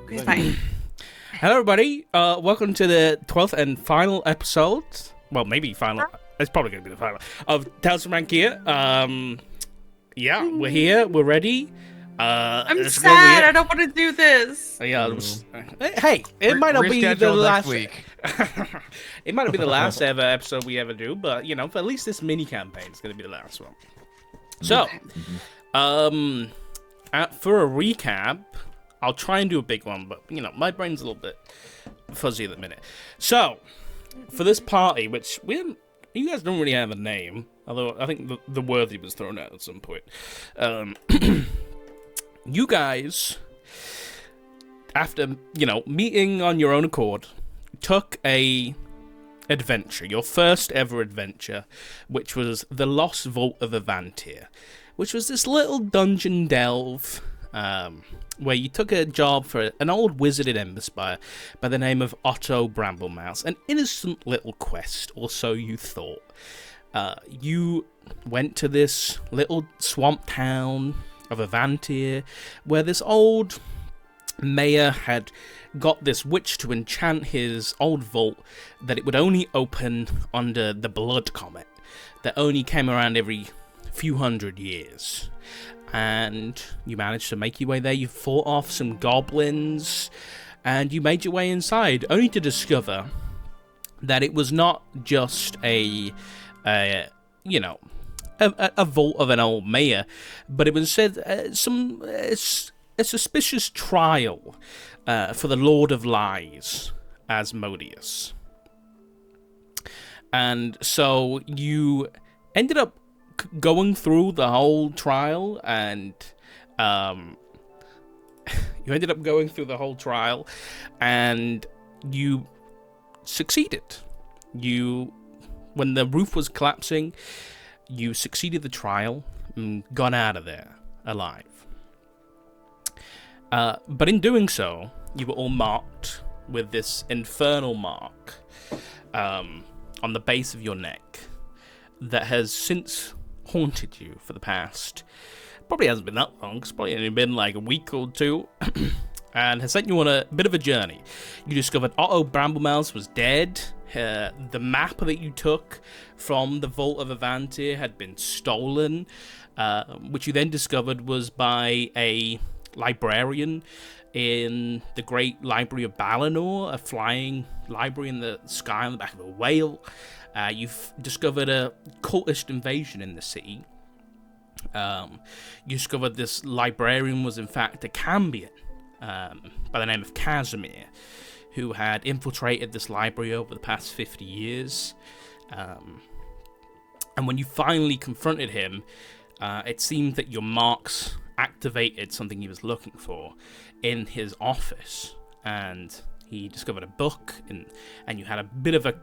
He's fine. Hello, everybody. Welcome to the 12th and final episode. Well, maybe final. It's probably going to be the final of Tales from Rankia. Yeah, we're here. We're ready. I'm sad. I don't want to do this. Yeah. Hey, it might not be the last week. It might not be the last ever episode we ever do, but you know, for at least this mini campaign is going to be the last one. So, for a recap, I'll try and do a big one, but you know, my brain's a little bit fuzzy at the minute. So, for this party, which you guys don't really have a name, although I think the worthy was thrown out at some point. You guys, after, you know, meeting on your own accord, took a adventure, your first ever adventure, which was the Lost Vault of Avantir, which was this little dungeon delve, where you took a job for an old wizard in Emberspire by the name of Otto Bramblemouse, an innocent little quest, or so you thought. You went to this little swamp town of Avantir, where this old mayor had got this witch to enchant his old vault that it would only open under the Blood Comet, that only came around every few hundred years. And you managed to make your way there. You fought off some goblins, and you made your way inside, only to discover that it was not just a vault of an old mayor, but it was said a suspicious trial for the Lord of Lies, Asmodeus. And so you ended up going through the whole trial, and you succeeded. When the roof was collapsing, you succeeded the trial and got out of there alive. But in doing so, you were all marked with this infernal mark on the base of your neck that has since haunted you for the past, probably hasn't been that long, it's probably only been like a week or two, and has sent you on a bit of a journey. You discovered Otto Bramblemouse was dead. The map that you took from the Vault of Avantir had been stolen, which you then discovered was by a librarian in the Great Library of Balinor, a flying library in the sky on the back of a whale. You've discovered a cultist invasion in the city. You discovered this librarian was in fact a Cambion by the name of Casimir, who had infiltrated this library over the past 50 years. And when you finally confronted him, it seemed that your marks activated something he was looking for in his office. And he discovered a book, and you had a bit of a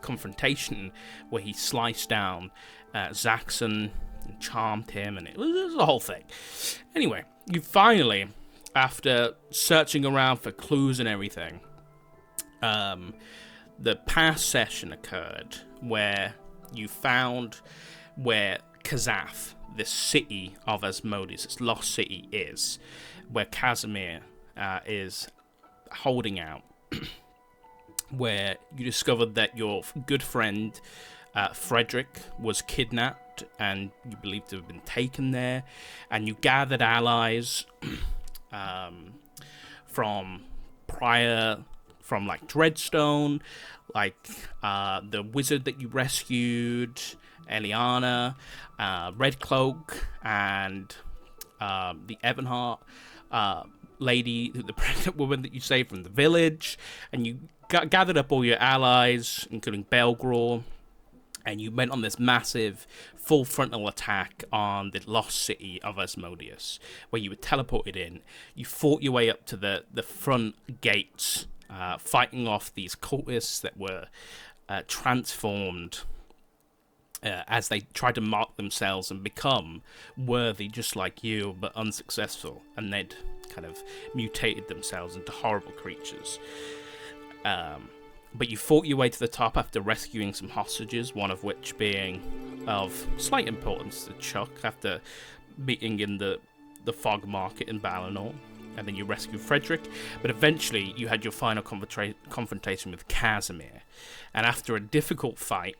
confrontation where he sliced down Zaxxon and charmed him, and it was a whole thing. Anyway, you finally, after searching around for clues and everything, the past session occurred where you found where Kazaf, this city of Asmodeus, this lost city, is, where Casimir is holding out, where you discovered that your good friend Frederick was kidnapped and you believed to have been taken there, and you gathered allies from like Dreadstone, like the wizard that you rescued, Eliana, Redcloak, and the Evanhart lady, the pregnant woman that you saved from the village, and you gathered up all your allies, including Belgraw, and you went on this massive full frontal attack on the lost city of Asmodeus, where you were teleported in. You fought your way up to the front gates, fighting off these cultists that were transformed as they tried to mark themselves and become worthy just like you, but unsuccessful, and they'd kind of mutated themselves into horrible creatures. But you fought your way to the top after rescuing some hostages, one of which being of slight importance to Chuck after meeting in the fog market in Balinor. and then you rescue Frederick, but eventually you had your final confrontation with Casimir, and after a difficult fight,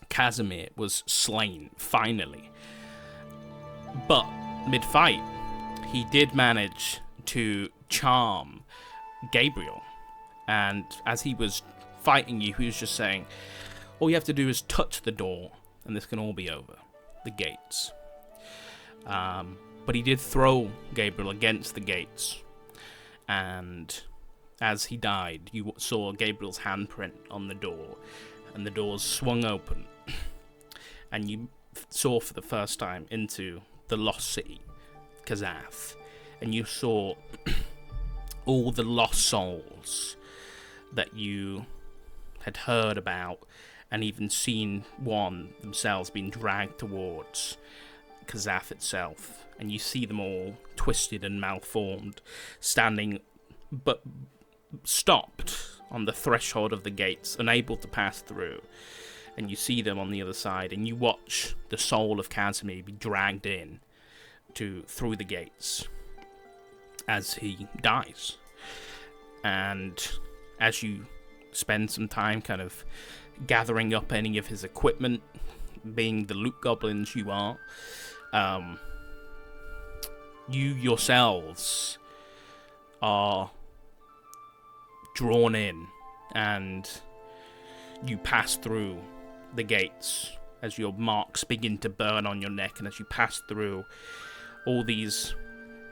Casimir was slain, finally. But, mid-fight, he did manage to charm Gabriel, and as he was fighting you, he was just saying, all you have to do is touch the door, and this can all be over. The gates. But he did throw Gabriel against the gates, and as he died, you saw Gabriel's handprint on the door, and the doors swung open, and you saw for the first time into the lost city, Kazath, and you saw all the lost souls that you had heard about, and even seen one themselves being dragged towards Kazath itself, and you see them all twisted and malformed, standing but stopped on the threshold of the gates, unable to pass through, and you see them on the other side, and you watch the soul of Casimir be dragged in through the gates as he dies. And as you spend some time kind of gathering up any of his equipment, being the loot goblins you are, you yourselves are drawn in, and you pass through the gates as your marks begin to burn on your neck, and as you pass through, all these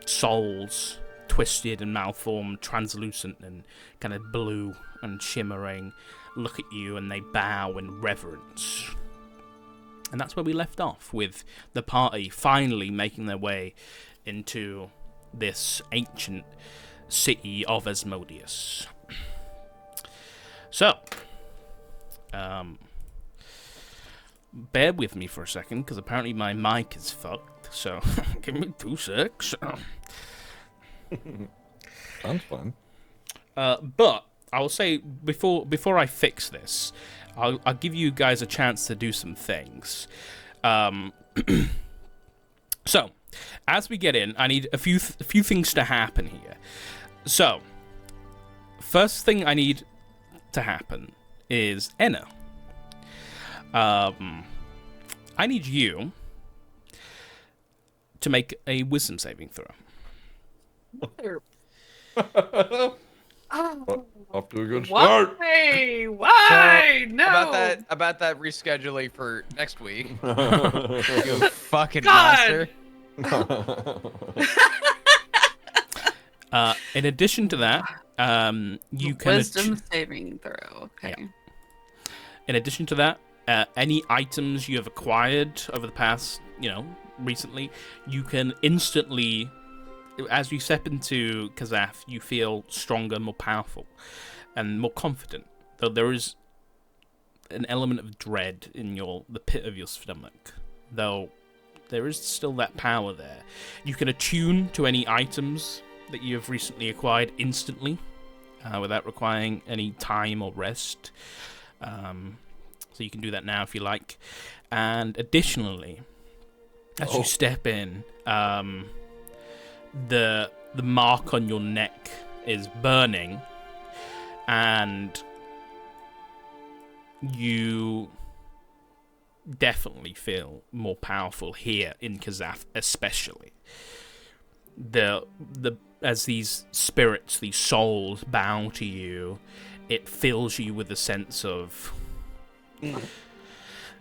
souls, twisted and malformed, translucent and kind of blue and shimmering, look at you and they bow in reverence. And that's where we left off, with the party finally making their way into this ancient city of Asmodeus. So, bear with me for a second, because apparently my mic is fucked, so give me 2 secs. Sounds fun. But I will say, before I fix this, I'll give you guys a chance to do some things. So, as we get in, I need a few things to happen here. So, first thing I need to happen is Enna. I need you to make a wisdom saving throw. Off to a good start. Why? No. About that rescheduling for next week. You fucking monster. In addition to that, you can wisdom saving throw. Okay. Yeah. In addition to that, any items you have acquired over the past, recently, you can instantly, as you step into Kazath, you feel stronger, more powerful, and more confident. Though there is an element of dread in the pit of your stomach. Though there is still that power there. You can attune to any items that you have recently acquired instantly, without requiring any time or rest. So you can do that now if you like. And additionally, as you step in, the mark on your neck is burning, and you definitely feel more powerful here in Kazath, especially. As these spirits, these souls bow to you, it fills you with a sense of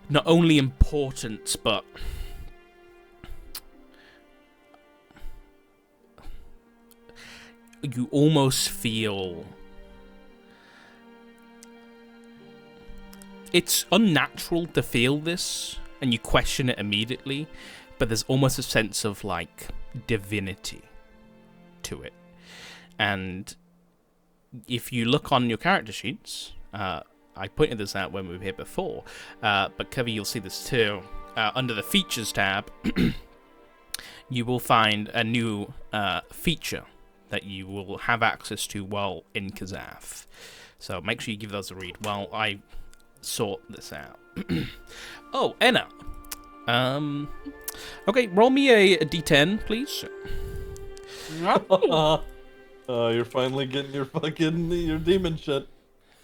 not only importance, but you almost feel it's unnatural to feel this, and you question it immediately, but there's almost a sense of like divinity to it. And if you look on your character sheets, I pointed this out when we were here before, but Curvy, you'll see this too. Under the features tab, you will find a new feature that you will have access to while in Kazath. So make sure you give those a read while I sort this out. Oh, Enna. Okay, roll me a d10, please. No. You're finally getting your demon shit.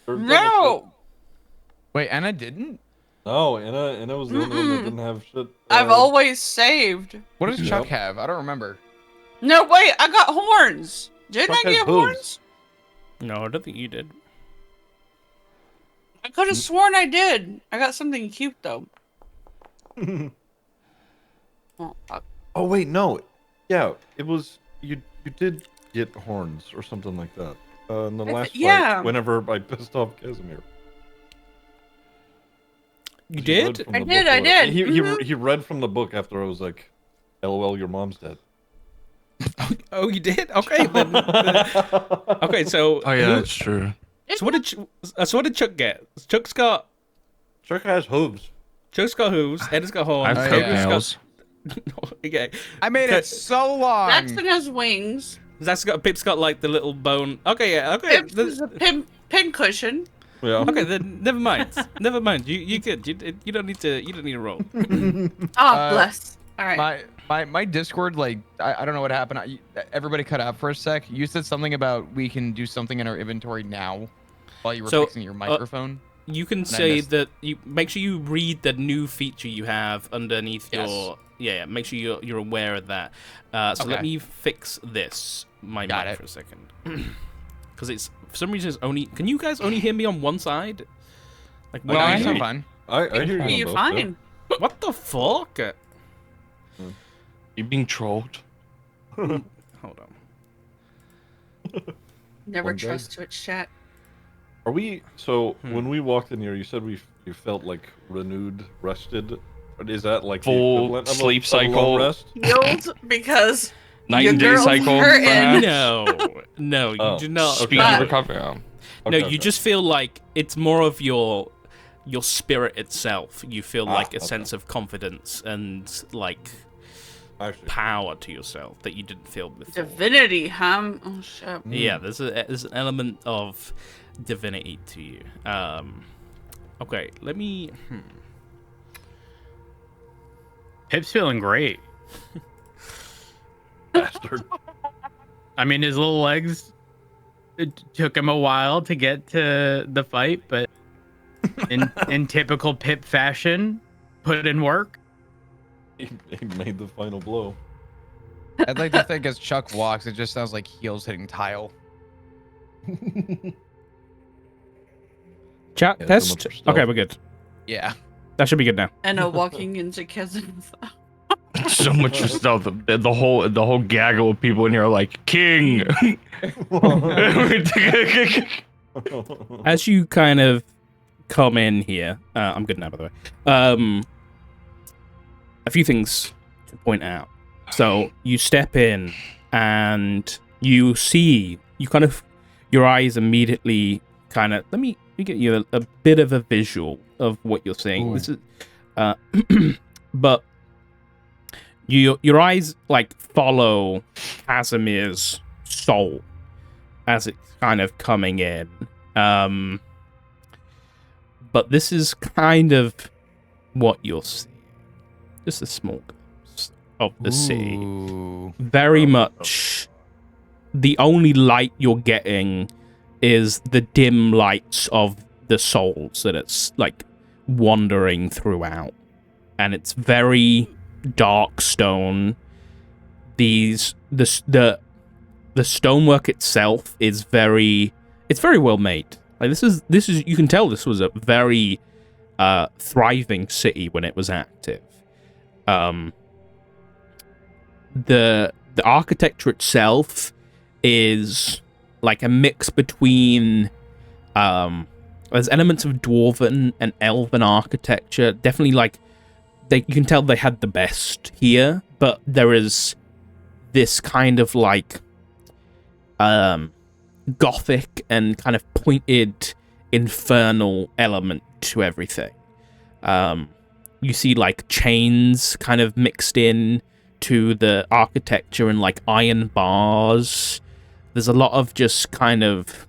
Or devil No. Wait, Anna didn't? shit. No, Anna was the only one that didn't have shit. I've always saved. What does Yep. Chuck have? I don't remember. No, wait, I got horns. Didn't Chuck I has get hooves. horns? No, I don't think you did. I could have sworn I did. I got something cute though. Oh, fuck. Oh wait, no. Yeah, it was you did get horns or something like that. In the last yeah. fight, whenever I pissed off Casimir. You He read did? from I the did, book I or- did. He Mhm. he read from the book after I was like, "LOL, your mom's dead." Oh, you did? Okay, then. Okay, so. Oh yeah, that's true. So what did Chuck get? Chuck's got Chuck has hooves. hooves. Ed's got horns. I have Oh, coat yeah. nails. Okay. I made it so long. Jackson has wings. Pip's got like the little bone. Okay, yeah. Okay. Pips is a pin cushion. Yeah. Okay, then never mind. Never mind. You good. You don't need to roll. Oh, bless. All right. My Discord, like, I don't know what happened. Everybody cut out for a sec. You said something about we can do something in our inventory now while you were So, fixing your microphone. You can I say missed. that you make sure you read the new feature you have underneath Yes. your yeah. Make sure you're aware of that. So let Okay. me fix my Got mic it. for a second, because it's for some reason it's only. Can you guys only hear me on one side? Like No, when I I sound fine. I hear you. Are on you both, fine? what the fuck? You being trolled? Hold on. Never One day. trust Twitch chat. Are we? So Hmm. when we walked in here, you said you felt like renewed, rested. Is that like the Full equivalent of sleep of a long cycle? rest? Healed because Night your and day girl's cycle? hurting. perhaps? No, you Oh. do not. Speed But- of recovery. Yeah. No, Okay, you okay. just feel like it's more of your spirit itself. You feel like a okay. sense of confidence and like I see. power to yourself that you didn't feel before. Divinity, huh? Oh shit. Yeah, there's an element of divinity to you. Okay, let me. Pip's feeling great. Bastard. I mean, his little legs. It took him a while to get to the fight, but in typical Pip fashion, put in work. He made the final blow. I'd like to think as Chuck walks, it just sounds like heels hitting tile. Chat Yeah, so test. much for stealth. Okay, we're good. Yeah. That should be good now. And a walking into cousins. So much for stealth. The whole gaggle of people in here are like king. As you kind of come in here, I'm good now, by the way. A few things to point out. So you step in and you see, your eyes immediately kind of. Let me get you a bit of a visual of what you're seeing. Ooh. This is, but your eyes like follow Casimir's soul as it's kind of coming in. But this is kind of what you'll see. Just a small glimpse of the city. Ooh. Very much the only light you're getting is the dim lights of the souls that it's like wandering throughout. And it's very dark stone. The stonework itself is very well made. Like this is you can tell this was a very thriving city when it was active. The architecture itself is like a mix between there's elements of dwarven and elven architecture. Definitely like you can tell they had the best here, but there is this kind of like gothic and kind of pointed infernal element to everything. You see like chains kind of mixed in to the architecture and like iron bars. There's a lot of just kind of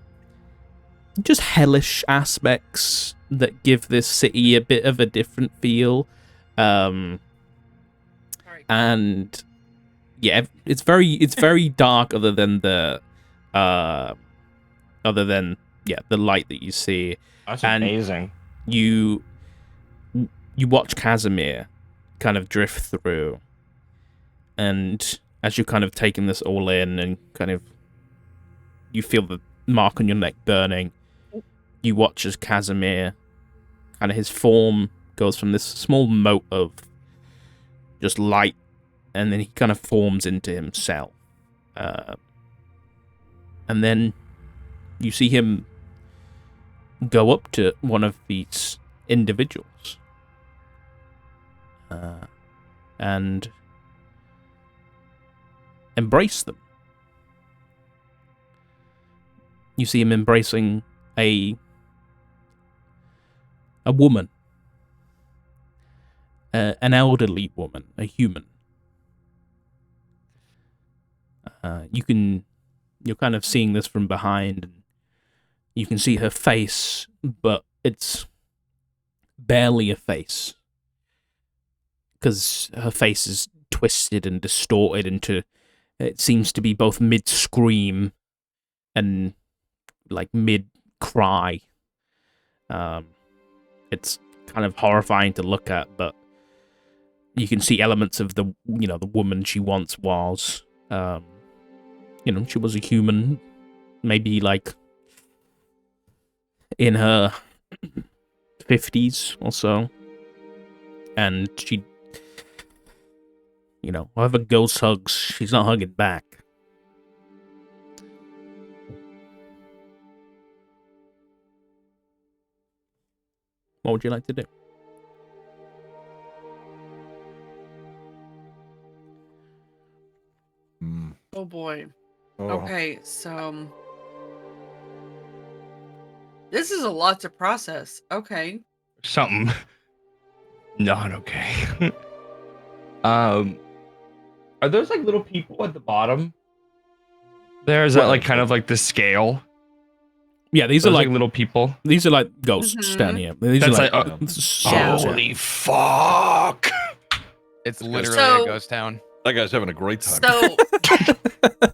just hellish aspects that give this city a bit of a different feel. And yeah, it's very dark. Other than the light that you see, That's and amazing. you watch Casimir kind of drift through, and as you're kind of taking this all in, and kind of you feel the mark on your neck burning, you watch as Casimir, kind of his form goes from this small mote of just light, and then he kind of forms into himself. And then you see him go up to one of these individuals. And embrace them. You see him embracing a woman. An elderly woman, a human. You're kind of seeing this from behind, and you can see her face, but it's barely a face. Because her face is twisted and distorted into, it seems to be both mid-scream and like mid-cry. It's kind of horrifying to look at, but you can see elements of the woman she once was. She was a human, maybe like in her 50s or so. And she, whoever ghost hugs, she's not hugging back. What would you like to do? Oh boy. Oh. Okay, so this is a lot to process. Okay. Something not okay. Are those like little people at the bottom? Is that like kind of like the scale? Yeah, these Those are like little people. These are like ghosts down here. These That's are like, souls, Yeah. holy fuck! It's literally So- a ghost town. That guy's having a great time. So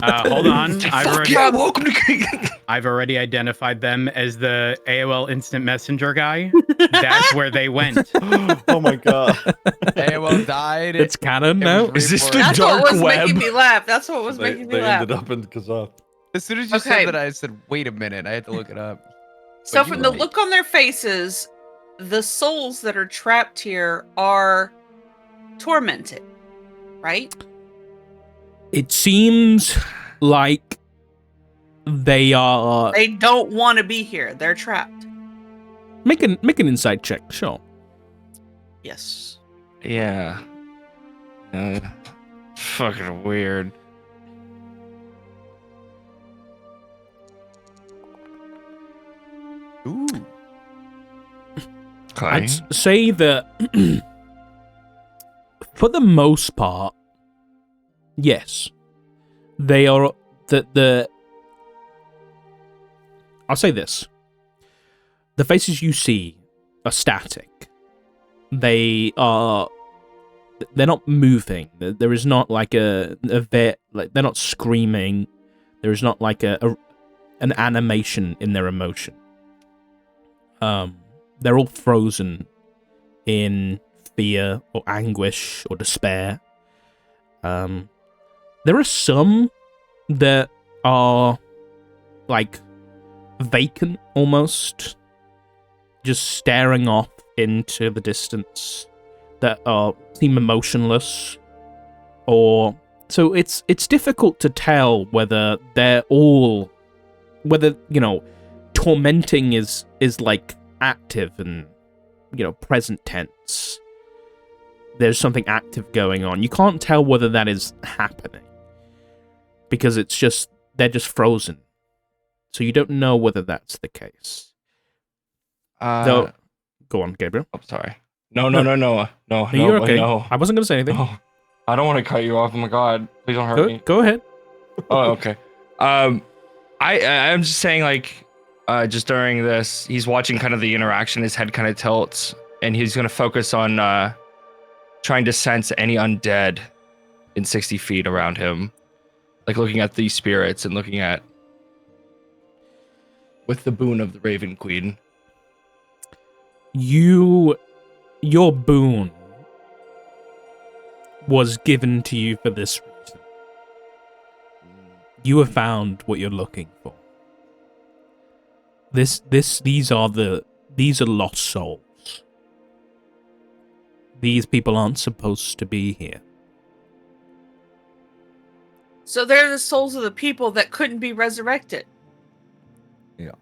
Hold on. Fuck yeah, welcome to I've already identified them as the AOL Instant Messenger guy. That's where they went. Oh my god. AOL died. It's canon It now. was Is this the reformed. that's what dark was web? making me laugh. That's what was they making me they laugh. ended up in Kazakh. As soon as you Okay. said that, I said, "Wait a minute, I had to look it up." So But you from were the right. look on their faces, the souls that are trapped here are tormented, right? It seems like they are. They don't want to be here. They're trapped. Make an insight check, sure. Yes. Yeah. Fucking weird. Ooh. Okay. I'd say that for the most part, yes, they are. I'll say this: the faces you see are static. They are. They're not moving. There is not like like they're not screaming. There is not like an animation in their emotion. They're all frozen in fear or anguish or despair. There are some that are like vacant almost, just staring off into the distance, that seem emotionless, or so it's difficult to tell whether they're all, whether tormenting is like active and present tense. There's something active going on. You can't tell whether that is happening because they're just frozen, so you don't know whether that's the case. Though, go on, Gabriel. I'm sorry. No. You're okay. No. I wasn't gonna say anything. Oh, I don't want to cut you off. Oh my god. Please don't hurt me. Go ahead. Oh, okay. I'm just saying, like, just during this, he's watching kind of the interaction. His head kind of tilts, and he's gonna focus on trying to sense any undead in 60 feet around him, like looking at these spirits and looking at with the boon of the Raven Queen. Your boon was given to you for this reason. You have found what you're looking for. These are lost souls. These people aren't supposed to be here. So they're the souls of the people that couldn't be resurrected. Yeah.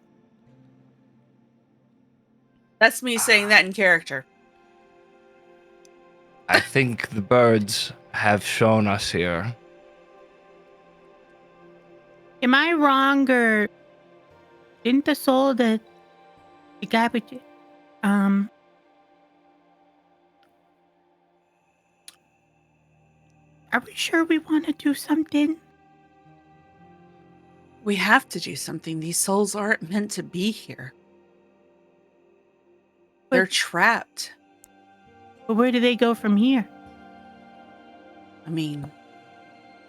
That's me saying that in character. I think the birds have shown us here. Am I wrong, or didn't the soul that the guy with you, are we sure we want to do something? We have to do something. These souls aren't meant to be here. They're trapped. But where do they go from here? I mean,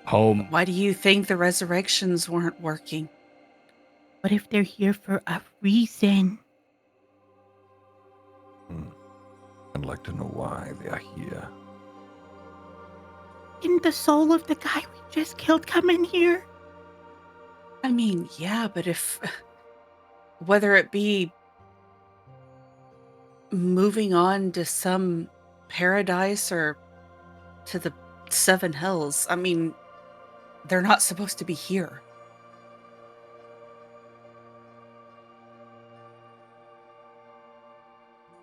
Home. why do you think the resurrections weren't working? What if they're here for a reason? I'd like to know why they are here. Didn't the soul of the guy we just killed come in here? I mean, yeah, but if... Whether it be moving on to some paradise or to the seven hells, I mean, they're not supposed to be here.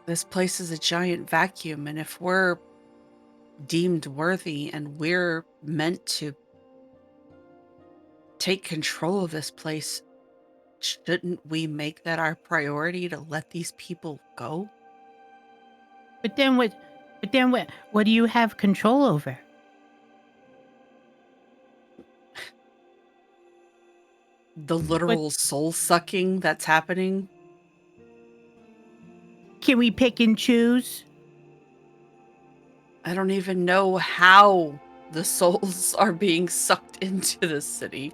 This place is a giant vacuum, and if we're deemed worthy and we're meant to take control of this place, shouldn't we make that our priority to let these people go? But then what do you have control over? The literal soul sucking that's happening. Can we pick and choose? I don't even know how the souls are being sucked into this city.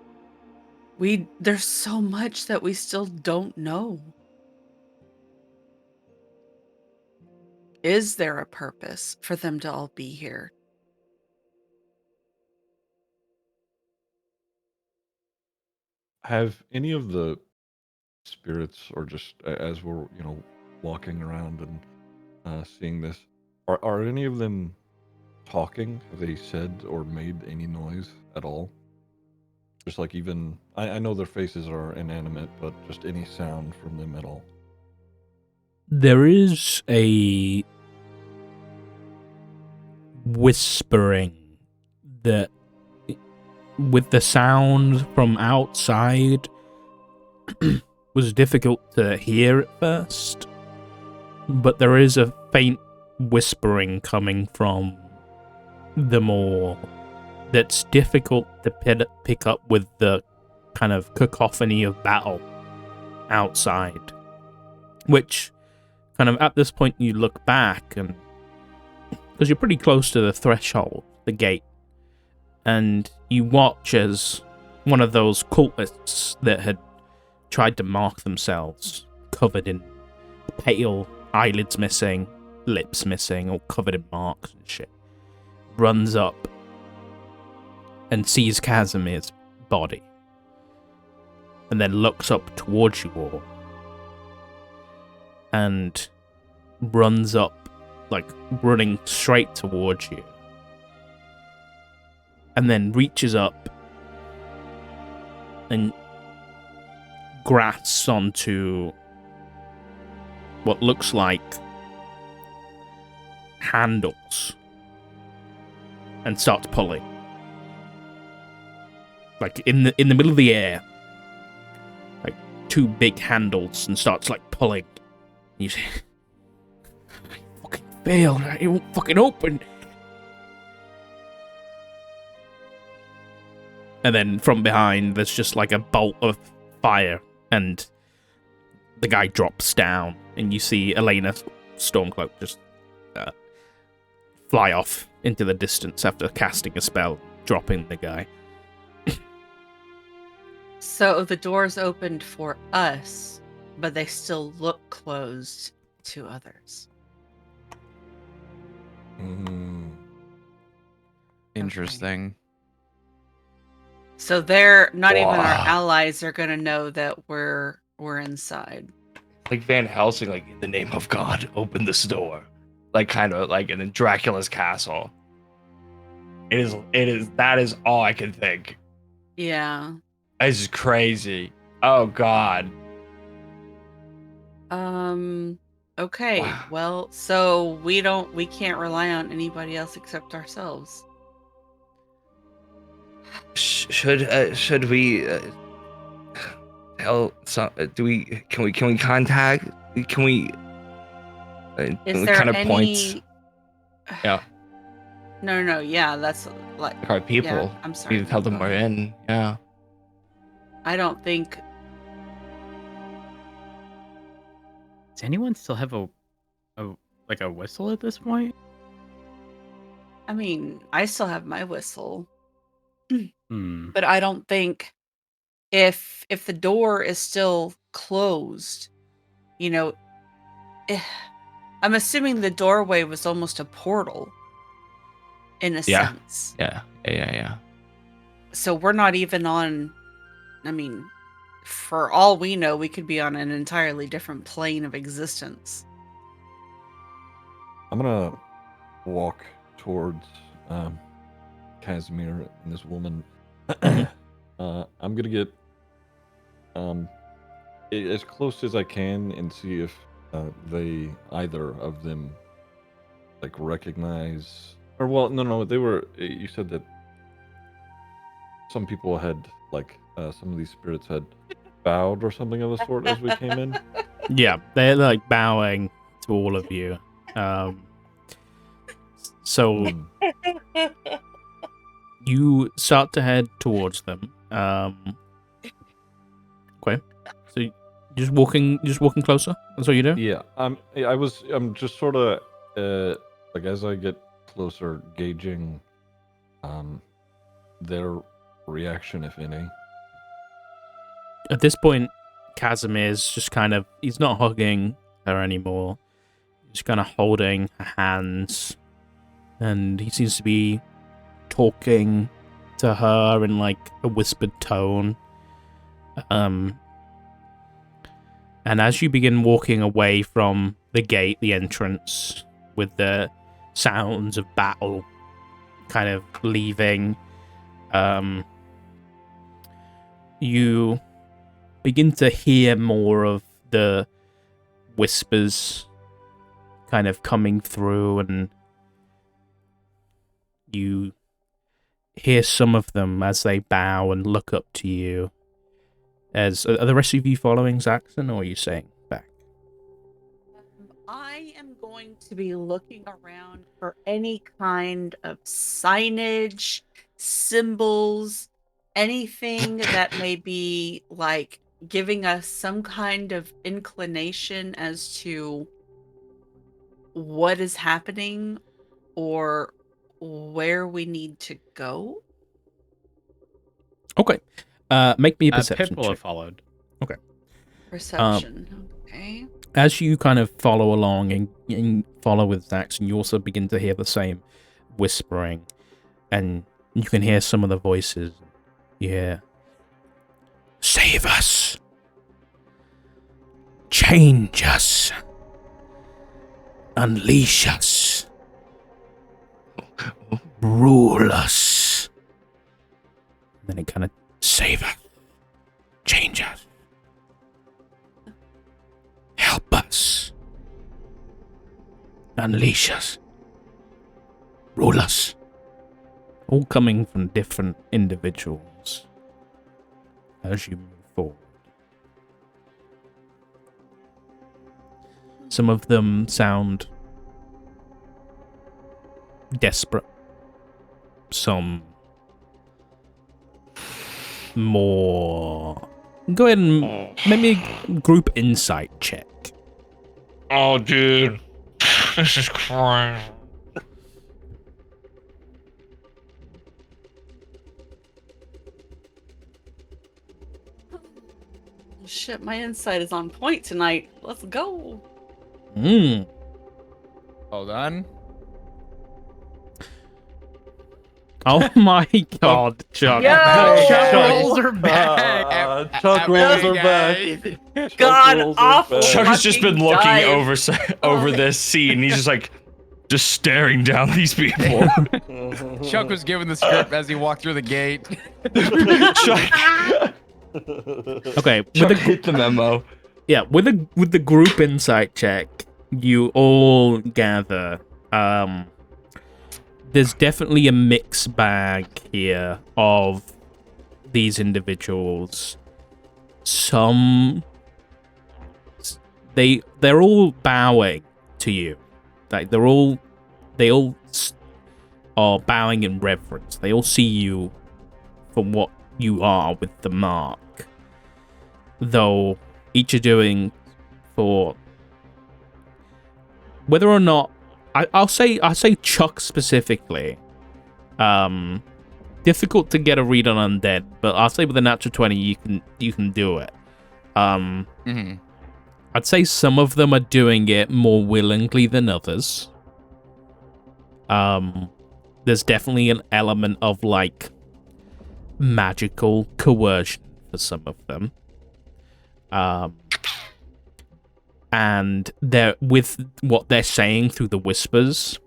There's so much that we still don't know. Is there a purpose for them to all be here? Have any of the spirits, or just as we're walking around and seeing this, are any of them talking? Have they said or made any noise at all? Just like even I know their faces are inanimate, but just any sound from them at all. There is a whispering that, with the sound from outside, was difficult to hear at first, but there is a faint whispering coming from the mall that's difficult to pick up with the kind of cacophony of battle outside, which kind of at this point you look back, and because you're pretty close to the threshold, the gate, and you watch as one of those cultists that had tried to mark themselves, covered in pale, eyelids missing, lips missing, all covered in marks and shit, runs up and sees Casimir's body, and then looks up towards you all, and runs up, like running straight towards you, and then reaches up and grasps onto what looks like handles and starts pulling, like in the middle of the air, like two big handles, and starts like pulling. You say, "Fucking fail! It won't fucking open." And then from behind, there's just like a bolt of fire, and the guy drops down, and you see Elena Stormcloak just fly off into the distance after casting a spell, dropping the guy. So the doors opened for us, but they still look closed to others. Interesting. So they're not even our Wow. allies are gonna know that we're inside. Like Van Helsing, like in the name of God, open this door. Like kind of like in Dracula's castle. That is all I can think. Yeah. This is crazy. Oh God. Okay. Wow. Well, so we can't rely on anybody else except ourselves. Should we tell some? Can we contact? Can we? Is there kind of any points? Yeah. No, yeah, that's like Our people. Yeah, I'm sorry. We tell them go we're ahead. in. Yeah. I don't think Does anyone still have a whistle at this point? I mean, I still have my whistle, Hmm. but I don't think if the door is still closed, you know, eh, I'm assuming the doorway was almost a portal in a Yeah. sense. Yeah. So we're not even on, I mean, for all we know, we could be on an entirely different plane of existence. I'm gonna walk towards Casimir and this woman. I'm gonna get as close as I can and see if they either of them like recognize or no, they were. You said that some people had like some of these spirits had bowed or something of the sort as we came in. Yeah, they're like bowing to all of you. So you start to head towards them. Okay, so just walking closer. That's what you do. Yeah, I'm just sort of like as I get closer, gauging their reaction, if any. At this point, Casimir's just kind of, he's not hugging her anymore. He's kind of holding her hands, and he seems to be talking to her in like a whispered tone. And as you begin walking away from the gate, the entrance, with the sounds of battle kind of leaving, you begin to hear more of the whispers kind of coming through, and you hear some of them as they bow and look up to you. Are the rest of you following Zaxxon, or are you staying back? I am going to be looking around for any kind of signage, symbols, anything that may be like giving us some kind of inclination as to what is happening or where we need to go. Okay. Make me a perception Pip will check. have followed. Perception. Okay. As you kind of follow along and follow with Zaxxon, you also begin to hear the same whispering, and you can hear some of the voices. You hear, "Save us. Change us. Unleash us. Rule us." And then it kind of, "Save us. Change us. Help us. Unleash us. Rule us." All coming from different individuals as you move forward. Some of them sound desperate. Some more. Go ahead and make me a group insight check. Oh, dude, this is crazy. shit, my insight is on point tonight. Let's go. Hold on. Oh my god, Chuck. Yo! Chuck Chuck. rolls are back. Chuck rolls are back. God rolls are awful. back. Chuck has just been looking Dive. over this scene. He's just like, just staring down these people. Chuck was given the script as he walked through the gate. Chuck, Okay, Chuck hit the memo. yeah, with the group insight check, you all gather. There's definitely a mixed bag here of these individuals. Some they're all bowing to you, like they all are bowing in reverence. They all see you for what you are with the mark, though each are doing for whether or not. I'll say Chuck specifically. Difficult to get a read on undead, but I'll say with a natural 20 you can do it. Mm-hmm. I'd say some of them are doing it more willingly than others. There's definitely an element of like magical coercion for some of them. And they're with what they're saying through the whispers.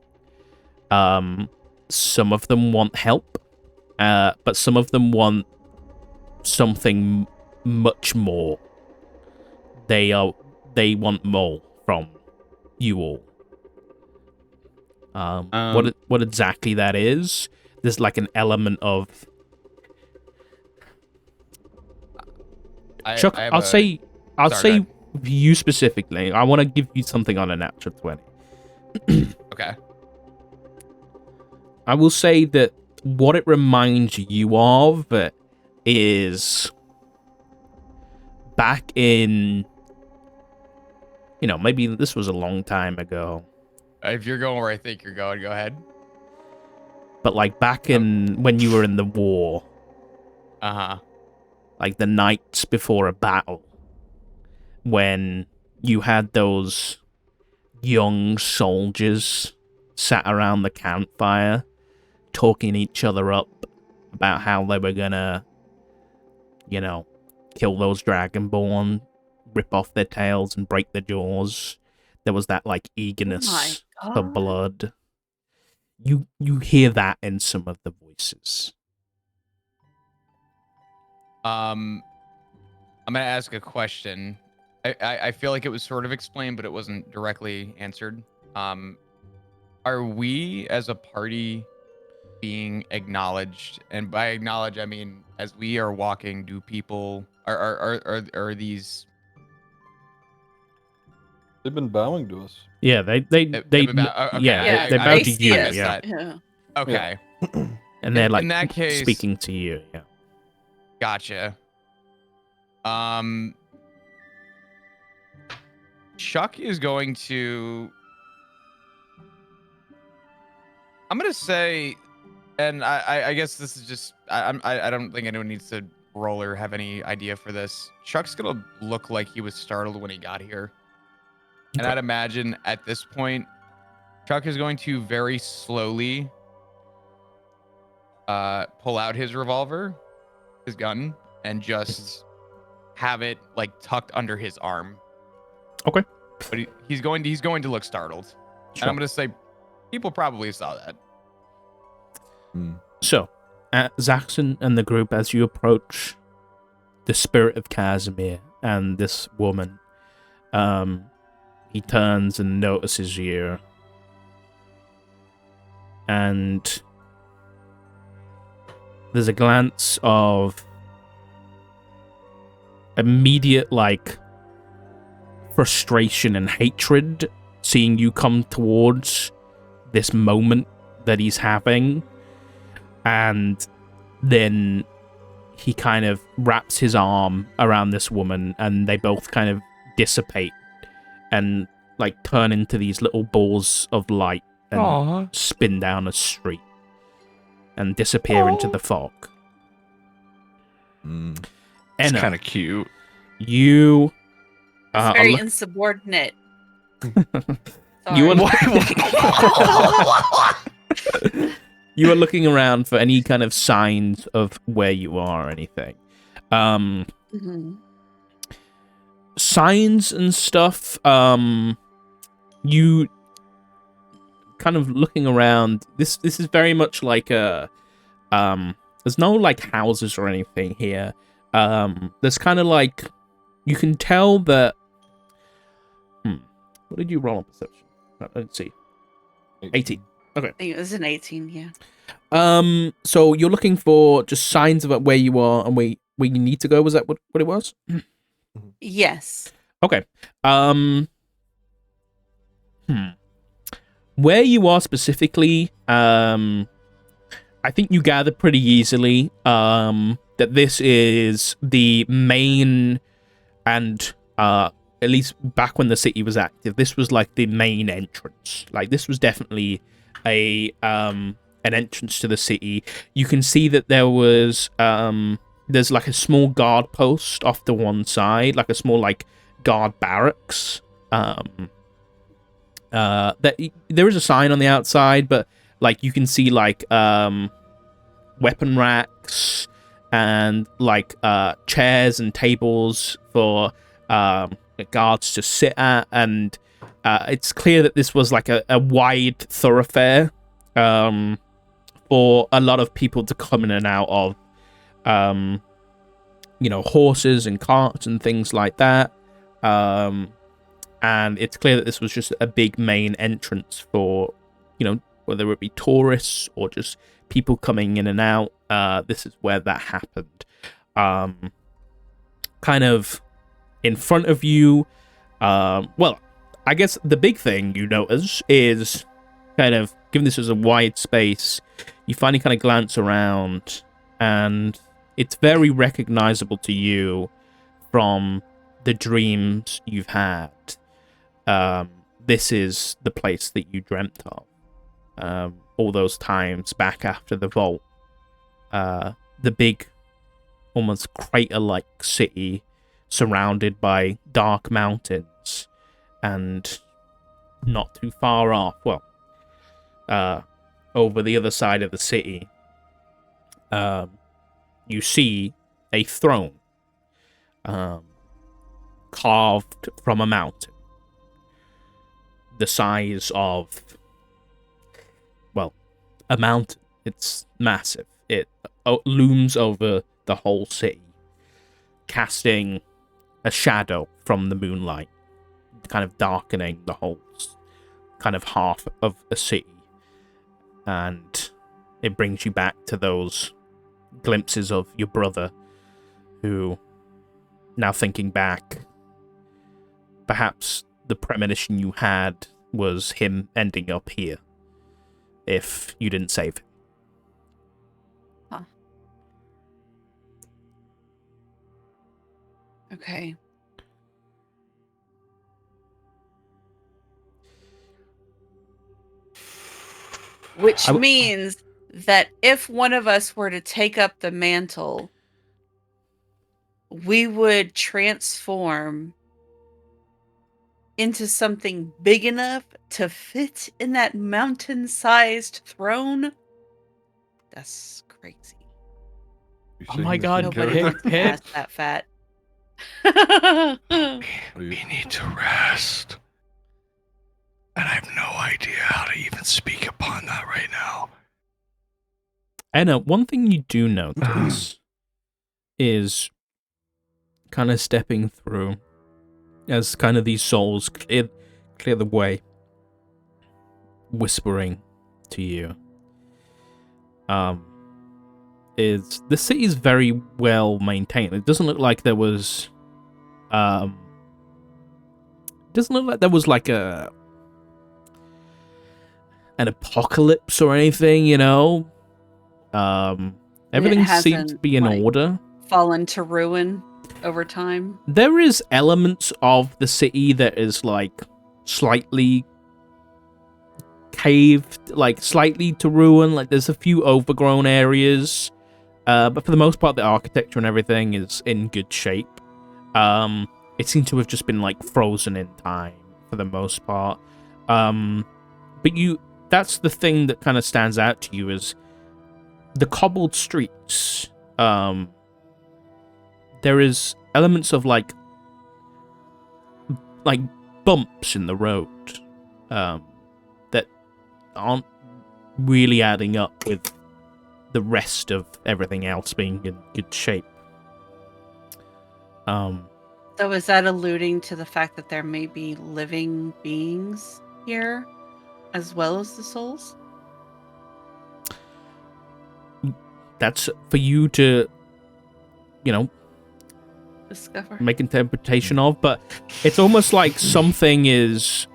Some of them want help, but some of them want something much more. They want more from you all. What exactly that is? There's like an element of Chuck. I'll say you specifically. I want to give you something on a natural 20. Okay. I will say that what it reminds you of is back in, maybe this was a long time ago, If you're going where I think you're going, go ahead. but like back in when you were in the war, like the nights before a battle, when you had those young soldiers sat around the campfire talking each other up about how they were gonna, kill those dragonborn, rip off their tails and break their jaws. There was that like eagerness for blood. You hear that in some of the voices. I'm gonna ask a question. I feel like it was sort of explained, but it wasn't directly answered. Are we as a party being acknowledged? And by acknowledge, I mean as we are walking, do people are these? They've been bowing to us. Yeah, they okay. they Yeah, bow they to see you. us. Yeah, Yeah. Okay. and they're like in that case, speaking to you. Yeah. Gotcha. Chuck is going to. I'm gonna say, and I guess this is just I don't think anyone needs to roll or have any idea for this. Chuck's gonna look like he was startled when he got here, and I'd imagine at this point, Chuck is going to very slowly pull out his revolver, his gun, and just have it like tucked under his arm. Okay. But he's going to look startled. Sure. And I'm going to say people probably saw that. So, Zaxxon and the group, as you approach the spirit of Casimir and this woman, he turns and notices you. And there's a glance of immediate, like, frustration and hatred seeing you come towards this moment that he's having. And then he kind of wraps his arm around this woman and they both kind of dissipate and like turn into these little balls of light and spin down a street and disappear into the fog. It's kind of cute. You It's are very look- insubordinate. you are Sorry. you are looking around for any kind of signs of where you are or anything. Mhm. Signs and stuff. You kind of looking around. This is very much like a there's no like houses or anything here. There's kind of like you can tell that. What did you roll on perception? Let's see. 18. Okay. I think it was an 18, yeah. So you're looking for just signs of where you are and where you need to go. Was that what it was? Yes. Okay. Where you are specifically, I think you gather pretty easily that this is the main and at least back when the city was active, this was like the main entrance. Like this was definitely an entrance to the city. You can see that there was there's like a small guard post off to one side, like a small like guard barracks. That there is a sign on the outside, but like you can see like weapon racks and like chairs and tables for guards to sit at, and it's clear that this was like a wide thoroughfare for a lot of people to come in and out of. Horses and carts and things like that. And it's clear that this was just a big main entrance for, whether it be tourists or just people coming in and out. This is where that happened. Kind of in front of you. Well, I guess the big thing you notice is kind of, given this is a wide space, you finally kind of glance around and it's very recognizable to you from the dreams you've had. This is the place that you dreamt of. All those times back after the vault. The big, almost crater-like city surrounded by dark mountains. And not too far off, over the other side of the city, you see a throne carved from a mountain, the size of, a mountain. It's massive. It looms over the whole city, casting a shadow from the moonlight, kind of darkening the whole kind of half of a city. And it brings you back to those glimpses of your brother, who, now thinking back, perhaps the premonition you had was him ending up here if you didn't save him. Huh. Okay. Which means that if one of us were to take up the mantle, we would transform into something big enough to fit in that mountain-sized throne. That's crazy. Oh my god, Nobody wants to pass that fat. We need to rest. And I have no idea how to even speak upon that right now. Anna, one thing you do notice is kind of stepping through as kind of these souls clear the way, whispering to you. Is the city is very well maintained. It doesn't look like there was like an apocalypse or anything, everything seems to be in order. Fallen to ruin over time. There is elements of the city that is like slightly caved, like slightly to ruin. Like there's a few overgrown areas, but for the most part, the architecture and everything is in good shape. It seemed to have just been like frozen in time for the most part. But that's the thing that kind of stands out to you is the cobbled streets. There is elements of like bumps in the road that aren't really adding up with the rest of everything else being in good shape. So is that alluding to the fact that there may be living beings here as well as the souls? That's for you to, Discover. make interpretation of, but it's almost like something has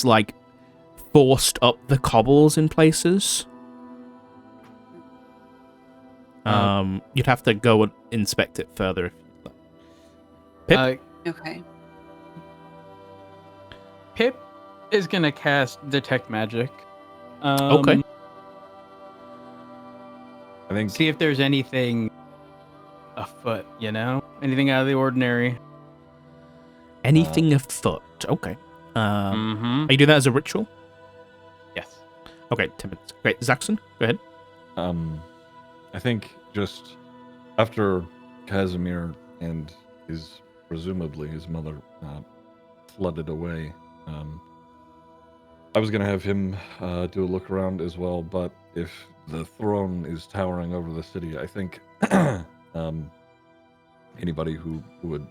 like forced up the cobbles in places. You'd have to go and inspect it further. Pip? Okay. Pip is gonna cast Detect Magic. Okay. I think See if there's anything afoot, anything out of the ordinary. Anything afoot. Okay. Are you doing that as a ritual? Yes. Okay, 10 minutes. Great. Zaxxon, go ahead. I think just after Casimir and presumably his mother flooded away, I was going to have him do a look around as well, but if the throne is towering over the city, I think anybody who would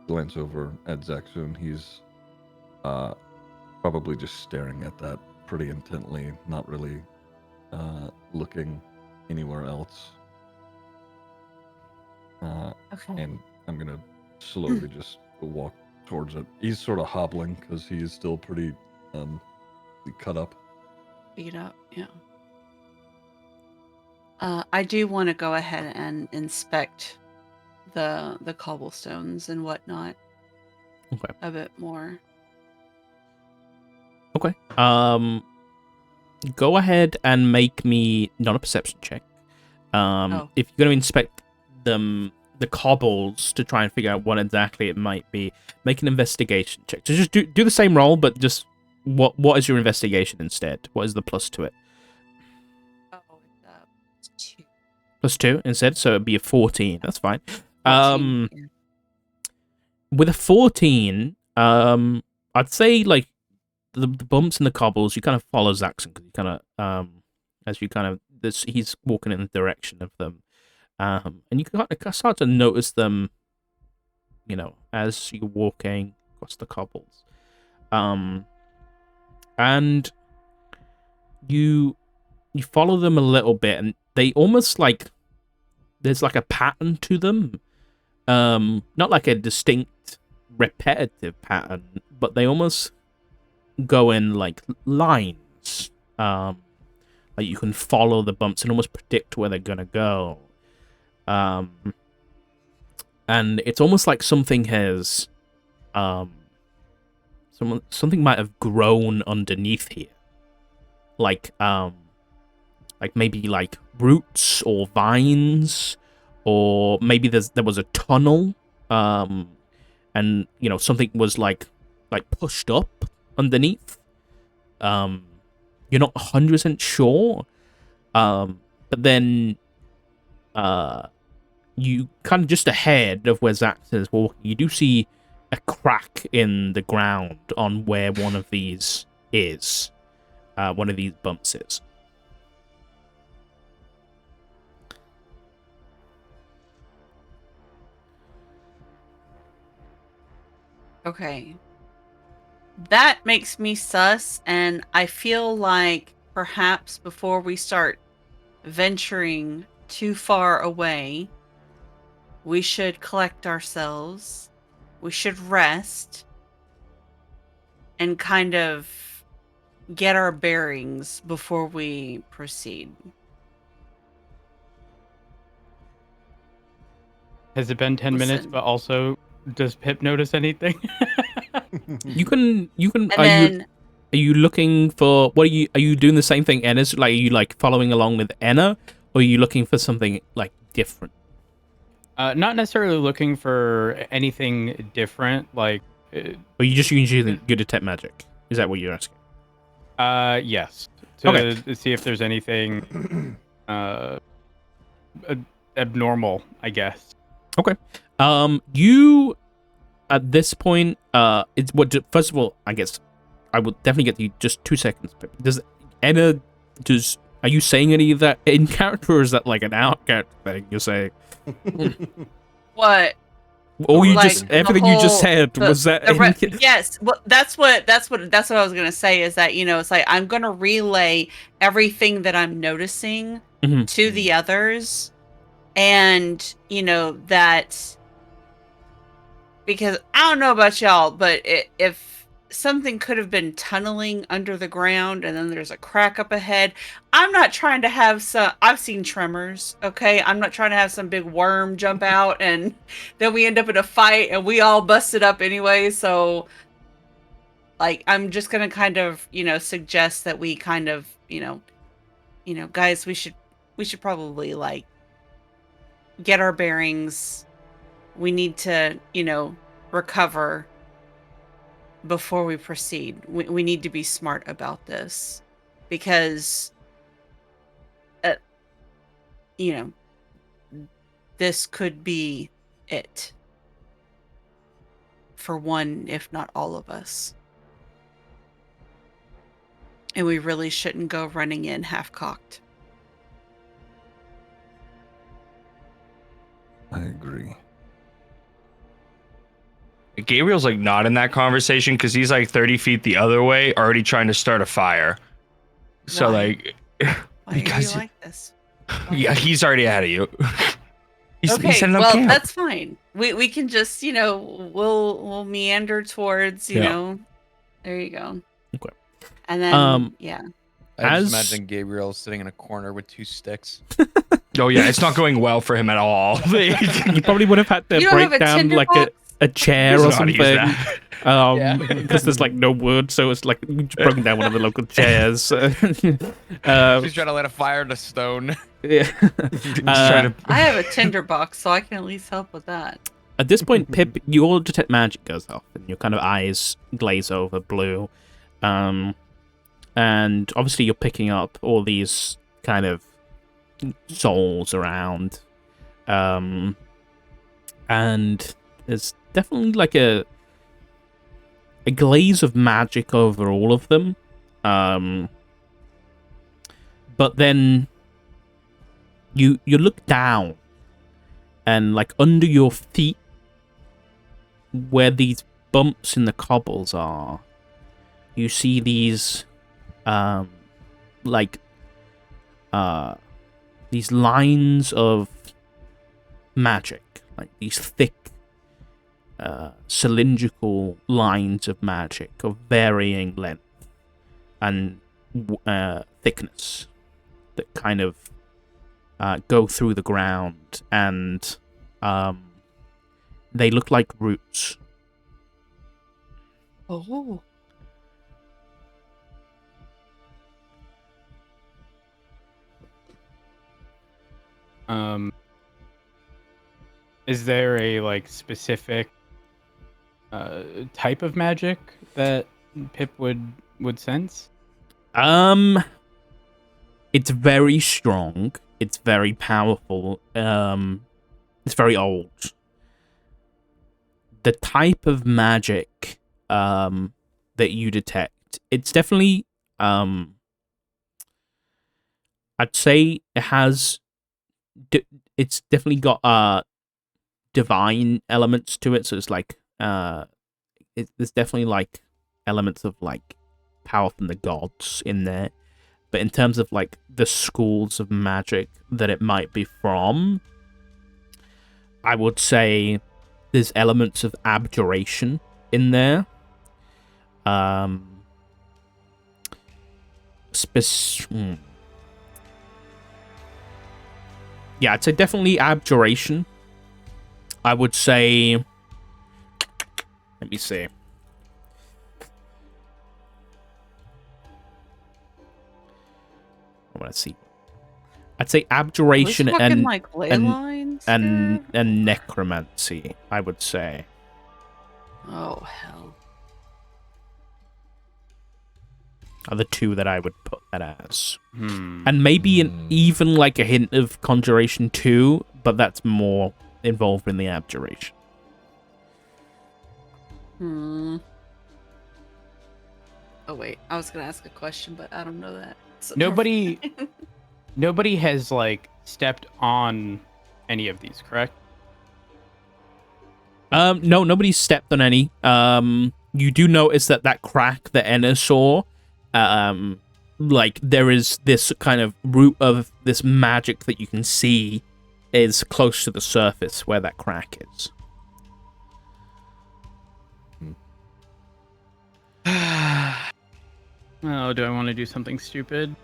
glance over at Zaxxon, he's probably just staring at that pretty intently, not really looking anywhere else. Okay. And I'm going to slowly just walk towards it. He's sort of hobbling because he is still pretty cut up. Beat up, yeah. I do want to go ahead and inspect the cobblestones and whatnot. Okay. A bit more. Okay. Go ahead and make me not a perception check. If you're going to inspect the cobbles to try and figure out what exactly it might be, make an investigation check. So just do the same roll, but just what is your investigation instead? What is the plus to it? Oh, it's 2. Plus 2 instead, so it'd be a 14. That's fine. 14, yeah. With a 14, I'd say like the bumps and the cobbles, you kind of follow Zaxxon because you kind of he's walking in the direction of them, and you kind of start to notice them, as you're walking across the cobbles, and you follow them a little bit, and they almost like there's like a pattern to them, not like a distinct repetitive pattern, but they almost go in like lines, like you can follow the bumps and almost predict where they're gonna go, and it's almost like something has something might have grown underneath here, like maybe like roots or vines, or maybe there was a tunnel, and something was like pushed up underneath. You're not 100% sure, but then you kind of just ahead of where Zax is walking, you do see a crack in the ground on where one of these is, one of these bumps is. Okay. That makes me sus, and I feel like perhaps before we start venturing too far away, we should collect ourselves, we should rest, and kind of get our bearings before we proceed. Has it been 10 minutes, Listen. but also does Pip notice anything? You can And are then you looking for are you doing the same thing Enna's, like are you like following along with Enna, or are you looking for something like different? Not necessarily looking for anything different. Like, Or you just usually you detect magic? Is that what you're asking? yes, Okay. to see if there's anything abnormal, I guess. Okay. You at this point, it's what. First of all, I guess I will definitely get you just 2 seconds. Does Enna are you saying any of that in character, or is that like an out character thing you're saying? What? Or you Like, just the everything you just whole- said the- was that? yes. Well, that's what I was gonna say. Is that it's like I'm gonna relay everything that I'm noticing Mhm. to the others, and that, because I don't know about y'all, but if something could have been tunneling under the ground and then there's a crack up ahead, I'm not trying to have some. I've seen tremors, okay? I'm not trying to have some big worm jump out and then we end up in a fight and we all busted up anyway. So, like, I'm just gonna kind of, suggest that we kind of, guys, we should probably, like, get our bearings. We need to, recover before we proceed. We need to be smart about this, because uh, you know this could be it for one, if not all of us, and we really shouldn't go running in half-cocked. I agree. Gabriel's like not in that conversation because he's like 30 feet the other way, already trying to start a fire. So Why? like, Why do you because like this? yeah, he's already ahead of you. he's Okay, setting up well, camp. that's fine. We can just, we'll meander towards, Yeah. there you go. Okay. And then, yeah. I just As- imagine Gabriel sitting in a corner with 2 sticks. Oh yeah, it's not going well for him at all. You probably would have had to You don't have break a down like tinderbox? a chair He's or not something. used that. Yeah. Because there's like no wood, so it's like you just broken down one of the local chairs. She's trying to light a fire to stone. Yeah. He's trying to. I have a tinderbox, so I can at least help with that. At this point, Pip, your detect magic goes off, and your kind of eyes glaze over blue. And obviously, you're picking up all these kind of souls around. And there's definitely like a glaze of magic over all of them. But then you look down, and like under your feet, where these bumps in the cobbles are, you see these these lines of magic, like these thick cylindrical lines of magic of varying length and thickness that kind of go through the ground, and they look like roots. Oh. Is there a like specific type of magic that Pip would sense? It's very strong. It's very powerful. It's very old. The type of magic that you detect, it's definitely I'd say it has it's definitely got divine elements to it, so it's like there's definitely like elements of like power from the gods in there. But in terms of like the schools of magic that it might be from, I would say there's elements of abjuration in there. Yeah, I'd say definitely abjuration. I would say, let me see. I want to see. I'd say abjuration Are we talking and like ley and- lines? and necromancy, I would say. Oh hell. Are the two that I would put that as. Hmm. And maybe even like a hint of conjuration too, but that's more involved in the abjuration. Oh wait, I was gonna ask a question, but I don't know that. So Nobody has like stepped on any of these, correct? No, nobody stepped on any. You do notice that crack that Enna saw, like there is this kind of root of this magic that you can see is close to the surface where that crack is. Oh, do I want to do something stupid?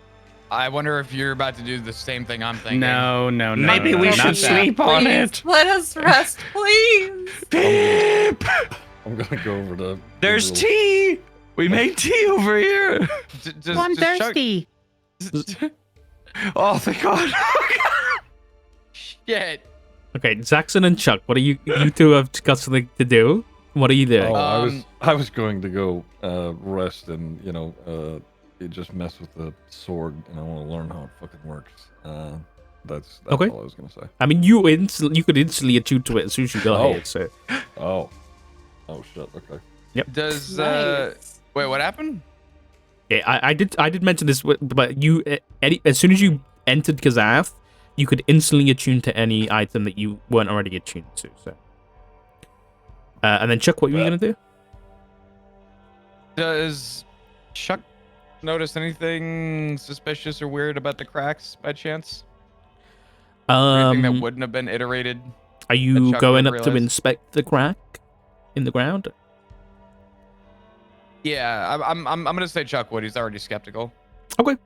I wonder if you're about to do the same thing I'm thinking. No. Maybe no, we not should that. sleep on please, it. let us rest, please. Pip! I'm gonna go over to. There's Gabriel. tea. We made tea over here. Oh, I'm thirsty. Oh, thank God. Shit. Okay, Zaxxon and Chuck, what are you two have got something to do? What are you doing? Oh, I was going to go rest and you just mess with the sword, and I want to learn how it fucking works. That's Okay. all I was gonna say. I mean, you could instantly attune to it as soon as you got Oh. here. So Oh shit. Okay. Does Nice. wait, what happened? yeah, I did mention this, but you as soon as you entered Kazath, you could instantly attune to any item that you weren't already attuned to. So, and then Chuck, what were you gonna do? Does Chuck notice anything suspicious or weird about the cracks by chance? Anything that wouldn't have been iterated? Are you Chuck going would up to realize? inspect the crack in the ground? Yeah, I'm gonna say Chuck would. He's already skeptical. Okay.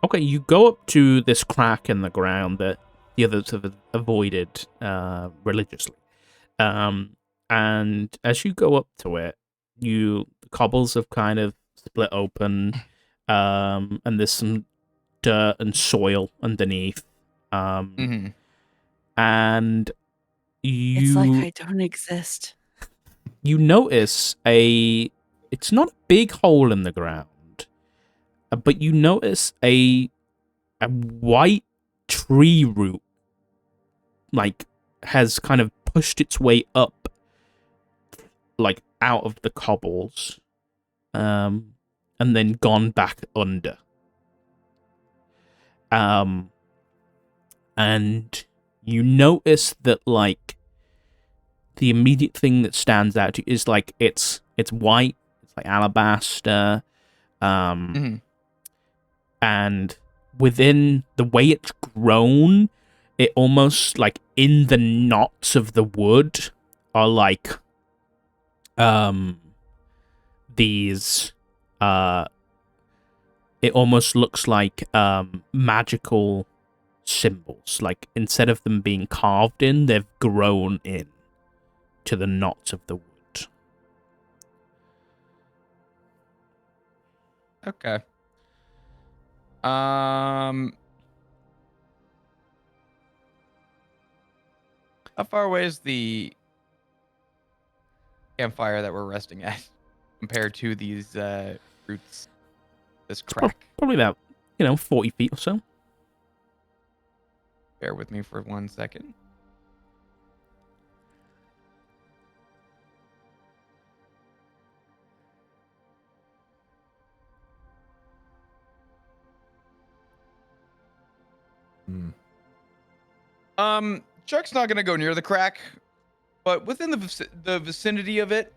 Okay, you go up to this crack in the ground that the others have avoided religiously. And as you go up to it, the cobbles have kind of split open, and there's some dirt and soil underneath. Mm-hmm. And It's like you I don't exist. you notice it's not a big hole in the ground, but you notice a white tree root like has kind of pushed its way up like out of the cobbles and then gone back under. And you notice that like the immediate thing that stands out to you is like it's white, it's like alabaster, Mhm. and within the way it's grown, it almost like in the knots of the wood are like these it almost looks like magical symbols. Like instead of them being carved in, they've grown in to the knots of the wood. Okay. How far away is the campfire that we're resting at compared to these roots? This crack. Probably about 40 feet or so. Bear with me for 1 second. Chuck's not gonna go near the crack, but within the vicinity of it,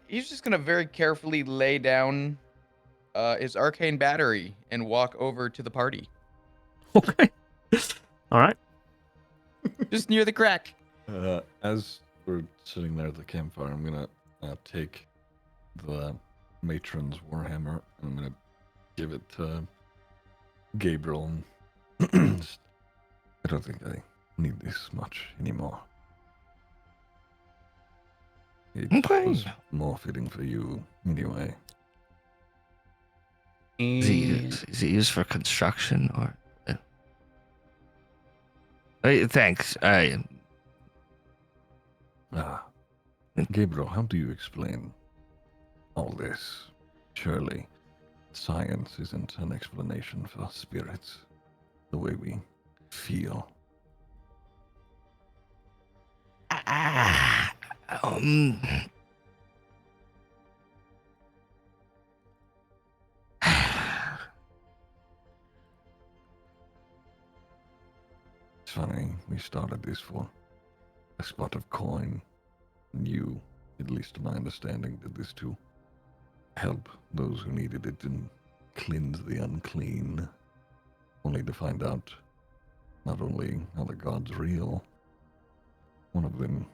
he's just gonna very carefully lay down his arcane battery and walk over to the party, Okay. All right. just near the crack. As we're sitting there at the campfire, I'm gonna take the matron's warhammer and I'm gonna give it to Gabriel. And I don't think I need this much anymore. It Okay. was more fitting for you anyway. Is it used for construction or? Thanks. Gabriel, how do you explain all this? Surely, science isn't an explanation for spirits, the way we feel. Um, It's funny, we started this for a spot of coin. And you, at least to my understanding, did this to help those who needed it and cleanse the unclean. Only to find out not only are the gods real, one of them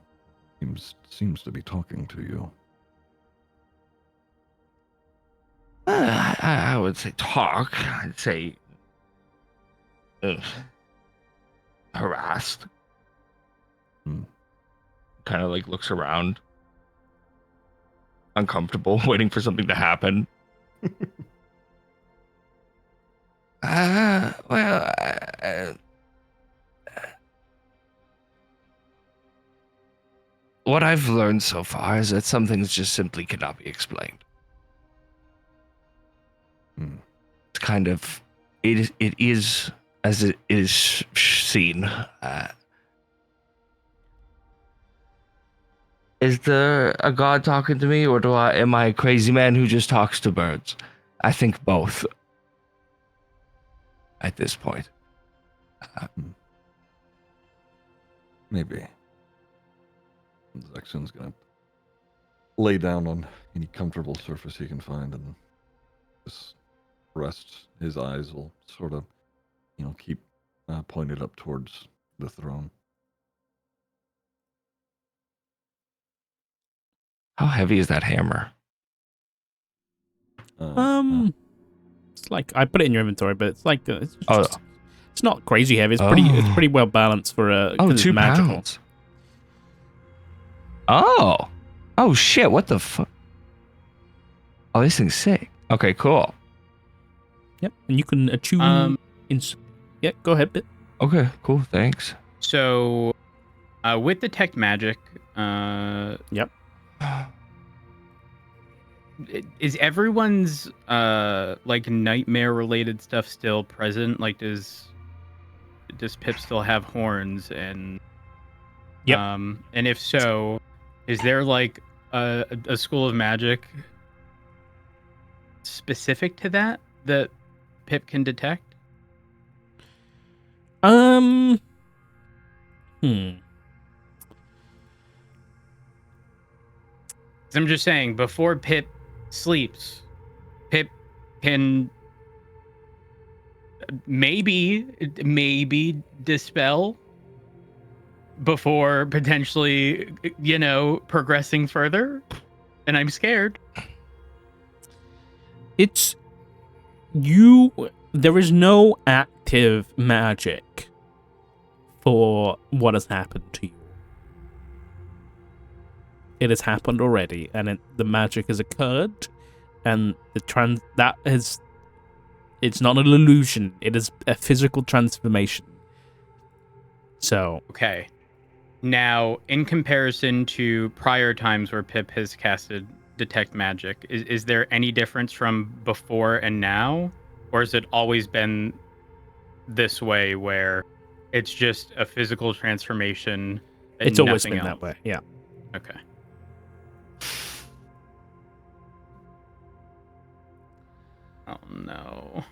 seems to be talking to you. I would say talk. I'd say harassed. Kind of like looks around, uncomfortable, waiting for something to happen. What I've learned so far is that some things just simply cannot be explained. It's kind of, it is as it is seen. Is there a god talking to me, or am I a crazy man who just talks to birds? I think both. At this point. Maybe. Zexon's gonna lay down on any comfortable surface he can find and just rest. His eyes will sort of, keep pointed up towards the throne. How heavy is that hammer? It's like I put it in your inventory, but it's like it's not crazy heavy. It's pretty well balanced for a 2 magical. pounds. Oh shit! What the fuck? Oh, this thing's sick. Okay, cool. Yep, and you can attune. Yeah, go ahead, Bit. Okay, cool. Thanks. So, with detect magic, yep. Is everyone's like nightmare related stuff still present? Like, does Pip still have horns? And yep. And if so, is there like a school of magic specific to that Pip can detect? I'm just saying, before Pip sleeps, Pip can maybe dispel before potentially, progressing further. And I'm scared. There is no active magic for what has happened to you. It has happened already, and the magic has occurred, and it's not an illusion. It is a physical transformation. So okay. Now, in comparison to prior times where Pip has casted detect magic, is there any difference from before and now, or has it always been this way where it's just a physical transformation? And it's always been else? that way. Yeah. Okay. Oh no.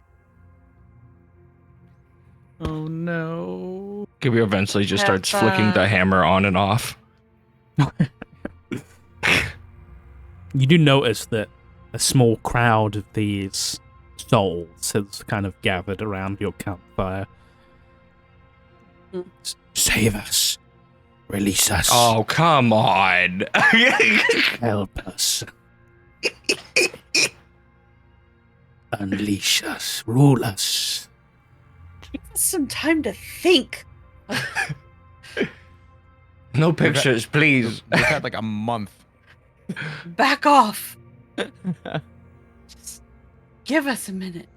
Oh no. Gibby eventually just starts flicking the hammer on and off. You do notice that a small crowd of these souls has kind of gathered around your campfire. Save us. Release us. Oh, come on. Help us. Unleash us. Rule us. Give us some time to think. No pictures, please. We've had like a month. Back off. Just give us a minute.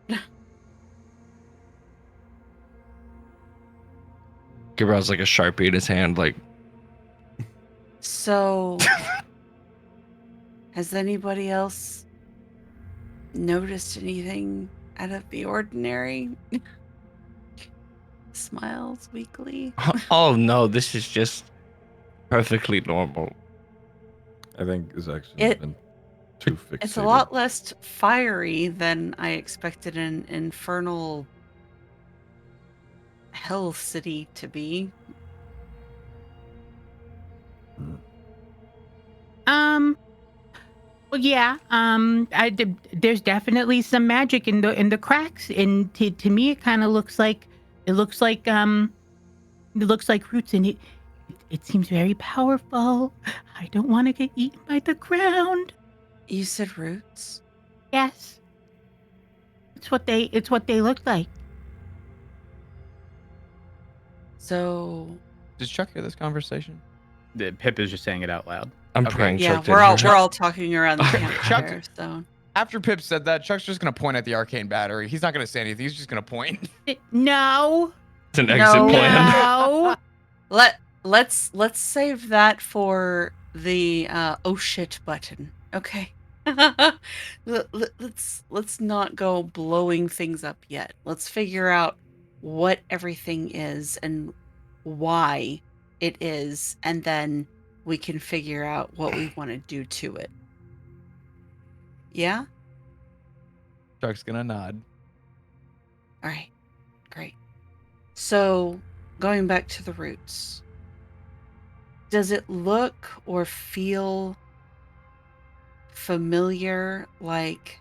Gabriel has like a Sharpie in his hand, like. So, has anybody else noticed anything out of the ordinary? Smiles weakly. Oh no, this is just perfectly normal. I think Zaxxon's It- been too fixated. It's a lot less fiery than I expected an infernal hell city to be. Well, yeah. There's definitely some magic in the cracks, and to me, it kind of looks like it looks like roots, and it seems very powerful. I don't want to get eaten by the ground. You said roots? Yes, it's what they look like. So Does Chuck hear this conversation? Pip is just saying it out loud. I'm Okay. praying. yeah, Chuck we're all didn't hear. talking around the campfire. So After Pip said that, Chuck's just gonna point at the arcane battery. He's not gonna say anything. He's just gonna point. No, It's an exit No. plan. no. let's save that for the oh shit button. Okay. Let's not go blowing things up yet. Let's figure out what everything is and why it is, and then we can figure out what we want to do to it. Yeah? Chuck's gonna nod. All right. Great. So, going back to the roots. Does it look or feel familiar, like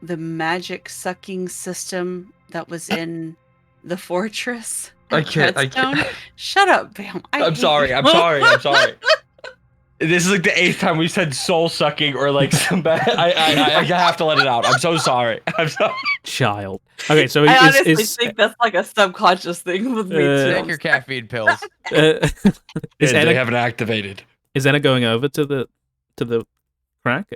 the magic sucking system that was in the fortress? I at can't. Redstone? Shut up, Bam. I'm sorry. I'm sorry. I'm sorry. This is like the 8th time we said soul sucking or like some bad. I have to let it out. I'm so sorry. I'm sorry. Child. Okay, so I is, honestly is, think that's like a subconscious thing with me too. Take your caffeine pills. is They Anna haven't activated. is Anna going over to the crack,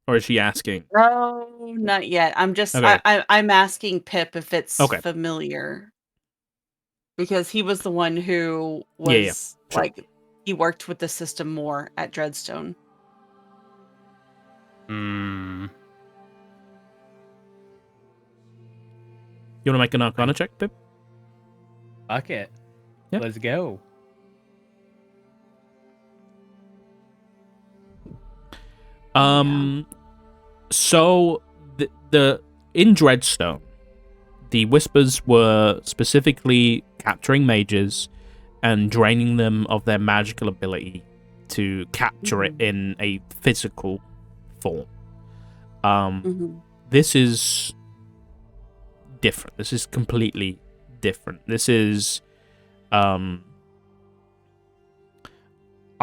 or is she asking? No, not yet. I'm just Okay. I'm asking Pip if it's Okay. familiar. Because he was the one who was Yeah, sure. like he worked with the system more at Dreadstone. Hmm. You want to make an Arcana check, Pip? Fuck it. Yeah. Let's go. So the in Dreadstone, the Whispers were specifically capturing mages and draining them of their magical ability to capture it in a physical form. This is different. This is completely different. This is, I'll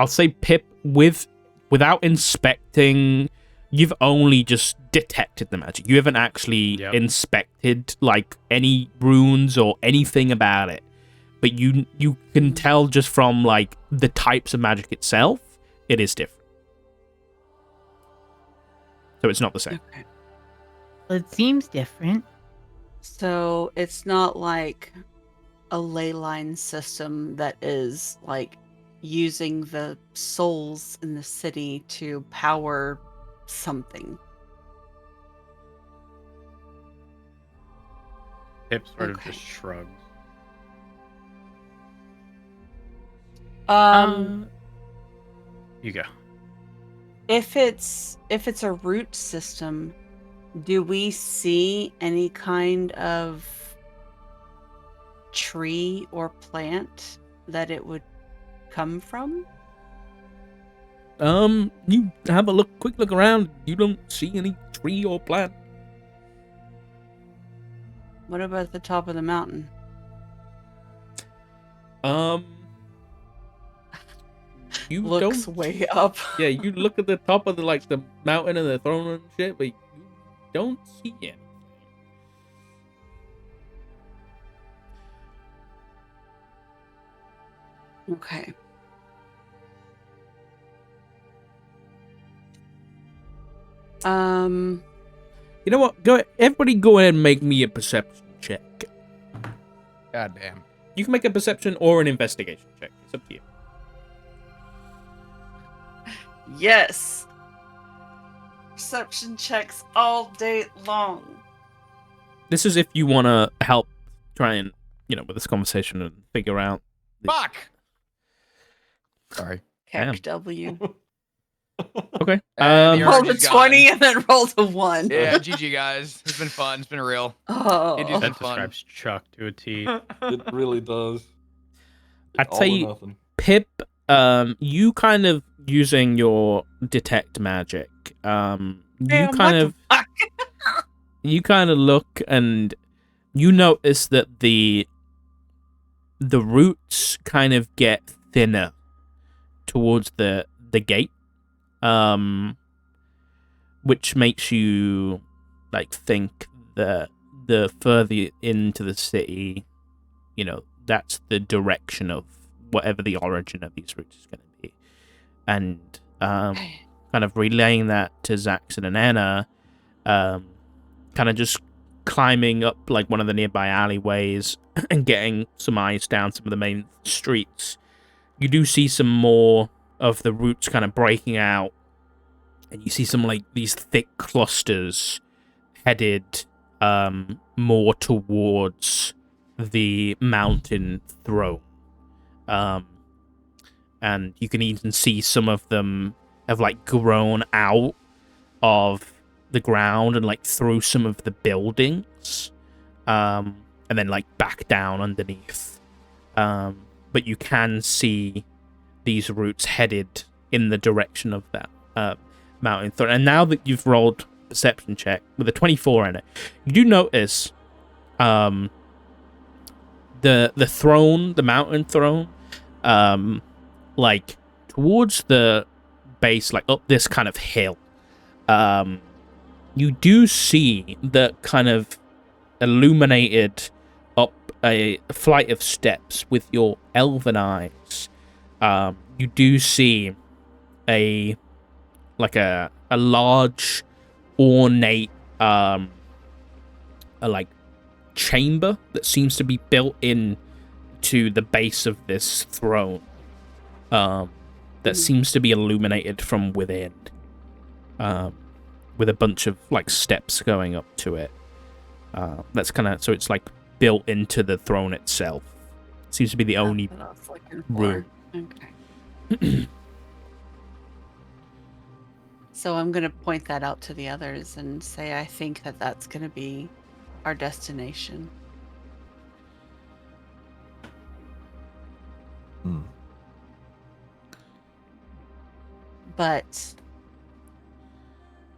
say Pip without inspecting. You've only just detected the magic. You haven't actually inspected like any runes or anything about it. But you can tell just from like the types of magic itself, it is different. So it's not the same. Okay. Well, it seems different. So it's not like a ley line system that is like using the souls in the city to power something. Pip sort of Okay. just shrugs. You go. If it's a root system, do we see any kind of tree or plant that it would come from? You have a quick look around. You don't see any tree or plant. What about the top of the mountain? You Looks don't. way up. Yeah, you look at the top of the mountain and the throne and shit, but you don't see it. Okay. You know what? Everybody go ahead and make me a perception check. God damn. You can make a perception or an investigation check. It's up to you. Yes. Perception checks all day long. This is if you want to help try and, with this conversation and figure out. Fuck! Sorry. Damn. Heck W. Okay. And the Rolled a orange is 20 gone. and then rolled a 1. Yeah, GG guys. It's been fun. It's been real. Oh. It is That fun. describes Chuck to a T. It really does. I'd All say or nothing. Pip, you kind of using your detect magic, Damn, what the fuck? you kind of look and you notice that the roots kind of get thinner towards the gate, which makes you think that the further into the city, that's the direction of whatever the origin of these roots is going to be, and kind of relaying that to Zaxxon and Anna, kind of just climbing up one of the nearby alleyways and getting some eyes down some of the main streets. You do see some more of the roots kind of breaking out, and you see some these thick clusters headed more towards the mountain throne. And you can even see some of them have grown out of the ground and through some of the buildings, and then back down underneath. But you can see these roots headed in the direction of that mountain throne. And now that you've rolled perception check with a 24 in it, you do notice the throne, the mountain throne, towards the base, up this kind of hill. You do see the kind of illuminated up a flight of steps with your elven eyes. You do see a large ornate chamber that seems to be built in to the base of this throne, that seems to be illuminated from within, with a bunch of steps going up to it. That's kind of, so it's built into the throne itself. Seems to be the only That's what I was looking room. for. Okay. So I'm going to point that out to the others and say I think that that's going to be our destination. But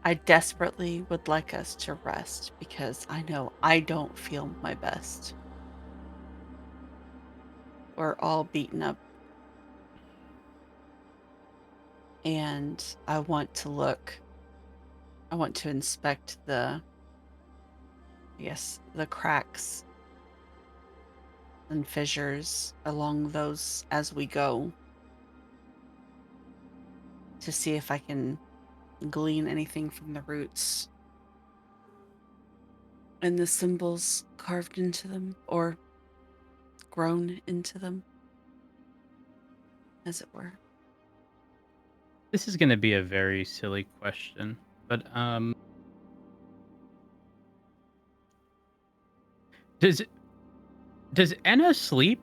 I desperately would like us to rest because I know I don't feel my best. We're all beaten up. And I want to inspect the cracks and fissures along those as we go, to see if I can glean anything from the roots and the symbols carved into them or grown into them, as it were. This is going to be a very silly question, but does Enna sleep?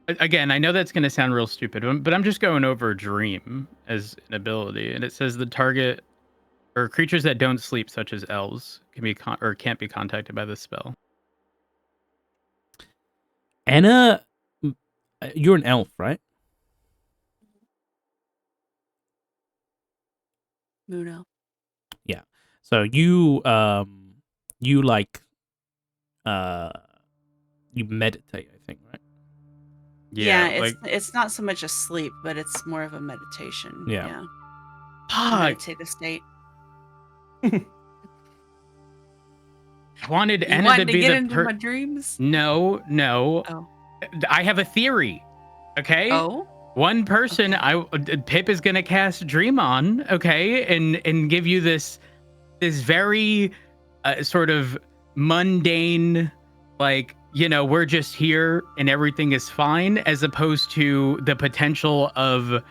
Again, I know that's going to sound real stupid, but I'm just going over dream as an ability, and it says the target or creatures that don't sleep, such as elves, can be or can't be contacted by this spell. Anna, you're an elf, right? Moon elf. Yeah. So you you meditate, I think, right? Yeah, it's not so much a sleep, but it's more of a meditation. Yeah. Meditative state. I wanted You Enna wanted to to be get the into my dreams? No. Oh. I have a theory. Okay. Oh. One person Pip is gonna cast Dream on, okay, and give you this very sort of mundane, we're just here and everything is fine, as opposed to the potential of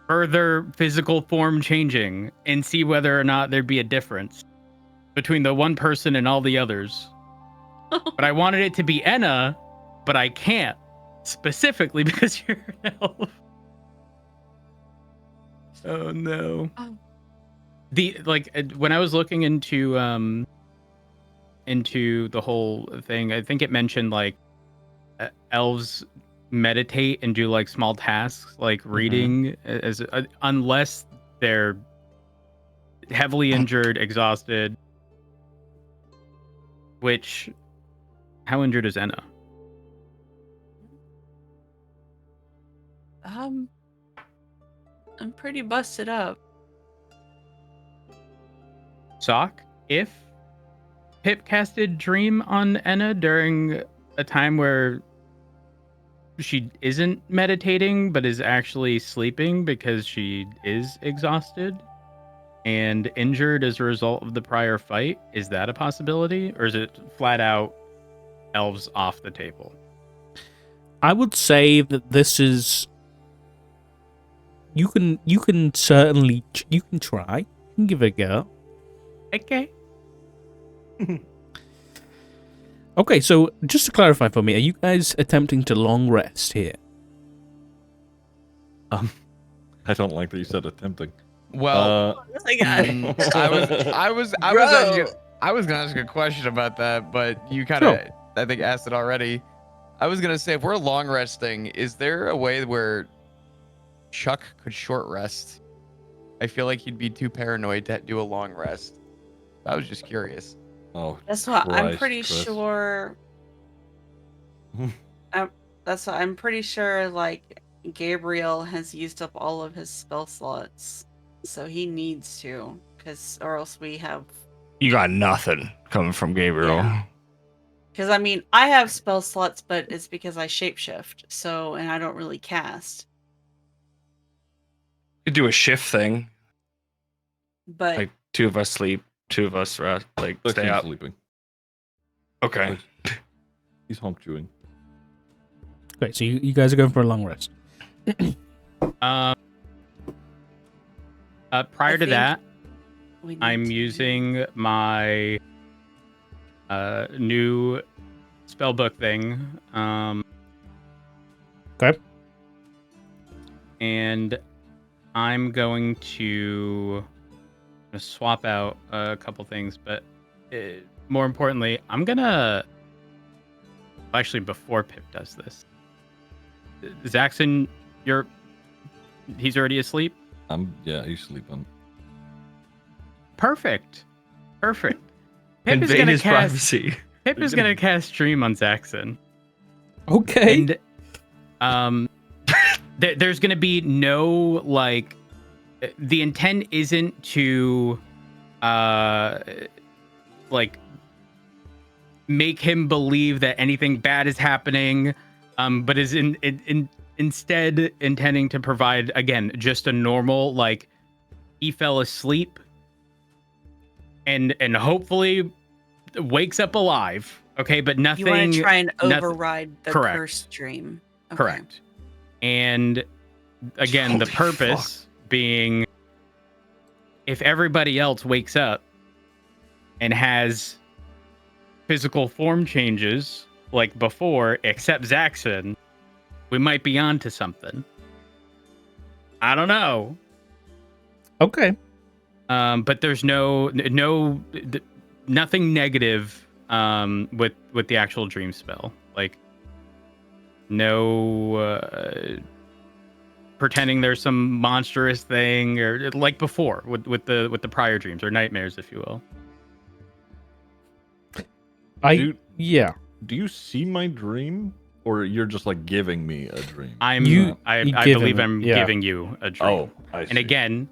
further physical form changing and see whether or not there'd be a difference between the one person and all the others. But I wanted it to be Enna, but I can't, specifically because you're an elf. Oh no. Oh. When I was looking into the whole thing, I think it mentioned like elves meditate and do like small tasks like reading, as unless they're heavily injured, exhausted. Which, how injured is Enna? I'm pretty busted up. Sock, if Pip casted Dream on Enna during a time where she isn't meditating but is actually sleeping because she is exhausted and injured as a result of the prior fight, is that a possibility? Or is it flat out elves off the table? I would say that this is... You can certainly... You can try. You can give it a go. Okay. Okay, so just to clarify for me, are you guys attempting to long rest here? I don't like that you said attempting. Well, I was gonna ask a question about that, but you kind of, I think, asked it already. I was gonna say, if we're long resting, is there a way where Chuck could short rest? I feel like he'd be too paranoid to do a long rest. I was just curious. Oh, That's what I'm Christ, pretty Chris. sure. That's what I'm pretty sure. Like Gabriel has used up all of his spell slots, so he needs to, or else we have. You got nothing coming from Gabriel. Yeah. Because I mean, I have spell slots, but it's because I shapeshift. So, and I don't really cast. You could do a shift thing. But Like 2 of us sleep, 2 of us rest. Like Look, stay he's up. sleeping. Okay. He's honk chewing. Okay, so you guys are going for a long rest. Prior to that, we need I'm to- using my new spellbook thing. Okay. And I'm going to swap out a couple things, but more importantly, I'm gonna actually, before Pip does this, Zaxxon, he's already asleep. Yeah, he's sleeping. Perfect. Pip is Invade gonna his cast. privacy. Pip is gonna cast Dream on Zaxxon. Okay. And there's gonna be no like. The intent isn't to like make him believe that anything bad is happening, but is instead intending to provide, again, just a normal, like, he fell asleep and hopefully wakes up alive. Okay, but nothing. You want to try and nothing- override the Correct. cursed dream. Okay. Correct. And again, the Holy purpose being, if everybody else wakes up and has physical form changes like before, except Zaxxon, we might be onto something. I don't know. Okay. But there's nothing negative with the actual dream spell. Like, no pretending there's some monstrous thing, or like before with the prior dreams or nightmares, if you will. Yeah. Do you see my dream, or you're just like giving me a dream? I you give believe him- I'm yeah. giving you a dream. Oh, I see. And again,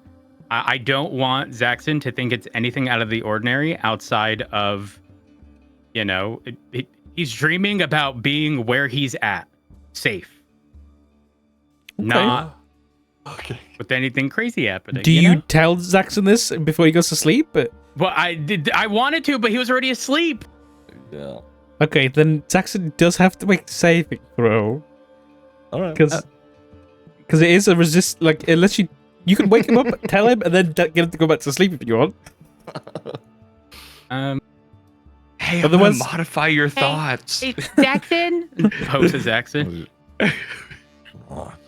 I don't want Zaxxon to think it's anything out of the ordinary outside of, he's dreaming about being where he's at, safe. Okay. Not Okay. with anything crazy happening. Do you know? tell Zaxxon this before he goes to sleep? Well, I wanted to, but he was already asleep. Yeah. Okay, then Jackson does have to make a saving throw. All right. Because it is a resist. Like, unless you can wake him up, tell him, and then get him to go back to sleep if you want. Hey, I'm Otherwise- gonna modify your thoughts. Hey, Jackson. Pose to Zaxxon. What?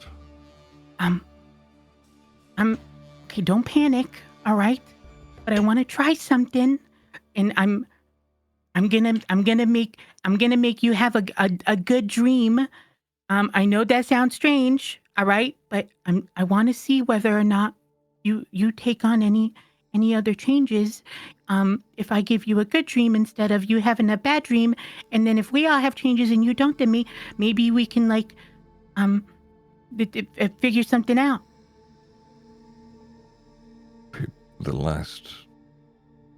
Okay, don't panic, all right? But I want to try something, and I'm gonna make you have a good dream. I know that sounds strange, all right? But I want to see whether or not you take on any other changes. If I give you a good dream instead of you having a bad dream, and then if we all have changes and you don't, then maybe we can figure something out. The last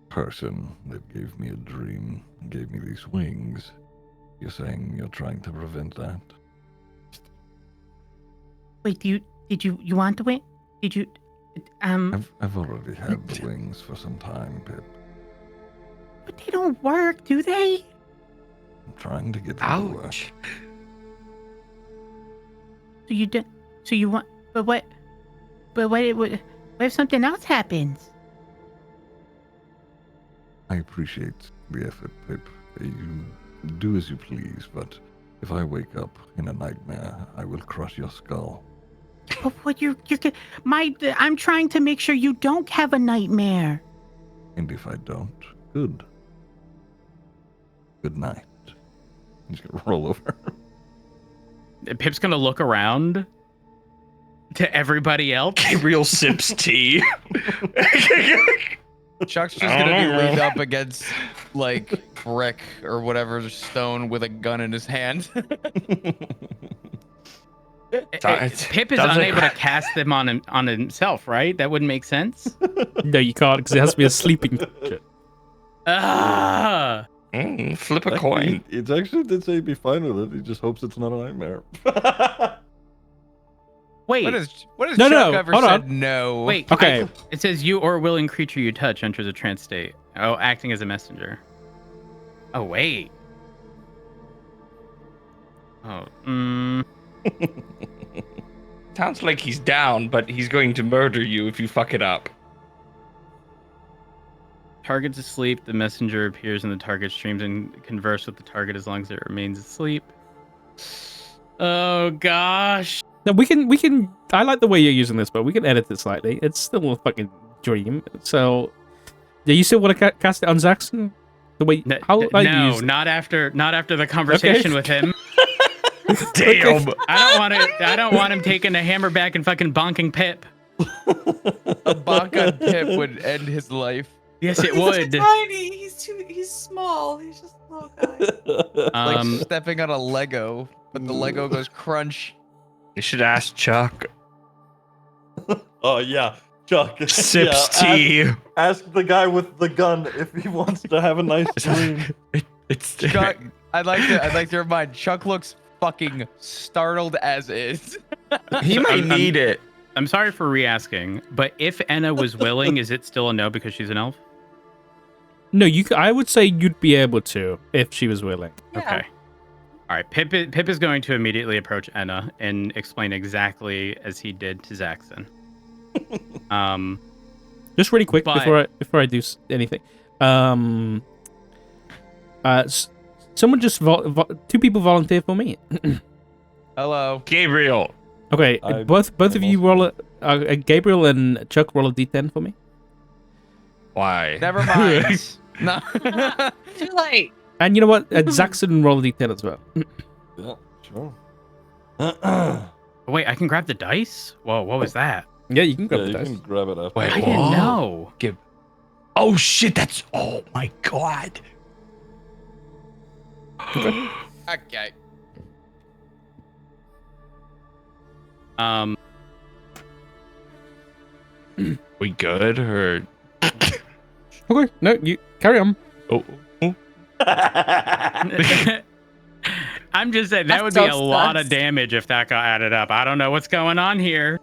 person that gave me a dream gave me these wings. You're saying you're trying to prevent that? Wait, did you want to win? Did you? I've already had the wings for some time, Pip. But they don't work, do they? I'm trying to get them to work. Ouch. So you do, so you want? But what if something else happens? I appreciate the effort, Pip. You do as you please, but if I wake up in a nightmare, I will crush your skull. But what I'm trying to make sure you don't have a nightmare. And if I don't, good. Good night. He's gonna roll over. Pip's gonna look around to everybody else. Gabriel sips tea. Chuck's just gonna be leaned up against like brick or whatever stone with a gun in his hand. Pip is Sounds like- unable to cast them on himself, right? That wouldn't make sense. No, you can't, because it has to be a sleeping creature. Ah. Flip a coin. It's actually did say he'd be fine with it. He just hopes it's not a nightmare. Wait. What has No, Chuck no, ever hold said on. no? Wait. Okay. It says you or a willing creature you touch enters a trance state. Oh, acting as a messenger. Oh, wait. Oh. Sounds like he's down, but he's going to murder you if you fuck it up. Target's asleep. The messenger appears in the target's dreams and converse with the target as long as it remains asleep. Oh gosh. No, we can. I like the way you're using this, but we can edit it slightly. It's still a fucking dream. So, do you still want to cast it on Zaxxon? The way how I No, use it? not after the conversation with him. Damn. I don't want him taking a hammer back and fucking bonking Pip. A bonk on Pip would end his life. Yes, it He's would. too tiny. He's small. He's just a little guy. Like stepping on a Lego, but the Lego goes crunch. You should ask Chuck. Oh yeah, Chuck Sips tea. Ask the guy with the gun if he wants to have a nice dream. It's Chuck, I'd like to remind Chuck looks fucking startled as is. He might need it. I'm sorry for re-asking, but if Enna was willing, is it still a no because she's an elf? No, I would say you'd be able to if she was willing. Yeah. Okay. All right. Pip is going to immediately approach Enna and explain exactly as he did to Zaxxon. Just really quick But- before I do anything. Someone just two people volunteer for me. Hello. Gabriel. Okay, both of you roll Gabriel and Chuck roll a d10 for me. Why? Never mind. No. Too late. And you know what? Zaxxon roll a d10 as well. Yeah, sure. Wait, I can grab the dice? Whoa, what was that? Yeah, you can grab Yeah, the you dice. can grab it after. Wait, I didn't know. Oh shit, that's oh my god. Okay. We good or Okay, no, you carry on. oh I'm just saying that That's would be a so lot of sus. damage if that got added up. I don't know what's going on here.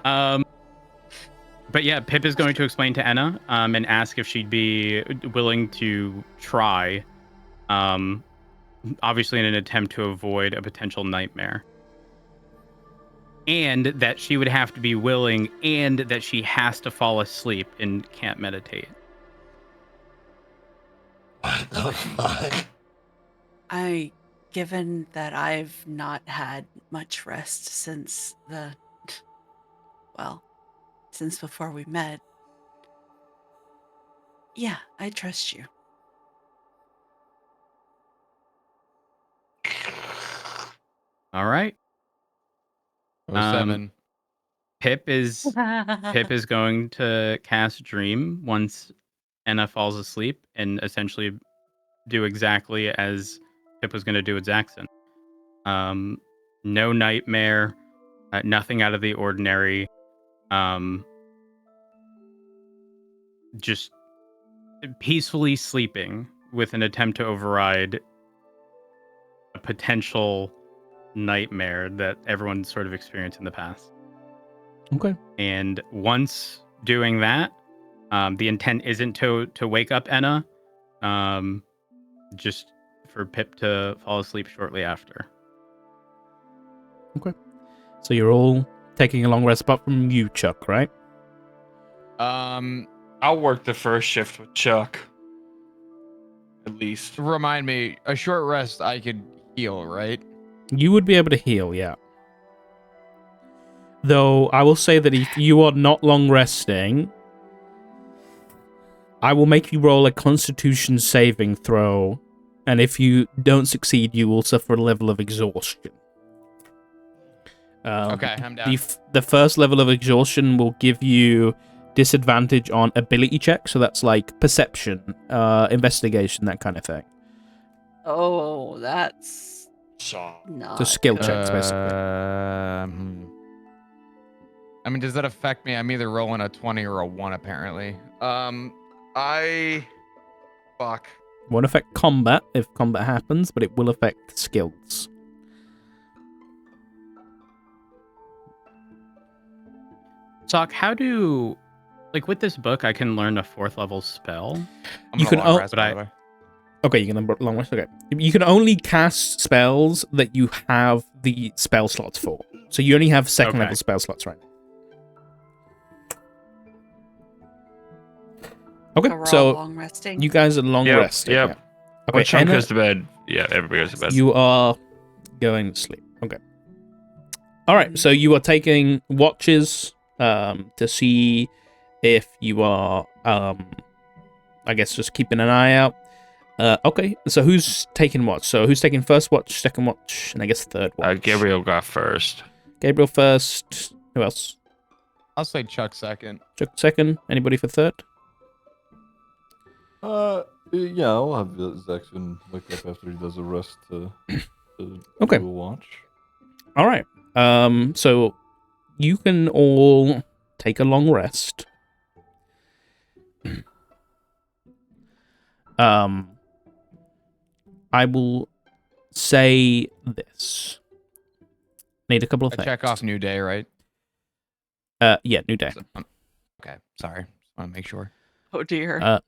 But yeah, Pip is going to explain to Enna and ask if she'd be willing to try obviously in an attempt to avoid a potential nightmare. And that she would have to be willing, and that she has to fall asleep and can't meditate. What the fuck? Given that I've not had much rest since since before we met, yeah, I trust you. All right. 07. Pip is going to cast Dream once Enna falls asleep and essentially do exactly as Pip was going to do with Zaxxon. No nightmare, nothing out of the ordinary. Just peacefully sleeping with an attempt to override a potential nightmare that everyone sort of experienced in the past. Okay. And once doing that, the intent isn't to wake up Enna, just for Pip to fall asleep shortly after. Okay. So you're all taking a long rest, apart from you, Chuck, right? I'll work the first shift with Chuck. At least. Remind me, a short rest I could heal, right? You would be able to heal, yeah. Though I will say that if you are not long resting, I will make you roll a Constitution saving throw, and if you don't succeed, you will suffer a level of exhaustion. Okay, I'm down. The first level of exhaustion will give you disadvantage on ability checks, so that's like perception, investigation, that kind of thing. Oh, that's So not So skill checks, basically. I mean, does that affect me? I'm either rolling a 20 or a 1, apparently. Fuck. Won't affect combat if combat happens, but it will affect skills. Sock, how do, like with this book, I can learn a 4th level spell? I'm You gonna can long al- rest, but by I- the way. Okay, you can long rest. Okay, you can only cast spells that you have the spell slots for. So you only have second Okay. level spell slots right now. Okay, So we're all so long resting. you guys are long Yep, resting. yep. Yeah. When Okay, Chunk Anna, goes to bed, yeah, everybody goes to bed. you are going to sleep. Okay. All right, so you are taking watches to see if you are, I guess, just keeping an eye out. Okay, so who's taking watch? So who's taking first watch, second watch, and I guess third watch? Gabriel got first. Gabriel first. Who else? I'll say Chuck second. Chuck second. Anybody for third? Yeah, I'll have Zaxxon wake up after he does a rest to Okay. do a watch. All right. So you can all take a long rest. I will say this. Need a couple of I things. check off new day, right? Yeah, new day. Okay, sorry. Just want to make sure. Oh dear.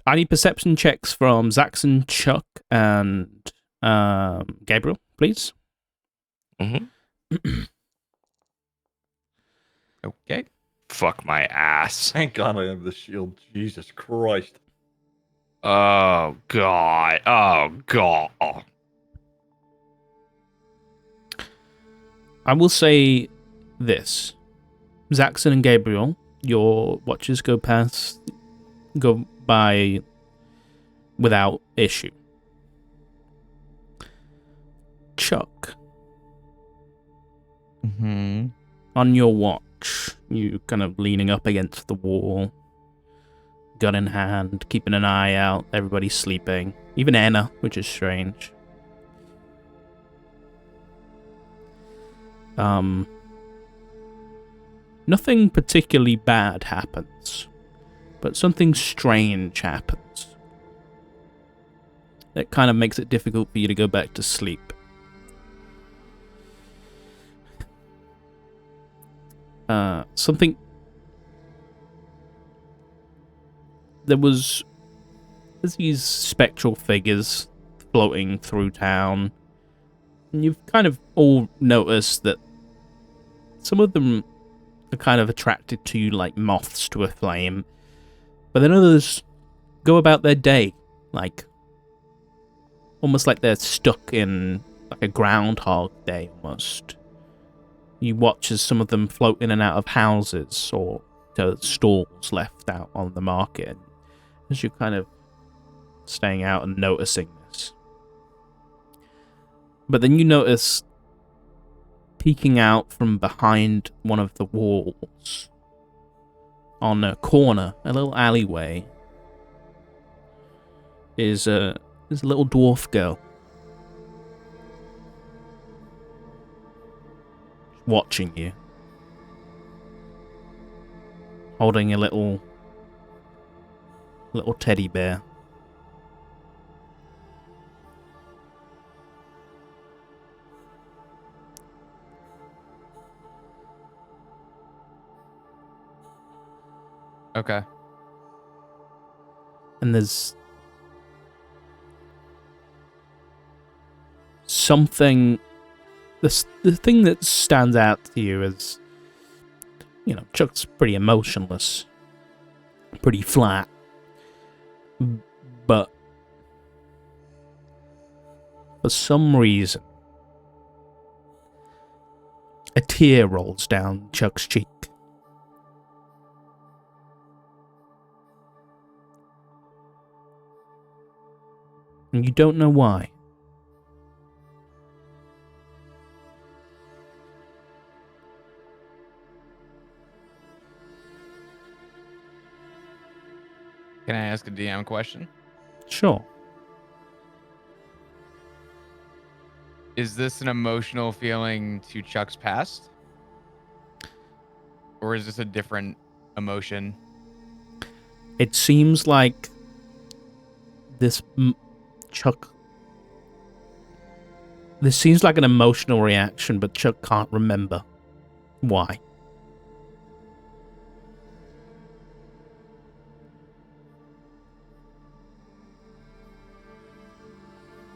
I need perception checks from Zaxxon, Chuck, and Gabriel, please. Mm-hmm. Okay. Fuck my ass. Thank God I have the shield. Jesus Christ. Oh god. Oh god. I will say this. Zaxxon and Gabriel, your watches go by without issue. Chuck, Mm-hmm. on your watch, you kind of leaning up against the wall, gun in hand, keeping an eye out, everybody's sleeping. Even Anna, which is strange. Nothing particularly bad happens, but something strange happens. That kind of makes it difficult for you to go back to sleep. Something... There's these spectral figures floating through town. And you've kind of all noticed that some of them are kind of attracted to you like moths to a flame, but then others go about their day, like almost like they're stuck in like a Groundhog Day almost. You watch as some of them float in and out of houses or to stalls left out on the market, as you're kind of staying out and noticing this. But then you notice, peeking out from behind one of the walls, on a corner, a little alleyway, is a little dwarf girl. Watching you. Holding a little teddy bear. Okay. And there's something. The thing that stands out to you is, you know, Chuck's pretty emotionless, pretty flat, but for some reason, a tear rolls down Chuck's cheek. And you don't know why. Can I ask a DM question? Sure. Is this an emotional feeling to Chuck's past? Or is this a different emotion? It seems like this Chuck. This seems like an emotional reaction, but Chuck can't remember why.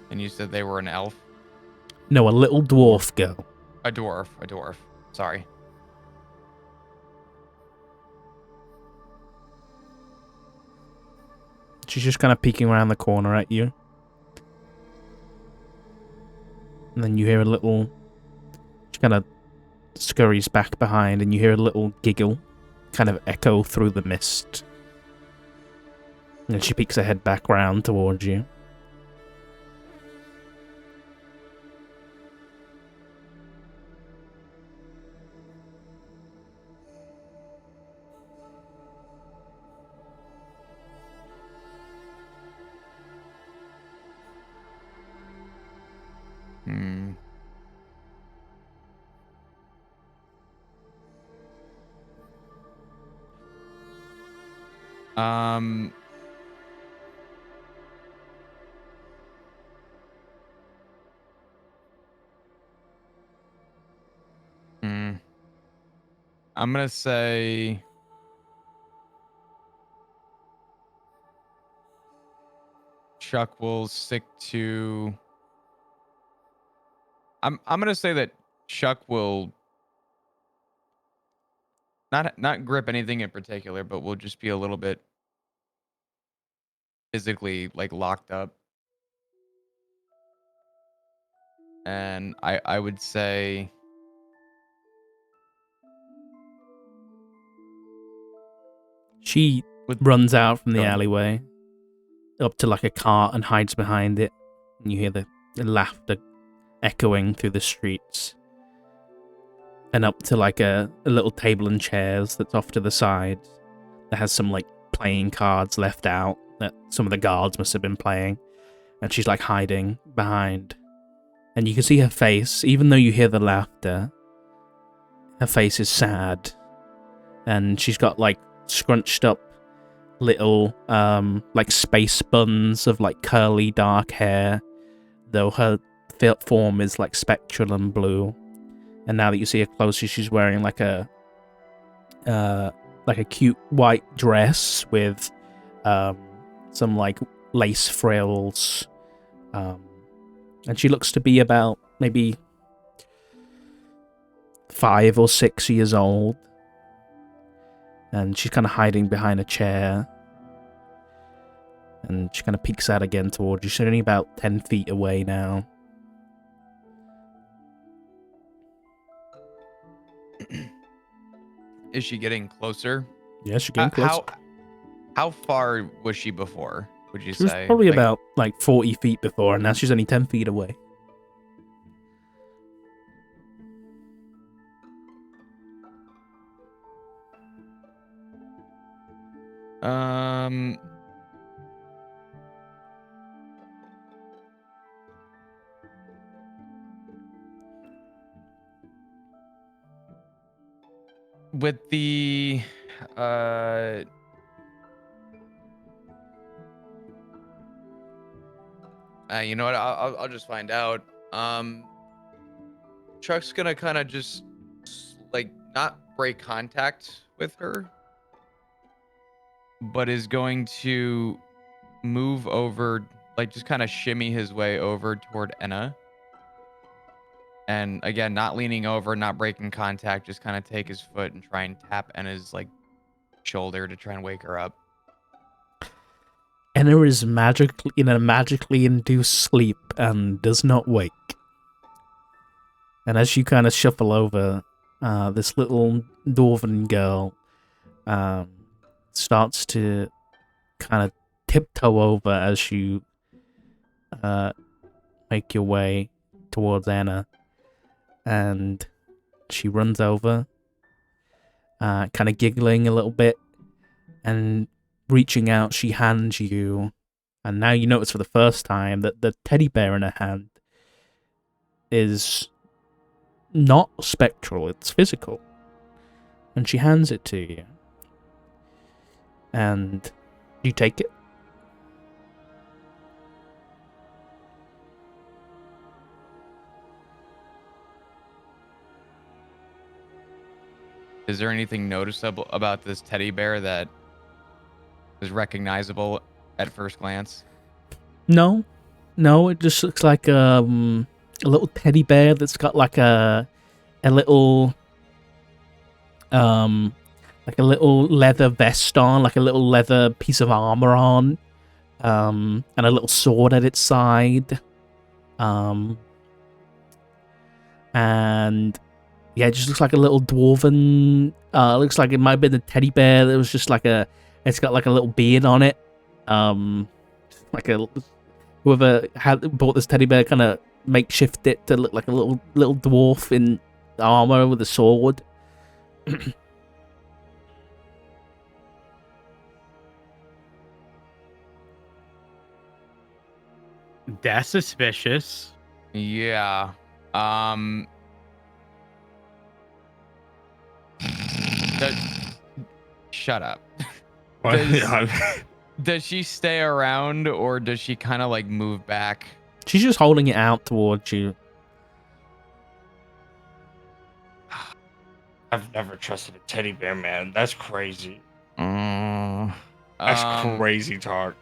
And you said they were an elf? No, a little dwarf girl. A dwarf. Sorry. She's just kind of peeking around the corner at you. And then you hear a little... She kind of scurries back behind, and you hear a little giggle kind of echo through the mist. And she peeks her head back round towards you. Hmm. Um. I'm gonna say Chuck will stick to. I'm gonna say that Chuck will not grip anything in particular, but will just be a little bit physically like locked up. And I would say She runs out from the Go ahead. alleyway up to like a cart and hides behind it. And you hear the laughter echoing through the streets. And up to like a little table and chairs that's off to the side that has some like playing cards left out that some of the guards must have been playing. And she's like hiding behind. And you can see her face, even though you hear the laughter, her face is sad. And she's got like scrunched up little like space buns of like curly dark hair, though her form is like spectral and blue. And now that you see her closer, she's wearing like a cute white dress with some like lace frills, And she looks to be about maybe 5 or 6 years old. And she's kind of hiding behind a chair. And she kind of peeks out again towards you. She's only about 10 feet away now. Is she getting closer? Yeah, she's getting close. How far was she before, would you She was say? probably about 40 feet before, and now she's only 10 feet away. With the you know what? I'll just find out. Chuck's gonna kind of just not break contact with her, but is going to move over, just kind of shimmy his way over toward Enna. And again, not leaning over, not breaking contact, just kind of take his foot and try and tap Enna's shoulder to try and wake her up. Enna is in a magically induced sleep and does not wake. And as you kind of shuffle over, this little dwarven girl starts to kind of tiptoe over as you make your way towards Enna. And she runs over, kind of giggling a little bit, and reaching out, she hands you, and now you notice for the first time that the teddy bear in her hand is not spectral, it's physical. And she hands it to you. And you take it. Is there anything noticeable about this teddy bear that is recognizable at first glance? No, it just looks like a little teddy bear that's got a little like a little leather vest on, like a little leather piece of armor on, and a little sword at its side, and yeah, it just looks like a little dwarven. Looks like it might have been a teddy bear that was just it's got a little beard on it. Whoever had bought this teddy bear kind of makeshift it to look like a little dwarf in armor with a sword. That's suspicious. Yeah. Shut up. Does she stay around, or does she kind of move back? She's just holding it out towards you. I've never trusted a teddy bear, man. That's crazy. That's That's crazy talk.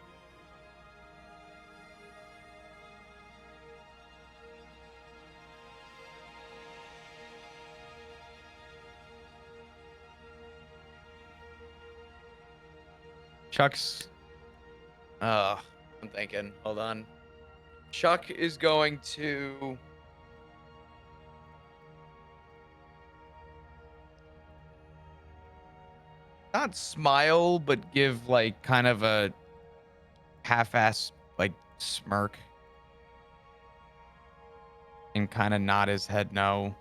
Chuck's. I'm thinking. Hold on. Chuck is going to. Not smile, but give kind of a half-ass smirk. And kind of nod his head no.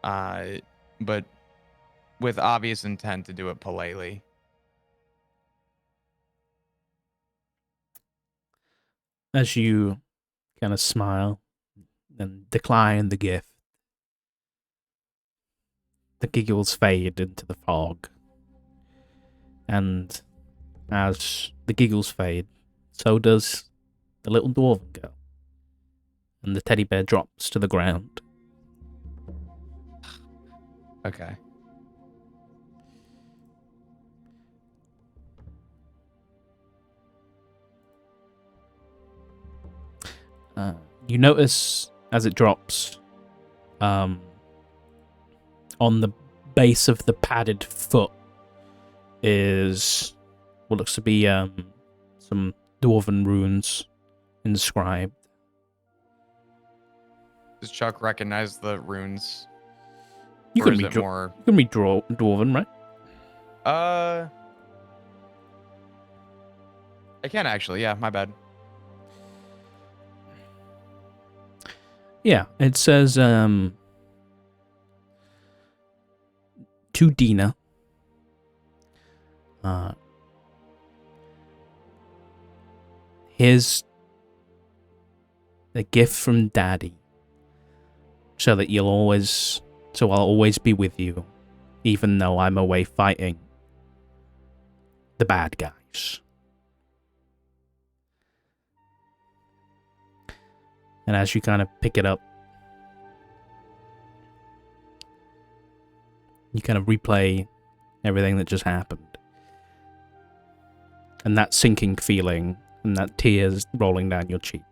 But with obvious intent to do it politely. As you kind of smile and decline the gift, the giggles fade into the fog. And as the giggles fade, so does the little dwarven girl. And the teddy bear drops to the ground. Okay. You notice as it drops, on the base of the padded foot is what looks to be some dwarven runes inscribed. Does Chuck recognize the runes? You Or can is read it more? you can read dwarven, right? I can actually. Yeah, my bad. Yeah, it says to Dina. Here's a gift from Daddy, so I'll always be with you, even though I'm away fighting the bad guys. And as you kind of pick it up, you kind of replay everything that just happened. And that sinking feeling and that tears rolling down your cheek.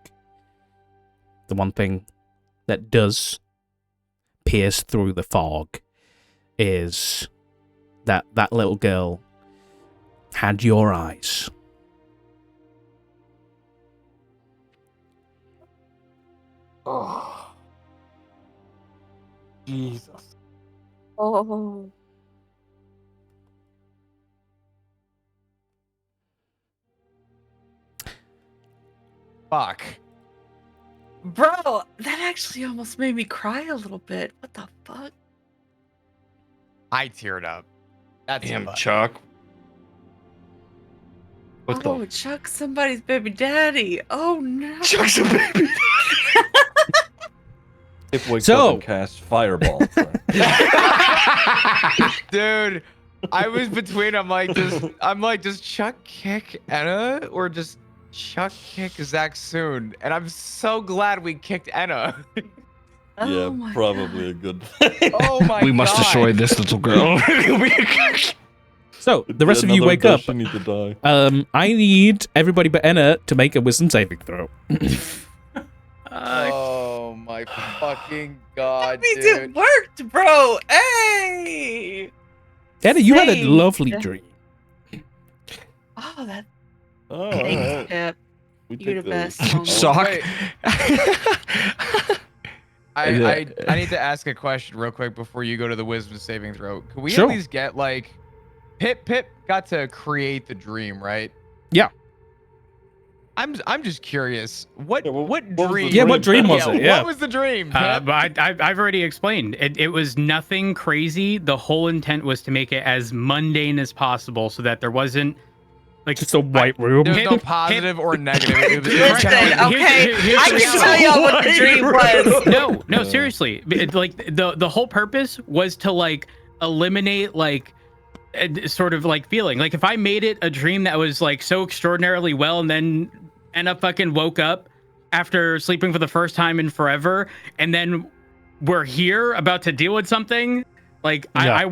The one thing that does pierce through the fog is that little girl had your eyes. Oh. Jesus. Oh. Fuck. Bro, that actually almost made me cry a little bit. What the fuck? I teared up. That's Damn, butt. Chuck. What Oh, the? Chuck, somebody's baby daddy. Oh no. Chuck's a baby. If wakes So- up and casts fireball. Dude, I was between. I'm like, does Chuck kick Enna or just Chuck kick Zach soon? And I'm so glad we kicked Enna. Oh Yeah, my probably God. a good thing. Oh my god. We must destroy this little girl. So, the rest of you Another wake up. person need to die. I need everybody but Enna to make a wisdom saving throw. Oh my fucking god, That means dude. it worked, bro. Hey. Enna, you had a Saved. lovely dream. Oh, that. Oh, Thanks, alright. Pip. We You're take the those. best. homie. Sock. Wait. I need to ask a question real quick before you go to the wisdom saving throw. Can we Sure. at least get like Pip got to create the dream, right? Yeah. I'm just curious. What Yeah, what was the dream? Yeah, what dream was it? Yeah. What was the dream? Pip? But I've already explained. It was nothing crazy. The whole intent was to make it as mundane as possible, so that there wasn't like Just a white room. There's no Pip- positive or negative. It was Listen, okay, here's I the can reality. tell y'all what the dream was. No, seriously. Like the whole purpose was to like eliminate like sort of like feeling. Like if I made it a dream that was like so extraordinarily well, and then Anna fucking woke up after sleeping for the first time in forever, and then we're here about to deal with something. Like Yeah.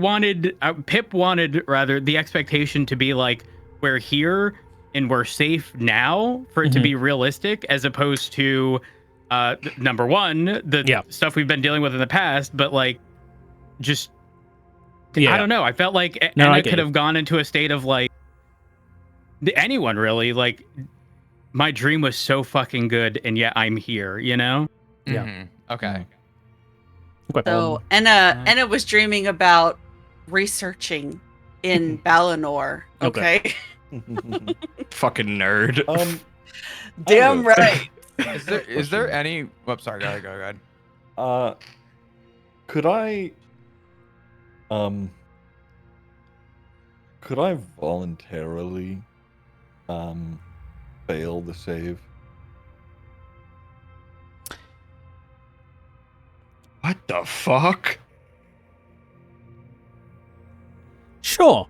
Pip wanted rather the expectation to be like, we're here and we're safe now, for it to be realistic, as opposed to number one, the stuff we've been dealing with in the past, but like just I don't know. I felt like Anna could have gone into a state of like anyone really, like my dream was so fucking good and yet I'm here, you know? Yeah. Mhm. Okay. Okay. So Enna was dreaming about researching in Balinor. Okay. Fucking nerd. Damn right. Is there any? Oh, sorry. Go ahead. Could I voluntarily fail the save? What the fuck? Sure.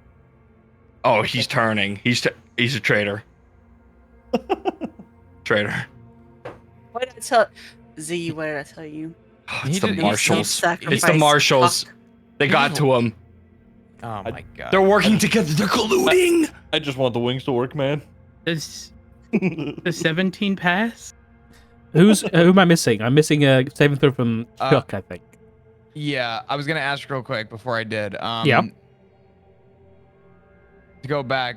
Oh, he's turning. He's a traitor. Traitor. What did I tell Z? What did I tell you? Oh, He it's the did- he marshals. self-sacrifice. It's the marshals. Fuck. They got to him. Oh my god. They're working together. They're colluding. I just want the wings to work, man. Does the 17 pass? Who am I missing? I'm missing a saving throw from Chuck, I think. Yeah, I was gonna ask real quick before I did. Yeah. To go back,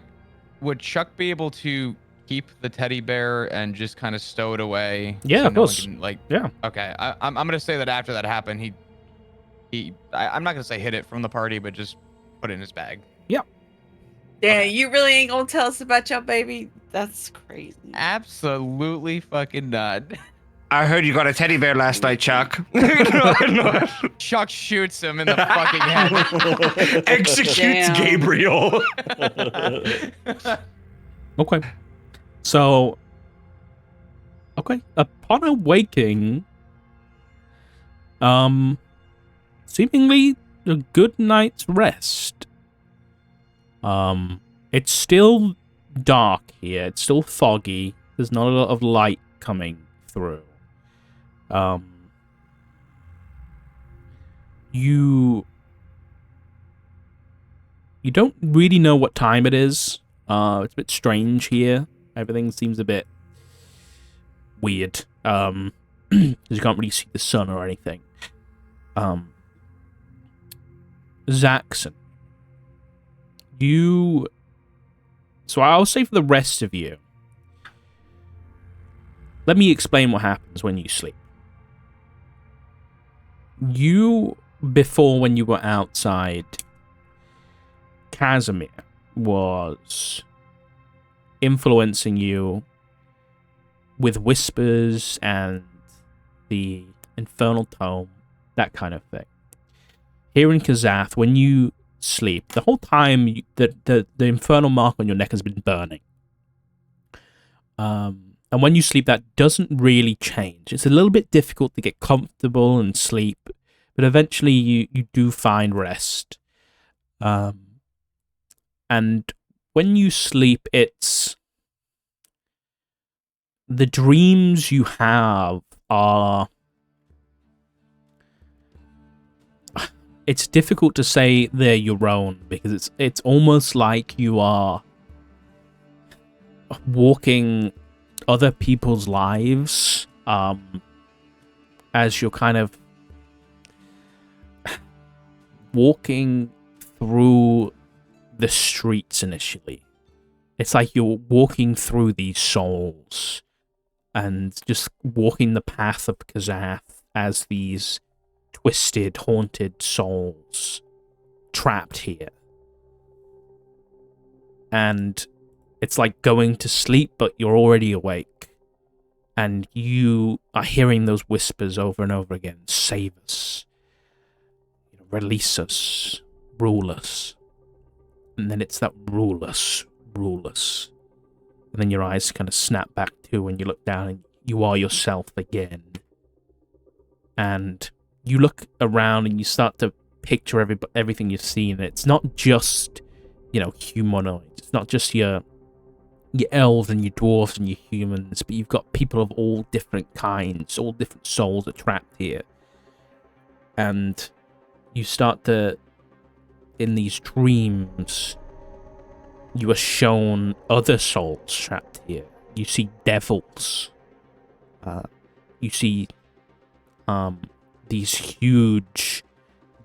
would Chuck be able to keep the teddy bear and just kind of stow it away? Yeah, so of no one course. can, like. Yeah. Okay, I'm gonna say that after that happened, I'm not gonna say hid it from the party, but just put it in his bag. Damn, Okay. you really ain't gonna tell us about your baby? That's crazy. Absolutely fucking not. I heard you got a teddy bear last night, Chuck. Chuck shoots him in the fucking head. Executes Damn. Gabriel. Okay. So, upon awaking, seemingly a good night's rest. It's still dark here. It's still foggy. There's not a lot of light coming through. You don't really know what time it is. It's a bit strange here. Everything seems a bit weird. Because you can't really see the sun or anything. Zaxxon. So I'll say for the rest of you, let me explain what happens when you sleep. Before when you were outside, Casimir was influencing you with whispers and the infernal tome, that kind of thing. Here in Kazath, when you sleep, the whole time the infernal mark on your neck has been burning. And when you sleep, that doesn't really change. It's a little bit difficult to get comfortable and sleep, but eventually you do find rest. And when you sleep, it's the dreams you have are. It's difficult to say they're your own because it's almost like you are walking other people's lives as you're kind of walking through the streets initially. It's like you're walking through these souls and just walking the path of Kazath as these twisted, haunted souls trapped here. And it's like going to sleep, but you're already awake. And you are hearing those whispers over and over again. Save us. Release us. Rule us. And then it's that rule us. Rule us. And then your eyes kind of snap back to when you look down and you are yourself again. And you look around and you start to picture everything you've seen. It's not just, humanoids. It's not just your elves and your dwarves and your humans, but you've got people of all different kinds, all different souls are trapped here. And you start to, in these dreams, you are shown other souls trapped here. You see devils. You see these huge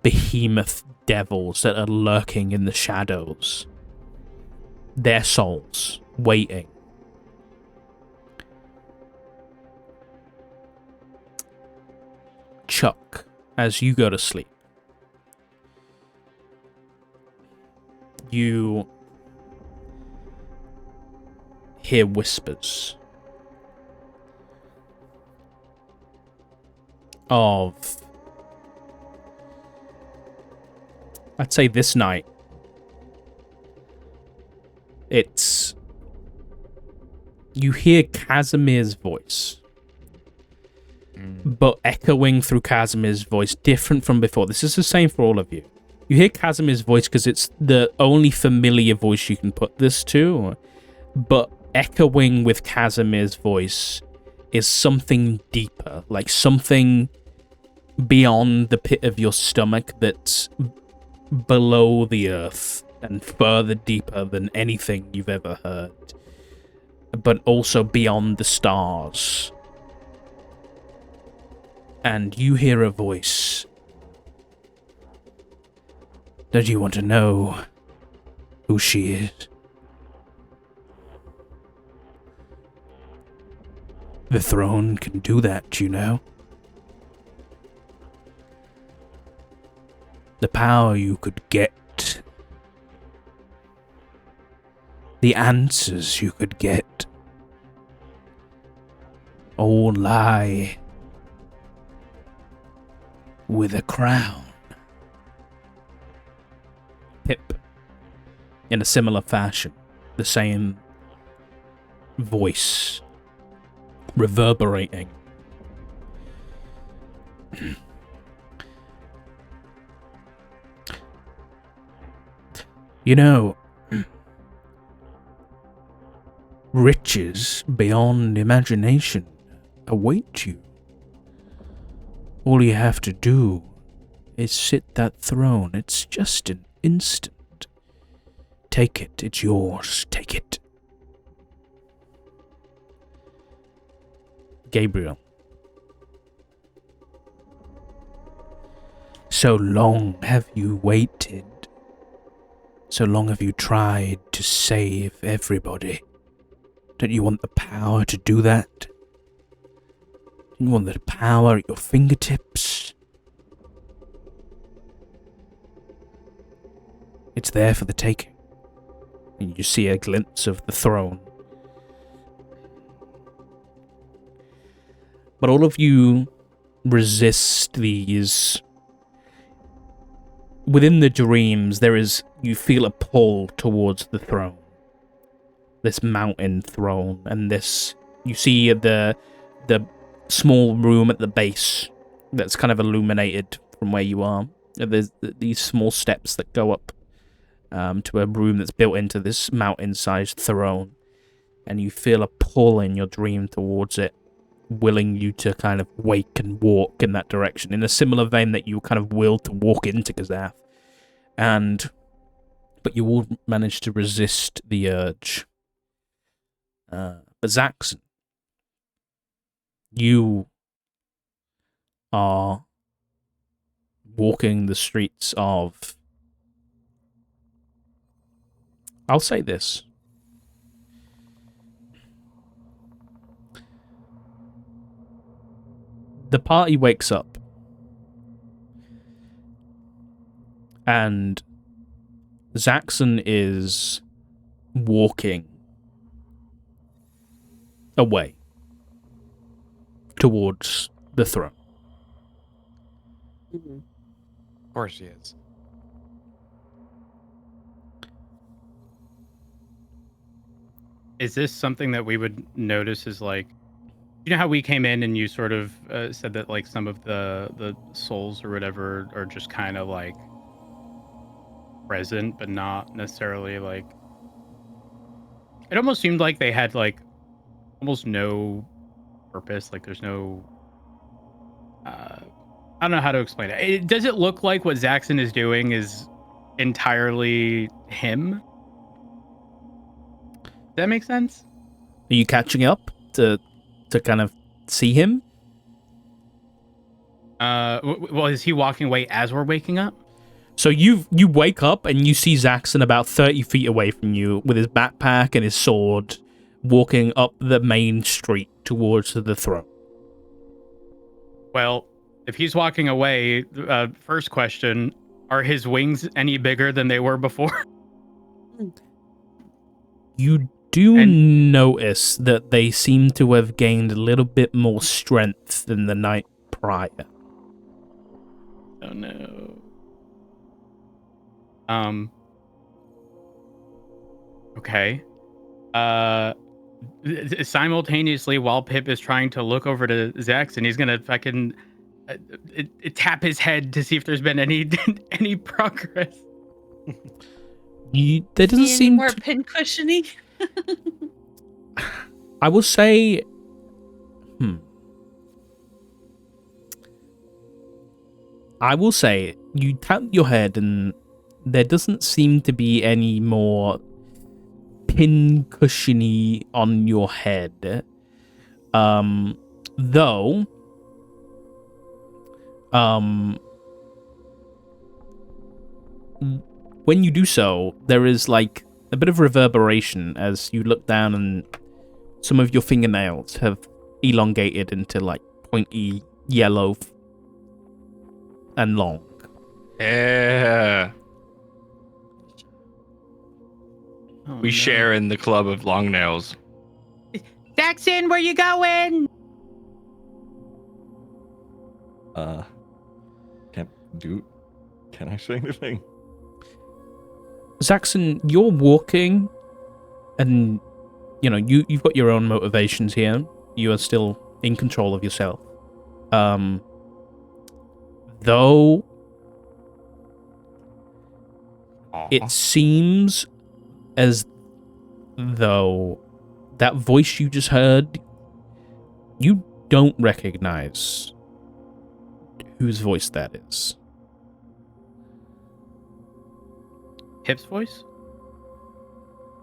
behemoth devils that are lurking in the shadows. Their souls waiting. Chuck, as you go to sleep, you hear whispers of, I'd say this night, you hear Casimir's voice, but echoing through Casimir's voice, different from before. This is the same for all of you. You hear Casimir's voice because it's the only familiar voice you can put this to, but echoing with Casimir's voice is something deeper, like something beyond the pit of your stomach that's below the earth and further deeper than anything you've ever heard, but also beyond the stars. and you hear a voice. Don't you want to know who she is? The throne can do that, you know. The power you could get. The answers you could get. All lie with a crown. Pip, in a similar fashion, the same voice reverberating. You know, riches beyond imagination await you. All you have to do is sit that throne. It's just an instant. Take it. It's yours. Take it. Gabriel. So long have you waited. So long have you tried to save everybody. Don't you want the power to do that? Don't you want the power at your fingertips? It's there for the taking. And you see a glimpse of the throne. But all of you resist these. Within the dreams, you feel a pull towards the throne. This mountain throne, and you see the small room at the base that's kind of illuminated from where you are. There's these small steps that go up to a room that's built into this mountain-sized throne, and you feel a pull in your dream towards it, willing you to kind of wake and walk in that direction, in a similar vein that you kind of will to walk into Kazath. But you all manage to resist the urge. But Zaxxon, you are walking the streets of... I'll say this. The party wakes up, and Zaxxon is walking away towards the throne. Mm-hmm. Of course she is. Is this something that we would notice as like, you know how we came in and you sort of said that like some of the souls or whatever are just kind of like present, but not necessarily like. It almost seemed like they had like almost no purpose. Like there's no. I don't know how to explain it. Does it look like what Zaxxon is doing is entirely him? Does that make sense? Are you catching up to kind of see him? Well, is he walking away as we're waking up? So you wake up and you see Zaxxon about 30 feet away from you with his backpack and his sword, walking up the main street towards the throne. Well, if he's walking away, first question, are his wings any bigger than they were before? You do notice that they seem to have gained a little bit more strength than the night prior. Oh no. Okay. Simultaneously, while Pip is trying to look over to Zaxxon, he's gonna fucking tap his head to see if there's been any any progress. There doesn't seem more pincushiony. I will say, I will say you tap your head and there doesn't seem to be any more pincushiony on your head. Though When you do so, there is like a bit of reverberation as you look down, and some of your fingernails have elongated into like pointy yellow and long. Yeah. Oh, We no. share in the club of long nails. Jackson, where you going? Can I say anything? Zaxxon, you're walking, and you've got your own motivations here. You are still in control of yourself. Though it seems as though that voice you just heard, you don't recognize whose voice that is. Pip's voice?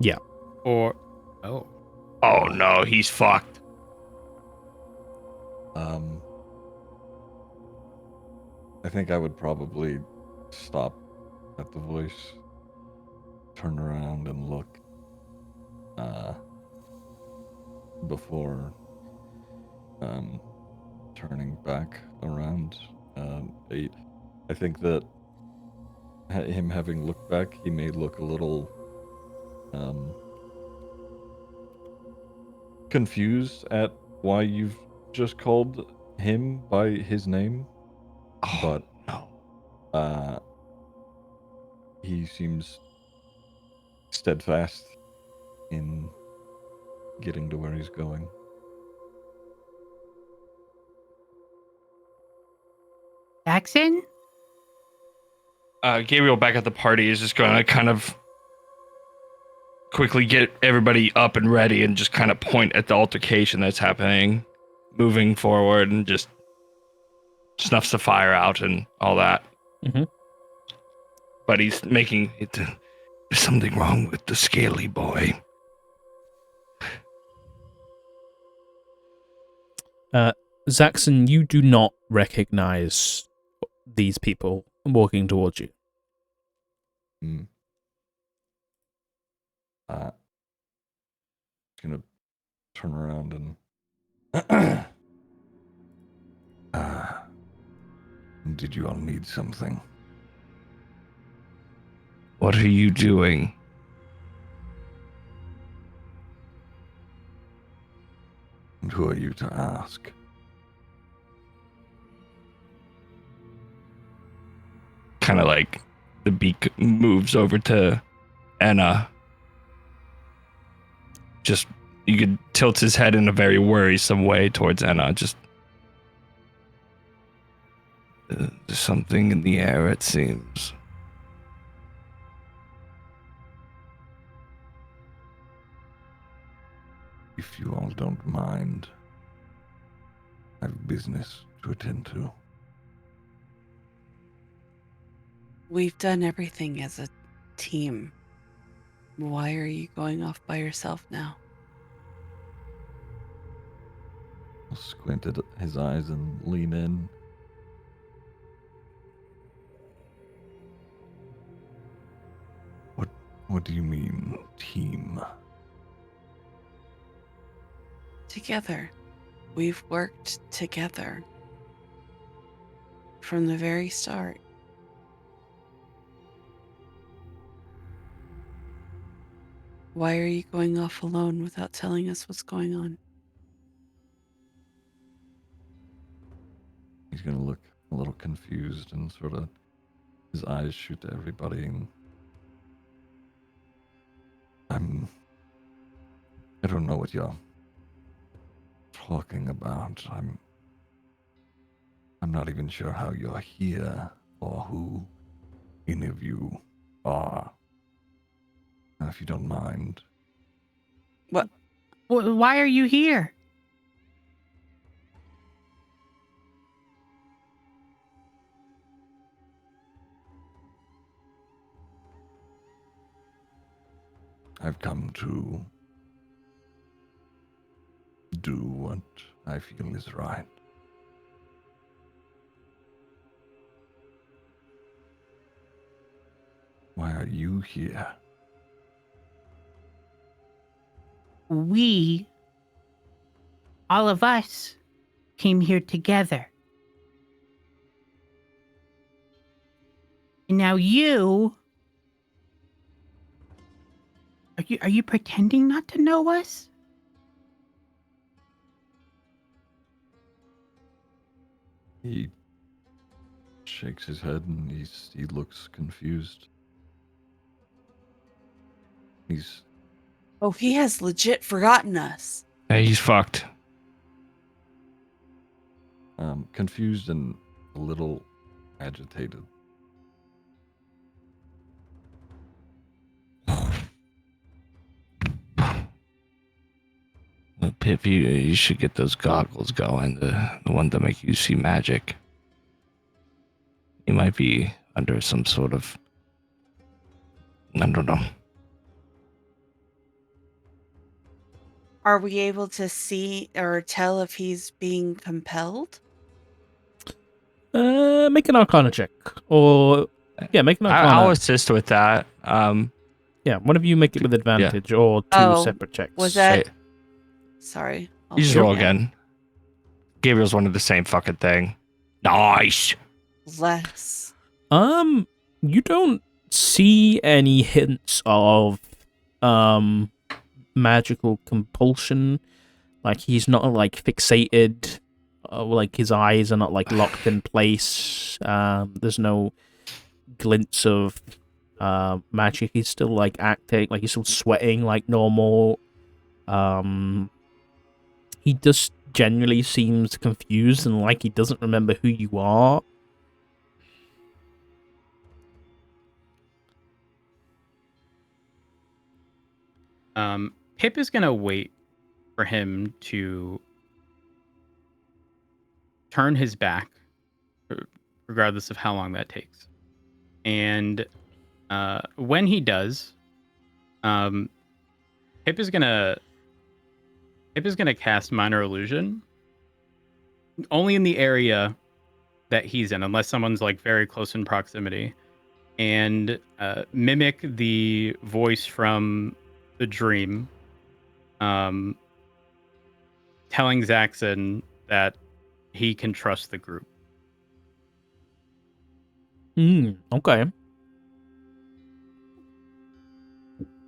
Yeah. Or oh. Oh no, he's fucked. I think I would probably stop at the voice, turn around and look, before turning back around. I think that him having looked back, he may look a little confused at why you've just called him by his name. Oh, But no. he seems steadfast in getting to where he's going. Jackson? Gabriel back at the party is just going to kind of quickly get everybody up and ready and just kind of point at the altercation that's happening, moving forward, and just snuffs the fire out and all that. Mm-hmm. But he's making it. There's something wrong with the scaly boy. Zaxxon, you do not recognize these people walking towards you. Gonna turn around and did you all need something? What are you doing? And who are you to ask? Kind of like the beak moves over to Anna. Just, you could tilt his head in a very worrisome way towards Anna. Just, there's something in the air, it seems. If you all don't mind, I have business to attend to. We've done everything as a team. Why are you going off by yourself now? I'll squint at his eyes and lean in. What do you mean, team? Together. We've worked together. From the very start. Why are you going off alone without telling us what's going on? He's gonna look a little confused and sort of his eyes shoot to everybody, and I don't know what you're talking about. I'm not even sure how you're here or who any of you are. If you don't mind. What? Why are you here? I've come to do what I feel is right. Why are you here? We, all of us, came here together. And now you... Are you pretending not to know us? He shakes his head and he looks confused. He's Oh, he has legit forgotten us. Hey, he's fucked. confused and a little agitated. Pip, you should get those goggles going, the one that make you see magic. You might be under some sort of, I don't know. Are we able to see or tell if he's being compelled? Make an Arcana check, or make an Arcana. I'll assist with that. Yeah, one of you make it with advantage, or two separate checks. Was that? Sorry. You just roll again. Gabriel's one of the same fucking thing. Nice. Less. You don't see any hints of magical compulsion. Like he's not like fixated, like his eyes are not like locked in place. There's no glints of magic. He's still like acting, like he's still sweating like normal. He just generally seems confused and like he doesn't remember who you are. Pip is gonna wait for him to turn his back, regardless of how long that takes. And when he does, Pip is gonna cast Minor Illusion only in the area that he's in, unless someone's like very close in proximity, and mimic the voice from the dream, telling Zaxxon that he can trust the group. Okay.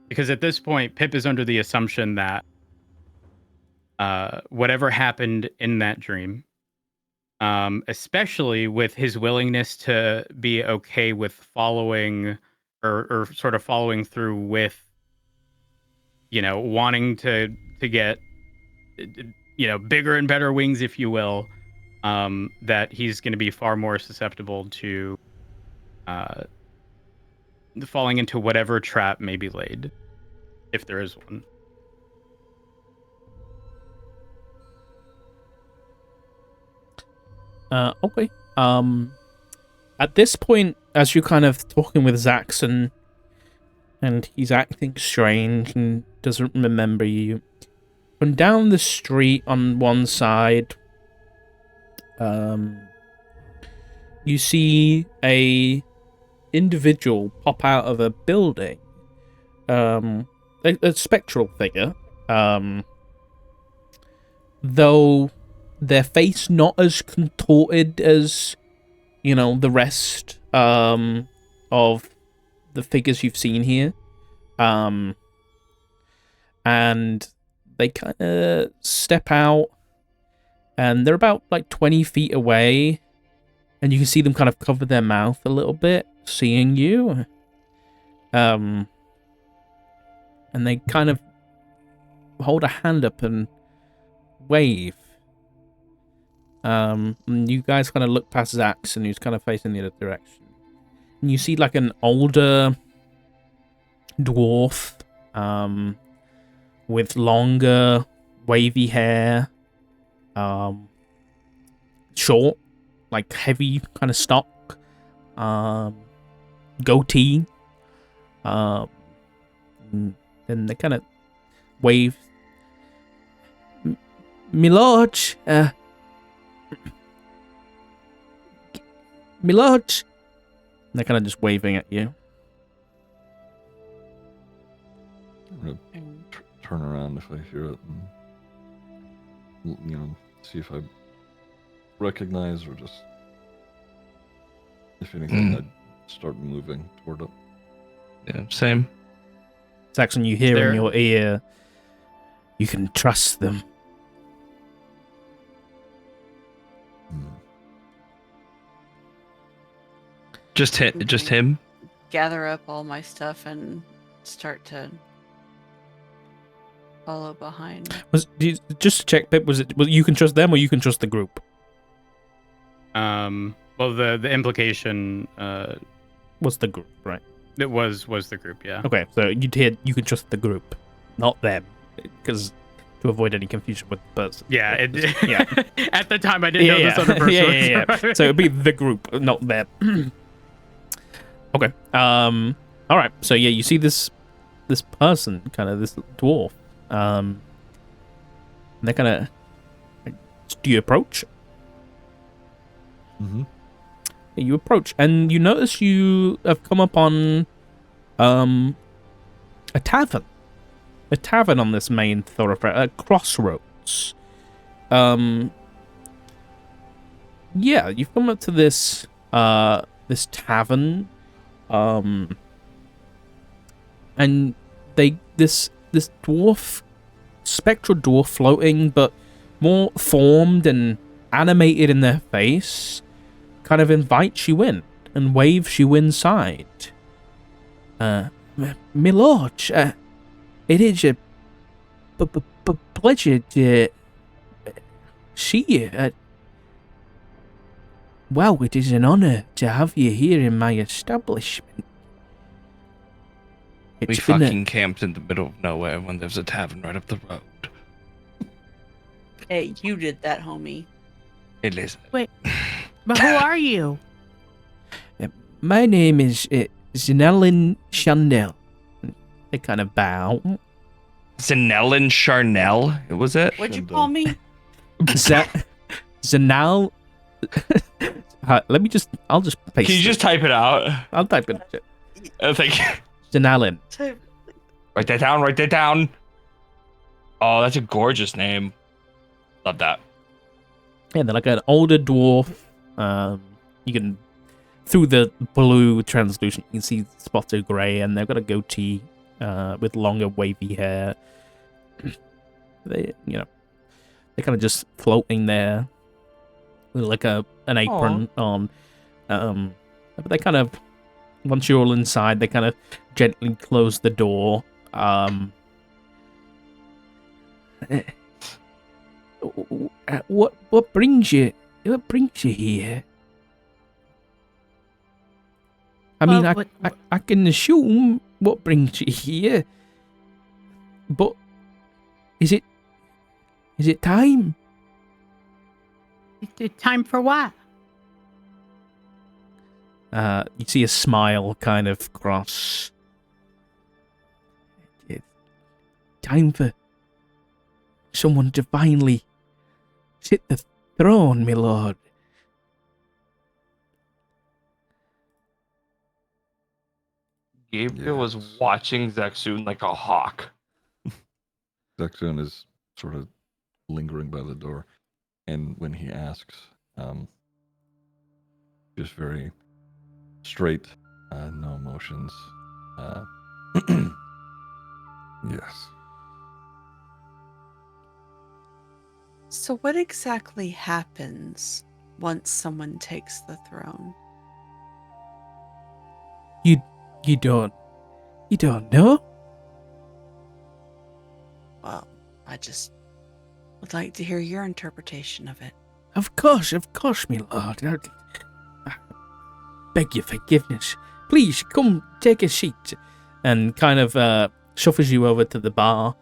Because at this point, Pip is under the assumption that whatever happened in that dream, especially with his willingness to be okay with following or sort of following through with, wanting to get, bigger and better wings, if you will, that he's going to be far more susceptible to falling into whatever trap may be laid, if there is one. Okay. At this point, as you're kind of talking with Zaxxon, and he's acting strange and doesn't remember you, from down the street on one side, you see a individual pop out of a building, a spectral figure, though their face not as contorted as, the rest of the figures you've seen here. And they kind of step out, and they're about like 20 feet away, and you can see them kind of cover their mouth a little bit, seeing you. And they kind of hold a hand up and wave. And you guys kind of look past Zaxxon, who's kind of facing the other direction. And you see like an older dwarf, with longer, wavy hair, short, like heavy kind of stock, goatee. And they kind of wave. Milord, Milord. They're kind of just waving at you. turn around if I hear it and, see if I recognize or just, if anything, I'd start moving toward it. Yeah, same. Saxon, you hear in There- your ear, you can trust them. Just him. Gather up all my stuff and start to follow behind. Just to check, Pip, was you can trust them or you can trust the group? Well, the implication Was the group, right? it was the group, yeah. Okay, so you'd hear you can trust the group, not them, because to avoid any confusion with the person. Yeah, Yeah. At the time, I didn't know this other person. Yeah. So it'd be the group, not them. Okay. All right. So yeah, you see this person, kind of this dwarf. They're kind of. Do you approach? Mm-hmm. You approach, and you notice you have come upon a tavern. A tavern on this main thoroughfare, a crossroads. Yeah, you've come up to this this tavern. And this dwarf, spectral dwarf floating, but more formed and animated in their face, kind of invites you in and waves you inside. My lord, it is a pleasure to see you. Well, it is an honor to have you here in my establishment. We fucking camped in the middle of nowhere when there's a tavern right up the road. Hey, you did that, homie. It is. But who are you? My name is Zanellin Chandel. They kind of bow. Zanellin Charnel, was it? What'd you call me? Zanal. I'll just paste Can you just type it out? I'll type it. Thank you. Zanellin. Write that down. Write that down. Oh, that's a gorgeous name. Love that. Yeah, they're like an older dwarf. You can, through the blue translucent, you can see spots of grey, and they've got a goatee with longer wavy hair. They're kind of just floating there with like an apron on. But they kind of, once you're all inside, they kind of gently close the door. What brings you? What brings you here? I mean, I can assume what brings you here, but is it time? It's time for what? You see a smile kind of cross. It's time for someone to finally sit the throne, my lord. Gabriel was watching Zexun like a hawk. Zexun is sort of lingering by the door, and when he asks, just very straight, no emotions. Yes. So what exactly happens once someone takes the throne? You don't know? Well, I just would like to hear your interpretation of it. Of course, my lord. I beg your forgiveness. Please, come take a seat. And kind of shuffles you over to the bar,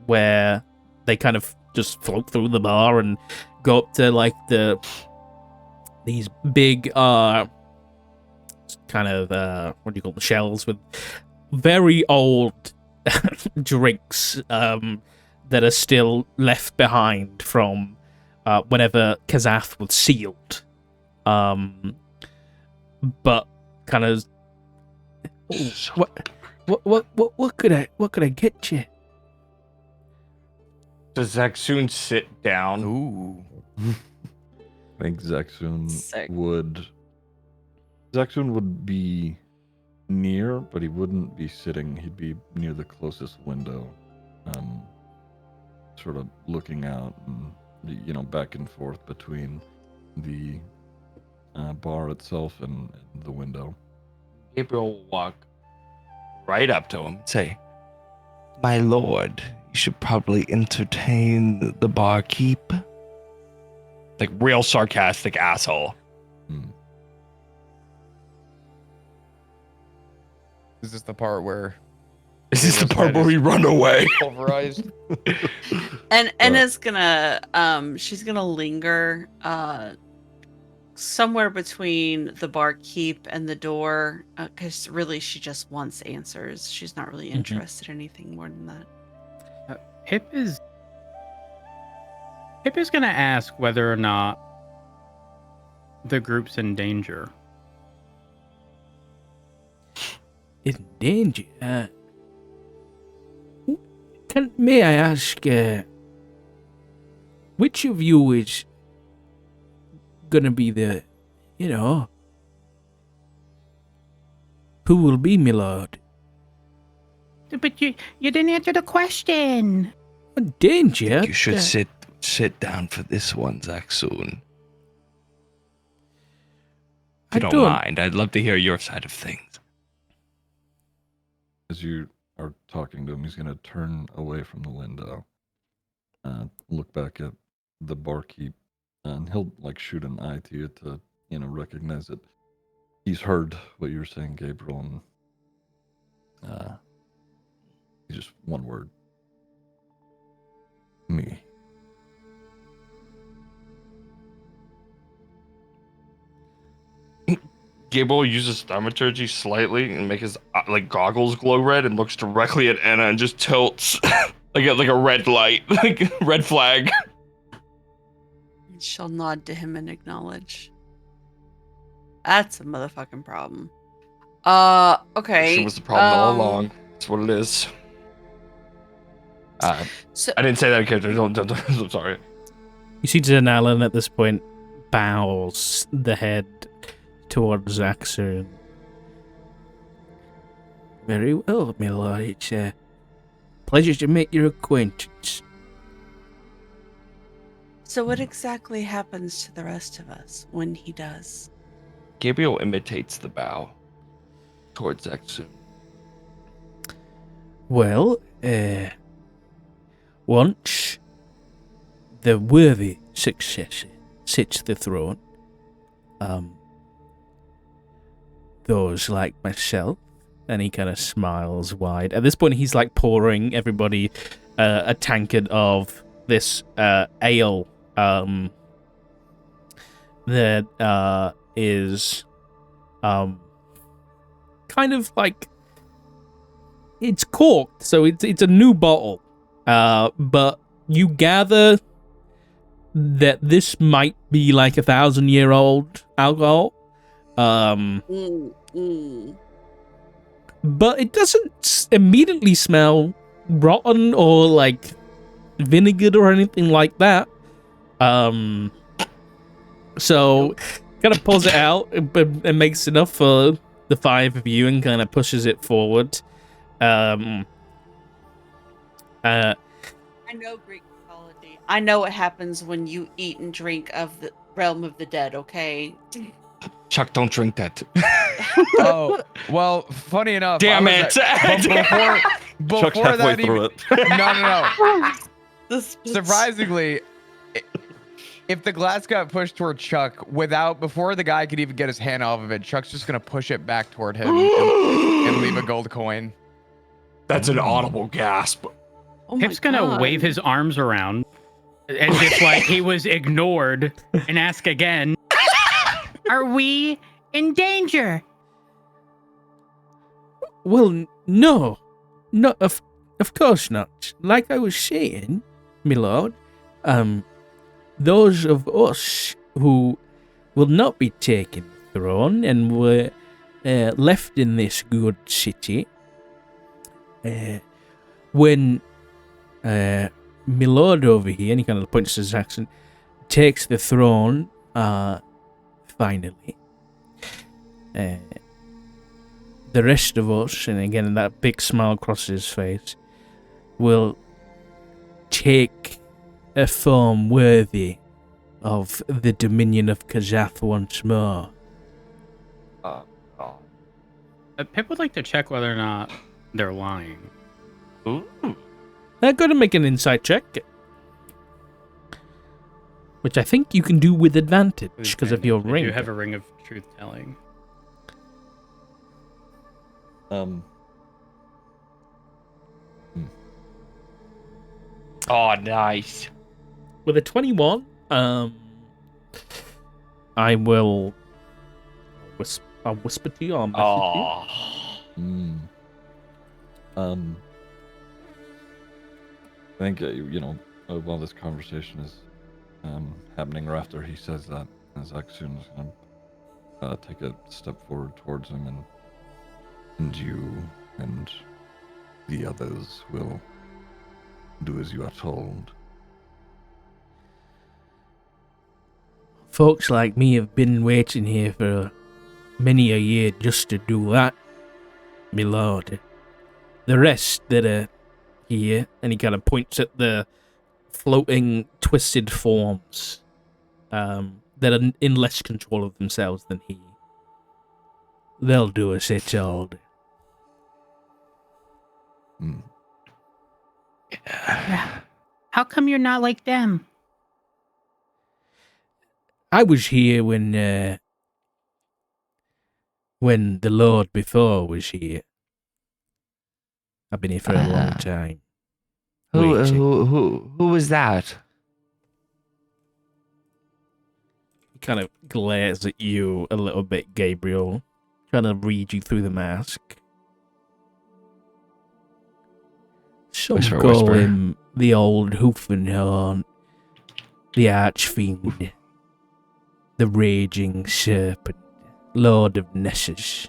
where they kind of just float through the bar and go up to like these big kind of what do you call them, shells with very old drinks that are still left behind from whenever Kazath was sealed, but kind of What could I get you? Does Zaxun sit down? Ooh. I think Zaxun Sick. would. Zaxun would be near, but he wouldn't be sitting. He'd be near the closest window, sort of looking out and back and forth between the bar itself and the window. Gabriel will walk right up to him and say, "My lord, you should probably entertain the barkeep." Like real sarcastic asshole. Is this the part where Is this the part where we run away? pulverized? And Enna's gonna she's gonna linger somewhere between the barkeep and the door, because really she just wants answers. She's not really interested in anything more than that. Pip is gonna ask whether or not the group's in danger. In danger? May I ask, which of you is gonna be the, who will be my lord? But you didn't answer the question. Danger? You should sit down for this one, Zaxun. If you don't mind, I'd love to hear your side of things. As you are talking to him, he's going to turn away from the window, look back at the barkeep, and he'll shoot an eye to you to recognize that he's heard what you're saying, Gabriel, and just one word: me. Gabriel uses thaumaturgy slightly and make his goggles glow red and looks directly at Anna and just tilts like a red light, like red flag. She'll nod to him and acknowledge. That's a motherfucking problem. Okay. She was the problem all along. That's what it is. So, I didn't say that in character. Don't, I'm sorry. You see Alan at this point bows the head towards Zaxun. Very well, my lord. It's a pleasure to make your acquaintance. So what exactly happens to the rest of us when he does? Gabriel imitates the bow towards Zaxun. Well, once the worthy successor sits the throne, those like myself, and he kind of smiles wide. At this point, he's pouring everybody a tankard of this ale that is kind of it's corked, so it's a new bottle, but you gather that this might be 1,000-year-old alcohol. But it doesn't immediately smell rotten or vinegar or anything like that. So kind of pulls it out and makes enough for the five of you and kind of pushes it forward. I know Greek mythology. I know what happens when you eat and drink of the realm of the dead, okay? Chuck, don't drink that. Oh, well, funny enough. Damn it. Before Chuck's halfway that through even, it. no. Surprisingly, if the glass got pushed toward Chuck before the guy could even get his hand off of it, Chuck's just going to push it back toward him and leave a gold coin. That's an audible gasp. Oh my Pip's gonna God. wave his arms around as if he was ignored and ask again. Are we in danger? Well, no, of course not. Like I was saying, my lord, those of us who will not be taking the throne and were left in this good city when my lord over here, and he kind of points to his accent, takes the throne, finally, the rest of us, and again that big smile crosses his face, will take a form worthy of the dominion of Kazath once more. Pip would like to check whether or not they're lying. Ooh. I'm going to make an insight check, which I think you can do with advantage because of your ring. You have a ring of truth telling. Oh, nice. With a 21, I will I'll whisper to you. I'll message Oh. I think while this conversation is happening, or after he says that, Zaksun is gonna take a step forward towards him, and you and the others will do as you are told. Folks like me have been waiting here for many a year just to do that, my lord. The rest that are here, and he kind of points at the floating, twisted forms that are in less control of themselves than he. They'll do as they're told. Yeah. How come you're not like them? I was here when the Lord before was here. I've been here for a long time. Who was that? He kind of glares at you a little bit, Gabriel, trying to read you through the mask. Some Whisper, call whisper. him the old Hoofenhorn, the Archfiend, the Raging Serpent, Lord of Nessus.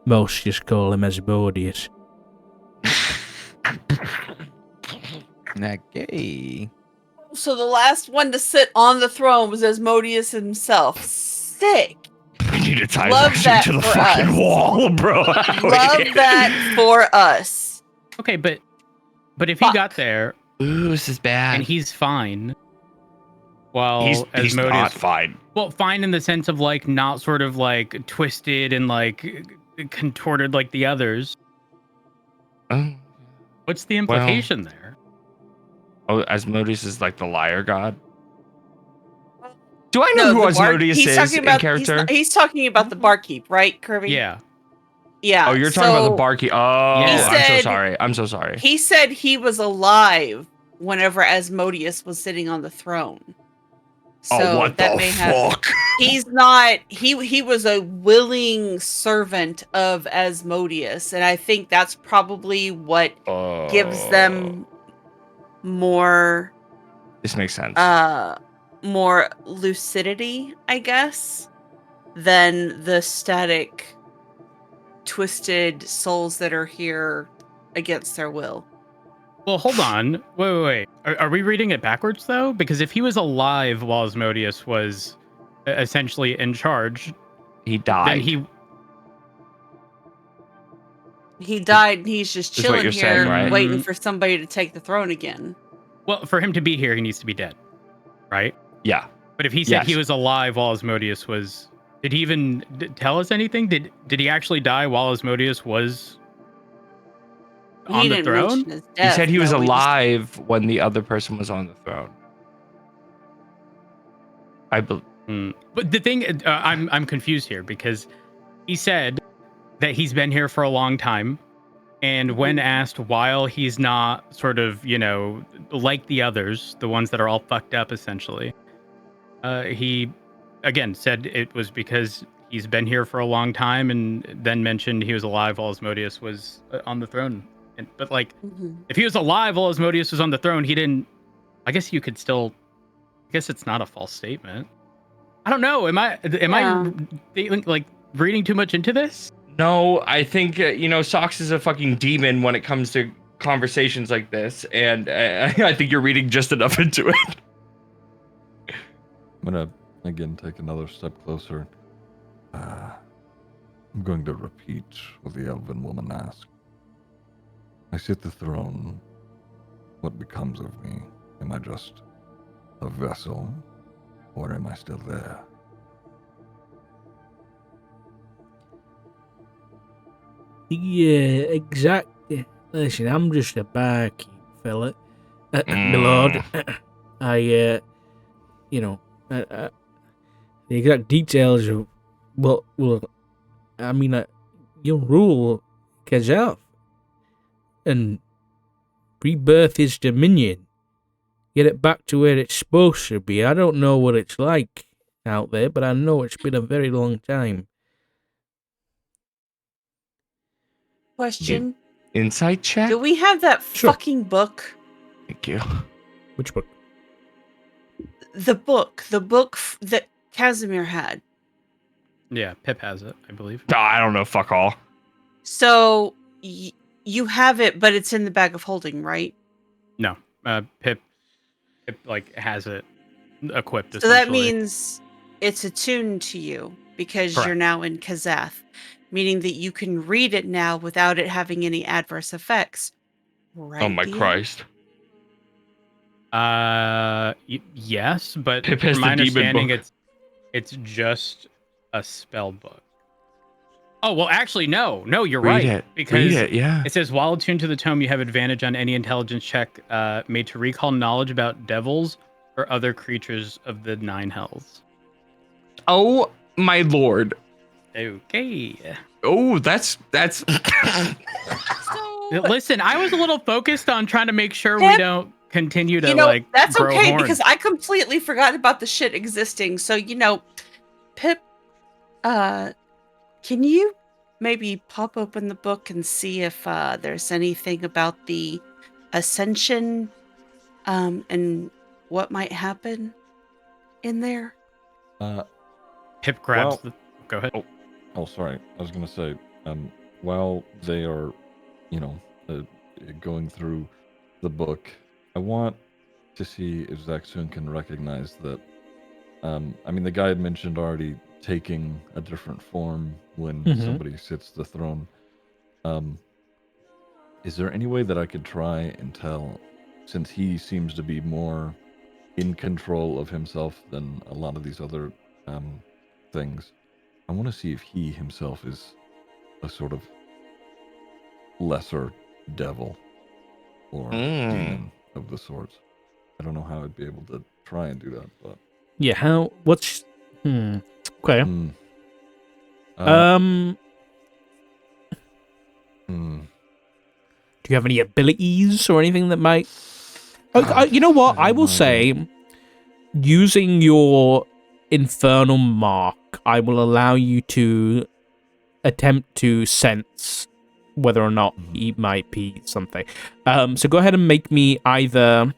Most just call him Asmodeus. Okay. So the last one to sit on the throne was Asmodeus himself. Sick. We need to tie Love that shit that to the for fucking us. wall, bro. Love that for us. Okay, but if he Fuck. got there Ooh, this is bad. and he's fine, while he's Asmodeus, not fine. well, fine in the sense of like not sort of like twisted and like contorted like the others. Oh, What's the implication there? Asmodeus is like the liar god. Do I know who the Asmodeus he's is talking in about, character? He's talking about the barkeep, right, Curvy? Yeah. Yeah. Oh, you're talking about the barkeep. Oh, Yeah. I'm so said- sorry. I'm so sorry. He said he was alive whenever Asmodeus was sitting on the throne. So Oh, what that the may have. fuck? He's not. He was a willing servant of Asmodeus, and I think that's probably what gives them more. This makes sense. More lucidity, I guess, than the static, twisted souls that are here against their will. Well, hold on. Wait. Are we reading it backwards, though? Because if he was alive while Asmodeus was essentially in charge, he died. then He died, and he's just Is what chilling you're here, saying, right? waiting for somebody to take the throne again. Well, for him to be here, he needs to be dead, right? Yeah. But if he said Yes. he was alive while Asmodeus was, did he even tell us anything? Did he actually die while Asmodeus was on the throne? mention his He death, said he was no, just- alive when the other person was on the throne. I believe. But the thing, I'm confused here because he said that he's been here for a long time, and when asked while he's not sort of, like the others, the ones that are all fucked up essentially, he again said it was because he's been here for a long time, and then mentioned he was alive while Asmodeus was on the throne. But like, if he was alive while Asmodeus was on the throne, he didn't. I guess you could still. I guess it's not a false statement. I don't know. Am I like reading too much into this? No, I think Socks is a fucking demon when it comes to conversations like this, and I think you're reading just enough into it. I'm gonna again take another step closer. I'm going to repeat what the elven woman asked. I sit the throne. What becomes of me? Am I just a vessel, or am I still there? Yeah, exactly. Listen, I'm just a barkeep, fella. My lord, I, the exact details of I mean, you'll rule Kazaf and rebirth his dominion. Get it back to where it's supposed to be. I don't know what it's like out there, but I know it's been a very long time. Question. Insight check? Do we have that Sure. fucking book? Thank you. Which book? The book that Casimir had. Yeah, Pip has it, I believe. Oh, I don't know. Fuck all. So you have it, but it's in the bag of holding, right? No, Pip like has it equipped. So that essentially. means it's attuned to you because you're Correct. now in Kazath, meaning that you can read it now without it having any adverse effects. Right? Oh my Dio? Christ. Yes, but Pip has from my the demon understanding, book. it's just a spell book. Oh well, actually, no, you're Read right. it. Because Read it, yeah. it says while attuned to the tome, you have advantage on any intelligence check made to recall knowledge about devils or other creatures of the nine hells. Oh my lord. Okay. Oh, that's So, Listen, I was a little focused on trying to make sure we Pip, don't continue to that's grow okay horns. because I completely forgot about the shit existing. So, Pip, can you maybe pop open the book and see if there's anything about the ascension and what might happen in there? Pip grabs Well- Go ahead. Oh, sorry. I was going to say, while they are, going through the book, I want to see if Zaxun can recognize that. The guy had mentioned already taking a different form when Mhm. somebody sits the throne. Is there any way that I could try and tell, since he seems to be more in control of himself than a lot of these other things? I want to see if he himself is a sort of lesser devil or demon of the sorts. I don't know how I'd be able to try and do that, but Yeah, what's... Okay. hmm. Do you have any abilities or anything that might... God, you know what? I I don't will know, say, using your infernal mark, I will allow you to attempt to sense whether or not he might be something. So go ahead and make me either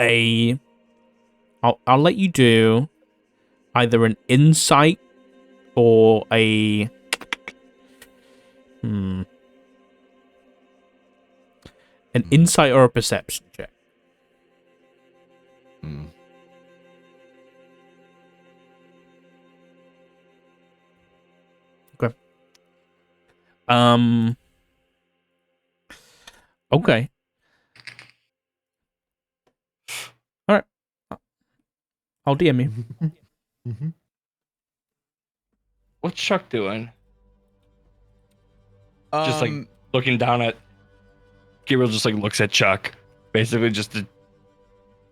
a... I'll let you do either an insight or a... An insight or a perception check. Okay. Okay. All right. I'll DM you. What's Chuck doing? Just like Um, looking down at Gabriel, just like looks at Chuck, basically just to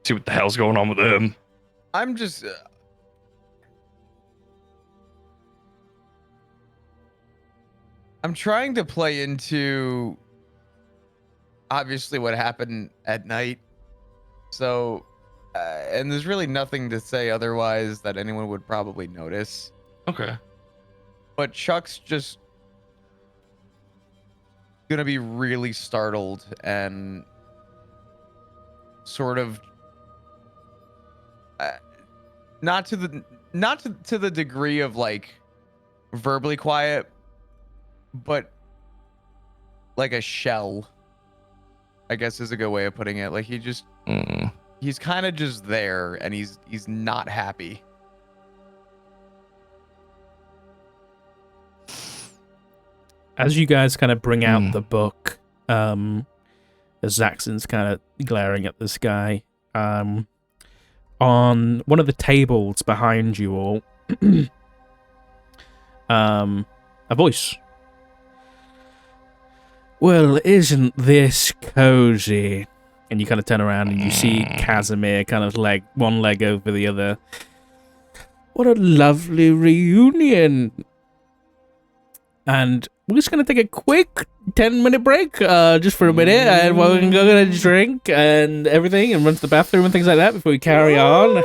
see what the hell's going on with him. I'm just. I'm trying to play into obviously what happened at night. So, and there's really nothing to say otherwise that anyone would probably notice. Okay. But Chuck's just gonna be really startled and sort of not to the degree of like verbally quiet, but like a shell, I guess is a good way of putting it. Like he's kind of just there, and he's not happy. As you guys kind of bring out the book, as Zaxxon's kind of glaring at this guy, on one of the tables behind you all, a voice. Well, isn't this cozy? And you kind of turn around and you see Casimir kind of one leg over the other. What a lovely reunion. And we're just going to take a quick 10-minute break, just for a minute, and we're going to go get a drink and everything, and run to the bathroom and things like that before we carry on.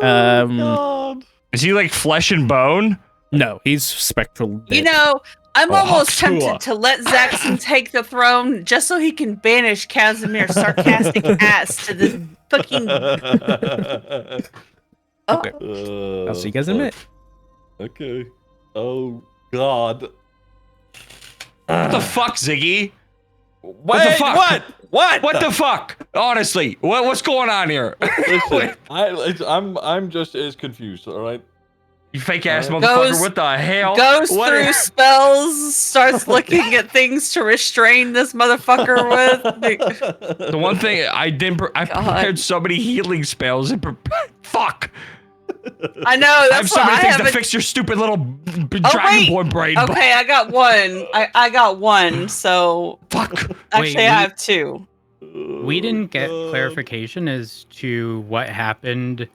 God. Is he like flesh and bone? No, he's spectral. You dead. know, I'm almost Haksua. tempted to let Zaxxon take the throne just so he can banish Casimir's sarcastic ass to this fucking. Oh, Okay. I'll see you guys in a minute. Okay. Oh, God. What the fuck, Ziggy? What the fuck? What? The fuck? Honestly, what's going on here? Listen, I'm just as confused, all right? You fake ass Goes- motherfucker, what the hell? goes What through is- spells, starts looking at things to restrain this motherfucker with. The one thing I didn't, I God. prepared so many healing spells. Fuck. I know, I have that's so what many I things to haven't. fix your stupid little wait. dragonborn brain. Okay, I got one. I got one, so Fuck. actually Wait, I have two. We didn't get God. clarification as to what happened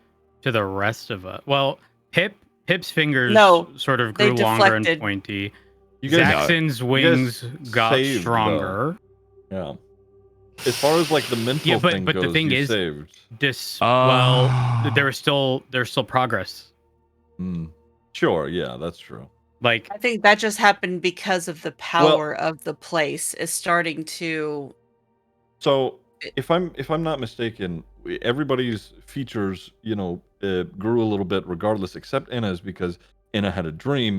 to the rest of us. Well, Pip's fingers No, sort of they grew longer and deflected. pointy. You guys, Zaxxon's wings got saved, though. stronger. yeah. As far as like the mental Yeah, but thing the goes, thing you is- saved. Well, there's still progress. Sure, yeah, that's true. Like I think that just happened because of the power of the place is starting to. So if I'm not mistaken, everybody's features, grew a little bit regardless, except Inna's, because Inna had a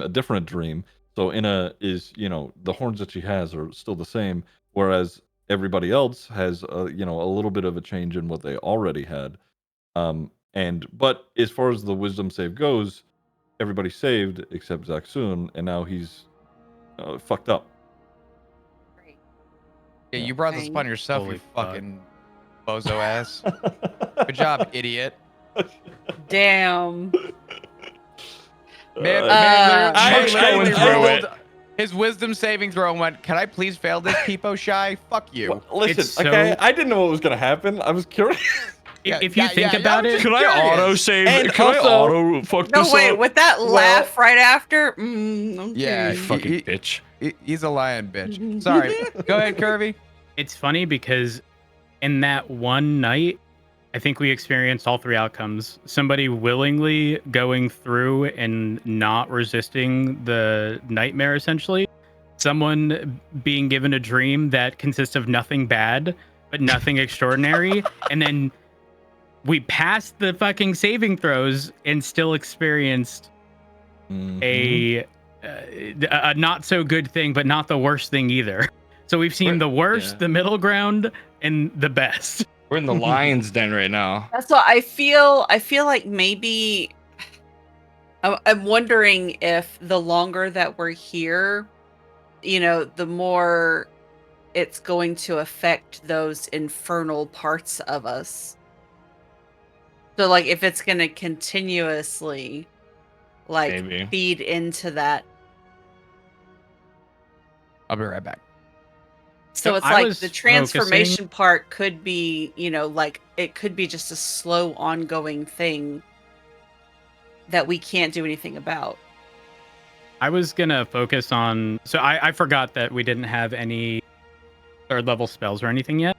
different dream. So Inna is, the horns that she has are still the same, whereas everybody else has, a little bit of a change in what they already had. But as far as the wisdom save goes, everybody saved except Zaxxon, and now he's fucked up. Yeah, you brought this upon yourself, Holy you fuck. fucking bozo ass. Good job, idiot. Damn. Man, Chuck's going through it. His wisdom saving throw went, can I please fail this, Peepo Shy? Fuck you. Listen, It's so- okay, I didn't know what was gonna happen. I was curious. if you think about it, Can I auto save? And Can also- I auto fuck No, this wait, up? with that laugh right after? Okay. Yeah, Fucking bitch. He's a lion, bitch. Sorry. Go ahead, Curvy. it's funny because in that one night, I think we experienced all three outcomes. Somebody willingly going through and not resisting the nightmare, essentially. Someone being given a dream that consists of nothing bad, but nothing extraordinary. And then we passed the fucking saving throws and still experienced a not so good thing, but not the worst thing either. So we've seen the worst, the middle ground, and the best. We're in the lion's den right now. That's what I feel. I feel like maybe I'm wondering if the longer that we're here, the more it's going to affect those infernal parts of us. So, like, if it's going to continuously, Maybe. feed into that. I'll be right back. So So it's I like was the transformation focusing- part could be, it could be just a slow ongoing thing that we can't do anything about. I was gonna focus on. So I forgot that we didn't have any third level spells or anything yet.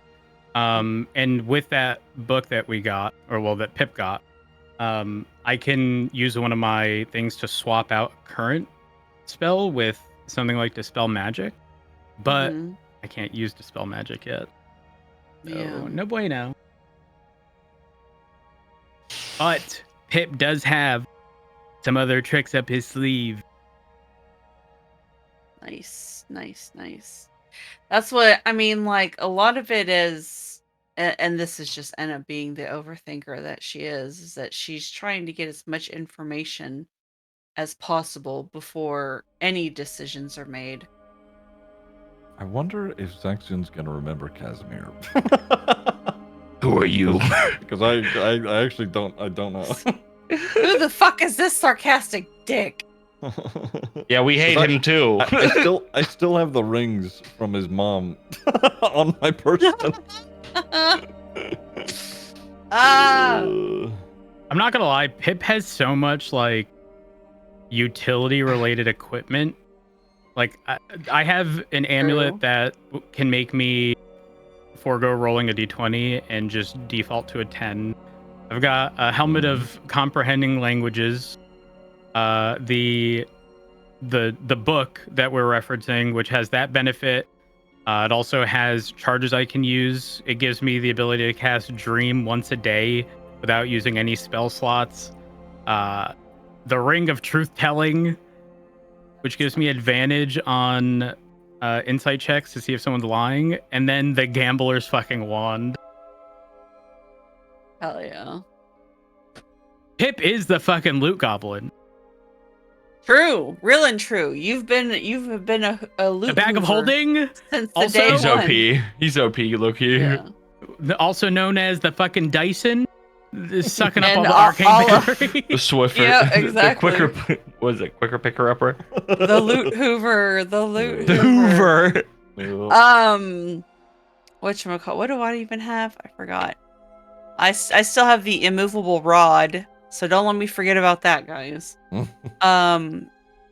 And with that book that we got, that Pip got, I can use one of my things to swap out current spell with something like Dispel Magic, but Mhm. I can't use Dispel Magic yet. So Yeah. no bueno. But Pip does have some other tricks up his sleeve. Nice, nice, nice. That's what I mean. Like a lot of it is, and this is just Enna being the overthinker that she is that she's trying to get as much information as possible before any decisions are made. I wonder if Zaxxon's gonna remember Casimir. Who are you? Because I actually don't know. Who the fuck is this sarcastic dick? Yeah, we hate him too. I still have the rings from his mom on my person. Ah, I'm not gonna lie, Pip has so much like utility related equipment. Like I have an amulet that can make me forego rolling a d20 and just default to a 10. I've got a helmet of comprehending languages. The book that we're referencing, which has that benefit. It also has charges I can use. It gives me the ability to cast Dream once a day without using any spell slots. The Ring of Truth Telling, which gives me advantage on insight checks to see if someone's lying. And then the Gambler's fucking Wand. hell yeah. Pip is the fucking loot goblin. True, real and true. You've been a loot A bag of hoover holding, since the also- day He's one. OP. He's OP, Loki. Yeah. also known as the fucking Dyson, sucking up And all the all arcane of- battery. The Swiffer. Yeah, exactly. The quicker, was it quicker picker upper? The loot hoover, the loot The Hoover. Whatchamacallit, what do I even have? I forgot. I still have the immovable rod, so don't let me forget about that, guys.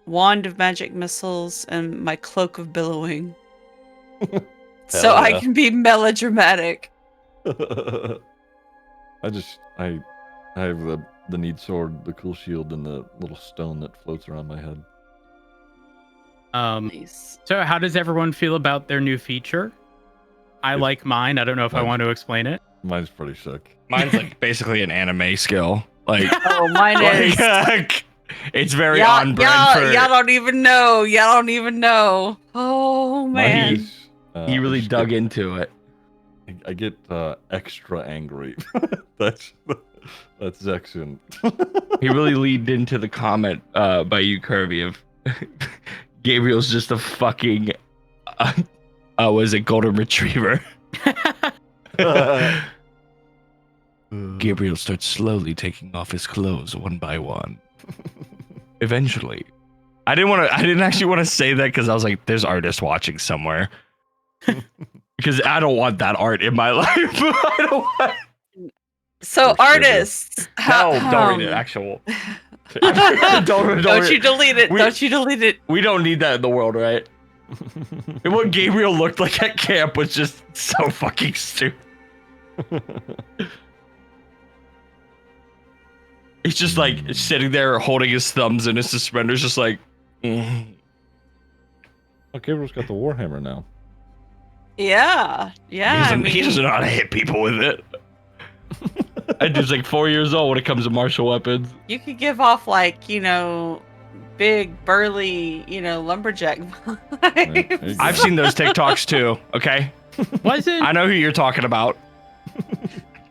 Wand of magic missiles and my cloak of billowing. So I yeah. can be melodramatic. I have the neat sword, the cool shield, and the little stone that floats around my head. Nice. So how does everyone feel about their new feature? I like mine. I don't know if I want to explain it. Mine's pretty sick. Mine's like basically an anime skill. Like, Oh, mine is. it's very Y'all, on brand for. y'all don't even know. Y'all don't even know. Oh man. Mine is, He I really just dug get- into it. I get extra angry. that's Zaxxon. He really leaned into the comment by you, Curvy, of Gabriel's just a fucking was it golden retriever? Gabriel starts slowly taking off his clothes one by one. Eventually, I didn't actually want to say that because I was like, "There's artists watching somewhere," because I don't want that art in my life. I don't want. So artists. No, don't read it. Actual. Don't you delete it. Don't you delete it. We don't need that in the world, right? And what Gabriel looked like at camp was just so fucking stupid. He's just like sitting there holding his thumbs and his suspenders, just like. Oh, Gabriel's got the Warhammer now. Yeah. Yeah. He doesn't know how to hit people with it. That dude's like 4 years old when it comes to martial weapons. You could give off like, big burly, lumberjack vibes. I've seen those TikToks too. Okay, Was it? I know who you're talking about.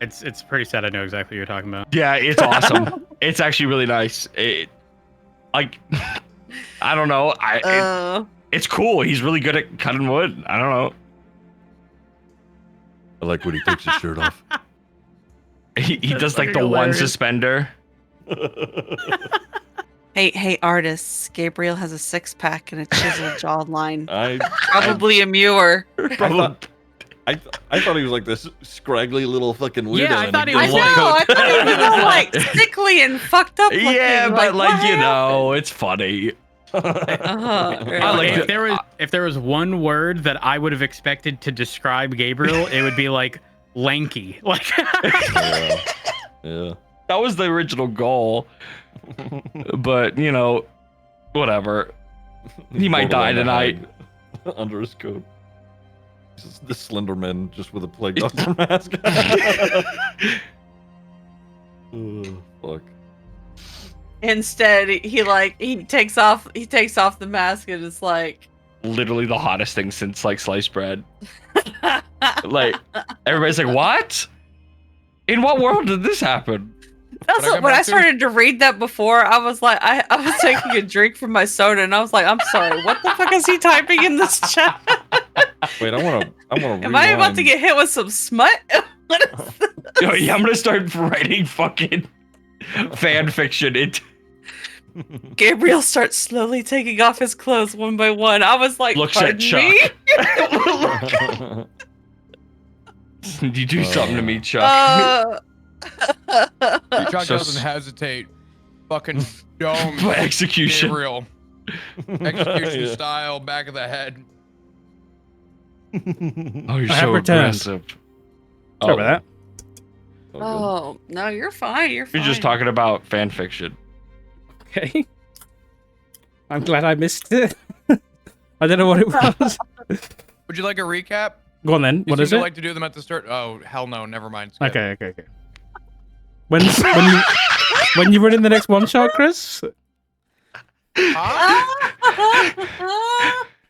It's pretty sad. I know exactly what you're talking about. Yeah, it's awesome. It's actually really nice. I don't know. It's cool. He's really good at cutting wood. I don't know. I like when he takes his shirt off. He That's does like the fucking one hilarious. suspender. Hey, artists. Gabriel has a 6-pack and a chiseled jawline. I Probably a Muir. I thought he was like this scraggly little fucking weirdo. Yeah, I in thought a he I was green know. coat. I thought he was like sickly and fucked up looking. Yeah, but what happened? it's funny. I like if there was one word that I would have expected to describe Gabriel, it would be like lanky. Like Yeah. That was the original goal. But, whatever. He might die tonight. Under his coat. Just the Slenderman just with a plague doctor mask. Oh, fuck. Instead, he takes off the mask and it's like, literally the hottest thing since like sliced bread. Like everybody's like, what? In what world did this happen? That's what, when I started to read that before, I was like, I was taking a drink from my soda, and I was like, I'm sorry, what the fuck is he typing in this chat? Wait, I wanna Am I about to get hit with some smut? What is this? Yo, yeah, I'm gonna start writing fucking fan fiction into. Gabriel starts slowly taking off his clothes one by one. I was like, Looks at pardon me? Did you do something to me, Chuck? Chuck doesn't hesitate. Fucking dome. Execution. Gabriel. Execution Yeah. style, back of the head. Oh, you're I have so returned. aggressive. Sorry about that. Oh, no, you're fine. You're fine. You're just talking about fan fiction. Okay. I'm glad I missed it. I don't know what it was. Would you like a recap? Go on then. You What seem is to it? like to do them at the start. Oh, hell no. Never mind. Skip. Okay. When you run in the next one shot, Chris?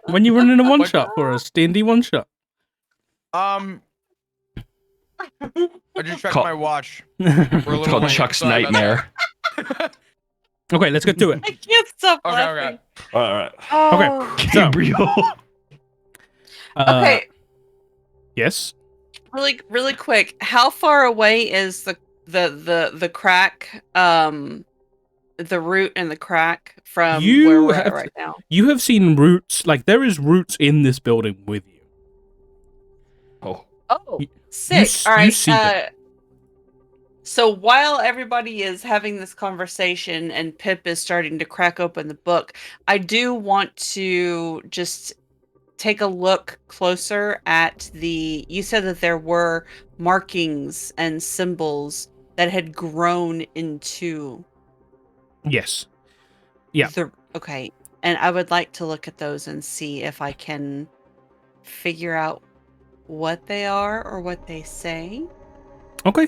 When you run in a one shot for us, D&D one shot. I just checked Call- my watch. It's called late. Chuck's Sorry about Nightmare. Okay, let's get to it. I can't stop Okay, laughing. okay. All right. Oh. Okay. So, Gabriel. Okay, Yes. really quick. How far away is the crack, the root and the crack from where we're at right now? You have seen roots. Like, there is roots in this building with you. Oh. Oh, sick. All you right. see them. So while everybody is having this conversation and Pip is starting to crack open the book, I do want to just take a look closer at you said that there were markings and symbols that had grown into Yes. Yeah. Okay. And I would like to look at those and see if I can figure out what they are or what they say. Okay.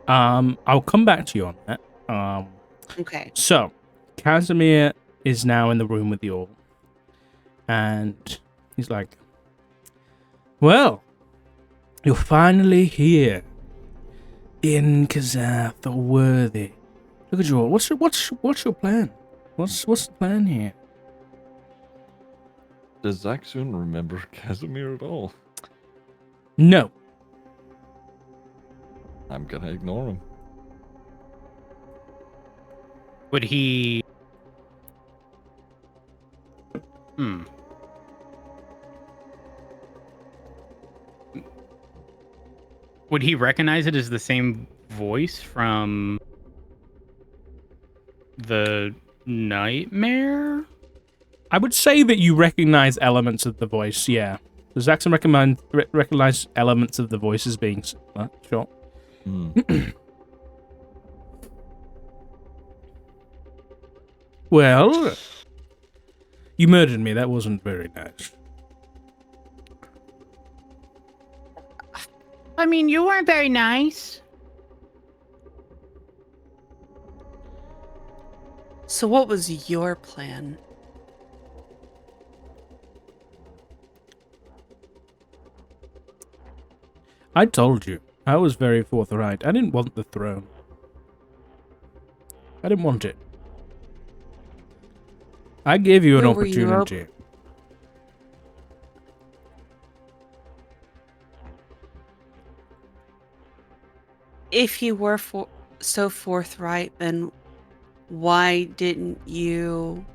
I'll come back to you on that. Okay. So, Casimir is now in the room with you all. And he's like, well, you're finally here. In Kazath, the worthy. Look at you all. What's your plan? What's the plan here? Does Zaxun remember Casimir at all? No. I'm gonna ignore him. Would he? Would he recognize it as the same voice from the nightmare? I would say that you recognize elements of the voice, yeah. Does Zaxxon recognize elements of the voice as being similar? Sure. Well, you murdered me. That wasn't very nice. I mean, you weren't very nice. So what was your plan? I told you. I was very forthright. I didn't want the throne. I didn't want it. I gave you an Who were you opportunity. If you were so forthright, then why didn't you?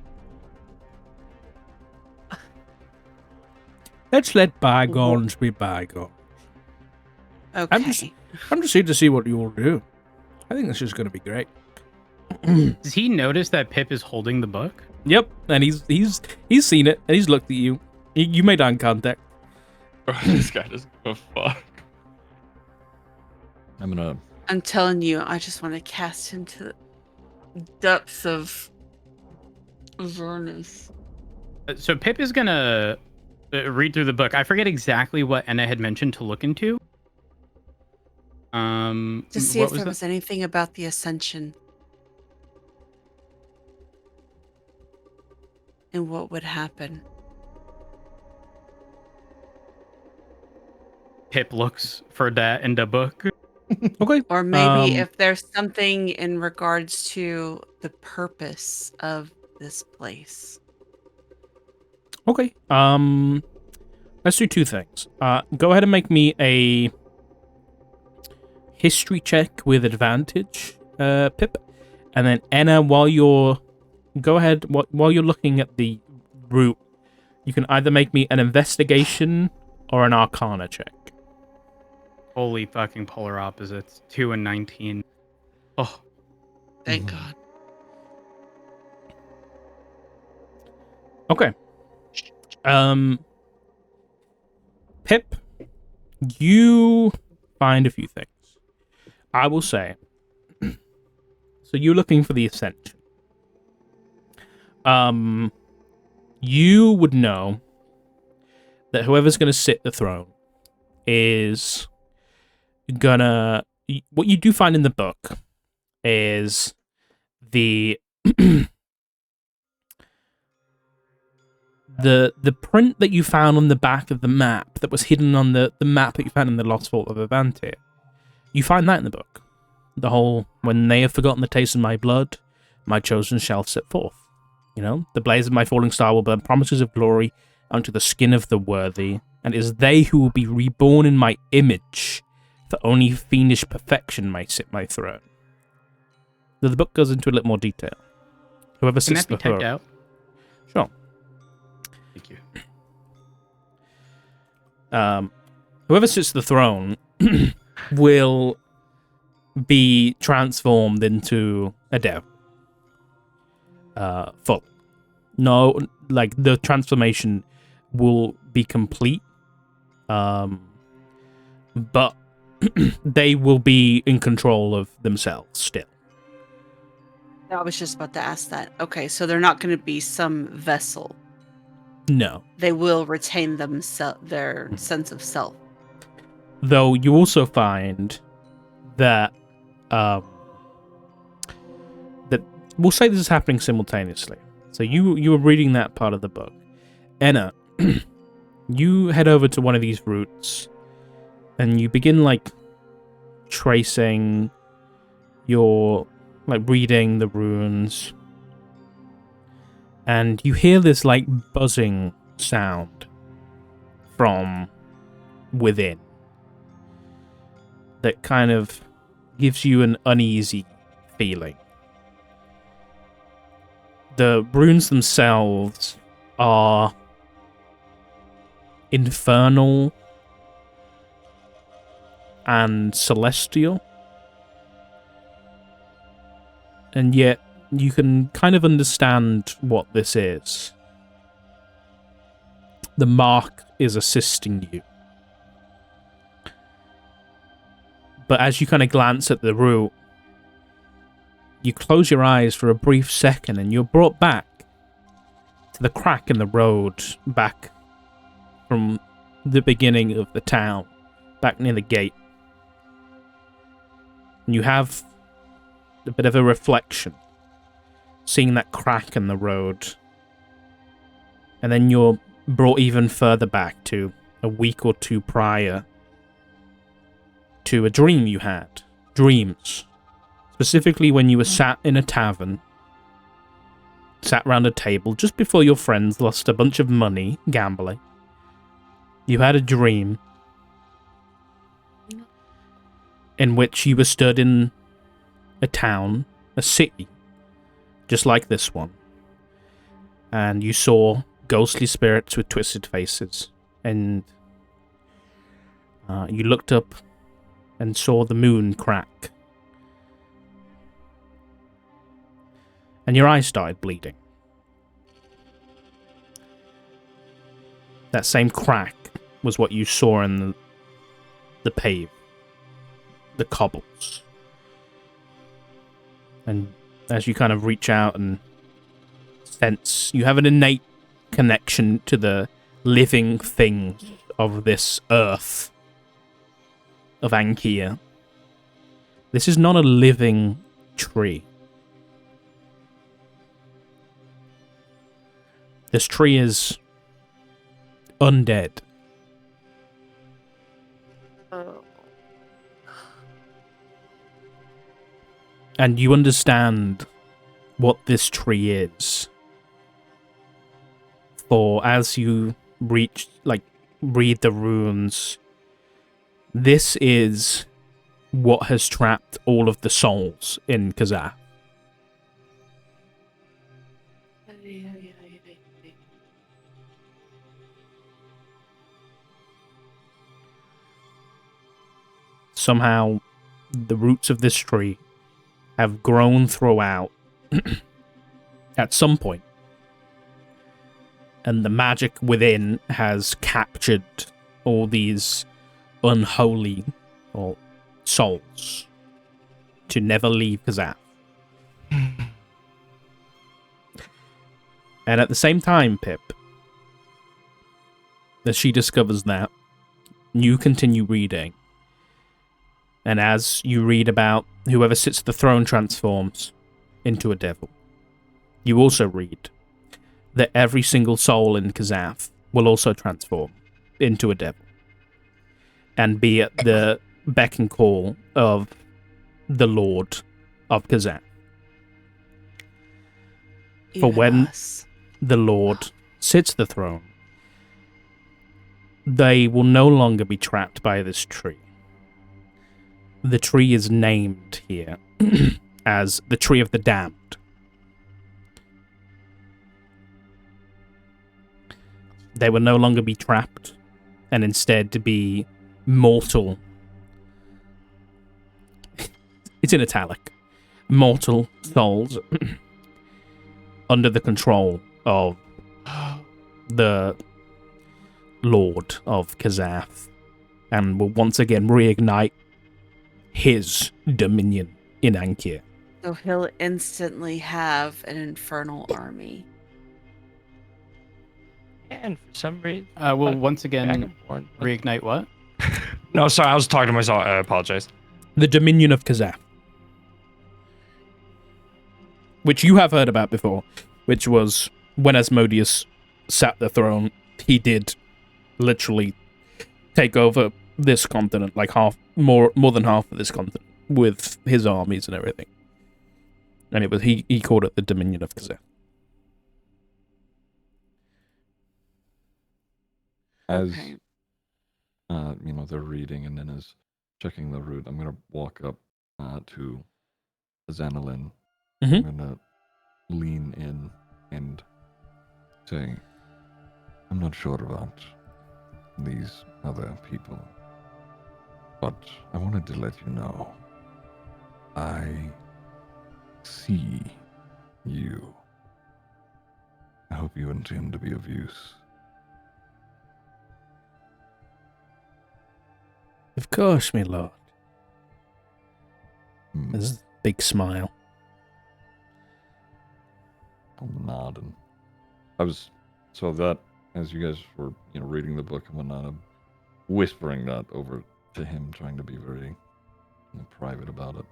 Let's let bygones be bygones. Okay. I'm just here to see what you will do. I think this is going to be great. Does he notice that Pip is holding the book? Yep, and he's seen it, and he's looked at you. You made eye contact. This guy doesn't give a fuck. I'm telling you, I just want to cast him to the depths of Vernus. So Pip is gonna read through the book. I forget exactly what Enna had mentioned to look into. To see what if there was anything about the Ascension. And what would happen. Pip looks for that in the book. Okay. Or maybe if there's something in regards to the purpose of this place. Okay. Let's do two things. Go ahead and make me a history check with advantage, Pip, and then Enna, while you're looking at the route, you can either make me an investigation or an arcana check. Holy fucking polar opposites. 2 and 19. Oh, Thank God. Okay. Pip, you find a few things. I will say. So you're looking for the ascension. You would know that whoever's going to sit the throne is gonna. What you do find in the book is the the print that you found on the back of the map that was hidden on the map that you found in the Lost Vault of Avanti. You find that in the book. The whole, when they have forgotten the taste of my blood, my chosen shall set forth. You know, the blaze of my falling star will burn promises of glory unto the skin of the worthy, and it is they who will be reborn in my image, for only fiendish perfection may sit my throne. So the book goes into a little more detail. Whoever can sits that be the typed throne. out? Sure. Thank you. Whoever sits the throne will be transformed into a devil. Full. No, like, the transformation will be complete. But they will be in control of themselves still. I was just about to ask that. Okay, so they're not going to be some vessel. No. They will retain their sense of self. Though you also find that that we'll say this is happening simultaneously. So you were reading that part of the book. Enna, you head over to one of these routes and you begin like tracing your, like, reading the runes, and you hear this like buzzing sound from within that kind of gives you an uneasy feeling. The runes themselves are infernal and celestial, and yet you can kind of understand what this is. The mark is assisting you. But as you kind of glance at the route, you close your eyes for a brief second and you're brought back to the crack in the road, back from the beginning of the town, back near the gate. And you have a bit of a reflection, seeing that crack in the road. And then you're brought even further back to a week or two prior to a dream you had. Dreams. Specifically when you were sat in a tavern, sat round a table just before your friends lost a bunch of money gambling. You had a dream in which you were stood in a town, a city, just like this one. And you saw ghostly spirits with twisted faces. And you looked up and saw the moon crack. And your eyes started bleeding. That same crack was what you saw in the pave, the cobbles. And as you kind of reach out and sense, you have an innate connection to the living things of this earth, of Ankia. This is not a living tree. This tree is undead. Oh. And you understand what this tree is. For as you read the runes, this is what has trapped all of the souls in Kazakh. Somehow, the roots of this tree have grown throughout at some point, and the magic within has captured all these unholy or souls to never leave Kazakh. And at the same time, Pip, as she discovers that, you continue reading. And as you read about whoever sits at the throne transforms into a devil, you also read that every single soul in Kazakh will also transform into a devil and be at the beck and call of the Lord of Kazakh. For when the Lord sits the throne, they will no longer be trapped by this tree. The tree is named here as the Tree of the Damned. They will no longer be trapped, and instead to be mortal. It's in italic. Mortal souls under the control of the Lord of Kazakh, and will once again reignite his dominion in Ankir. So he'll instantly have an infernal army. And for some reason, Well, once again, reignite what? No, sorry, I was talking to myself. I apologize. The dominion of Kazakh, which you have heard about before, which was when Asmodeus sat the throne, he did literally take over this continent, like more than half of this continent, with his armies and everything. And it was he called it the Dominion of Kazakh. As Okay. they're reading, and then as checking the route, I'm gonna walk up to Xanilin. Mhm. I'm gonna lean in and say, I'm not sure about these other people, but I wanted to let you know I see you. I hope you intend to be of use. Of course, my lord. Hmm. There's a big smile. I'll nod, and I was so that as you guys were reading the book and whatnot, I'm whispering that over to him, trying to be very private about it.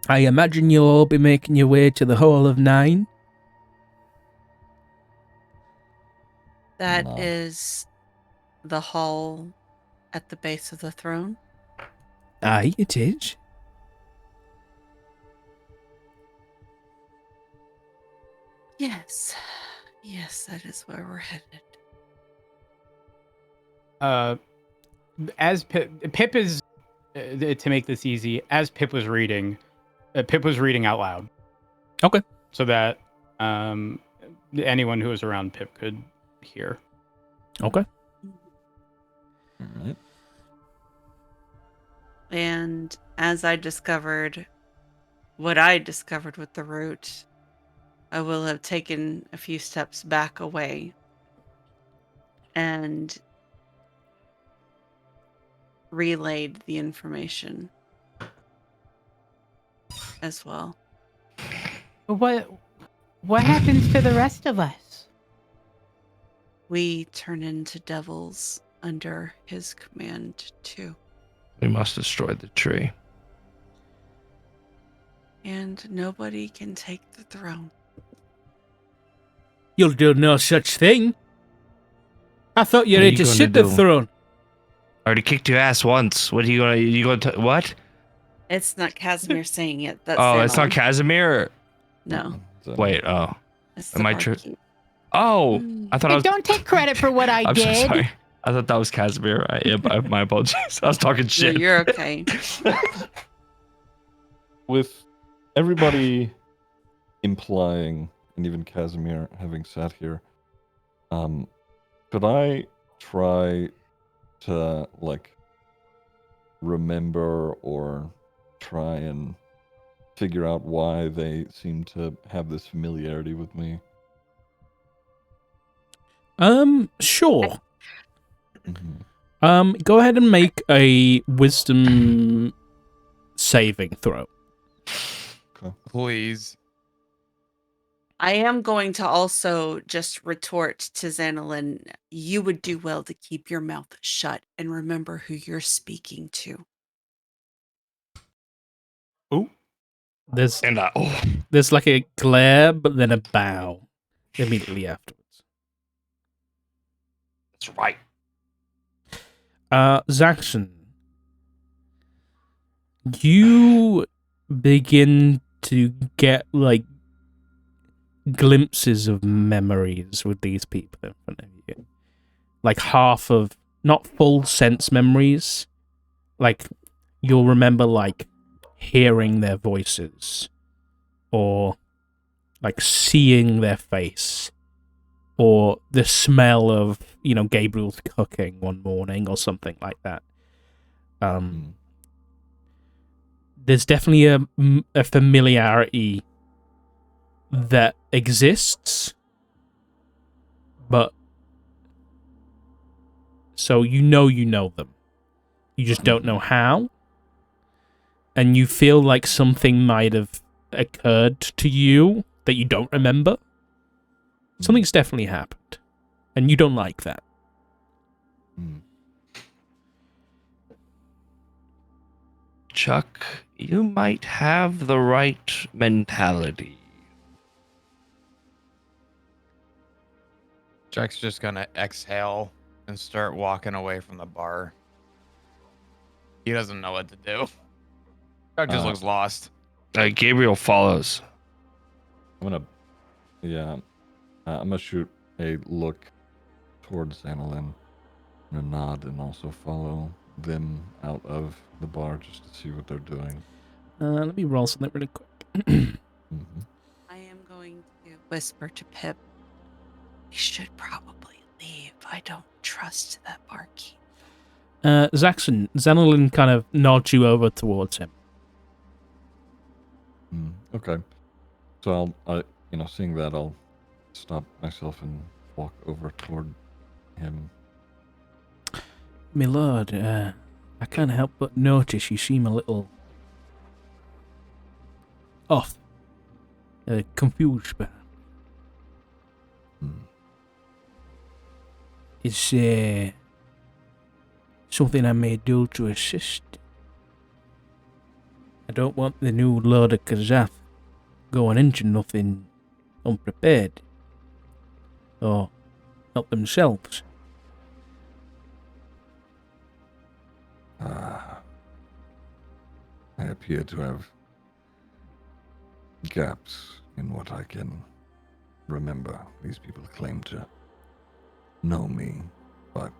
I imagine you'll all be making your way to the Hall of Nine. That Nod. is the hall at the base of the throne. Aye, it is. Yes. Yes, that is where we're headed. As Pip is, to make this easy, as Pip was reading out loud. Okay. So that anyone who was around Pip could hear. Okay. All right. And as I discovered what I discovered with the route, I will have taken a few steps back away and relayed the information as well. What happens to the rest of us? We turn into devils under his command too. We must destroy the tree. And nobody can take the throne. You'll do no such thing. I thought you What are ready you to gonna sit the do? throne. I already kicked your ass once. What are you gonna what? It's not Casimir saying it. That's Oh, it's not Xanolin. Casimir. No, Wait, oh. it's Am the I true? barkeep. Oh, I thought I Hey, was. don't take credit for what I I'm did. so sorry. I thought that was Casimir. My apologies. I was talking No, shit. you're okay. With everybody implying, and even Casimir having sat here, could I try to like remember or try and figure out why they seem to have this familiarity with me? Sure. Mhm. Go ahead and make a wisdom saving throw. Okay. Please. I am going to also just retort to Xanolin, you would do well to keep your mouth shut and remember who you're speaking to. There's And there's like a glare, but then a bow immediately afterwards. that's right. Zaxxon, you begin to get like glimpses of memories with these people in front of you. Like half of, not full sense memories. Like you'll remember like hearing their voices or like seeing their face or the smell of, Gabriel's cooking one morning or something like that. There's definitely a familiarity that exists, but so you know them. You just don't know how, and you feel like something might have occurred to you that you don't remember. Something's definitely happened, and you don't like that. Chuck, you might have the right mentality. Jack's just gonna exhale and start walking away from the bar. He doesn't know what to do. Jack just looks lost. Gabriel follows. I'm gonna shoot a look towards Annalyn and a nod, and also follow them out of the bar just to see what they're doing. Let me roll something really quick. I am going to whisper to Pip, we should probably leave. I don't trust that barkeep. Zaxxon, Xanolin kind of nods you over towards him. Okay. So seeing that, I'll stop myself and walk over toward him. My lord, I can't help but notice you seem a little off, confused, but is something I may do to assist? I don't want the new Lord of Kazath going into nothing unprepared, or help themselves. I appear to have gaps in what I can remember. These people claim to know me, but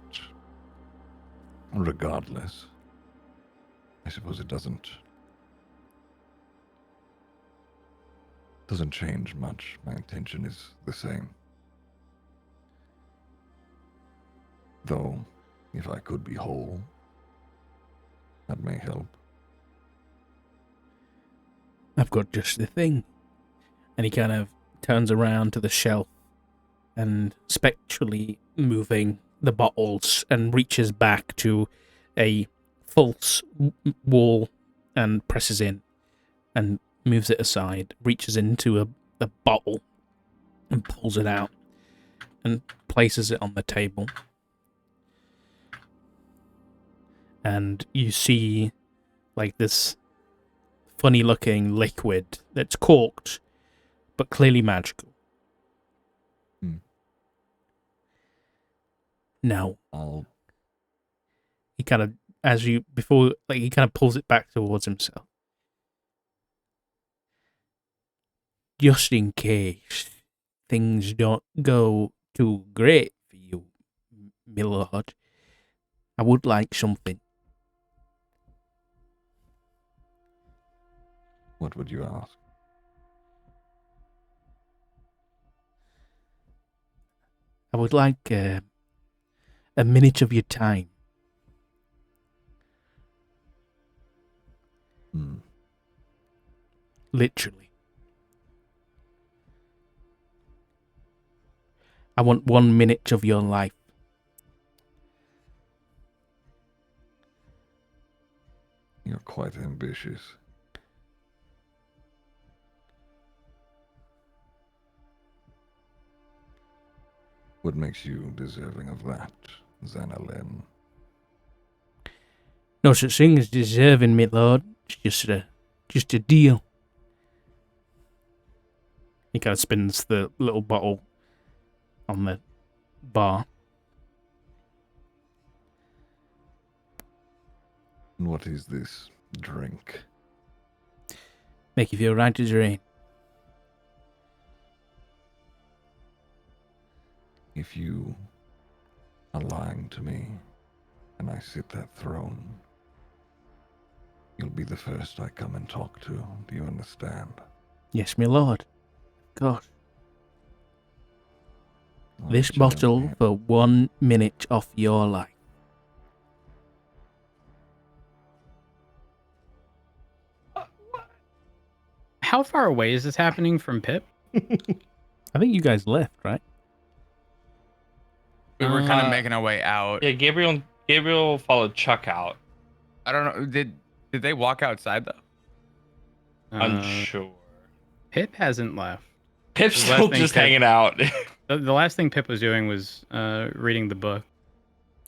regardless, I suppose it doesn't change much. My intention is the same. Though, if I could be whole, that may help. I've got just the thing. And he kind of turns around to the shelf and spectrally moving the bottles and reaches back to a false wall and presses in and moves it aside, reaches into a bottle and pulls it out and places it on the table. And you see like this funny looking liquid that's corked but clearly magical. Now, I'll he kind of, he kind of pulls it back towards himself. Just in case things don't go too great for you, my lord, I would like something. What would you ask? I would like a minute of your time. Hmm. Literally. I want 1 minute of your life. You're quite ambitious. What makes you deserving of that, Xanalin? No such thing as deserving, my lord. It's just a deal. He kind of spins the little bottle on the bar. And what is this drink? Make you feel right as rain. If you are lying to me and I sit that throne, you'll be the first I come and talk to. Do you understand? Yes, my lord. Of course. I'll This let you know. bottle for 1 minute of your life. How far away is this happening from Pip? I think you guys left, right? We were kind of making our way out. Yeah, Gabriel followed Chuck out. I don't know. Did they walk outside though? Unsure. Pip hasn't left. Pip's The last still thing just Pip- hanging out. The last thing Pip was doing was reading the book.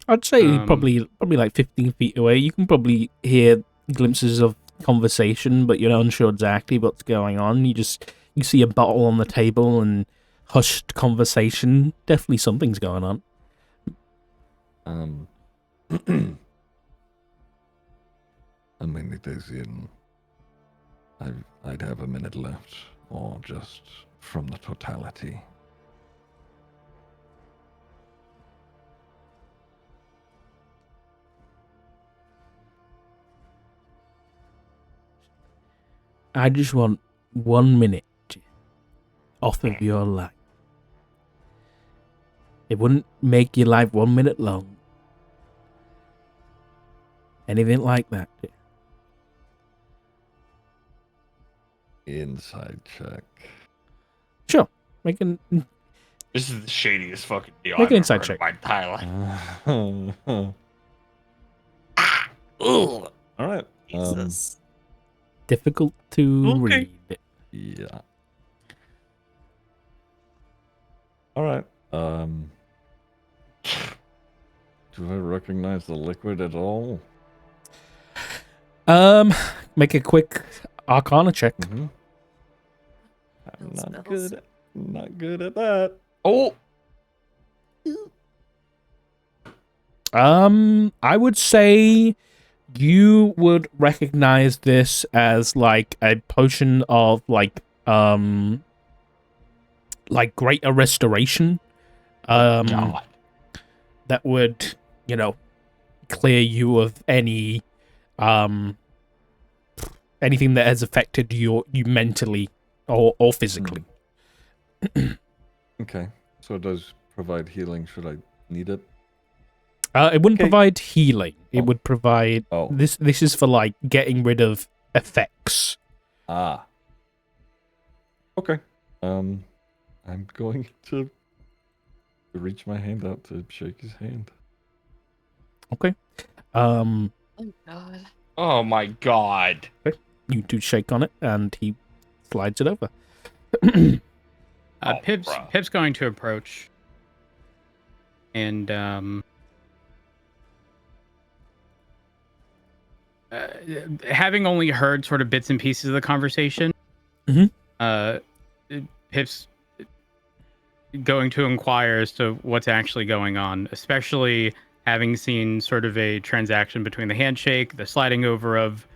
I'd say Um, probably like 15 feet away. You can probably hear glimpses of conversation, but you're not unsure exactly what's going on. You see a bottle on the table and hushed conversation. Definitely something's going on. A minute is in. I'd have a minute left, or just from the totality. I just want 1 minute off of your life. It wouldn't make your life 1 minute long. Anything like that. Inside check. Sure. Make an This is the shadiest fucking deal Make I've an ever insight heard check. in my entire life. All right. Jesus. difficult to Okay. read. Yeah. All right. Do I recognize the liquid at all? Make a quick Arcana check. Mm-hmm. I'm Spells, not spells. good. Not good at that. Oh, I would say you would recognize this as like a potion of like greater restoration. God. That would, clear you of any anything that has affected you mentally or physically. Okay. So it does provide healing should I need it? It wouldn't Okay. provide healing. It Oh. would provide Oh. this is for like getting rid of effects. Ah. Okay. I'm going to reach my hand out to shake his hand. Okay. Oh God. Oh my God. You do shake on it and he slides it over. Oh, Pip's bruh. Pip's going to approach, and having only heard sort of bits and pieces of the conversation, Mhm. Pip's going to inquire as to what's actually going on, especially having seen sort of a transaction between the handshake, the sliding over of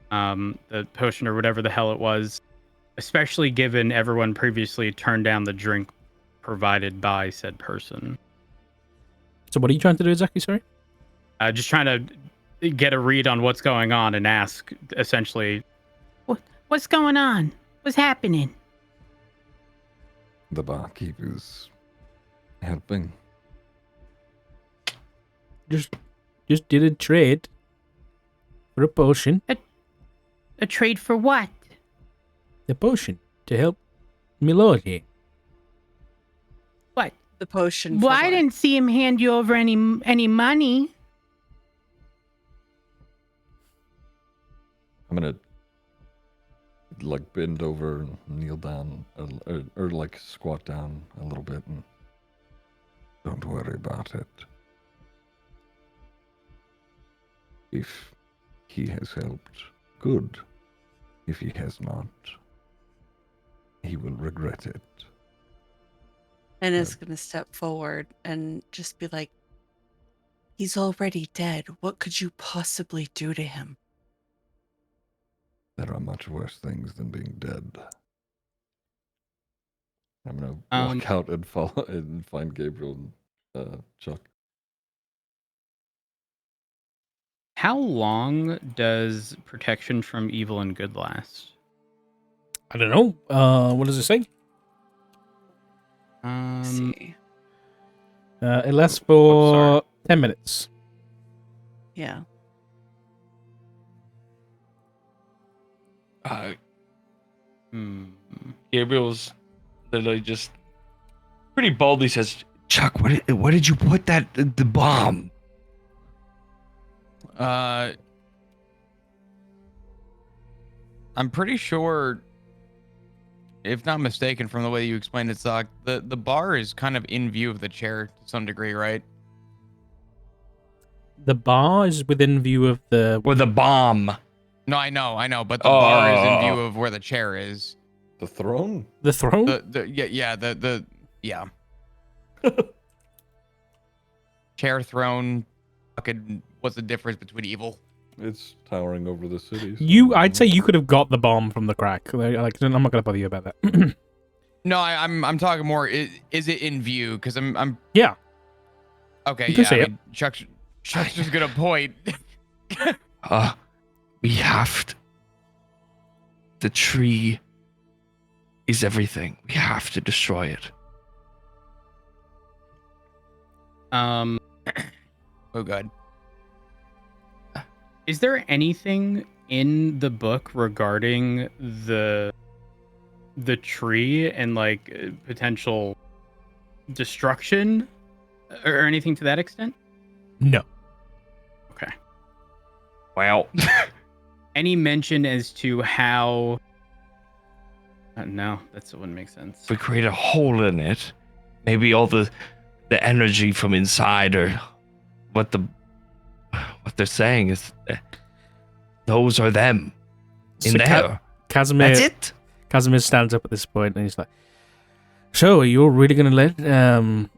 the potion or whatever the hell it was, especially given everyone previously turned down the drink provided by said person. So what are you trying to do exactly, sorry? Just trying to get a read on what's going on and ask, essentially, What's going on? What's happening? The barkeep is helping. Just did a trade for a potion. A trade for what? The potion to help Milord here. What? The potion. Well, for I what? didn't see him hand you over any money. I'm gonna like bend over and kneel down or like squat down a little bit and don't worry about it. If he has helped, good. If he has not, he will regret it. And is going to step forward and just be like, he's already dead. What could you possibly do to him? There are much worse things than being dead. I'm gonna walk out and follow and find Gabriel and Chuck. how long does protection from evil and good last? I don't know. What does it say? Let's see. It lasts Oh, for 10 minutes. Yeah. Gabriel's literally just pretty boldly says, "Chuck, what did you put the bomb?" I'm pretty sure, if not mistaken from the way you explained it, Zoc, the bar is kind of in view of the chair to some degree, right? The bar is within view of the... Or the bomb. No, I know, but the bar is in view Oh. of where the chair is. The throne? The throne? Yeah. Chair, throne, fucking, what's the difference between evil? It's towering over the city. I'd say you could have got the bomb from the crack. Like, I'm not gonna bother you about that. No, I'm talking more. Is it in view? Because I'm. Yeah. Okay. You can Yeah. say I it. mean, Chuck's just gonna point. We have to. The tree is everything. We have to destroy it. Oh, good. Is there anything in the book regarding the tree and like potential destruction or anything to that extent? No. Okay. Well, Any mention as to how? No, that wouldn't make sense. if we create a hole in it, maybe all the energy from inside, or what they're saying is those are them in So there. Casimir, That's it. Casimir stands up at this point and he's like, "So, are you all really gonna let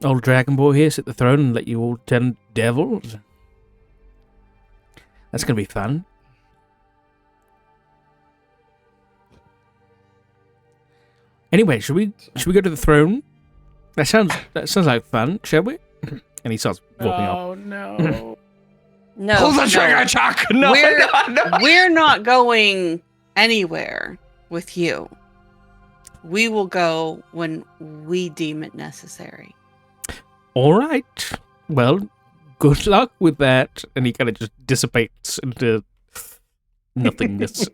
old Dragon Boy here sit the throne and let you all turn devils? That's gonna be fun." Anyway, should we go to the throne? That sounds like fun, shall we? And he starts walking off. Oh no. No. Pull the no. trigger, Chuck. No, no. We're not going anywhere with you. We will go when we deem it necessary. All right. Well, good luck with that. And he kind of just dissipates into nothingness.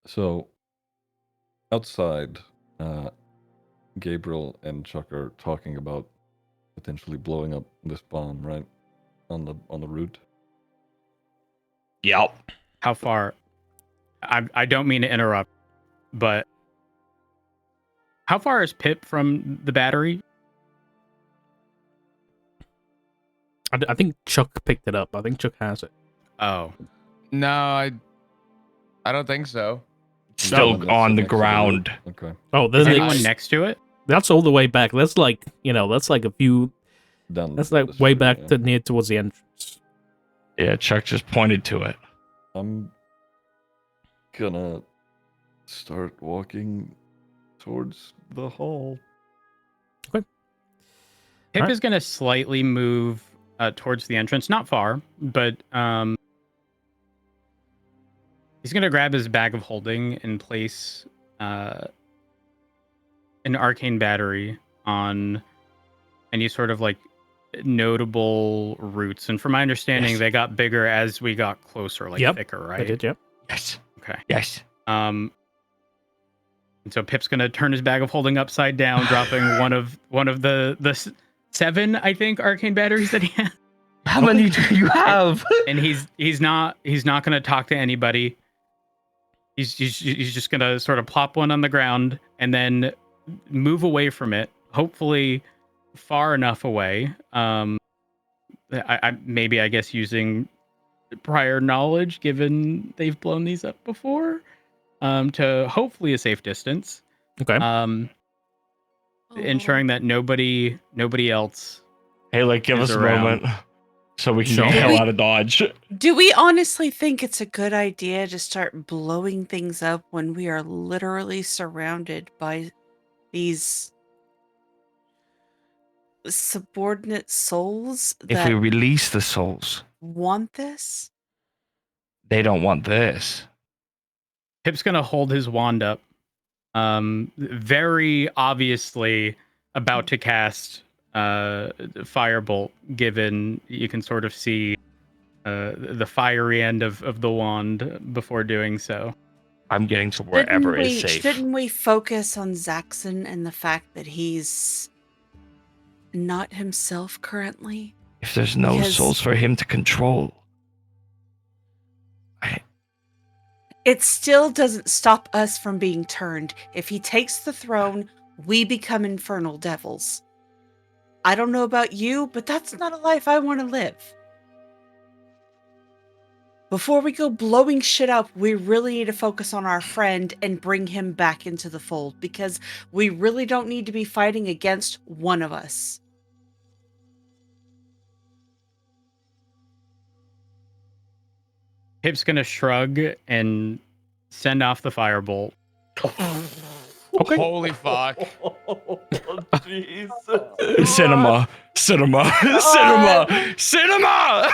So outside, Gabriel and Chuck are talking about potentially blowing up this bomb, right? On the route. Yep. How far? I don't mean to interrupt, but how far is Pip from the battery? I think Chuck picked it up. I think Chuck has it. Oh, No, I don't think so. still that's on the next to root. ground. Okay. Oh, Is then anyone it's, next to it? that's all the way back. That's like, that's like a few. Down That's the like way street, back yeah. to near towards the entrance. Yeah, Chuck just pointed to it. I'm gonna start walking towards the hall. Pip Alright. is going to slightly move towards the entrance, not far, but he's going to grab his bag of holding and place an arcane battery on any sort of like notable roots. And from my understanding, Yes. they got bigger as we got closer, like Yep, thicker, I right? did, yep. Yes. Okay. Yes. And so Pip's gonna turn his bag of holding upside down, dropping one of the 7, I think, arcane batteries that he has. How many do you have? And he's not gonna talk to anybody. He's just gonna sort of plop one on the ground and then move away from it, hopefully far enough away. I guess using prior knowledge, given they've blown these up before, to hopefully a safe distance. Okay. Ensuring that nobody else. Hey, like, give Is us a around. moment so we can Sure. get the hell out of Dodge. Do we honestly think it's a good idea to start blowing things up when we are literally surrounded by these subordinate souls If that we release the souls, want this? they don't want this. Pip's gonna hold his wand up, very obviously about to cast firebolt. Given you can sort of see the fiery end of the wand before doing so. I'm getting to wherever is safe. Shouldn't we focus on Zaxxon and the fact that he's not himself currently? If there's no Because- souls for him to control, It still doesn't stop us from being turned. If he takes the throne, we become infernal devils. I don't know about you, but that's not a life I want to live. Before we go blowing shit up, we really need to focus on our friend and bring him back into the fold, because we really don't need to be fighting against one of us. Pip's gonna shrug and send off the firebolt. Okay. Holy fuck. Jesus. cinema, cinema, cinema.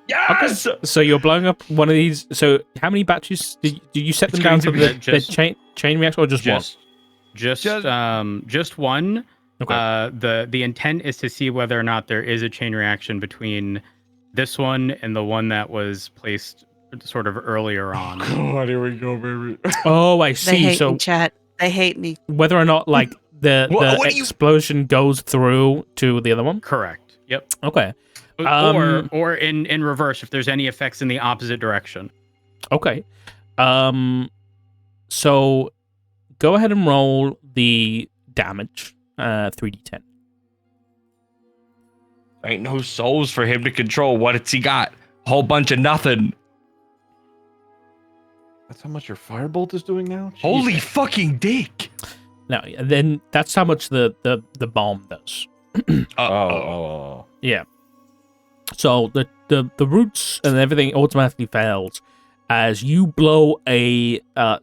Yes. So you're blowing up one of these. So how many batteries did you set them It's down going to to be the just- chain reactor or just one? Just one. Okay. The intent is to see whether or not there is a chain reaction between this one and the one that was placed sort of earlier on. God, here we go, baby. Oh, I They see. hate So me, chat. They hate me. whether or not like the What do you- explosion goes through to the other one. Correct. Yep. Okay. Or in reverse if there's any effects in the opposite direction. Okay. So go ahead and roll the damage. 3d10. Ain't no souls for him to control. What's he got? Whole bunch of nothing. That's how much your firebolt is doing now? Holy Jesus. fucking dick. Now, then that's how much the bomb does. Oh. Yeah. So the roots and everything automatically fails as you blow a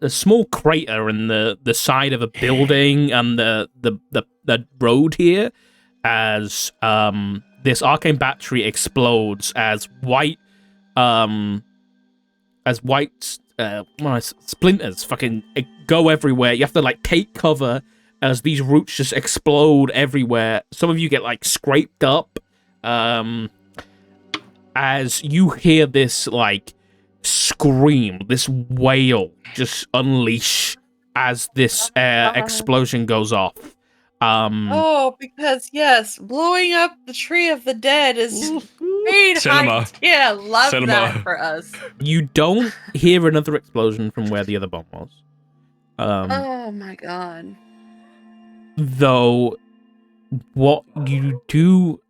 small crater in the side of a building and the road here as this arcane battery explodes as white splinters fucking go everywhere. You have to like take cover as these roots just explode everywhere. Some of you get like scraped up as you hear this like scream, this wail just unleash as this explosion goes off. Oh, because yes, blowing up the tree of the dead is great Cinema. idea. Love Cinema. that for us. You don't hear another explosion from where the other bomb was. Oh my god. Though what you do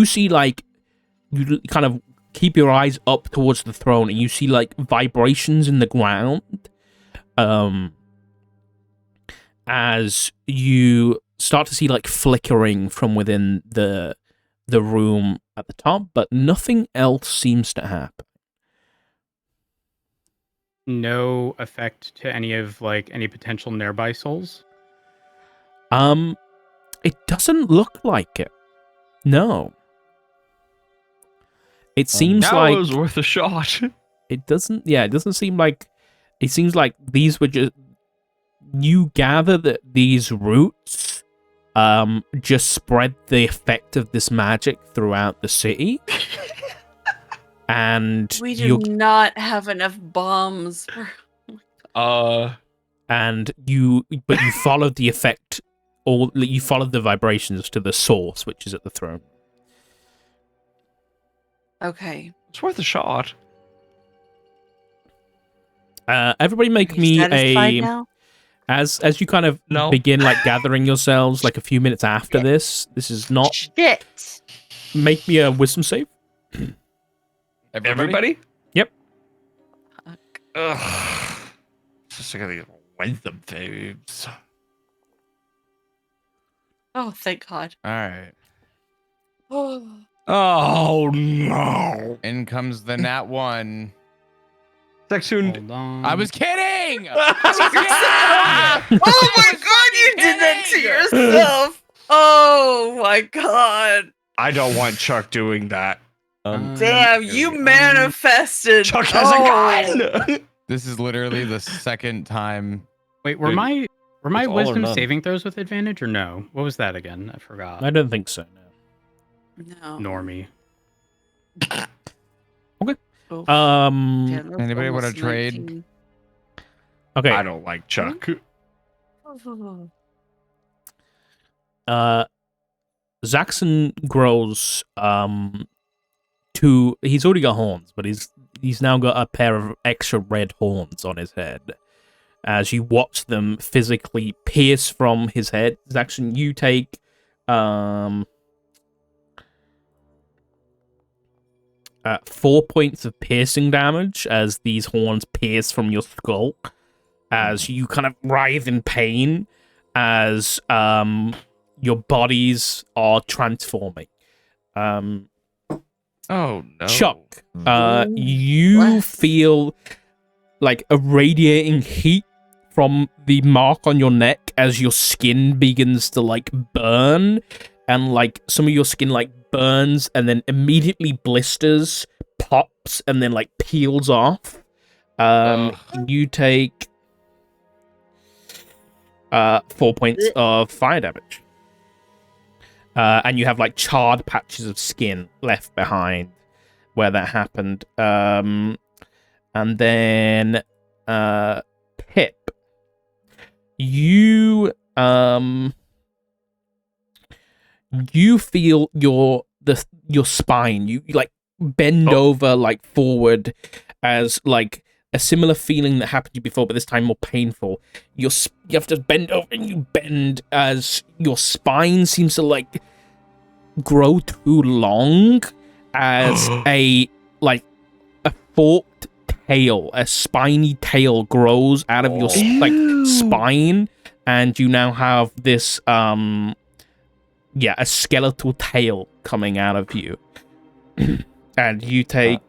see, like, you kind of keep your eyes up towards the throne and you see like vibrations in the ground as you start to see like flickering from within the room at the top, but nothing else seems to happen. No effect to any of like any potential nearby souls. It doesn't look like it. No. It seems That like was worth a shot. it doesn't. Yeah, it doesn't seem like. It seems like these were just. You gather that these roots, just spread the effect of this magic throughout the city, and We do not have enough bombs. and you followed the effect, or you followed the vibrations to the source, which is at the throne. Okay. It's worth a shot. Everybody make Are you me satisfied a now? as you kind of No. begin like gathering yourselves like a few minutes after this. This is not. Shit. Make me a wisdom save. Everybody? Yep. Ugh. Just gotta wisdom saves. Oh, thank God. All right. Oh. Oh no. In comes the nat 1. Sexun. Hold on. I was kidding. Oh my God, you did that to yourself. Oh my God. I don't want Chuck doing that. Damn, you manifested. Chuck has a gun. This is literally the second time. Wait, were Dude, my it's all or wisdom none. saving throws with advantage or no? What was that again? I forgot. I don't think so. No. Normie. Oh, No. damn, that's Anybody wanna almost trade? 19. Okay. I don't like Chuck. Zaxxon grows he's already got horns, but he's now got a pair of extra red horns on his head. As you watch them physically pierce from his head, Zaxxon, you take 4 points of piercing damage as these horns pierce from your skull, as you kind of writhe in pain as your bodies are transforming. Oh no. Chuck, you feel like a radiating heat from the mark on your neck as your skin begins to like burn, and like some of your skin like burns and then immediately blisters, pops, and then like peels off. You take 4 points of fire damage. And you have like charred patches of skin left behind where that happened. And then Pip, you feel your spine. You like bend over like forward as like a similar feeling that happened to you before, but this time more painful. You have to bend over, and you bend as your spine seems to like grow too long, as a forked tail, a spiny tail grows out of your like spine, and you now have this a skeletal tail coming out of you, and you take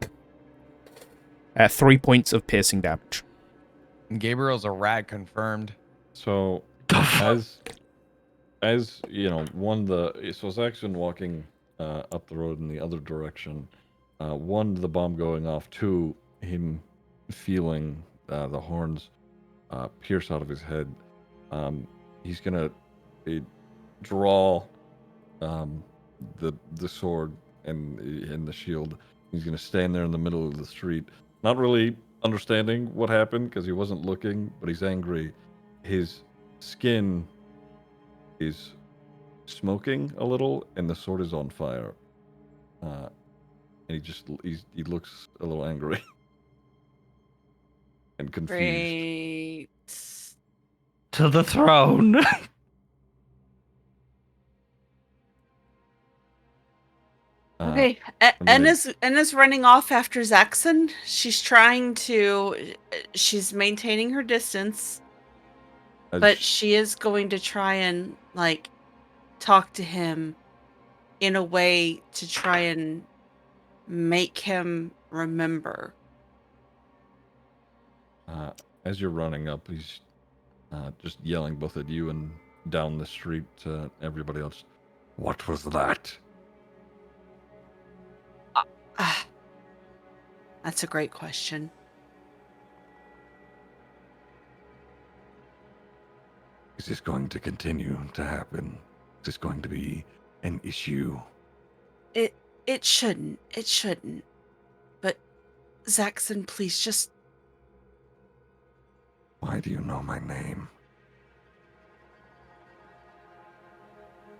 3 points of piercing damage. Gabriel's a rat confirmed. So, as you know, so Zaxxon walking up the road in the other direction. One, the bomb going off. Two, him feeling the horns pierce out of his head. He's gonna draw the sword and the shield. He's gonna stand there in the middle of the street, not really understanding what happened because he wasn't looking, but he's angry. His skin is smoking a little, and the sword is on fire. And he looks a little angry and confused. Great. To the throne. Okay, I'm gonna- Enna's running off after Zaxxon. She's maintaining her distance, but she is going to try and like talk to him in a way to try and make him remember. As you're running up, he's just yelling both at you and down the street to everybody else. What was that? That's a great question. Is this going to continue to happen? Is this going to be an issue? It shouldn't. It shouldn't. But Zaxxon, please just. Why do you know my name?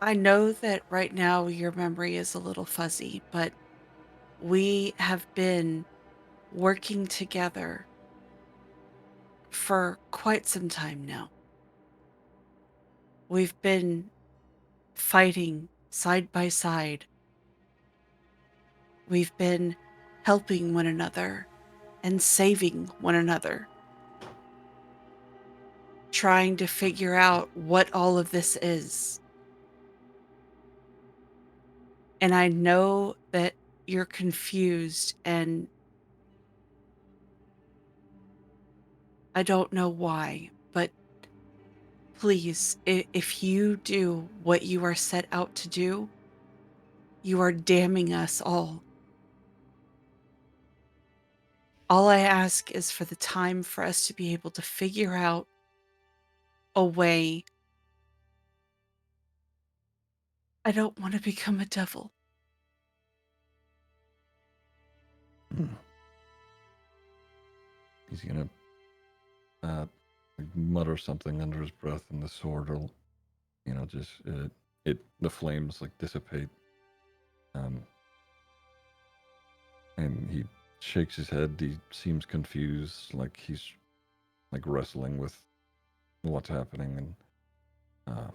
I know that right now your memory is a little fuzzy, but we have been working together for quite some time now. We've been fighting side by side. We've been helping one another and saving one another, trying to figure out what all of this is. And I know that you're confused, and I don't know why, but please, if you do what you are set out to do, you are damning us all. All I ask is for the time for us to be able to figure out a way. I don't want to become a devil. He's gonna mutter something under his breath, and the sword will, just the flames like dissipate. And he shakes his head. He seems confused, like he's like wrestling with what's happening, and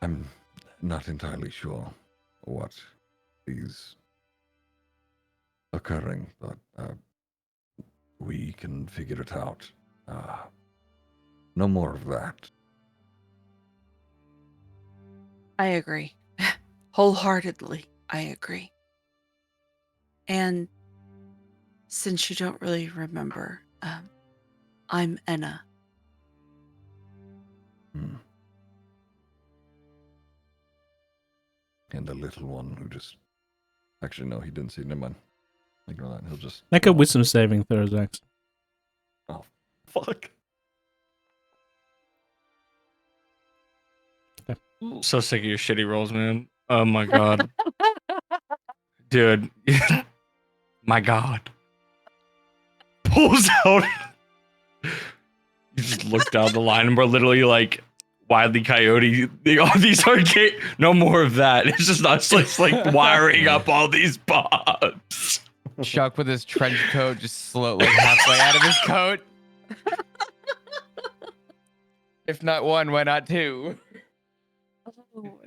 I'm not entirely sure what is occurring, but we can figure it out. No more of that. I agree. Wholeheartedly, I agree. And since you don't really remember, I'm Enna. And the little one who just... Actually, no, he didn't see. Never mind. Ignore that. He'll just... Make a wisdom saving throw, Zax. Oh, fuck. So sick of your shitty rolls, man. Oh my god. Dude. My god. Pulls out. You just look down the line and we're literally like Wile E. Coyote. All these arcade. No more of that. It's just us like wiring up all these bombs. Chuck with his trench coat just slowly halfway out of his coat. If not one, why not two?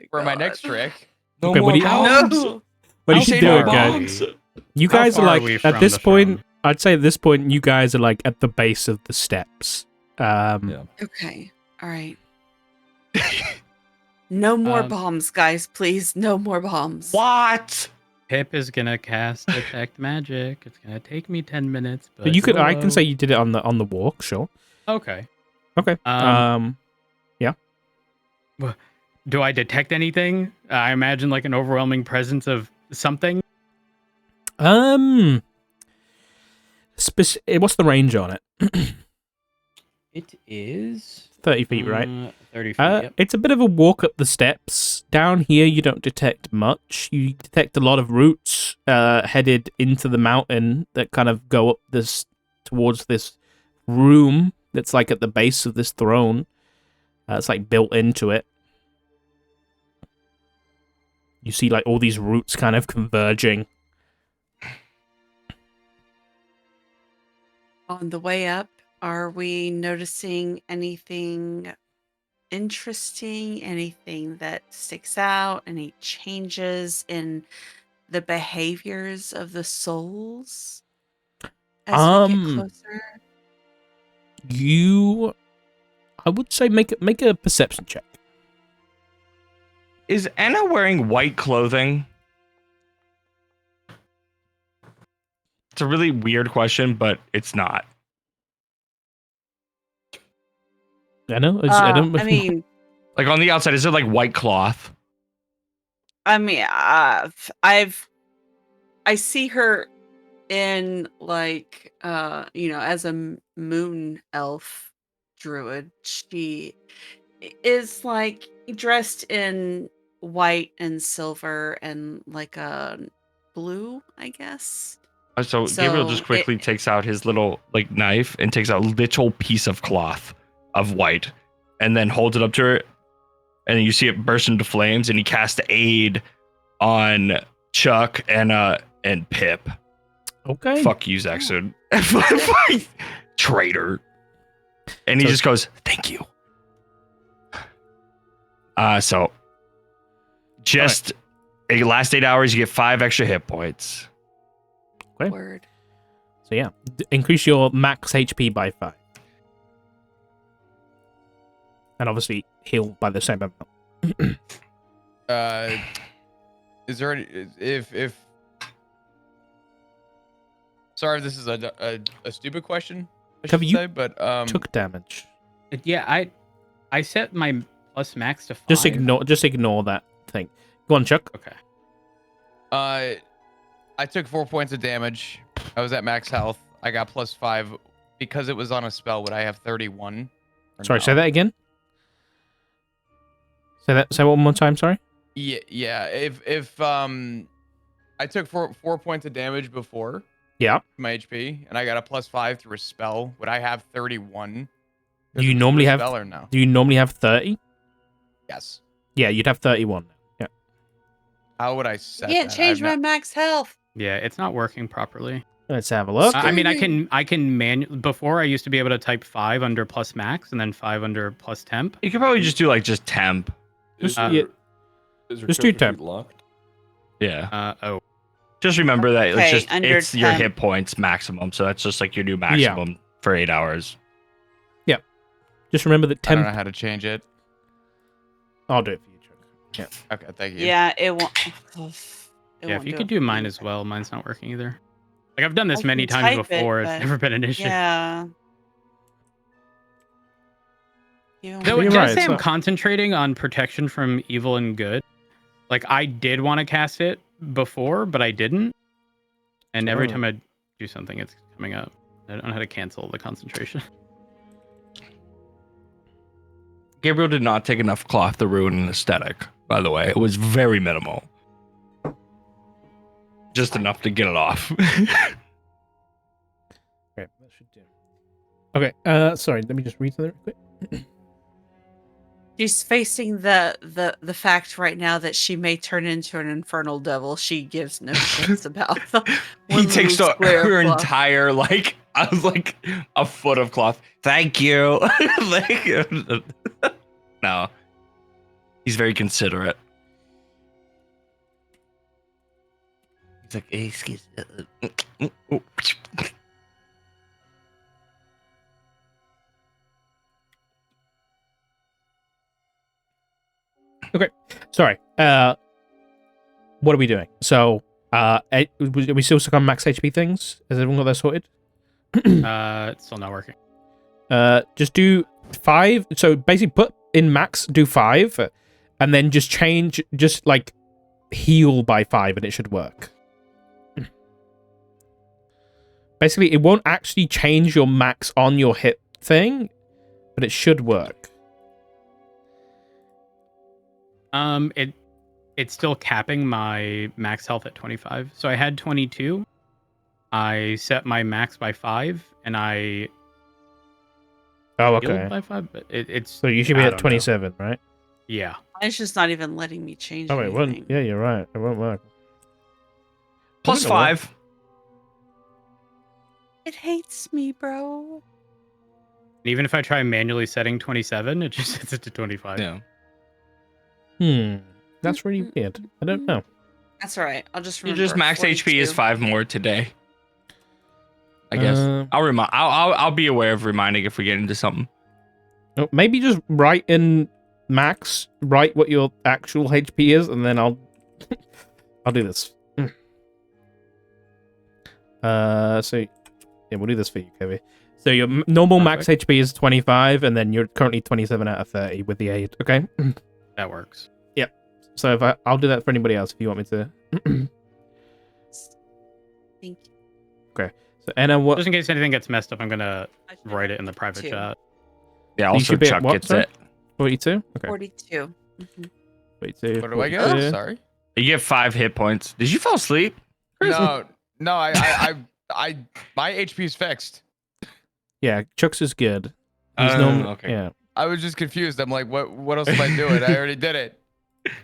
For my next trick. No Okay, more what do you- bombs. No. What are How you far doing, are guys? we? You How guys are far are like we at from this the point. throne? I'd say at this point, you guys are like at the base of the steps. Yeah. Okay. All right. No more bombs, guys, please. No more bombs. What? Pip is gonna cast detect magic. It's gonna take me 10 minutes, but But you could. I can YOLO. say you did it on the walk. Sure. Okay. Okay. Yeah. Do I detect anything? I imagine like an overwhelming presence of something. What's the range on it? It is 30 feet, right? 30 feet. Yep. It's a bit of a walk up the steps. Down here, you don't detect much. You detect a lot of roots headed into the mountain that kind of go up this towards this room that's like at the base of this throne. It's like built into it. You see like all these roots kind of converging. On the way up, Are we noticing anything interesting? Anything that sticks out? Any changes in the behaviors of the souls as we get closer? I would say make a perception check. Is Anna wearing white clothing? It's a really weird question, but it's not. I know. I mean, Like on the outside, is it like white cloth? I see her in like as a moon elf druid. She is like dressed in white and silver and like a blue, I guess. So Gabriel just quickly takes out his little like knife and takes out a little piece of cloth of white and then holds it up to her, and you see it burst into flames, and he casts aid on Chuck and Pip. Okay. Fuck you, Zaxxon. Traitor. And he just goes, thank you. So just a last 8 hours, you get 5 extra hit points. Okay. Word. So yeah, increase your max HP by 5. And obviously heal by the same amount. Is there any, if sorry if this is a stupid question, Have you say, but took damage? Yeah, I set my plus max to 5. Just ignore that thing. Go on, Chuck. Okay. I took 4 points of damage. I was at max health. I got plus 5 because it was on a spell. Would I have 31? Sorry, say that again. Say one more time. Sorry. Yeah. If I took four points of damage before. Yeah. My HP, and I got a plus 5 through a spell. Would I have 31? Do you normally have? Spell or no? Do you normally have 30? Yes. Yeah, you'd have 31. Yeah. How would I set Can't that? change my max health. Yeah, it's not working properly. Let's have a look. I mean, I can before I used to be able to type 5 under plus max and then 5 under plus temp. You could probably just do like just temp. Is yeah. your Just do character temp. sheet locked? Yeah. Just remember that Okay, it's your 10. hit points maximum, so that's just like your new maximum for 8 hours. Yeah. Just remember that I don't know temp. how to change it. I'll do it for you, Chuck. Yeah. Okay, thank you. Yeah, it won't. Yeah, if you could do mine as well, mine's not working either. Like I've done this I many can times type it, before. but- It's never been an issue. Yeah. Though it You're does right, say I'm so- concentrating on protection from evil and good. Like I did want to cast it before, but I didn't. And every time I do something, it's coming up. I don't know how to cancel the concentration. Gabriel did not take enough cloth to ruin an aesthetic, by the way. It was very minimal. Just enough to get it off. Okay, that should do. Okay, sorry, let me just read something real quick. She's facing the fact right now that she may turn into an infernal devil. She gives no shits about the He one takes little square her of cloth. entire I was like a foot of cloth. Thank you. No. He's very considerate. He's like, hey, excuse me. Okay, sorry. What are we doing? So, are we still stuck on max HP things? Has everyone got that sorted? It's still not working. Just do 5. So basically, put in max, do 5, and then just change, just like heal by 5, and it should work. Basically, it won't actually change your max on your hit thing, but it should work. It's still capping my max health at 25. So I had 22. I set my max by 5, and I Oh, healed okay. by 5. But it's So you should be I at don't know. 27, right? Yeah. It's just not even letting me change Oh, wait, anything. won't. Yeah, you're right. It won't work. Plus 5. It hates me, bro. Even if I try manually setting 27, it just sets it to 25. Yeah. That's really weird. I don't know. That's all right. I'll just You remember. just max HP is 42. 5 more today. I guess. Um, I'll remind. I'll be aware of reminding if we get into something. Oh, maybe just write in max, write what your actual HP is, and then I'll do this. So yeah, we'll do this for you, Curvy. So your normal max HP is 25, and then you're currently 27 out of 30 with the aid. Okay. That works. Yep. So if I'll do that for anybody else if you want me to. Thank you. Okay. So Anna, what? Just in case anything gets messed up, I'm gonna I should write have it in the private 42. chat. Yeah. You Also, should be at Chuck what, gets sorry? it. 42. Okay. 42. Mhm. 42. What do I 42. get? Sorry. You get 5 hit points. Did you fall asleep? No, I my HP is fixed. Yeah, Chuck's is good. He's normal. Okay. Yeah. I was just confused. I'm like, what else am I doing? I already did it.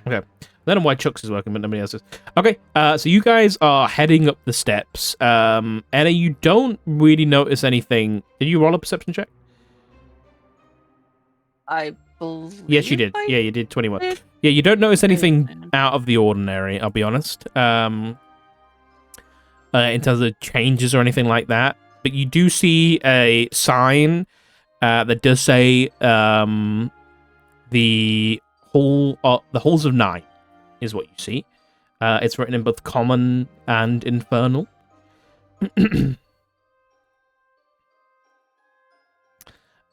I don't know why Chuck's is working, but nobody else is. Okay, so you guys are heading up the steps. Anna, you don't really notice anything. Did you roll a perception check? I believe. Yes, you did. I Yeah, you did 21. did. Yeah, you don't notice anything am. out of the ordinary, I'll be honest. In terms of changes or anything like that. But you do see a sign that does say the halls of 9 is what you see. It's written in both common and infernal.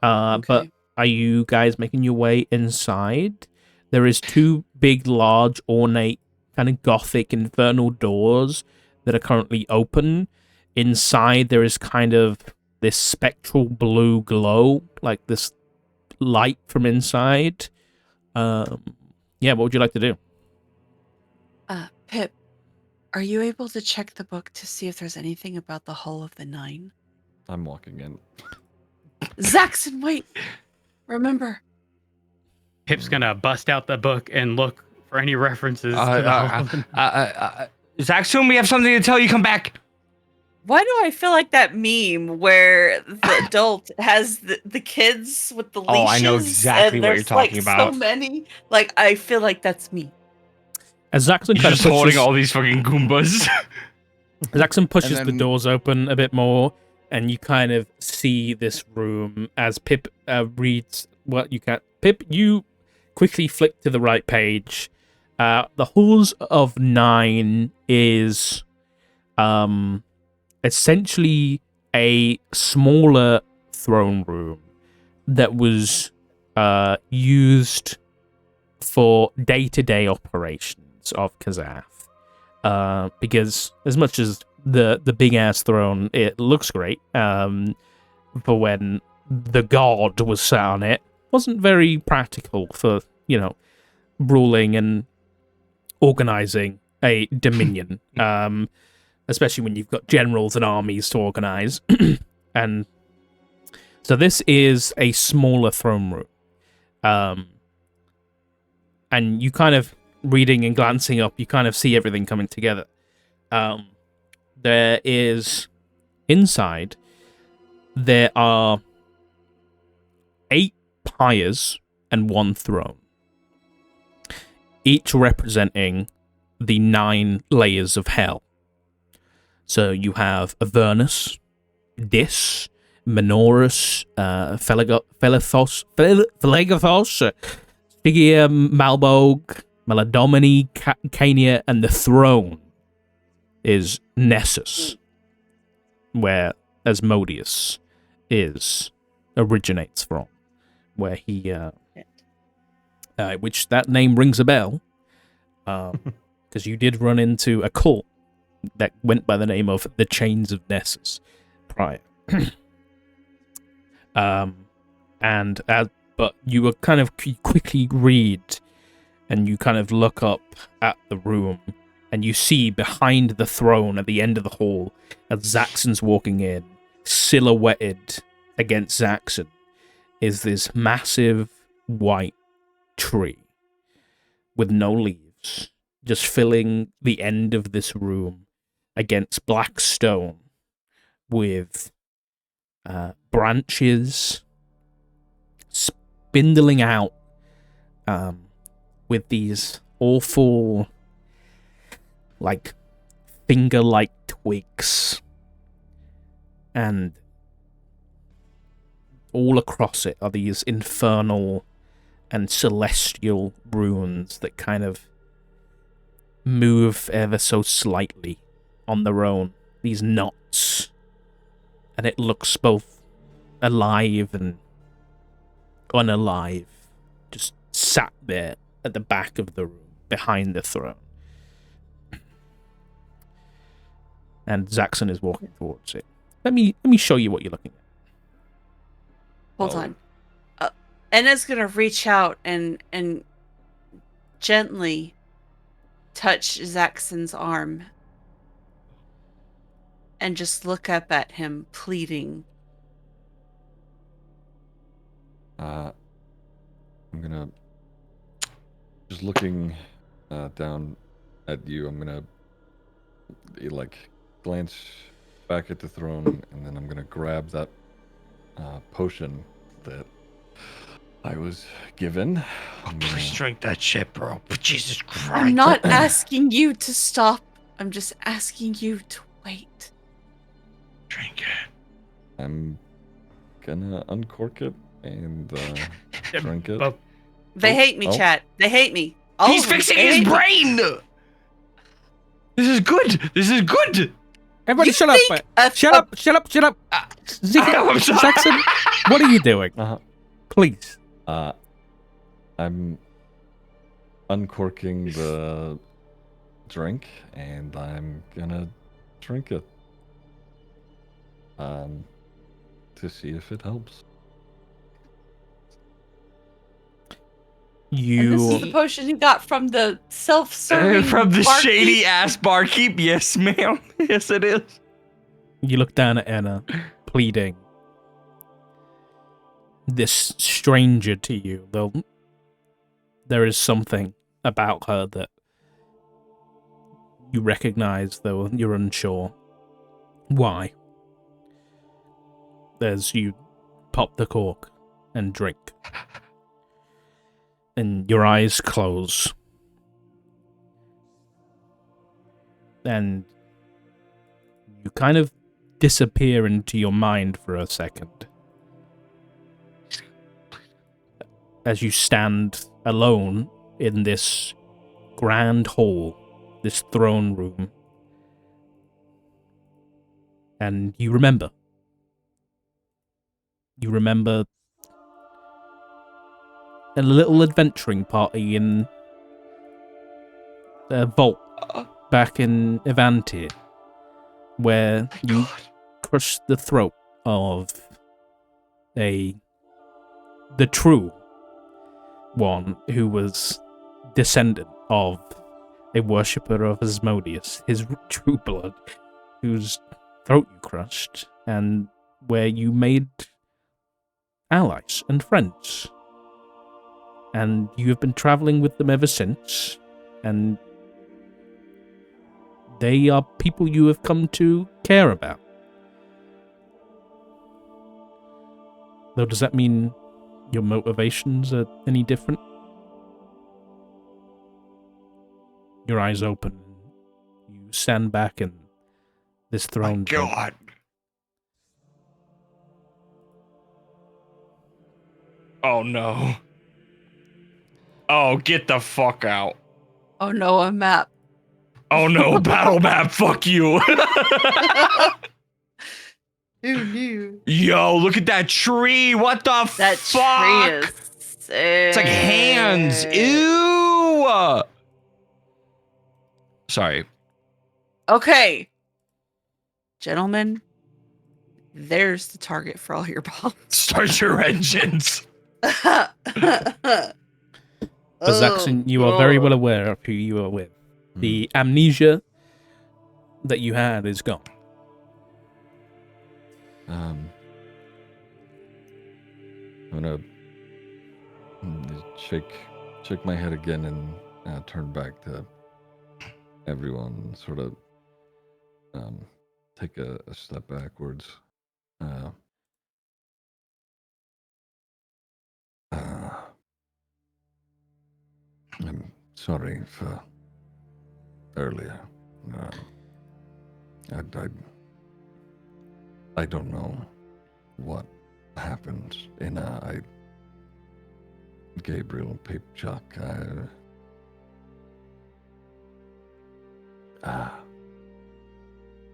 But Okay. are you guys making your way inside? There is 2 big, large, ornate, kind of gothic infernal doors that are currently open. Inside, there is kind of this spectral blue glow, like this light from inside. Yeah, what would you like to do? Pip, are you able to check the book to see if there's anything about the Hall of the Nine? I'm walking in. Zaxxon, wait! Remember. Pip's gonna bust out the book and look for any references to the whole. Zaxxon, we have something to tell you. Come back. Why do I feel like that meme where the adult has the kids with the leashes? Oh, I know exactly and what you're there's, talking like, about. So many. Like, I feel like that's me. As Zaxxon You're kind just of holding pushes, all these fucking Goombas. Zaxxon pushes And the then- doors open a bit more, and you kind of see this room as Pip reads what you can. Pip, you quickly flick to the right page. The Halls of 9 is essentially a smaller throne room that was used for day-to-day operations of Kazath. Because as much as the big-ass throne, it looks great, for when the god was sat on it, wasn't very practical for, ruling and organizing a dominion. Especially when you've got generals and armies to organize. And so this is a smaller throne room. And you kind of, reading and glancing up, you kind of see everything coming together. There is, inside, there are 8 pyres and 1 throne, each representing the 9 layers of hell. So you have Avernus, Dis, Menorus, Philagathos, Stygia, Malbog, Meladomini, Cania, and the throne is Nessus, where Asmodeus originates from, where he, which that name rings a bell, because you did run into a cult that went by the name of the Chains of Nessus prior. But you were kind of quickly read, and you kind of look up at the room, and you see behind the throne at the end of the hall, as Zaxxon's walking in, silhouetted against Zaxxon, is this massive white tree with no leaves, just filling the end of this room against black stone with branches spindling out with these awful, like, finger-like twigs. And all across it are these infernal and celestial runes that kind of move ever so slightly on their own. These knots. And it looks both alive and unalive. Just sat there at the back of the room, behind the throne. And Zaxxon is walking towards it. Let me show you what you're looking at. Hold on. Enna's gonna reach out and gently touch Zaxxon's arm and just look up at him, pleading. I'm gonna just looking down at you. I'm gonna like glance back at the throne, and then I'm gonna grab that potion that I was given. Oh, please drink that shit, bro. But Jesus Christ. I'm not asking you to stop. I'm just asking you to wait. Drink it. I'm gonna uncork it and drink it. They hate me, chat. They hate me. He's fixing his brain! This is good! This is good! Everybody shut up! Shut up! Shut up! Shut up! I'm sorry. Zaxxon, what are you doing? Please. I'm uncorking the drink, and I'm gonna drink it. To see if it helps. And this is the potion you got from the self-serving From the barkeep. shady ass barkeep? Yes, ma'am. Yes, it is. You look down at Enna, pleading. This stranger to you, though there is something about her that you recognize, though you're unsure why. As you pop the cork and drink. And your eyes close. And you kind of disappear into your mind for a second. As you stand alone in this grand hall, this throne room. And you remember. You remember a little adventuring party in a vault back in Evantir, where you crushed the throat of the true one who was descendant of a worshipper of Asmodeus, his true blood, whose throat you crushed, and where you made allies and friends. And you have been traveling with them ever since, and they are people you have come to care about. Though, does that mean your motivations are any different? Your eyes open. You stand back in this throne. My God. Oh no. Oh, get the fuck out. Oh no, a map. Oh no, battle map, fuck you. Who knew? Yo, look at that tree. What the That fuck? tree is sick. It's like hands. Ew. Sorry. Okay. Gentlemen, there's the target for all your bombs. Start your engines. But Zaxxon, you are very well aware of who you are with. The amnesia that you had is gone. I'm gonna shake my head again and turn back to everyone. Sort of take a step backwards. I'm sorry for earlier. I don't know what happened in Gabriel Pipchuck.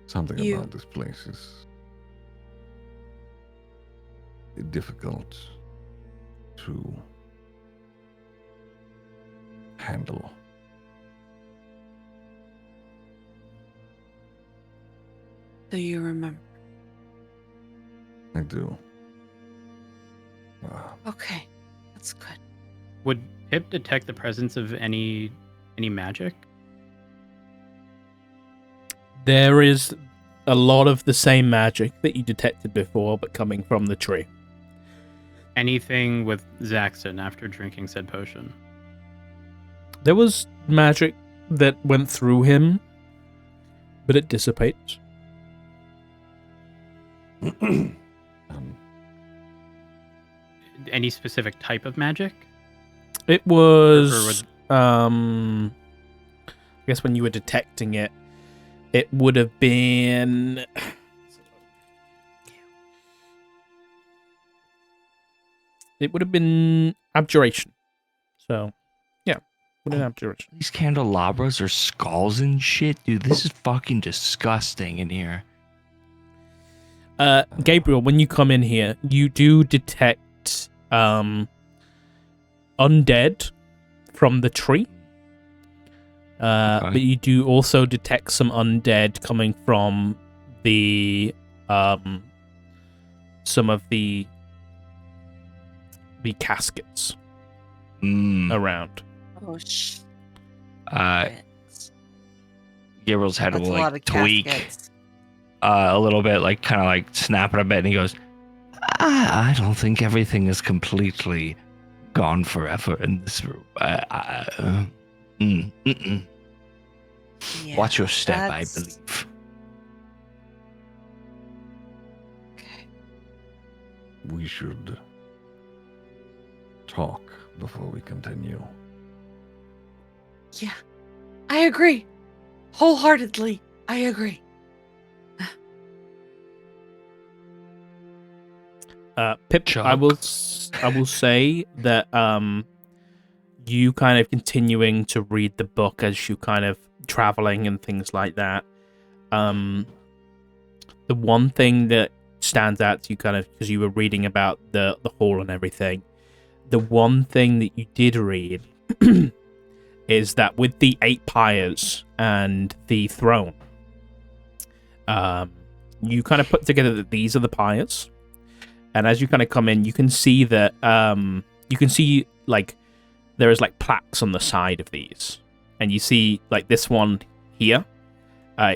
Something You- about this place is difficult to handle. Do you remember? I do. Okay, that's good. Would Pip detect the presence of any magic? There is a lot of the same magic that you detected before, but coming from the tree. Anything with Zaxxon after drinking said potion? There was magic that went through him, but it dissipates. Any specific type of magic? It was, I guess when you were detecting it, it would have been... It would have been abjuration. So, yeah, would have been abjuration. These candelabras are skulls and shit, dude. This is fucking disgusting in here. Gabriel, when you come in here, you do detect undead from the tree. Okay. But you do also detect some undead coming from the some of the caskets around. Oh, Gabriel's head That's will a lot like of tweak caskets. a little bit, like kind of like snap it a bit, and he goes, I don't think everything is completely gone forever in this room. Yeah, Watch your step, I that's- believe. We should talk before we continue. Yeah, I agree. Wholeheartedly, I agree. Pip, Chuck. I will say that you kind of continuing to read the book as you kind of traveling and things like that. The one thing that stands out to you, kind of because you were reading about the hall and everything, the one thing that you did read is that with the 8 pyres and the throne, you kind of put together that these are the pyres. And as you kind of come in, you can see that you can see like there is like plaques on the side of these, and you see like this one here.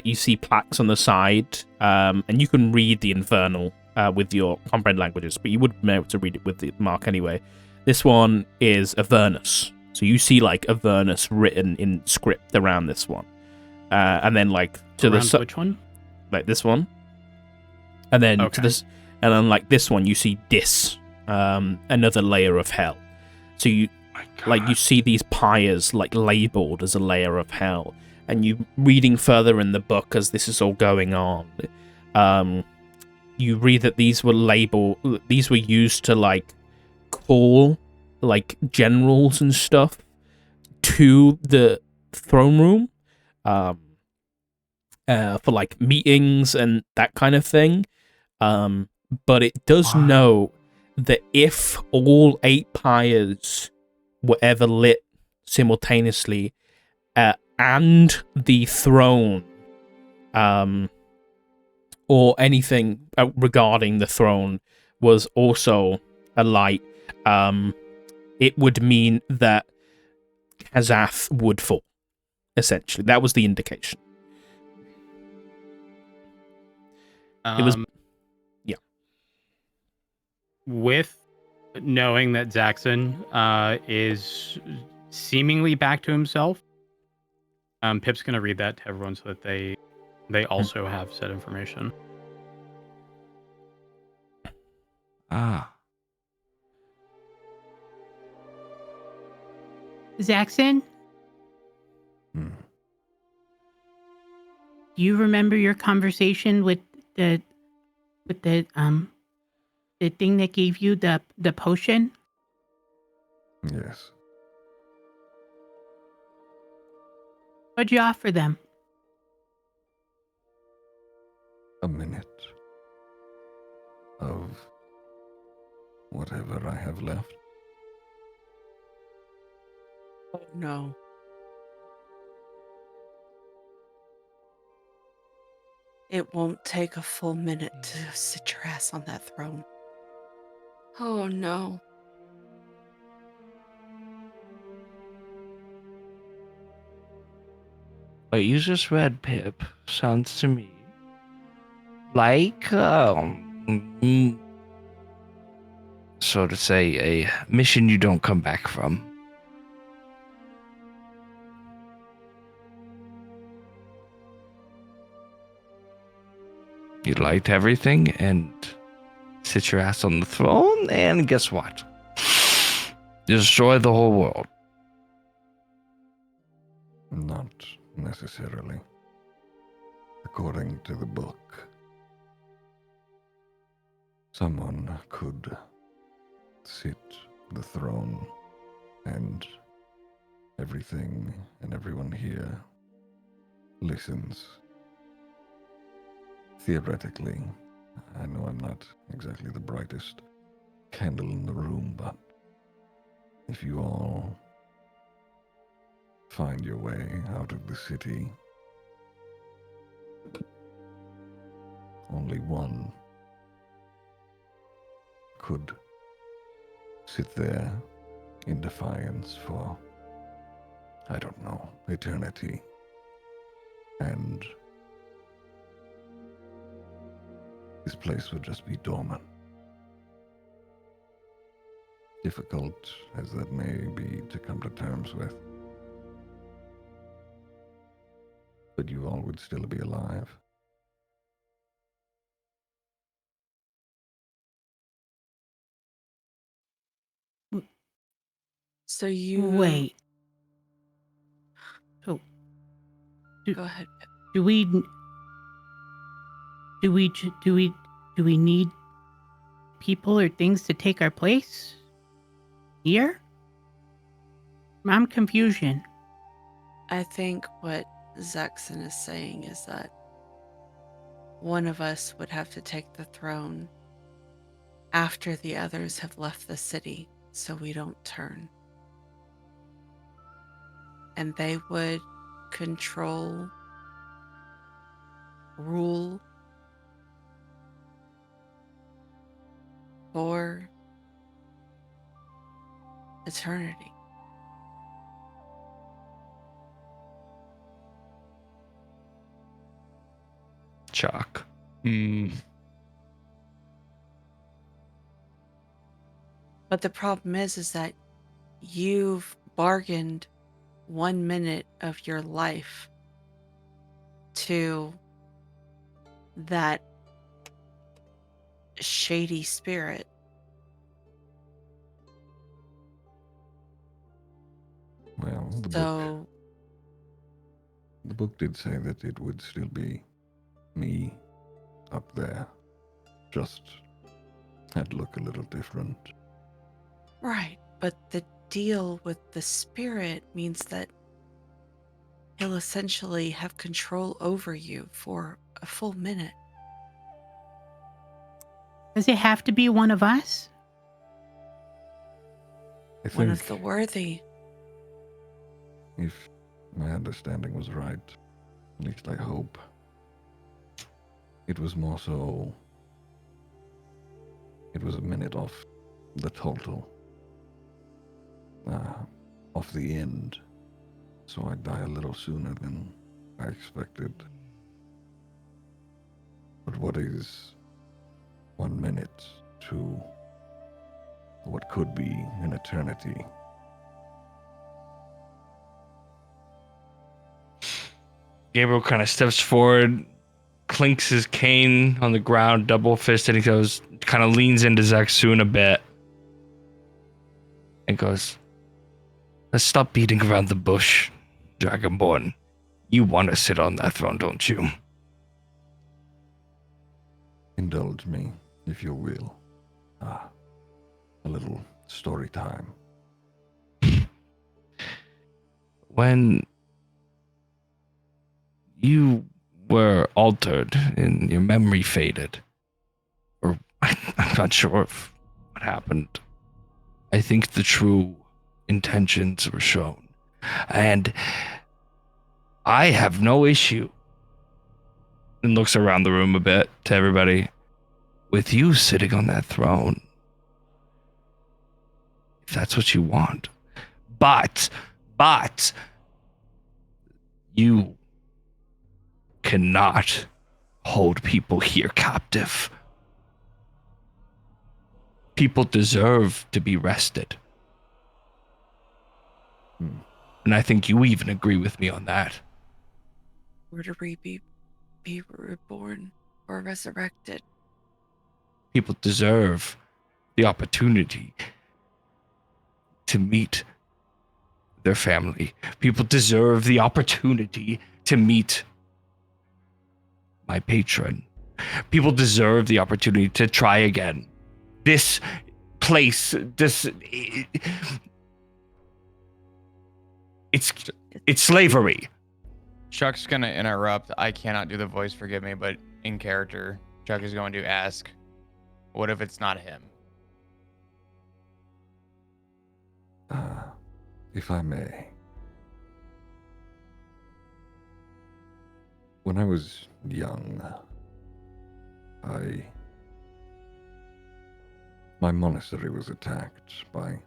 You see plaques on the side, and you can read the Infernal with your comprehend languages, but you would be able to read it with the mark anyway. This one is Avernus, so you see like Avernus written in script around this one, and then like to Around the which one? like this one, and then to Okay. this. And then, like this one, you see Dis, another layer of hell. So you, like, you see these pyres like labeled as a layer of hell, and you reading further in the book as this is all going on. You read that these were used to like call like generals and stuff to the throne room, for like meetings and that kind of thing. But it does know that if all 8 pyres were ever lit simultaneously, and the throne, or anything regarding the throne was also alight, it would mean that Kazath would fall. Essentially, that was the indication. It was. With knowing that Zaxxon is seemingly back to himself, Pip's going to read that to everyone so that they also have said information. Zaxxon, Hmm. do you remember your conversation with the the thing that gave you the potion? Yes. What'd you offer them? A minute of whatever I have left. Oh no. It won't take a full minute to sit your ass on that throne. Oh no. What you just read, Pip, sounds to me like, so to say, a mission you don't come back from. You liked everything and sit your ass on the throne, and guess what? Destroy the whole world. Not necessarily. According to the book, someone could sit the throne and everything and everyone here listens. Theoretically, I know I'm not exactly the brightest candle in the room, but if you all find your way out of the city, only one could sit there in defiance for, I don't know, eternity. And this place would just be dormant. Difficult as that may be to come to terms with. But you all would still be alive. So you Wait. So go ahead, Pip. do we need people or things to take our place here? I'm confusion. I think what Zaxxon is saying is that one of us would have to take the throne after the others have left the city so we don't turn. And they would control, rule for eternity. Chalk. But the problem is that you've bargained 1 minute of your life to that shady spirit. Well, So the book did say that it would still be me up there. Just had to look a little different. right, but the deal with the spirit means that he'll essentially have control over you for a full minute. Does it have to be one of us? I One think of the worthy. if my understanding was right, at least I hope, it was more so, it was a minute off the total, off the end, so I die a little sooner than I expected. But what is 1 minute to what could be an eternity? Gabriel kind of steps forward, clinks his cane on the ground, double fisted. He goes, kind of leans into Zaxxon a bit, and goes, Let's stop beating around the bush, Dragonborn. You want to sit on that throne, don't you? Indulge me, if you will. A little story time. When you were altered and your memory faded, or I'm not sure if what happened, I think the true intentions were shown. And I have no issue, and looks around the room a bit to everybody, with you sitting on that throne. If that's what you want. But, you cannot hold people here captive. People deserve to be rested. And I think you even agree with me on that. Where to be reborn or resurrected? People deserve the opportunity to meet their family. People deserve the opportunity to meet my patron. People deserve the opportunity to try again. This place, it's slavery. Chuck's gonna interrupt. I cannot do the voice, forgive me, but in character, Chuck is going to ask, what if it's not him? If I may. When I was young, my monastery was attacked by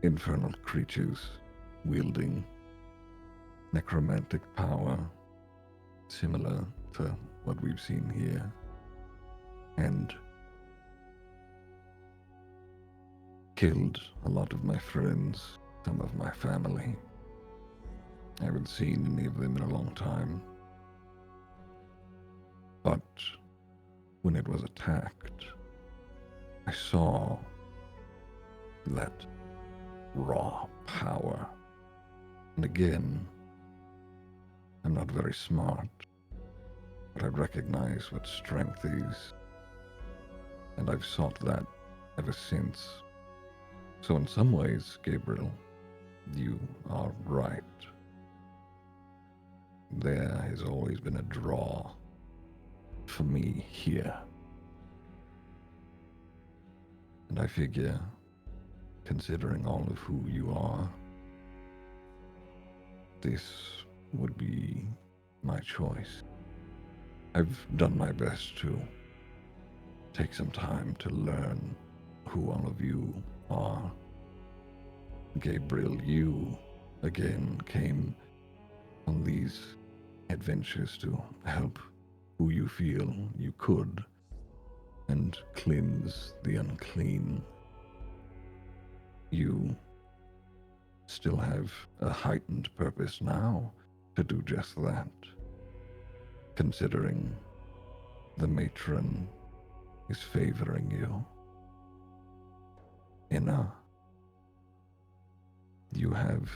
infernal creatures wielding necromantic power, similar to what we've seen here, and killed a lot of my friends, some of my family. I haven't seen any of them in a long time. But when it was attacked, I saw that raw power. And again, I'm not very smart, but I recognize what strength is. And I've sought that ever since. So in some ways, Gabriel, you are right. There has always been a draw for me here. And I figure, considering all of who you are, this would be my choice. I've done my best to take some time to learn who all of you are. Gabriel, you again came on these adventures to help who you feel you could and cleanse the unclean. You still have a heightened purpose now to do just that, considering the matron is favoring you. Inna, you have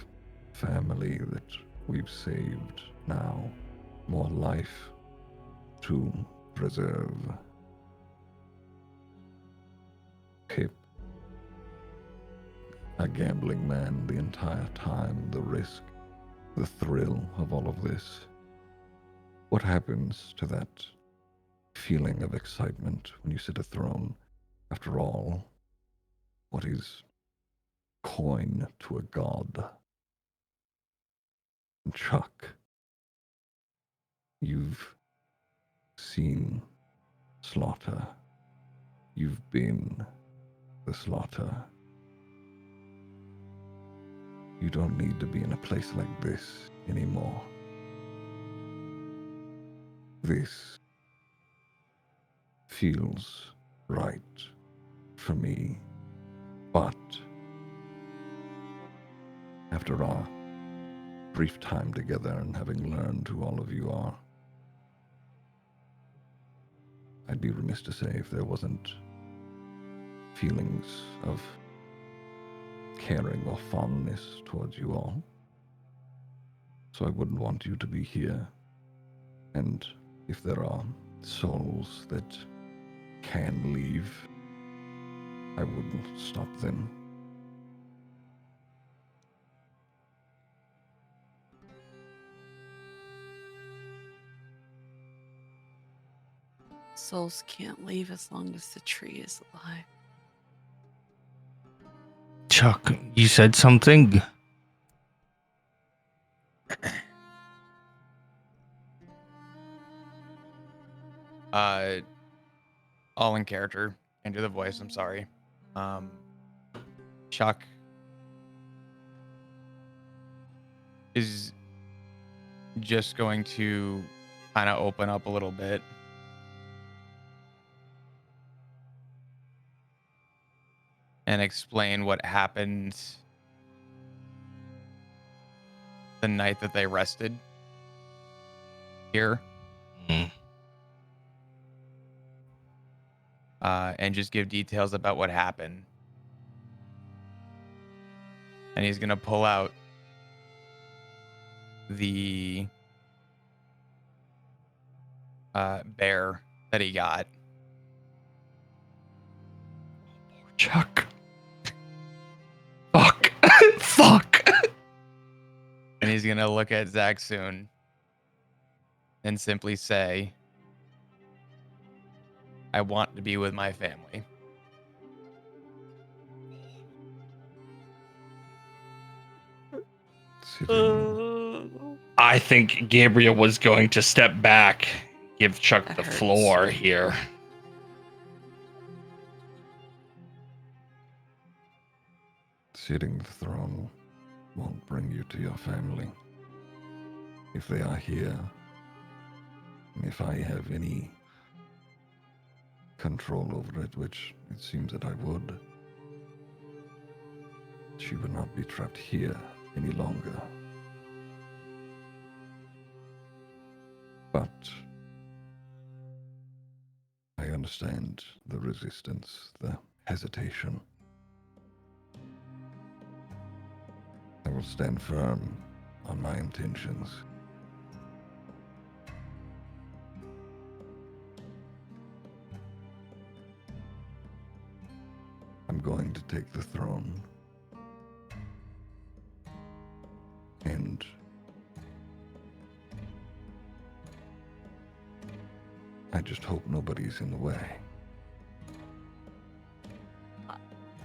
family that we've saved now, more life to preserve. Pip, a gambling man the entire time, the risk, the thrill of all of this. What happens to that feeling of excitement when you sit a throne? After all, what is coin to a god? And Chuck, you've seen slaughter. You've been the slaughter. You don't need to be in a place like this anymore. This feels right for me, but after our brief time together and having learned who all of you are, I'd be remiss to say if there wasn't feelings of caring or fondness towards you all. So I wouldn't want you to be here. And if there are souls that can leave, I wouldn't stop them. Souls can't leave as long as the tree is alive. Chuck, you said something? All in character. Can't do the voice, I'm sorry. Chuck is just going to kind of open up a little bit. And explain what happened the night that they rested here. And just give details about what happened. And he's going to pull out the bear that he got. Chuck. Fuck. Fuck. And he's going to look at Zach soon and simply say, I want to be with my family. I think Gabriel was going to step back, give Chuck That the hurts. floor here. Sitting the throne won't bring you to your family. If they are here, and if I have any control over it, which it seems that I would, she would not be trapped here any longer. But I understand the resistance, the hesitation. I will stand firm on my intentions. I'm going to take the throne. And I just hope nobody's in the way.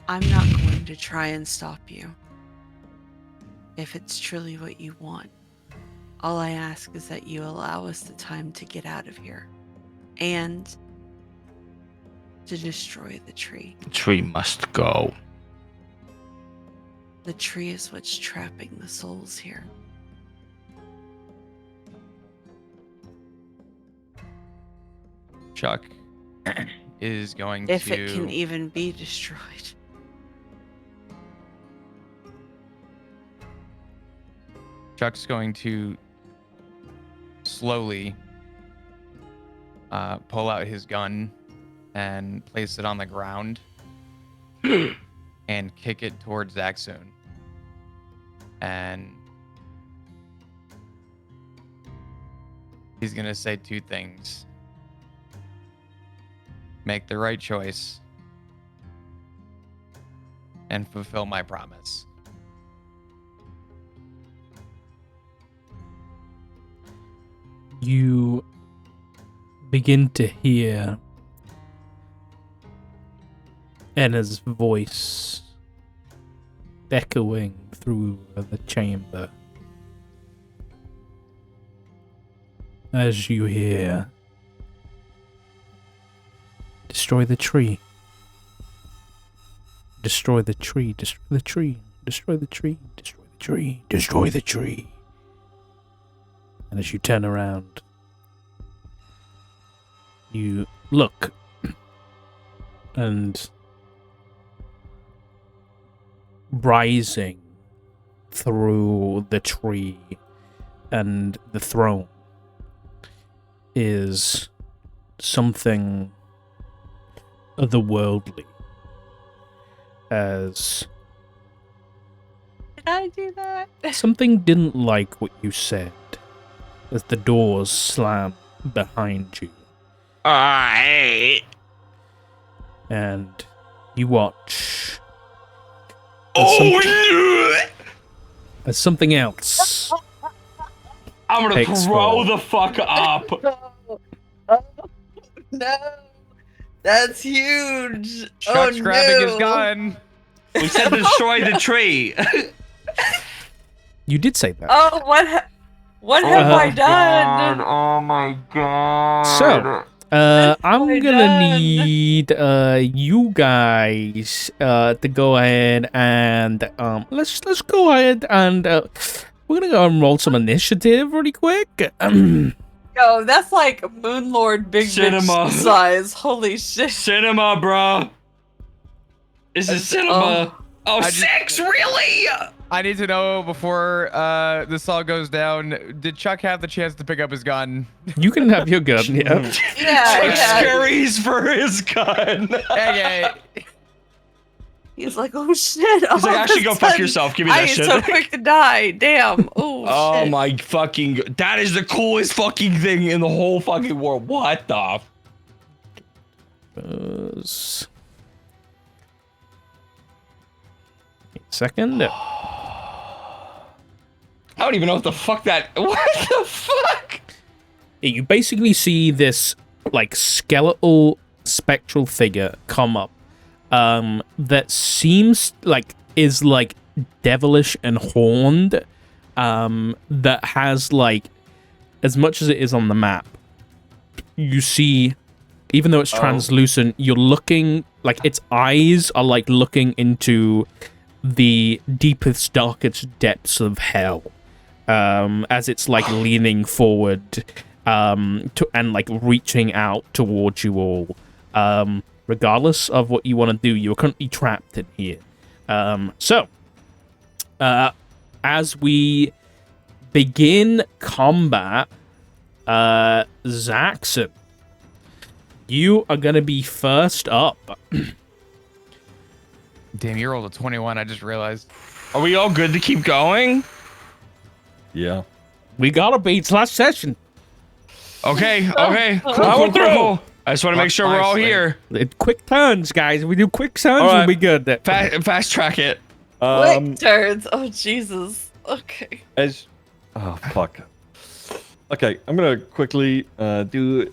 I'm not going to try and stop you. If it's truly what you want, all I ask is that you allow us the time to get out of here and to destroy the tree. The tree must go. The tree is what's trapping the souls here. Chuck is going If to... it can even be destroyed. Chuck's going to slowly pull out his gun and place it on the ground and kick it towards Zaxxon. And he's going to say two things. Make the right choice and fulfill my promise. You begin to hear Enna's voice echoing through the chamber as you hear, destroy the tree, destroy the tree, destroy the tree, destroy the tree, destroy the tree, destroy the tree. And as you turn around, you look and rising through the tree and the throne is something otherworldly, as Did I do that? Something didn't like what you said as the doors slam behind you. Alright. And you watch as something else. I'm gonna Takes throw form. the fuck up. Oh, no. That's huge. Chuck's grabbing his gun. We said destroy the tree. You did say that. Oh, what have I done? God, oh my god. So, I'm I gonna done? need you guys to go ahead and let's go ahead and we're gonna go and roll some initiative really quick. Yo, that's like Moon Lord Big Cinema. Bitch size. Holy shit. Cinema, bro. This is cinema. Oh, I just- 6, really? I need to know before this all goes down. Did Chuck have the chance to pick up his gun? You can have your gun, yeah. Yeah, Chuck yeah. scurries for his gun. Okay. He's like, oh shit. He's like, actually, go fuck yourself. Give me I that ain't shit. so quick to die. Damn. Oh, Oh shit. my fucking... That is the coolest fucking thing in the whole fucking world. What the... Second. I don't even know what the fuck that... What the fuck? You basically see this like skeletal spectral figure come up that seems like is like devilish and horned, that has like, as much as it is on the map, you see, even though it's translucent, you're looking like its eyes are like looking into the deepest, darkest depths of hell, as it's like leaning forward, and like reaching out towards you all. Regardless of what you want to do, you're currently trapped in here. So, as we begin combat, Zaxxon, you are going to be first up. Damn, you rolled a 21. I just realized. Are we all good to keep going? Yeah. We got to beat last session. Okay, okay. Cool, Power cool, cool, through. cool. I just want to make sure we're all here. Quick turns, guys. If we do quick turns, All right. we'll be good. Fast track it. Quick turns. Oh, Jesus. Okay. As oh fuck. Okay, I'm gonna quickly do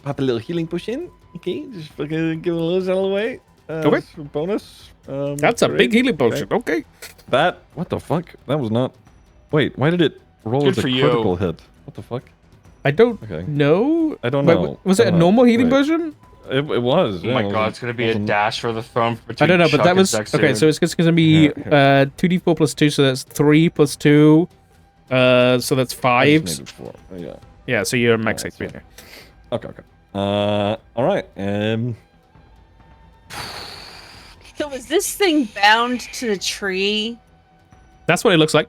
pop a little healing potion. Okay, just fucking give a little out of the way. Okay. Just for bonus. That's a great. big healing potion. Okay. That what the fuck? That was not. Wait, why did it roll Good as a for you. critical hit? What the fuck? I don't Okay. know. I don't Wait, know. was I it a don't know. normal healing Wait. potion? It was. Oh Yeah, my it god, it's gonna be a dash for the throne I between don't know, but Chuck that and was Zaxxon. okay. So it's just going to be Yeah, 2d4 plus 2, so that's 3 plus 2. So that's 5. I just needed 4. Yeah. Yeah, so you're max Alright, HP now. Okay. Okay. All right. So is this thing bound to the tree? That's what it looks like.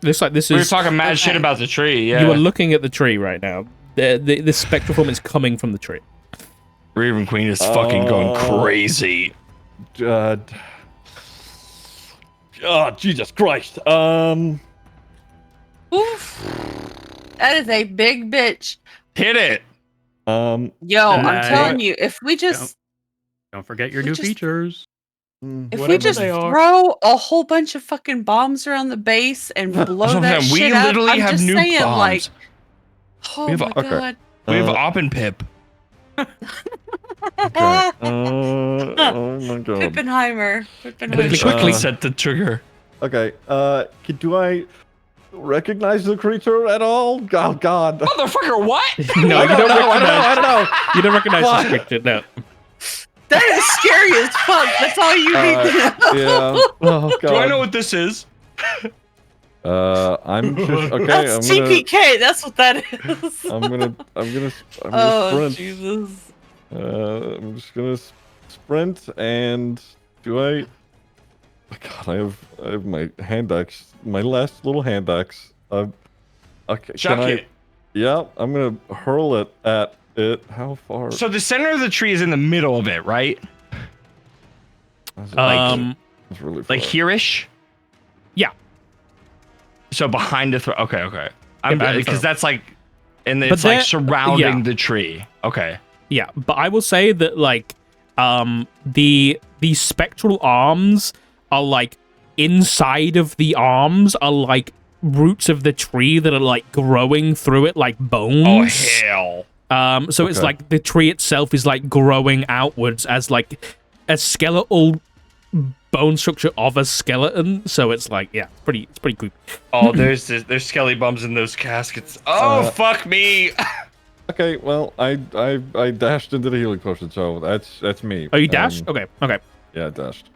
Looks like this We were is. talking mad shit Okay. about the tree, yeah. You are looking at the tree right now. The spectral form is coming from the tree. Raven Queen is fucking going crazy. Oh, Jesus Christ. Oof. That is a big bitch. Hit it. Yo, I'm Nice. telling you, if we just Don't forget your We new just- features. if we Whatever just they are. throw a whole bunch of fucking bombs around the base and blow that We shit up, literally I'm have just nuke saying, bombs. like, oh We have- my okay. god. We have Uh, Op and Pip. Okay. Oh my god. Pippenheimer. Quickly. Set the trigger. Okay. Do I recognize the creature at all? Oh God. Motherfucker, what? No, you don't recognize. I don't know. You don't recognize Why? this creature. No. That is scary as fuck. That's all you need to know. Yeah. Oh God. Do I know what this is? I'm just okay. That's I'm gonna. TPK. That's what that is. I'm gonna Oh sprint. Jesus. I'm just gonna sprint and do I? Oh, God, I have my hand axe, my last little hand axe. Okay. Chuck it. Yeah, I'm gonna hurl it at it. How far? So the center of the tree is in the middle of it, right? That's Um, really far. Like here-ish? So behind the okay. behind the Because throne. that's like, and But it's like that- surrounding yeah. the tree. Okay. Yeah, but I will say that like the spectral arms are like inside of the arms are like roots of the tree that are like growing through it like Oh bones. hell. So it's Okay. like the tree itself is like growing outwards as like a skeletal bone structure of a skeleton. So it's like it's pretty creepy. Oh, there's skelly bums in those caskets. Oh fuck me. Okay, well, I dashed into the healing potion, so that's me. Oh, you dashed? Okay. Yeah, I dashed.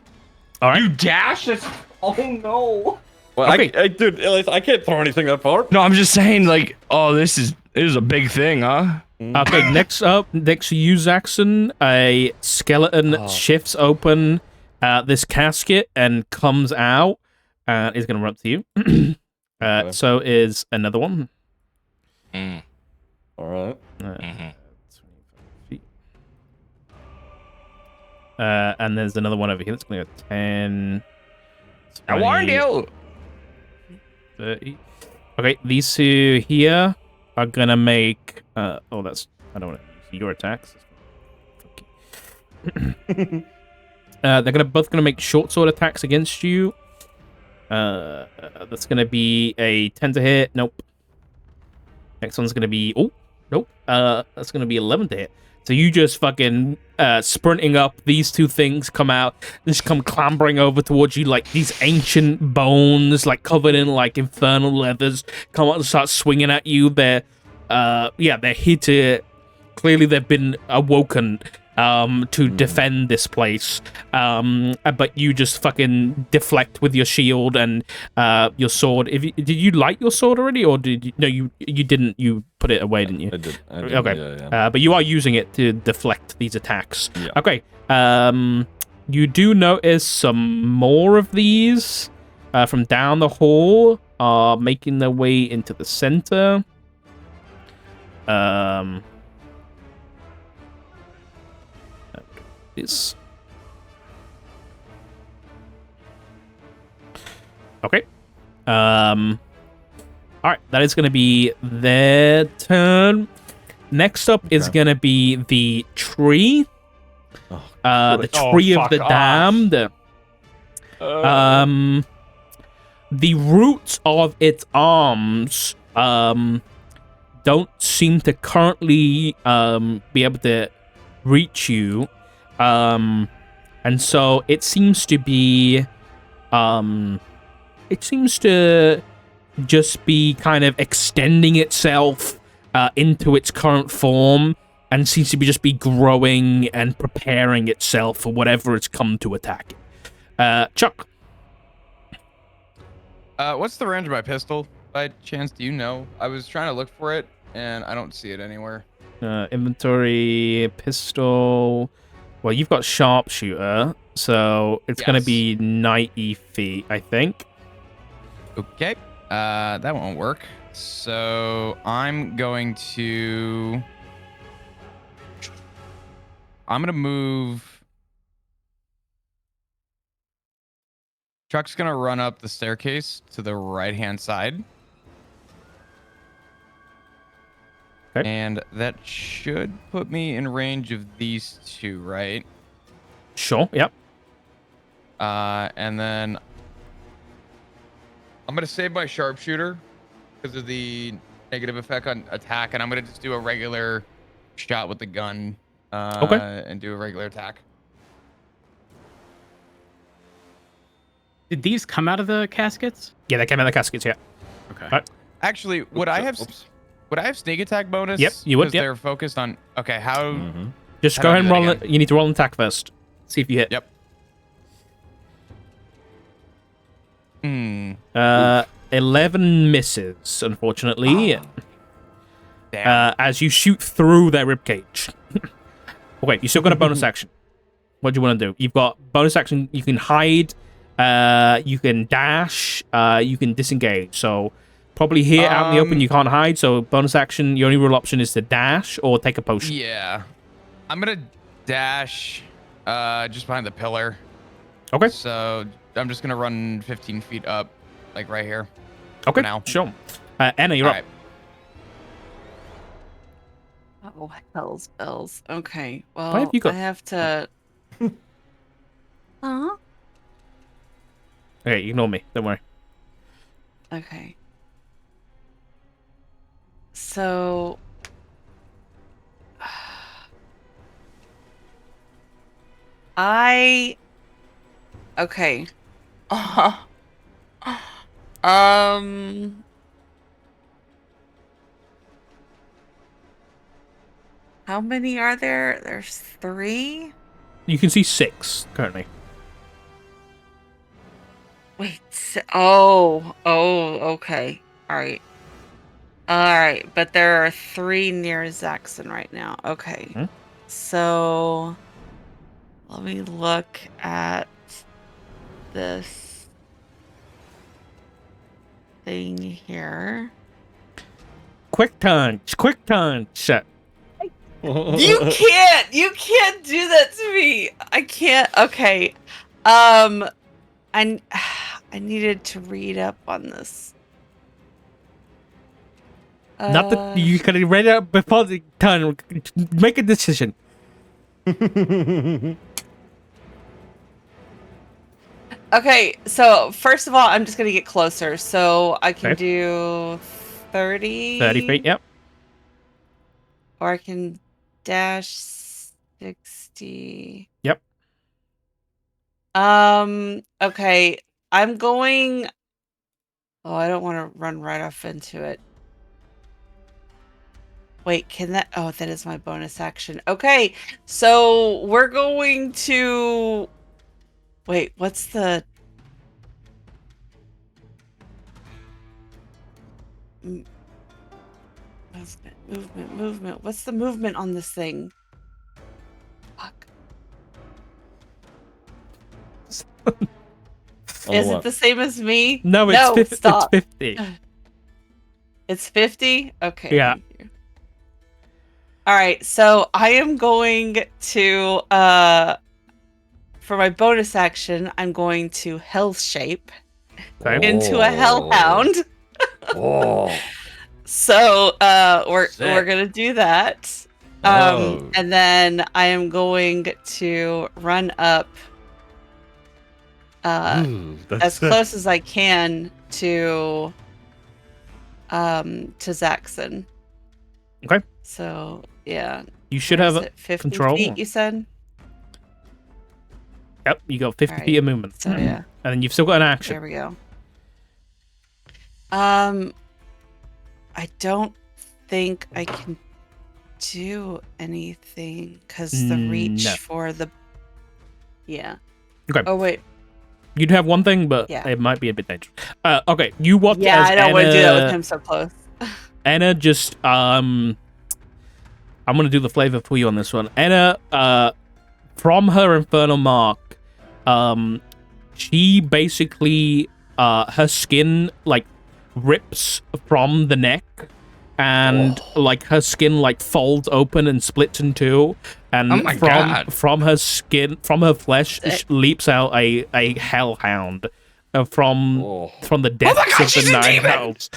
All right. You dash? That's... Oh no! Well, Okay. dude, I can't throw anything that far. No, I'm just saying, like, oh, this is a big thing, huh? Okay, next to you, Zaxxon, a skeleton shifts open this casket and comes out. Is going to run up to you. Okay. So is another one. All right. 25 feet. And there's another one over here that's going to go 10. I warned 20, you. 30. Okay, these two here are going to make... I don't want to use your attacks. They're both gonna make short sword attacks against you. That's gonna be a 10 to hit. Nope. Next one's gonna be nope. That's gonna be 11 to hit. So you just fucking sprinting up. These two things come out, just come clambering over towards you like these ancient bones, like covered in like infernal leathers. Come out and start swinging at you. They're here to. Clearly, they've been awoken to defend this place. But you just fucking deflect with your shield and your sword. Did you light your sword already, or did you? No, you didn't. You put it away, didn't you? I did. Okay. Yeah. But you are using it to deflect these attacks. Yeah. Okay. You do notice some more of these from down the hall are making their way into the center. Is okay. All right, that is going to be their turn. Next up is going to be the tree. The tree of the damned. The roots of its arms don't seem to currently be able to reach you. And so it seems to be just be kind of extending itself into its current form, and seems to be just be growing and preparing itself for whatever it's come to attack. Chuck. What's the range of my pistol? By chance, do you know? I was trying to look for it, and I don't see it anywhere. Inventory, pistol. Well, you've got sharpshooter, so it's going to be 90 feet, I think. Okay. That won't work. So I'm going to move. Chuck's going to run up the staircase to the right-hand side. Okay. And that should put me in range of these two, right? Sure, yep. And then I'm going to save my sharpshooter because of the negative effect on attack, and I'm going to just do a regular shot with the gun and do a regular attack. Did these come out of the caskets? Yeah, they came out of the caskets, yeah. Okay. Right. Actually, would I have sneak attack bonus? Yep, you would, Because yep. they're focused on... Okay, how... Just How go do I ahead and do roll that it. You need to roll an attack first. See if you hit. Yep. 11 misses, unfortunately. Damn. As you shoot through their ribcage. Okay, you still got a bonus action. What do you want to do? You've got bonus action. You can hide. You can dash. You can disengage. So probably here out in the open you can't hide. So bonus action, your only real option is to dash or take a potion. Yeah. I'm going to dash just behind the pillar. Okay. So I'm just going to run 15 feet up, like right here. Okay, now. sure. Anna, you're All up. right. Oh, hell's bells. Okay. Why have Well, you got- I have to. Huh? Okay, ignore me. Don't worry. Okay. So. Okay. Um. How many are there? There's 3? You can see 6 currently. Wait. Oh, okay. All right. All right, but there are 3 near Zaxxon right now. Okay. Hmm? So let me look at this thing here. Quick punch. You can't do that to me. I can't. Okay. I I needed to read up on this. Not that you could have read it out before the turn. Make a decision. Okay, so first of all, I'm just gonna get closer. So I can Okay. do 30. 30 feet, yep. Or I can dash 60. Yep. Okay. I'm going. Oh, I don't want to run right off into it. Wait, can that? Oh, that is my bonus action. Okay, so we're going to. Wait, what's the? Movement. What's the movement on this thing? Fuck. Is it the same as me? No, it's 50. Stop. It's 50. It's 50? Okay. Yeah. Thank you. All right, so I am going to for my bonus action, I'm going to hell shape Okay. into a hellhound. Oh. So we're Sick. gonna do that. Oh. And then I am going to run up Ooh, that's as close as I can to Zaxxon. Okay. So yeah. You should Where is have it? 50 control. feet, you said? Yep, you got 50 Alright, feet of movement. So yeah, And then you've still got an action. there we go. I don't think I can do anything because the reach No. for the. Yeah. Okay. Oh wait. You'd have one thing, but Yeah. it might be a bit dangerous. Okay, you watch Yeah, as I don't want to do that with Anna- him so close. Anna just I'm gonna do the flavor for you on this one. Anna, from her infernal mark, she basically her skin like rips from the neck, and like her skin like folds open and splits in two, and Oh my God. from her skin, from her flesh, Sick. leaps out a hellhound. From the depths God, of she's the a nine demon! hells.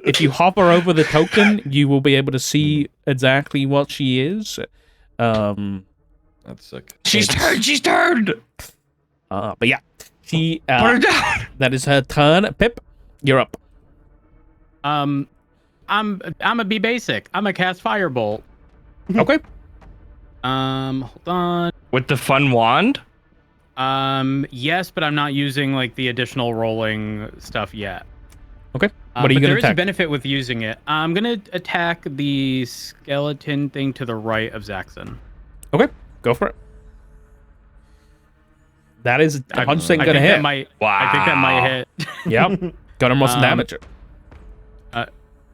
If you hover over the token, you will be able to see exactly what she is. That's sick. She's turned. She's turned. But yeah, she Put her down. that is her turn. Pip, you're up. I'm a be basic. I'm a cast firebolt. Okay. Hold on. With the fun wand. Yes, but I'm not using like the additional rolling stuff yet. Okay. What are But you gonna there is a attack? benefit with using it. I'm gonna attack the skeleton thing to the right of Zaxxon. Okay, go for it. That is 100% I gonna think hit. that might. I think that might hit. Yep. Gonna roll some damage.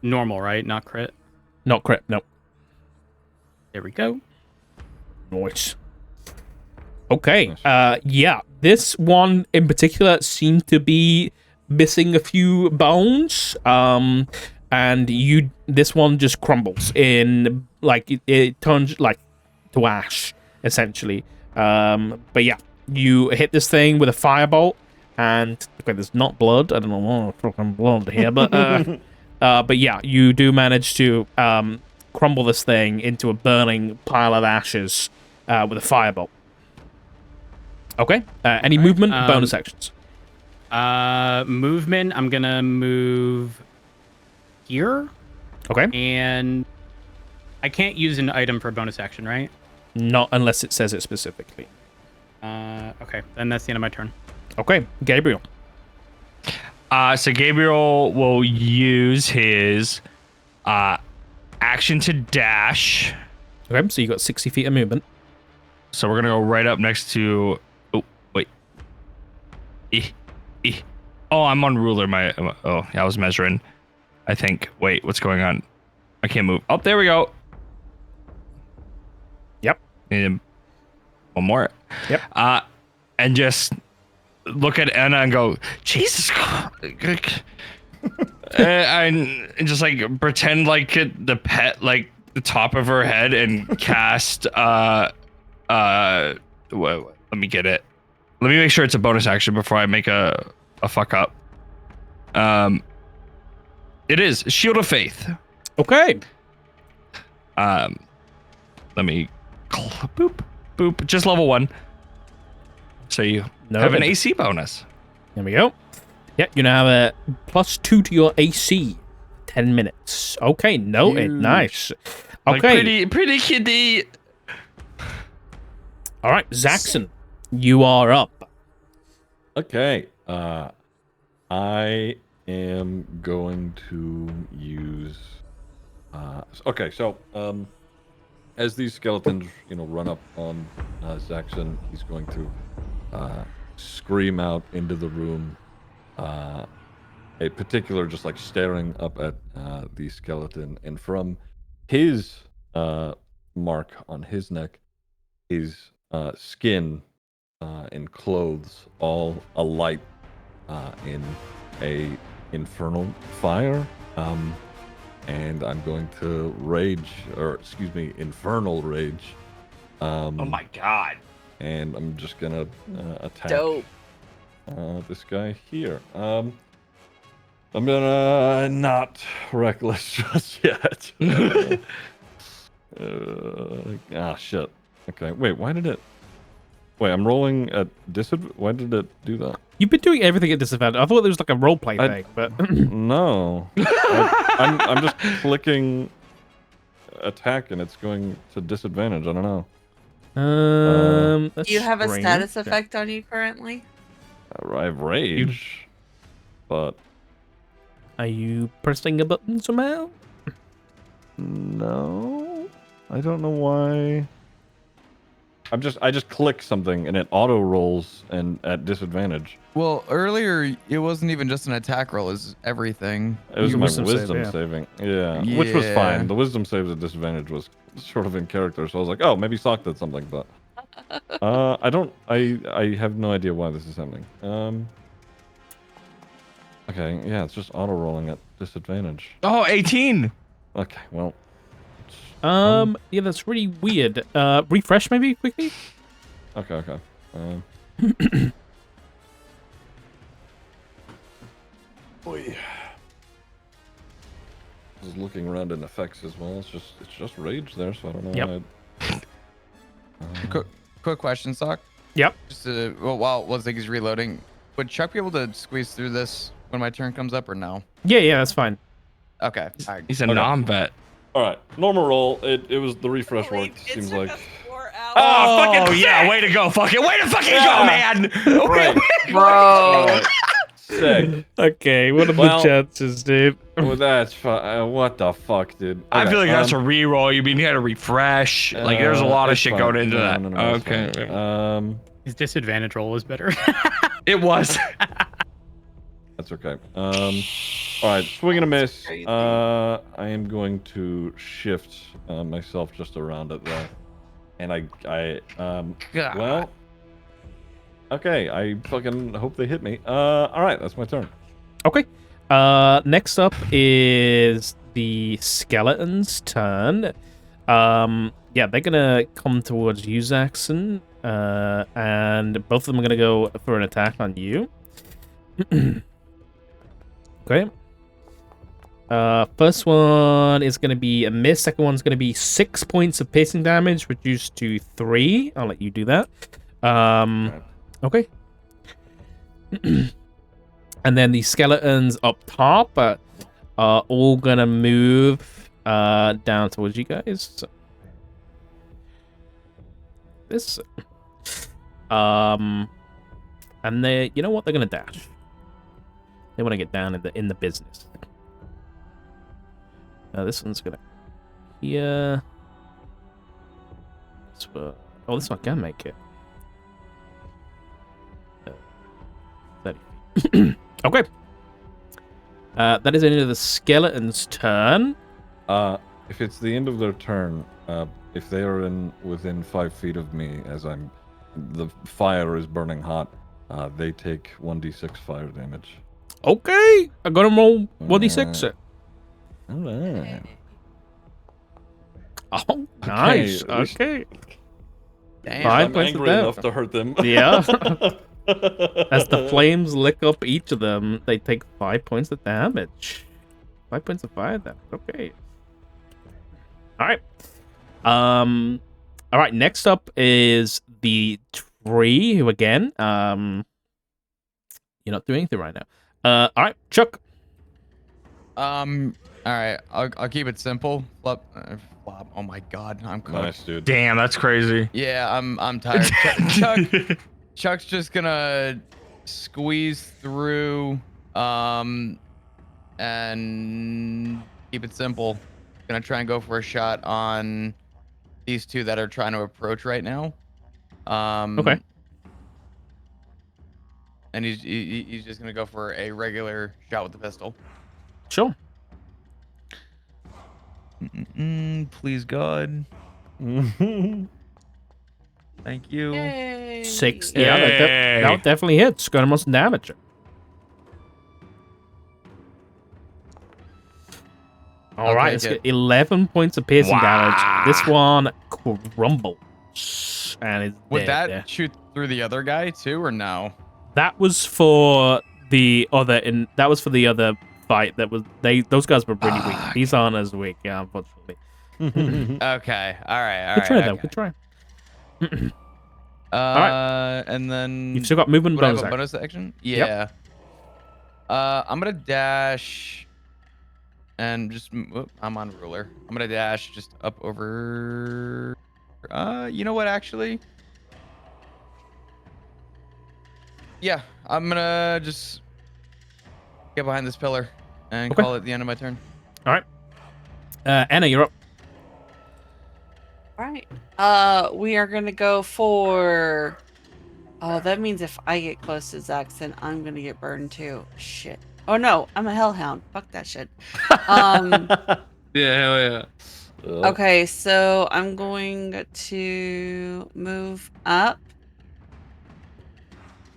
Normal, right? Not crit. Not crit. No. There we go. Nice. Okay. Yeah. This one in particular seemed to be missing a few bones. And this one just crumbles in like it turns like to ash essentially. But yeah, you hit this thing with a firebolt, and okay, there's not blood. I don't know what fucking blood here, but yeah, you do manage to crumble this thing into a burning pile of ashes with a firebolt. Okay. Any movement? Bonus actions. Movement. I'm gonna move here. Okay. And I can't use an item for a bonus action, right? Not unless it says it specifically. Okay, then that's the end of my turn. Okay, Gabriel. So Gabriel will use his action to dash. Okay, so you got 60 feet of movement. So we're gonna go right up next to. Oh wait. Oh, I'm on ruler. I was measuring. I think. Wait, what's going on? I can't move. Oh, there we go. Yep. And one more. Yep. And just look at Anna and go, Jesus Christ. and just like pretend like the pet, like the top of her head, and cast. Let me get it. Let me make sure it's a bonus action before I make a fuck up. It is Shield of Faith. Okay. Let me boop boop. Just level 1. So you have an AC bonus. There we go. Yeah, you now have a +2 to your AC. 10 minutes. Okay, noted. Nice. Okay. Like pretty kiddie. All right, Zaxxon, you are up. Okay. I am going to use. Okay, so as these skeletons, run up on Zaxxon, he's going to scream out into the room. A particular, just like staring up at the skeleton, and from his mark on his neck, his skin and clothes all alight in a infernal fire. And I'm going to infernal rage. Oh my god. And I'm just gonna attack Dope. this guy here. I'm gonna not reckless just yet. Shit. Okay, wait, Wait, I'm rolling at disadvantage. Why did it do that? You've been doing everything at disadvantage. I thought it was like a roleplay thing, but No. I'm just clicking attack and it's going to disadvantage. I don't know. that's Do you have a strange. status effect on you currently? I have rage, but Are you pressing a button somehow? no, I don't know why. I just click something and it auto rolls and at disadvantage. Well, earlier it wasn't even just an attack roll; it's everything. It was Your my wisdom wisdom save, saving, which was Yeah. fine. The wisdom saves at disadvantage was sort of in character, so I was like, oh, maybe Sock did something, but I have no idea why this is happening. Okay, yeah, it's just auto rolling at disadvantage. Oh, 18. Okay, well. Yeah, that's really weird. Refresh maybe quickly. Okay. Boy. I was looking around in effects as well. It's just rage there, so I don't know. Yep. Quick question, Sock. Yep. Just while Ziggy's reloading, would Chuck be able to squeeze through this when my turn comes up, or no? Yeah, that's fine. Okay. All right. He's a Okay. non-vet. All right, normal roll. It was the refresh worked. Seems like. Oh, yeah, way to go, fucking way to fucking go, man. Right. Bro. Sick. Okay, what are Well- the chances, dude? Well, that's what the fuck, dude. I Okay, feel like that's a re-roll. You mean you had to refresh? Like there's a lot of it's shit fine. going into No, that. no, no, it's Okay. fine. His disadvantage roll is better. It was. That's okay. All right, swing and a miss. crazy. I am going to shift myself just around it there, and well, okay. I fucking hope they hit me. All right, that's my turn. Okay. Next up is the skeleton's turn. Yeah, they're gonna come towards you, Zaxxon, and both of them are gonna go for an attack on you. Okay. First one is going to be a miss. Second one's going to be 6 points of piercing damage, reduced to 3. I'll let you do that. Okay. And then the skeletons up top are all going to move down towards you guys. So, this. And they, you know what? They're going to dash. They want to get down in the business. This one's gonna here. This one can make it. 30 feet. Okay. That is the end of the skeleton's turn. If it's the end of their turn, if they are within 5 feet of me, as the fire is burning hot, they take 1d6 fire damage. Okay, I got him roll 1d6. All right. Oh, nice. at least- Okay. Damn. 5 I'm points of angry damage. enough to hurt them. Yeah. As the flames lick up each of them, they take 5 points of damage. 5 points of fire damage. Okay. All right. All right. Next up is the tree. Who again? You're not doing anything right now. All right, Chuck. All right, I'll keep it simple. Flop. Oh my God, I'm cooked. Nice, dude. Damn, that's crazy. Yeah, I'm tired. Chuck's just gonna squeeze through, and keep it simple. Gonna try and go for a shot on these two that are trying to approach right now. Okay. And he's just gonna go for a regular shot with the pistol. Sure. Please God. Thank you. Yay. 6. Yeah, that definitely hits. Got him on some damage. All right, it's got 11 points of piercing damage. This one crumbles and is Would dead. that shoot through the other guy too, or no? That was for the other. That was for the other fight. Those guys were pretty weak. These aren't as weak, yeah, unfortunately. Okay. All right. Good try, though. Okay. Good try. And then You've still got movement would I have bonus a action. bonus action? Yeah. I'm gonna dash and just I'm on ruler. I'm gonna dash just up over. You know what? Actually, yeah, I'm gonna just get behind this pillar and call it the end of my turn. All right. Anna, you're up. All right. We are gonna go for. Oh, that means if I get close to Zax, then I'm gonna get burned too. Shit. Oh no, I'm a hellhound. Fuck that shit. Yeah, hell yeah. Okay, so I'm going to move up.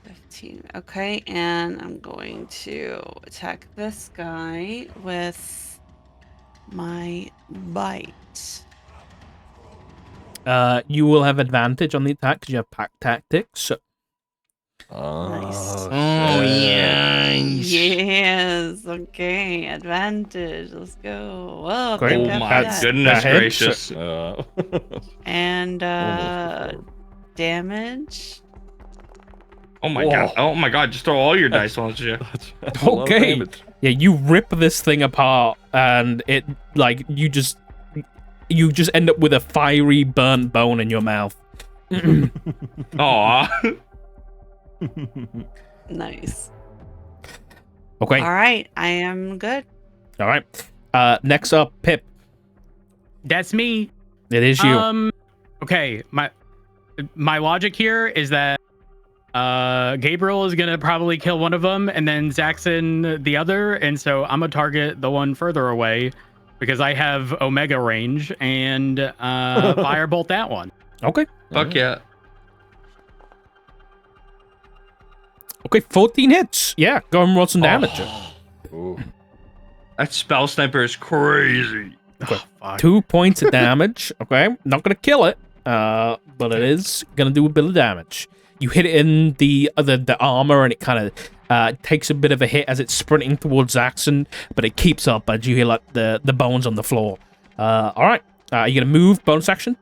15. Okay, and I'm going to attack this guy with my bite. You will have advantage on the attack because you have pack tactics. Nice. Oh, yeah. Yes. Okay. Advantage. Let's go. Whoa. Great. pick Oh up my that. goodness That hits. gracious. And Almost damage. Oh my god. Oh my god, just throw all your dice on it. That's a lot of Okay. damage. Yeah, you rip this thing apart, and it you just end up with a fiery burnt bone in your mouth. Aw. Nice. Okay. All right. I am good. All right. Next up, Pip. That's me. It is you. Okay, my logic here is that Gabriel is gonna probably kill one of them, and then Zaxxon the other, and so I'm gonna target the one further away because I have Omega range and firebolt that one. Okay. Fuck yeah. Okay, 14 hits. Yeah, go and roll some damage. Ooh. That spell sniper is crazy. Okay. 2 points of damage. Okay, not gonna kill it, but it is gonna do a bit of damage. you hit it in the armor, and it kind of takes a bit of a hit as it's sprinting towards Zaxxon, but it keeps up as you hear like the bones on the floor. All right, are you gonna move bonus action?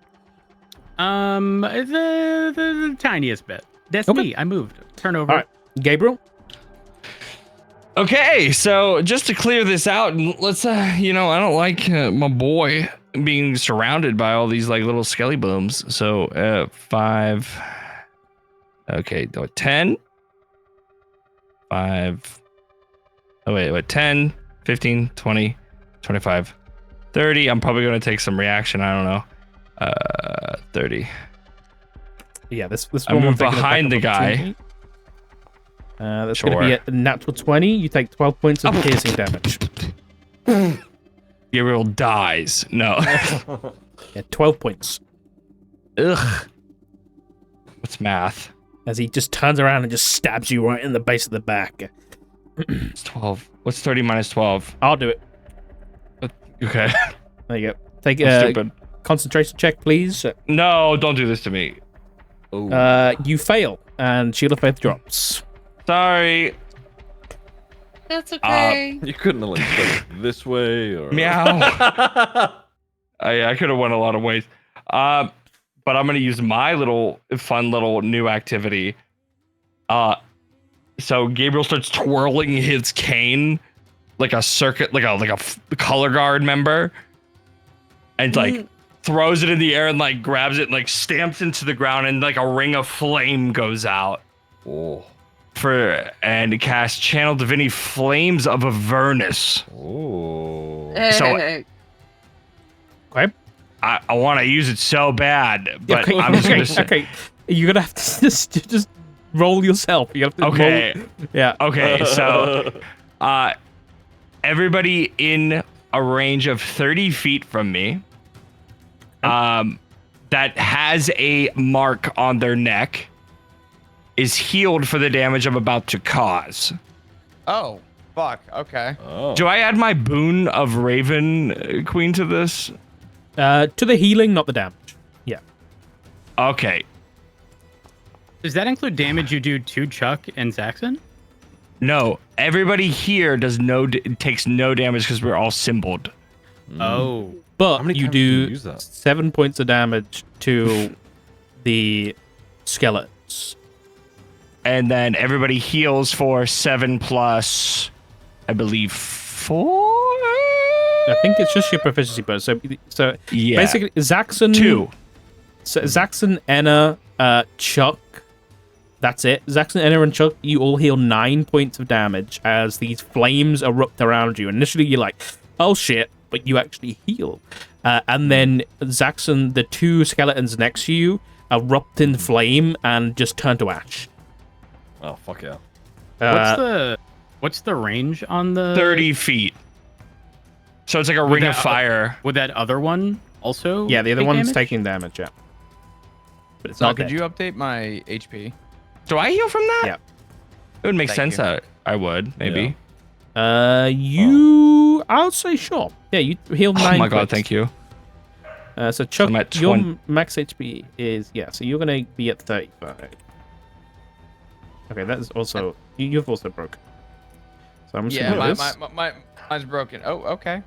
The tiniest bit. That's Okay. me. I moved. Turn over. All right, Gabriel. Okay, so just to clear this out, let's I don't like my boy being surrounded by all these like little skelly booms. So 5. Okay, 10. 5. Oh wait, 10, 15, 20, 25, 30. I'm probably gonna take some reaction. I don't know. 30. Yeah, this I one will move take an attack behind of the guy. opportunity. That's going to be Sure. a natural 20. You take 12 points of piercing damage. Gabriel dies. No. Yeah, 12 points. Ugh. What's math? As he just turns around and just stabs you right in the base of the back. It's 12. What's 30 minus 12? I'll do it. Okay. There you go. Take I'm a stupid. concentration check, please. No, don't do this to me. You fail, and Shield of Faith drops. Sorry. That's okay. You couldn't have like said it this way or Meow. I could have went a lot of ways. But I'm gonna use my little fun little new activity. So Gabriel starts twirling his cane like a circuit, like a color guard member, and like throws it in the air and like grabs it and like stamps into the ground, and like a ring of flame goes out. Oh. And cast Channel Divinity Flames of Avernus. Oh. So- Hey. Okay. I want to use it so bad, but okay, I'm just gonna say. okay. You're gonna have to just roll yourself. You have to Okay. roll. Yeah. Okay, so everybody in a range of 30 feet from me that has a mark on their neck is healed for the damage I'm about to cause. Oh, fuck. Okay. Oh. Do I add my boon of Raven Queen to this? To the healing, not the damage. Yeah. Okay. Does that include damage you do to Chuck and Zaxxon? No, everybody here takes no damage because we're all symboled. Oh. But How many you times can you do use that? 7 points of damage to the skeletons. And then everybody heals for 7 plus, I believe, 4? I think it's just your proficiency bonus. So Yeah. basically, Zaxxon 2. So Zaxxon, Enna, Chuck. That's it. Zaxxon, Enna, and Chuck, you all heal 9 points of damage as these flames erupt around you. Initially, you're like, oh shit, but you actually heal. And then Zaxxon, the 2 skeletons next to you, erupt in flame and just turn to ash. Oh, fuck yeah. What's the range on the 30 feet. So it's like a ring of that- fire. Would that other one also? Yeah, the other take one's damage? taking damage, yeah. But it's So not could dead. you update my HP? Do I heal from that? Yeah. It would make Thank sense you. that I would, maybe. I'll say sure. Yeah, you heal 9 Oh my god, points. thank you. So Chuck, I'm at your 20. max HP is, yeah, so you're gonna be at 35. Okay, that's also, you've also broken. So I'm just Yeah, gonna do this. mine's broken. Oh, okay. I'm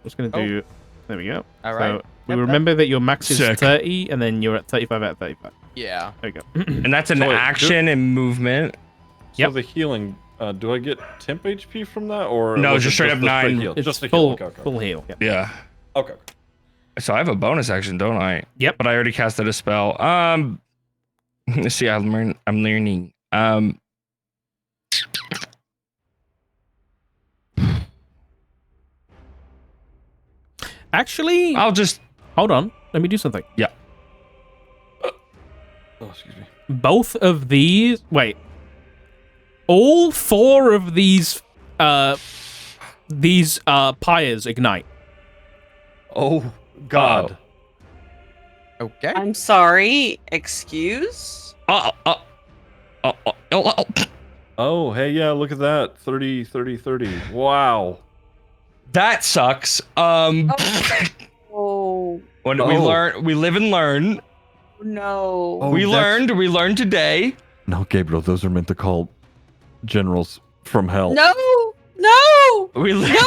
just gonna do, there we go. All right. So we Yep, remember that your max is Sick. 30, and then you're at 35 out of 35. Yeah. There you go. And that's an So wait, action and movement. So the healing, do I get temp HP from that, or No, was just it straight up the 9. heal? It's Just the full, heal. Okay, okay. full heal. Yeah. Yeah. Okay. So I have a bonus action, don't I? Yep. But I already casted a spell. Let's see, I'm learning. Actually, I'll just hold on. Let me do something. Oh, excuse me. Both of these, wait. All 4 of these pyres ignite. Oh God. Okay. I'm sorry. Excuse? Oh, hey, yeah, look at that. 30, 30, 30. Wow. That sucks. Oh. When Oh. we live and learn. no. Oh, we that's- learned today. No, Gabriel, those are meant to call generals from hell. No! No! We learned. No!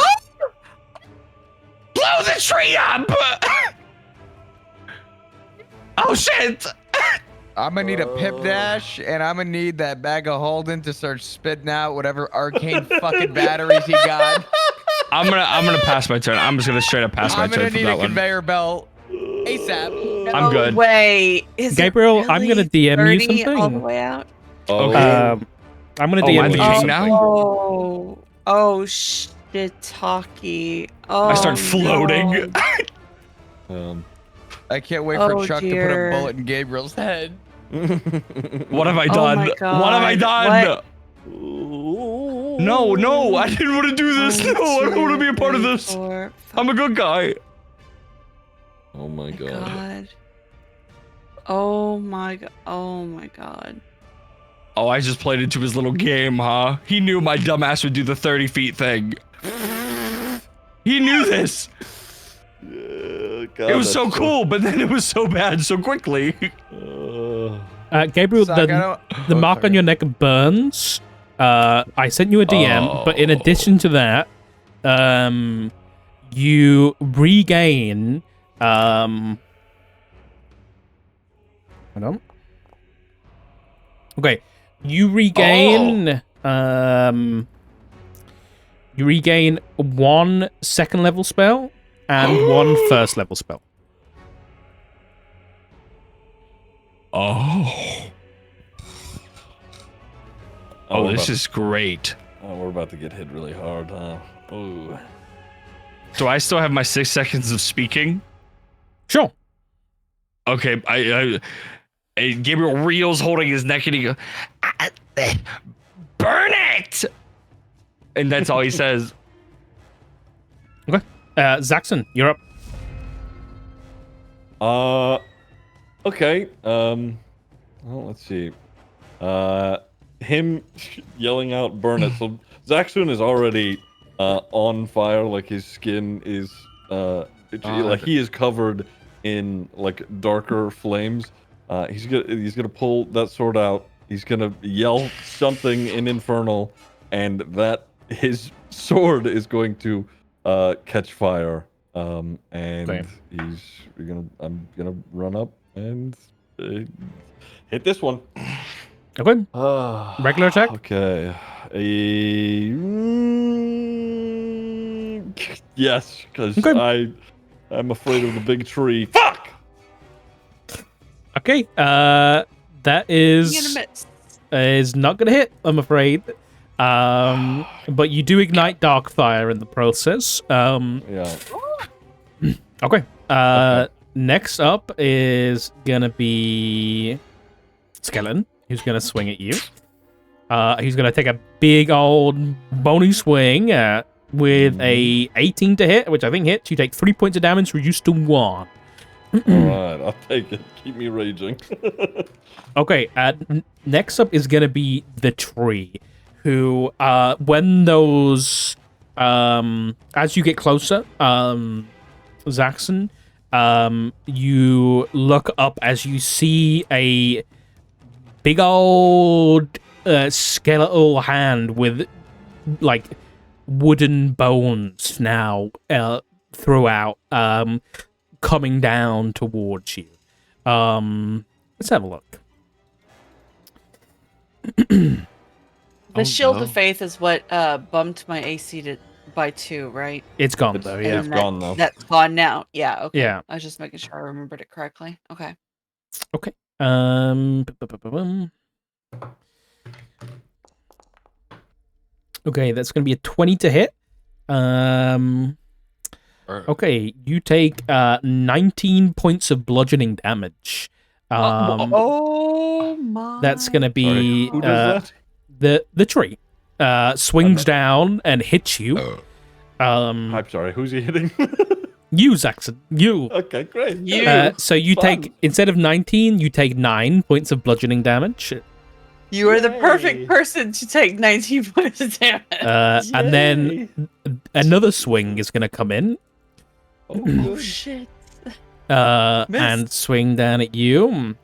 Blow the tree up! Oh shit! I'm gonna need a pip dash, and I'm gonna need that bag of Holden to start spitting out whatever arcane fucking batteries he got. I'm gonna pass my turn. I'm just gonna straight up pass my I'm gonna turn for need a that one. conveyor belt ASAP. I'm good. Wait, is it Gabriel, I'm really gonna DM you 30 all the something. way out? Oh, Okay. I'm gonna Oh, am I DM the you king something. now? Oh, shiitake. Oh, I start floating. no. I can't wait for Oh, Chuck to dear. put a bullet in Gabriel's head. What have I Oh done? my What have I God. done? No, I didn't want to do this. No, I don't want to be a part of this. I'm a good guy. Oh my god. God. Oh my god. Oh my god. Oh, I just played into his little game, huh? He knew my dumbass would do the 30 feet thing. He knew this. God, It was so that's cool, but then it was so bad so quickly. Gabriel, Suck, I the don't- mark on your neck burns. I sent you a DM, but in addition to that, you regain. Hold on. Okay, you regain. You regain 1 second level spell and 1 first level spell. Oh, we're this about- is great. Oh, we're about to get hit really hard, huh? Oh. Do I still have my 6 seconds of speaking? Sure. Okay, and Gabriel reels holding his neck and he goes, burn it! And that's all he says. Okay. Zaxxon, you're up. Okay. Well, let's see. Him yelling out "burn it." So Zaxxon is already on fire. Like his skin is like he is covered in like darker flames. He's gonna pull that sword out. He's gonna yell something in Infernal, and that his sword is going to catch fire. And Okay. I'm gonna run up and hit this one. Okay. Regular attack? Okay. Yes, because Okay. I'm afraid of the big tree. Fuck! Okay. That You're is gonna miss. not gonna hit, I'm afraid. But you do ignite dark fire in the process. Yeah. Okay. Next up is gonna be Skeleton, who's gonna swing at you. He's gonna take a big old bony swing with a 18 to hit, which I think hits. You take 3 points of damage, reduced to 1. All right, I'll take it. Keep me raging. Okay. Next up is gonna be the tree, who when those as you get closer, Zaxxon, you look up as you see a big old skeletal hand with like wooden bones now throughout coming down towards you. Let's have a look. The Shield of Faith is what bumped my AC by 2, right? It's gone It's- though, yeah. It's gone though. That's gone now. Yeah, okay. Yeah. I was just making sure I remembered it correctly. Okay. Okay, that's going to be a 20 to hit. Okay, you take 19 points of bludgeoning damage. Oh my. That's going to be Who does that? the tree. Swings down and hits you. I'm sorry. Who's he hitting? You, Zaxxon. You. Okay, great. So you Fun. take, instead of 19, you take 9 points of bludgeoning damage. You are the Yay. perfect person to take 19 points of damage. And then another swing is going to come in. Oh, Oh good. shit. And swing down at you.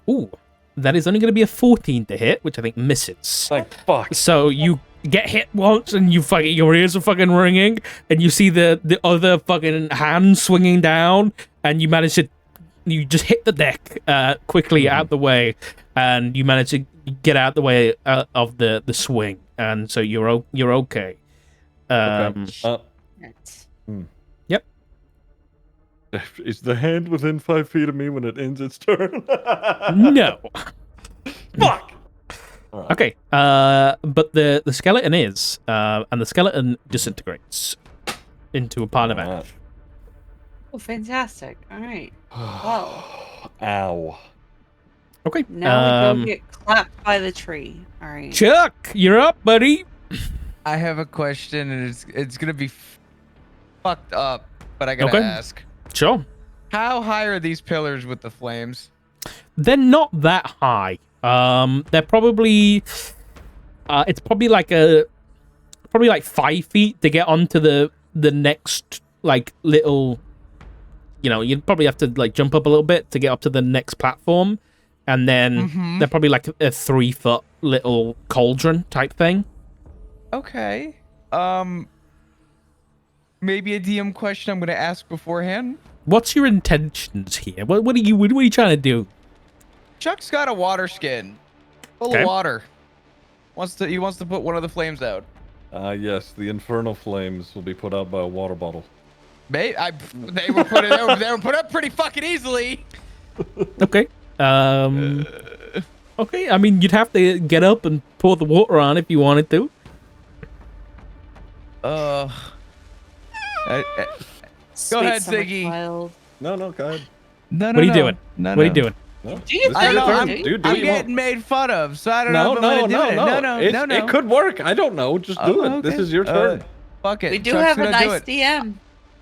Ooh, that is only going to be a 14 to hit, which I think misses. Like, fuck. So you get hit once, and your ears are fucking ringing, and you see the other fucking hand swinging down, and you just hit the deck quickly out the way, and you manage to get out the way of the swing, and so you're okay. Okay. Right. Yep. Is the hand within 5 feet of me when it ends its turn? No. Fuck. Alright. Okay. But the skeleton is, and the skeleton disintegrates into a pile of ash. Oh, fantastic. All right. Well, Ow. Okay. now we go get clapped by the tree. All right. Chuck, you're up, buddy. I have a question, and it's gonna be fucked up, but I gotta Okay. ask. Sure. How high are these pillars with the flames? They're not that high. They're probably, it's probably like 5 feet to get onto the next like little, you'd probably have to like jump up a little bit to get up to the next platform, and then they're probably like a 3 foot little cauldron type thing. Okay. Maybe a DM question I'm gonna ask beforehand. What's your intentions here? What are you trying to do? Chuck's got a water skin full Okay. of water. He wants to put one of the flames out. Yes, the infernal flames will be put out by a water bottle. They were put up pretty fucking easily. Okay. Okay. I mean, you'd have to get up and pour the water on if you wanted to. Go ahead, Summer Ziggy. child. No, go ahead. No, What are you doing? No, What are you doing? No, Do you this I is don't your know. turn. I'm, Dude, do I'm what you want. getting made fun of, so I don't know if I'm gonna do it. No. It could work. I don't know. Just do it. This okay. is your turn. Fuck it. We do Chuck's have a gonna do nice it. DM.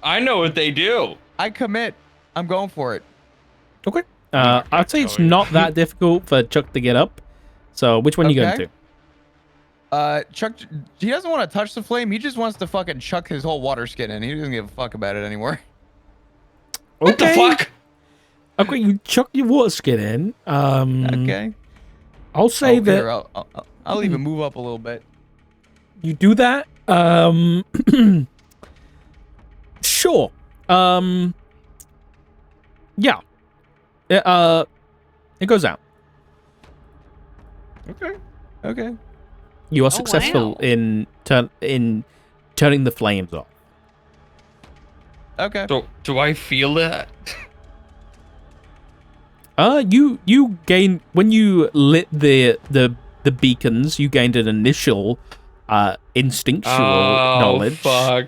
I know what they do. I commit. I'm going for it. Okay. I'd say it's not that difficult for Chuck to get up. So, which one are you going Okay. to? Chuck, he doesn't want to touch the flame. He just wants to fucking chuck his whole water skin in. He doesn't give a fuck about it anymore. What the fuck? Okay, you chuck your water skin in. Okay. I'll say that Here, I'll even move up a little bit. you do that. Sure. Yeah. It goes out. Okay. You are successful wow. in turning the flames off. Okay. So, do I feel that? You gain when you lit the beacons. You gained an initial instinctual knowledge, Fuck.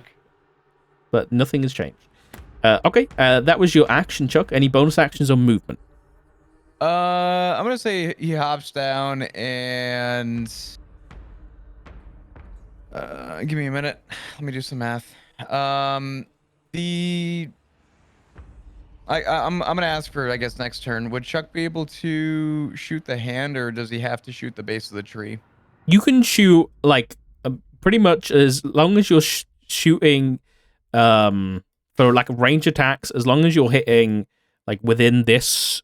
but nothing has changed. Okay, that was your action, Chuck. Any bonus actions or movement? I'm gonna say he hops down and give me a minute. Let me do some math. I'm gonna ask for, I guess, next turn. Would Chuck be able to shoot the hand, or does he have to shoot the base of the tree? You can shoot like pretty much as long as you're shooting for like range attacks. As long as you're hitting like within this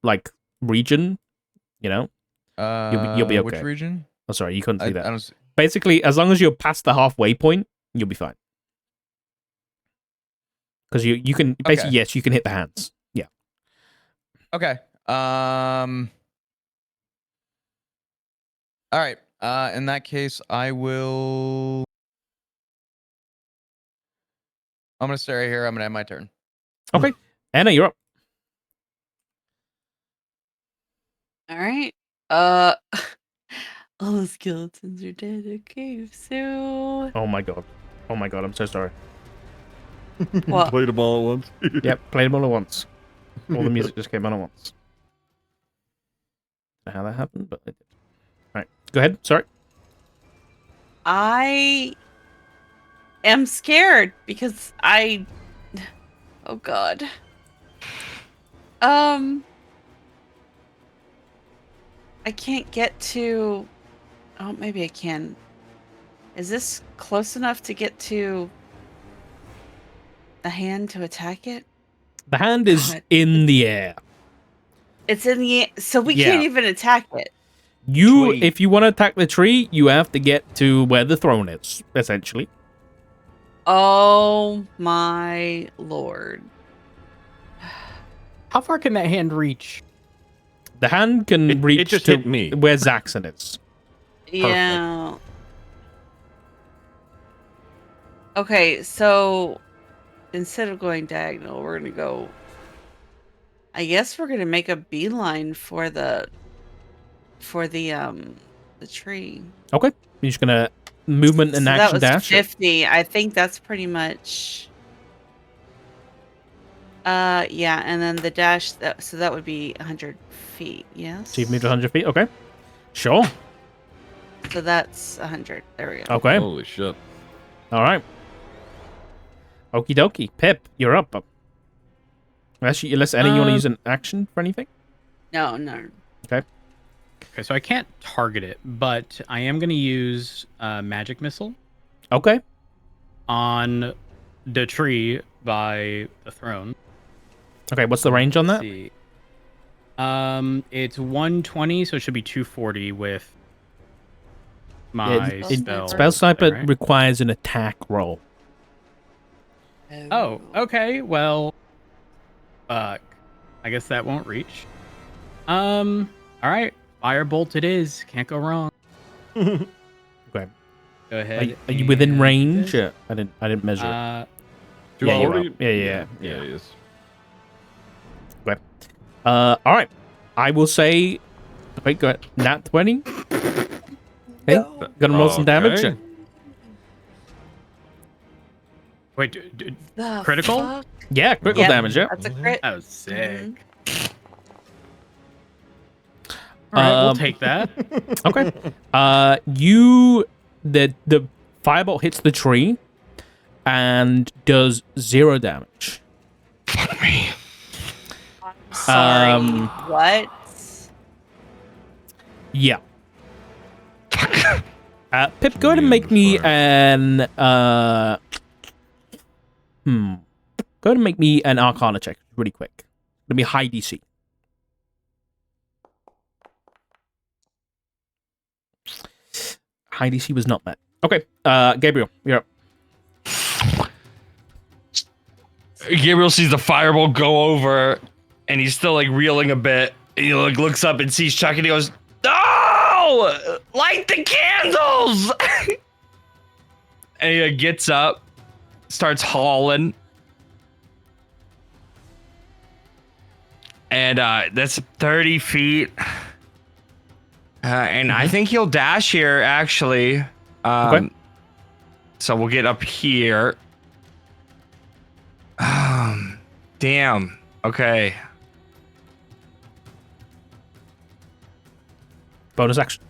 like region, you'll be okay. Which region? Oh, sorry, you couldn't see I that. don't. Basically, as long as you're past the halfway point, you'll be fine. Because you can basically, Okay. yes, you can hit the hands. Yeah. Okay. All right. In that case, I will. I'm gonna stay right here. I'm gonna have my turn. Okay. Anna, you're up. All right. All the skeletons are dead. Okay, so Oh my god. I'm so sorry. What? Played them all at once. Yep, played them all at once. All the music just came on at once. Don't know how that happened, but it did. Alright, go ahead. Sorry. I am scared because oh god. I can't get to. Oh, maybe I can. Is this close enough to get to the hand to attack it? The hand is God. in the air. It's in the so we Yeah. can't even attack it. Tree. If you want to attack the tree, you have to get to where the throne is, essentially. Oh my lord. How far can that hand reach? The hand can It reach just to hit me. where Zaxxon is. Yeah. Okay, so instead of going diagonal, we're gonna go. I guess we're gonna make a beeline for the tree. Okay. You're just gonna movement and So that action was dash. 50. I think that's pretty much. Yeah, and then the dash. So that would be 100 feet. Yes. So you've moved 100 feet. Okay. Sure. So that's 100. There we go. Okay. Holy shit. All right. Okie dokie. Pip, you're up. Unless any you want to use an action for anything? No, no. Okay. Okay, so I can't target it, but I am going to use magic missile Okay. on the tree by the throne. Okay, what's the range on Let's that? see. It's 120, so it should be 240 with my spell. Spell Sniper right? requires an attack roll. Oh, okay. Well, fuck. I guess that won't reach. All right. Firebolt it is. Can't go wrong. Okay. Go ahead. Are you within and range? this. I didn't measure. it. Yeah, you are. 240? Yeah. Yeah, he is. Okay. All right. I will say. Wait, go ahead. Nat 20. Okay. Gonna roll some damage. Okay. Wait, The critical? fuck? Yeah, critical Yep, damage. Yeah. That's a crit. that was sick. Mhm. All right, we'll Um, take that. Okay. The firebolt hits the tree and does 0 damage. Fuck me. Sorry. What? Yeah. Pip, go ahead and make me an Go ahead and make me an Arcana check really quick. It'll be high DC. High DC was not met. Okay, Gabriel, you're up. Gabriel sees the fireball go over, and he's still like reeling a bit. He like looks up and sees Chuck, and he goes, "No! Light the candles!" And he gets up, starts hauling, and that's 30 feet. And I think he'll dash here, actually. Okay. So we'll get up here. Damn. Okay. Bonus action.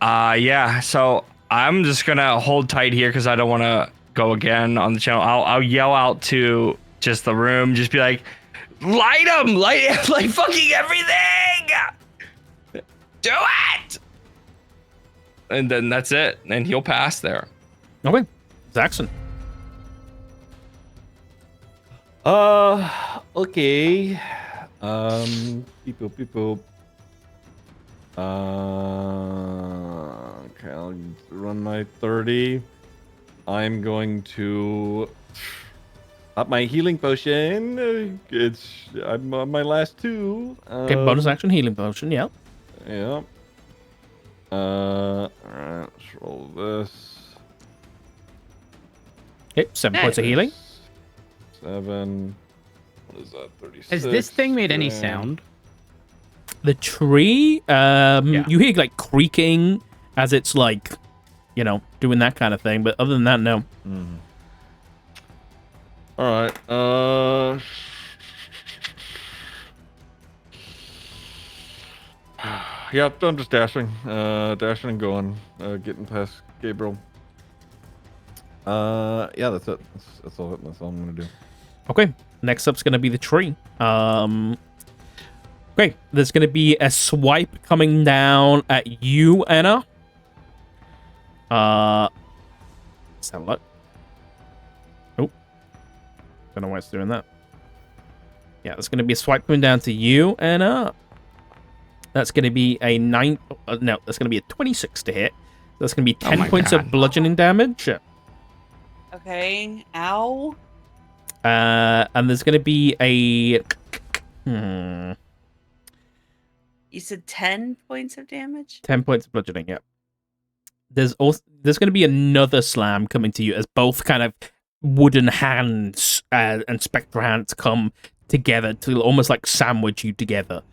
Yeah. So I'm just gonna hold tight here because I don't want to go again on the channel. I'll yell out to just the room, just be like, "Light them! Light like fucking everything! Do it!" And then that's it, and he'll pass there. Okay, Zaxxon. Okay. Beep boop, beep boop. Okay, I'll run my 30. I'm going to up my healing potion. I'm on my last 2. Okay, bonus action healing potion. Yeah. Yeah. Alright, let's roll this. Okay, 7 points of healing. 7. What is that? 36. Has this thing made any Yeah. sound? The tree, you hear like creaking as it's like, doing that kind of thing. But other than that, no. All right. Yeah, I'm just dashing. Dashing and going. Getting past Gabriel. Yeah, that's it. That's all I'm gonna do. Okay, next up's gonna be the tree. Okay, there's gonna be a swipe coming down at you, Anna. Let's have a look. Oh, don't know why it's doing that. Yeah, there's gonna be a swipe coming down to you, Anna. That's going to be a 9. No, that's going to be a 26 to hit. That's going to be 10 my points God. of bludgeoning damage. Okay. Ow. And there's going to be a. You said 10 points of damage? 10 points of bludgeoning, yep. There's going to be another slam coming to you as both kind of wooden hands and spectral hands come together to almost like sandwich you together.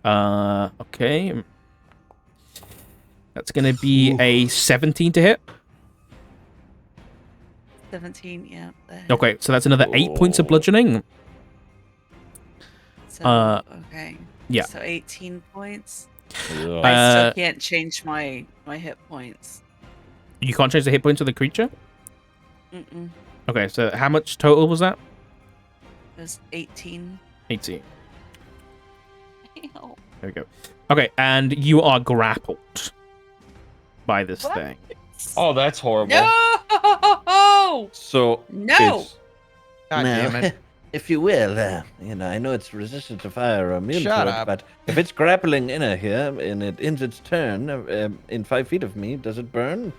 Okay. That's going to be a 17 to hit. 17, yeah. Okay, so that's another 8 points of bludgeoning. So, okay. Yeah. So 18 points. Yeah. I still can't change my hit points. You can't change the hit points of the creature? Mm-mm. Okay, so how much total was that? It was 18. 18. Ew. There we go. Okay, and you are grappled by this What? thing. Oh, that's horrible. No! So No! it's- God damn it. If you will, I know it's resistant to fire or immune Shut to it, up. but if it's grappling in here and it ends its turn in 5 feet of me, does it burn?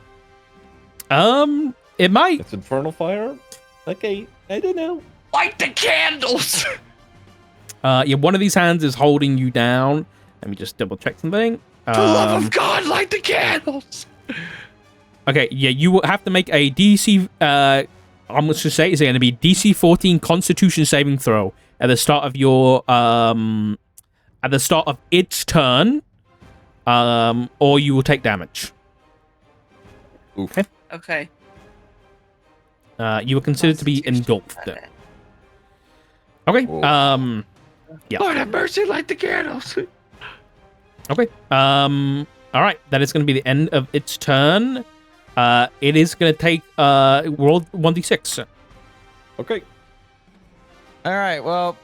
It might. it's infernal fire. Okay, I don't know. Light the candles. Yeah, one of these hands is holding you down. Let me just double check something. For the love of God, light the candles. Okay, yeah, you will have to make a DC. I'm going to say it's going to be DC 14 Constitution saving throw at the start of your at the start of its turn, or you will take damage. Oof. Okay. You are considered to be engulfed. Okay. Whoa. Yeah. Lord have mercy, light the candles. Okay. All right. That is going to be the end of its turn. It is going to take roll 1d6. Okay. All right. Well,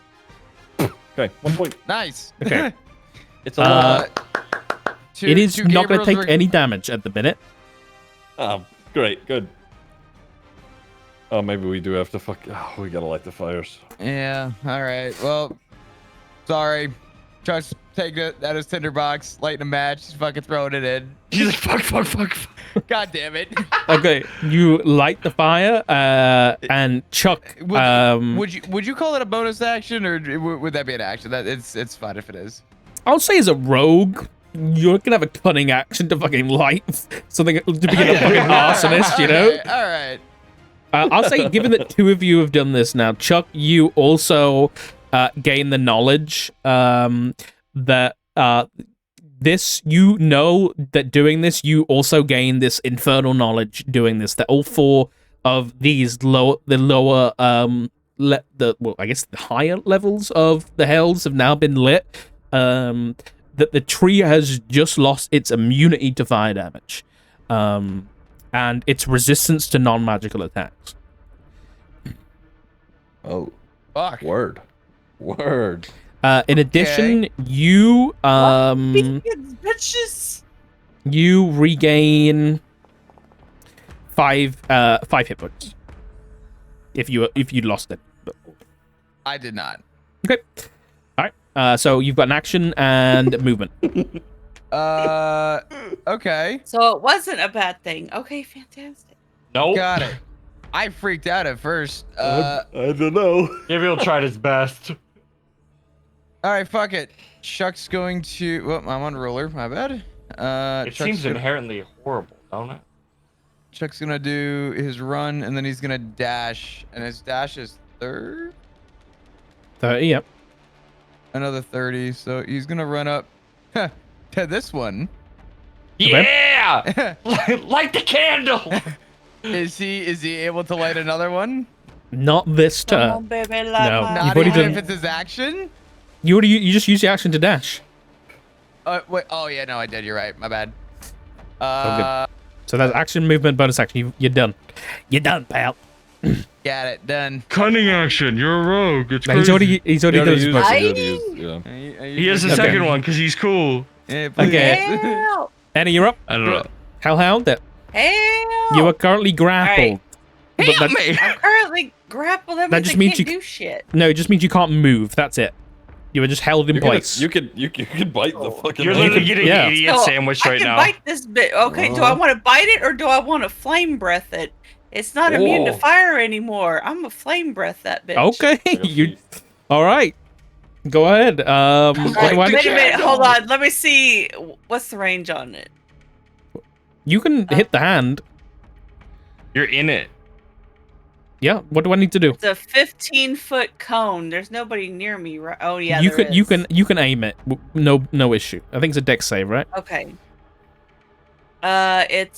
Okay. 1 point. nice. Okay. It's a lot. It is not going to take any damage at the minute. Oh, great. Good. Oh, maybe we do have to we gotta light the fires. Yeah. All right. Well, sorry. Just take it out of his tinderbox, lighting a match, just fucking throwing it in. He's like, fuck. God damn it. Okay. You light the fire, and Chuck. Would you call it a bonus action, or would that be an action? That it's fine if it is. I'll say as a rogue, you're gonna have a cunning action to fucking light something to become a fucking arsonist, you know? All right. I'll say, given that two of you have done this now, Chuck, you also gain the knowledge that this, you know that doing this, you also gain this infernal knowledge doing this, that all four of these the higher levels of the hells have now been lit. That the tree has just lost its immunity to fire damage. And its resistance to non-magical attacks. Oh, Fuck. word. In addition, you Bitches! you regain 5 hit points if you lost it. I did not. Okay, all right. So you've got an action and movement. Okay. So it wasn't a bad thing. Okay, fantastic. Nope. Got it. I freaked out at first. I don't know. Gabriel tried his best. All right, fuck it. Chuck's going to. Well, I'm on roller. My bad. It seems inherently horrible, don't it? Chuck's gonna do his run, and then he's gonna dash, and his dash is 30. 30, yep. Another 30. So he's gonna run up to this one. Yeah! Light the candle! Is he able to light another one? Not this Come turn. on, baby, light No. my You've Not already even done- if it's his action. You just used the action to dash. Wait. Oh yeah, no, I did. You're right. My bad. So that's action, movement, bonus action. You're done. You're done, pal. Got it. Done. Cunning action, you're a rogue. It's No, he's already done his bonus. Yeah. He has a Okay. second one because he's cool. Yeah, please. Okay. Help! Annie, you're up. I don't know. Hellhound, Help! you are currently grappled. But Help that- me! I'm currently grappled. That That means just I means can't you- do shit. No, it just means you can't move. That's it. You were just held in place. You could bite the fucking. You're lady. literally getting Yeah. idiot sandwich I right can now. bite this bit. Okay, do I want to bite it or do I want to flame breath it? It's not immune to Oh. fire anymore. I'm a flame breath that bitch. Okay, you. All right. Go ahead. What do I Wait need- a minute, hold on. Let me see. What's the range on it? You can hit the hand. You're in it. Yeah. What do I need to do? It's a 15-foot cone. There's nobody near me, right? Oh yeah, you there can you is. can aim it. No issue. I think it's a dex save, right? Okay. It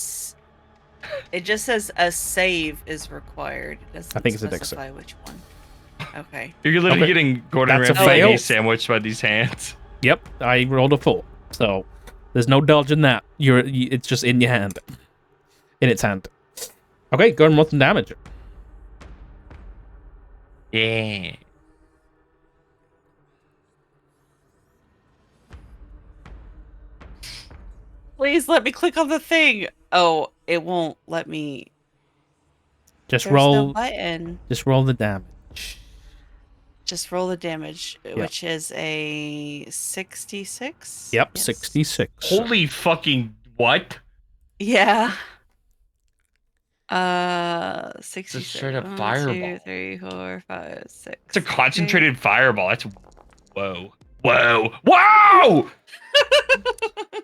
just says a save is required. It doesn't I think it's a dex specify which one. Okay. You're literally Okay. getting Gordon That's a Ramsay fail. sandwiched by these hands. Yep. I rolled a 4, so there's no dodging that. It's just in your hand, in its hand. Okay, go and roll some damage. Yeah. Please let me click on the thing. Oh, it won't let me. Just There's roll. no button. Just roll the damage. Just roll the damage, which is a 66. Yep, Yes. 66. Holy fucking what? Yeah. 66. straight up 1, fireball. 2, 3, 4, 5, 6. It's a concentrated fireball. That's whoa. Whoa!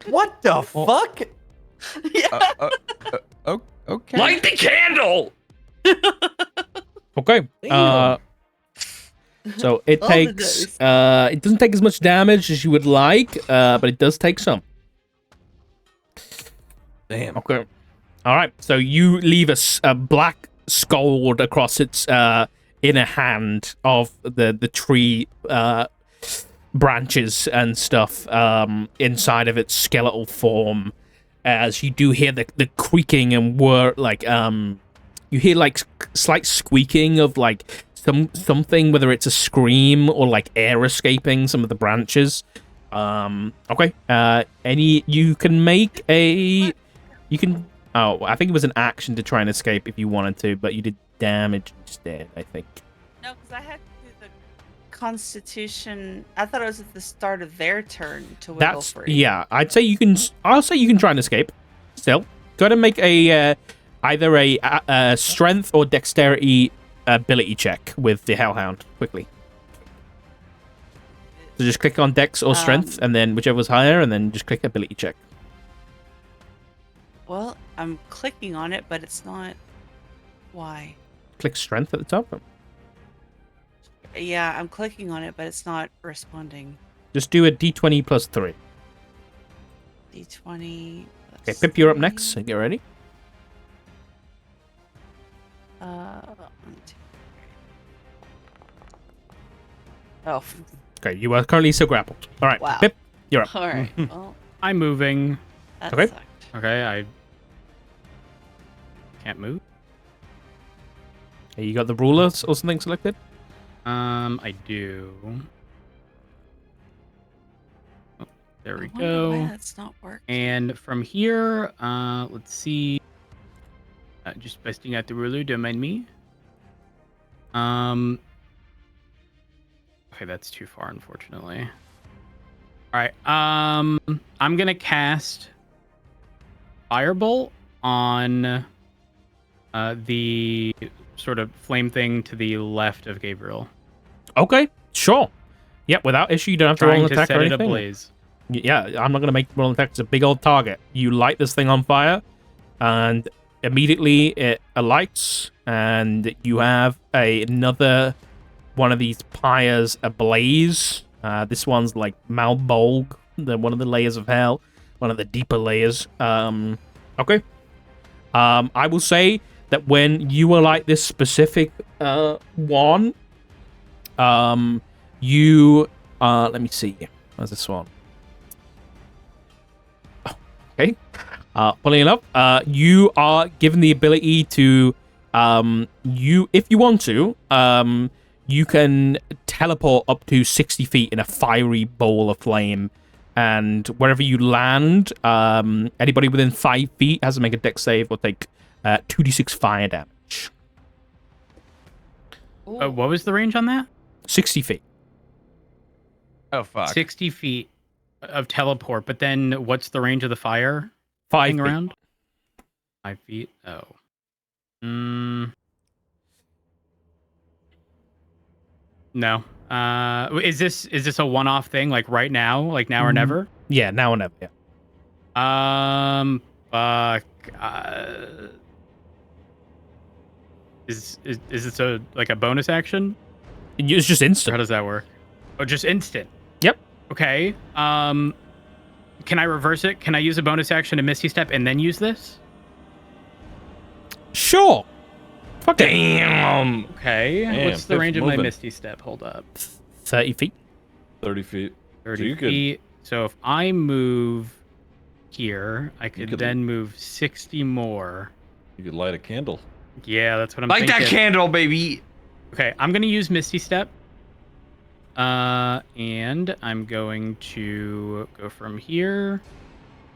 What the fuck? Yeah. Okay. Light the candle! Okay. So it All the takes. It doesn't take as much damage as you would like, but it does take some. Damn. Okay. All right. So you leave a black scald across its inner hand of the tree branches and stuff inside of its skeletal form. As you do hear the creaking and you hear like slight squeaking of like something, whether it's a scream or like air escaping some of the branches. Okay. You can make a. You can. Oh, I think it was an action to try and escape if you wanted to, but you did damage instead, I think. No, because I had to do the Constitution. I thought it was at the start of their turn to wiggle free. Yeah. I'll say you can try and escape. Still, go ahead and make a either a strength or dexterity ability check with the Hellhound quickly. So just click on Dex or Strength, and then whichever's higher, and then just click ability check. Well, I'm clicking on it, but it's not. Why? Click Strength at the top. Yeah, I'm clicking on it, but it's not responding. Just do a D20 plus 3. D20. Okay, Pip, you're up next. So get ready. 1, 2, 3. Oh, Okay, you are currently still grappled. All right, Wow. Pip, you're up. all right. Well, I'm moving. that Okay. sucked. Okay, I can't move. Hey, you got the ruler or something selected? I do. Oh, there we I wonder why go. that's not working. And from here, let's see. Just busting out the ruler, don't mind me. Okay, that's too far, unfortunately. All right. I'm gonna cast Firebolt on the sort of flame thing to the left of Gabriel. Okay, sure. Yep, without issue, you don't have to roll Trying an to attack set or it anything. ablaze. Yeah, I'm not going to make roll an attack. It's a big old target. You light this thing on fire, and immediately it alights, and you have another one of these pyres ablaze. This one's like Malbolg, one of the layers of hell, one of the deeper layers. Okay. I will say that when you alight this specific one, you let me see. Where's this one? Oh, okay. Funnily enough, you are given the ability to if you want to, you can teleport up to 60 feet in a fiery bowl of flame, and wherever you land, anybody within 5 feet has to make a dex save or take 2d6 fire damage. What was the range on that? 60 feet. Oh fuck. 60 feet of teleport, but then what's the range of the fire? 5 Hang feet. around? 5 feet? Oh. No. Is this a one-off thing, like right now? Like now or never? Yeah, now or never. Yeah. Fuck. Is this a bonus action? It's just Or how instant. does that work? Oh, just instant. Yep. Okay. Can I reverse it? Can I use a bonus action to Misty Step and then use this? Sure. Fuck it. Damn. Okay. Damn, What's the Pip's range of my moving. Misty Step? Hold up. 30 feet. 30 feet. 30 you could- feet. So if I move here, I could could- then move 60 more. You could light a candle. Yeah, that's what I'm Like thinking. that candle, baby. Okay, I'm gonna use Misty Step. And I'm going to go from here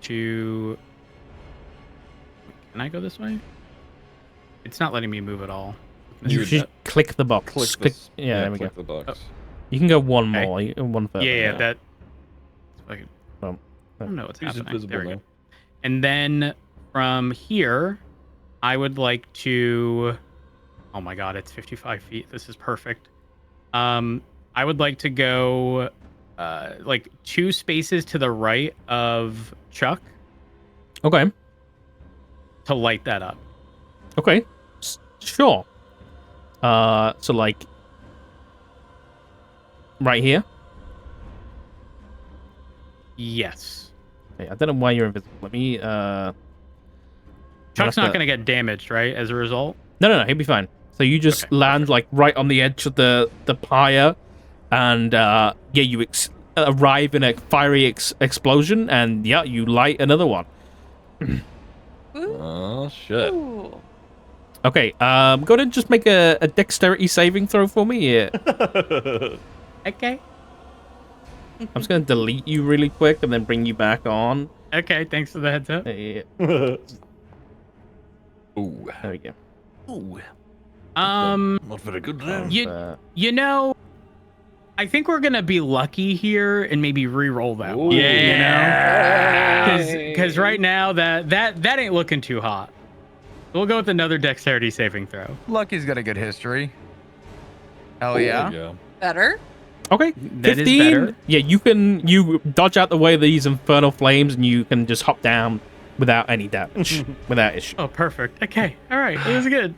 to. Can I go this way? It's not letting me move at all. You Misty should Step. click the box. Click Click- this. yeah, there we go. click the box. You can go one Okay. more. One further. Yeah, that. I Oh. don't know what's He's happening. invisible There we now. go. And then from here, I would like to. Oh my god, it's 55 feet. This is perfect. I would like to go, like 2 spaces to the right of Chuck Okay. to light that up. Okay. Sure. So like right here. Yes. Okay, I don't know why you're invisible. Let me Chuck's have not to- going to get damaged, right? As a result. No, he'll be fine. So you just Okay, land like right on the edge of the pyre, and yeah, you arrive in a fiery explosion, and yeah, you light another one. Oh, shit. Ooh. Okay, go ahead and just make a dexterity saving throw for me. Yeah. Okay. I'm just gonna delete you really quick and then bring you back on. Okay. Thanks for the heads up. Yeah, Ooh. there we go. Ooh, Not very good then. You know, I think we're gonna be lucky here and maybe re-roll that one. Ooh. You know, because right now that ain't looking too hot. We'll go with another dexterity saving throw. Lucky's got a good history. Hell There yeah. you go. Better. Okay, That is 15. better. Yeah, you dodge out the way of these infernal flames, and you can just hop down without any damage, without issue. Oh, perfect. Okay. All right. It was good.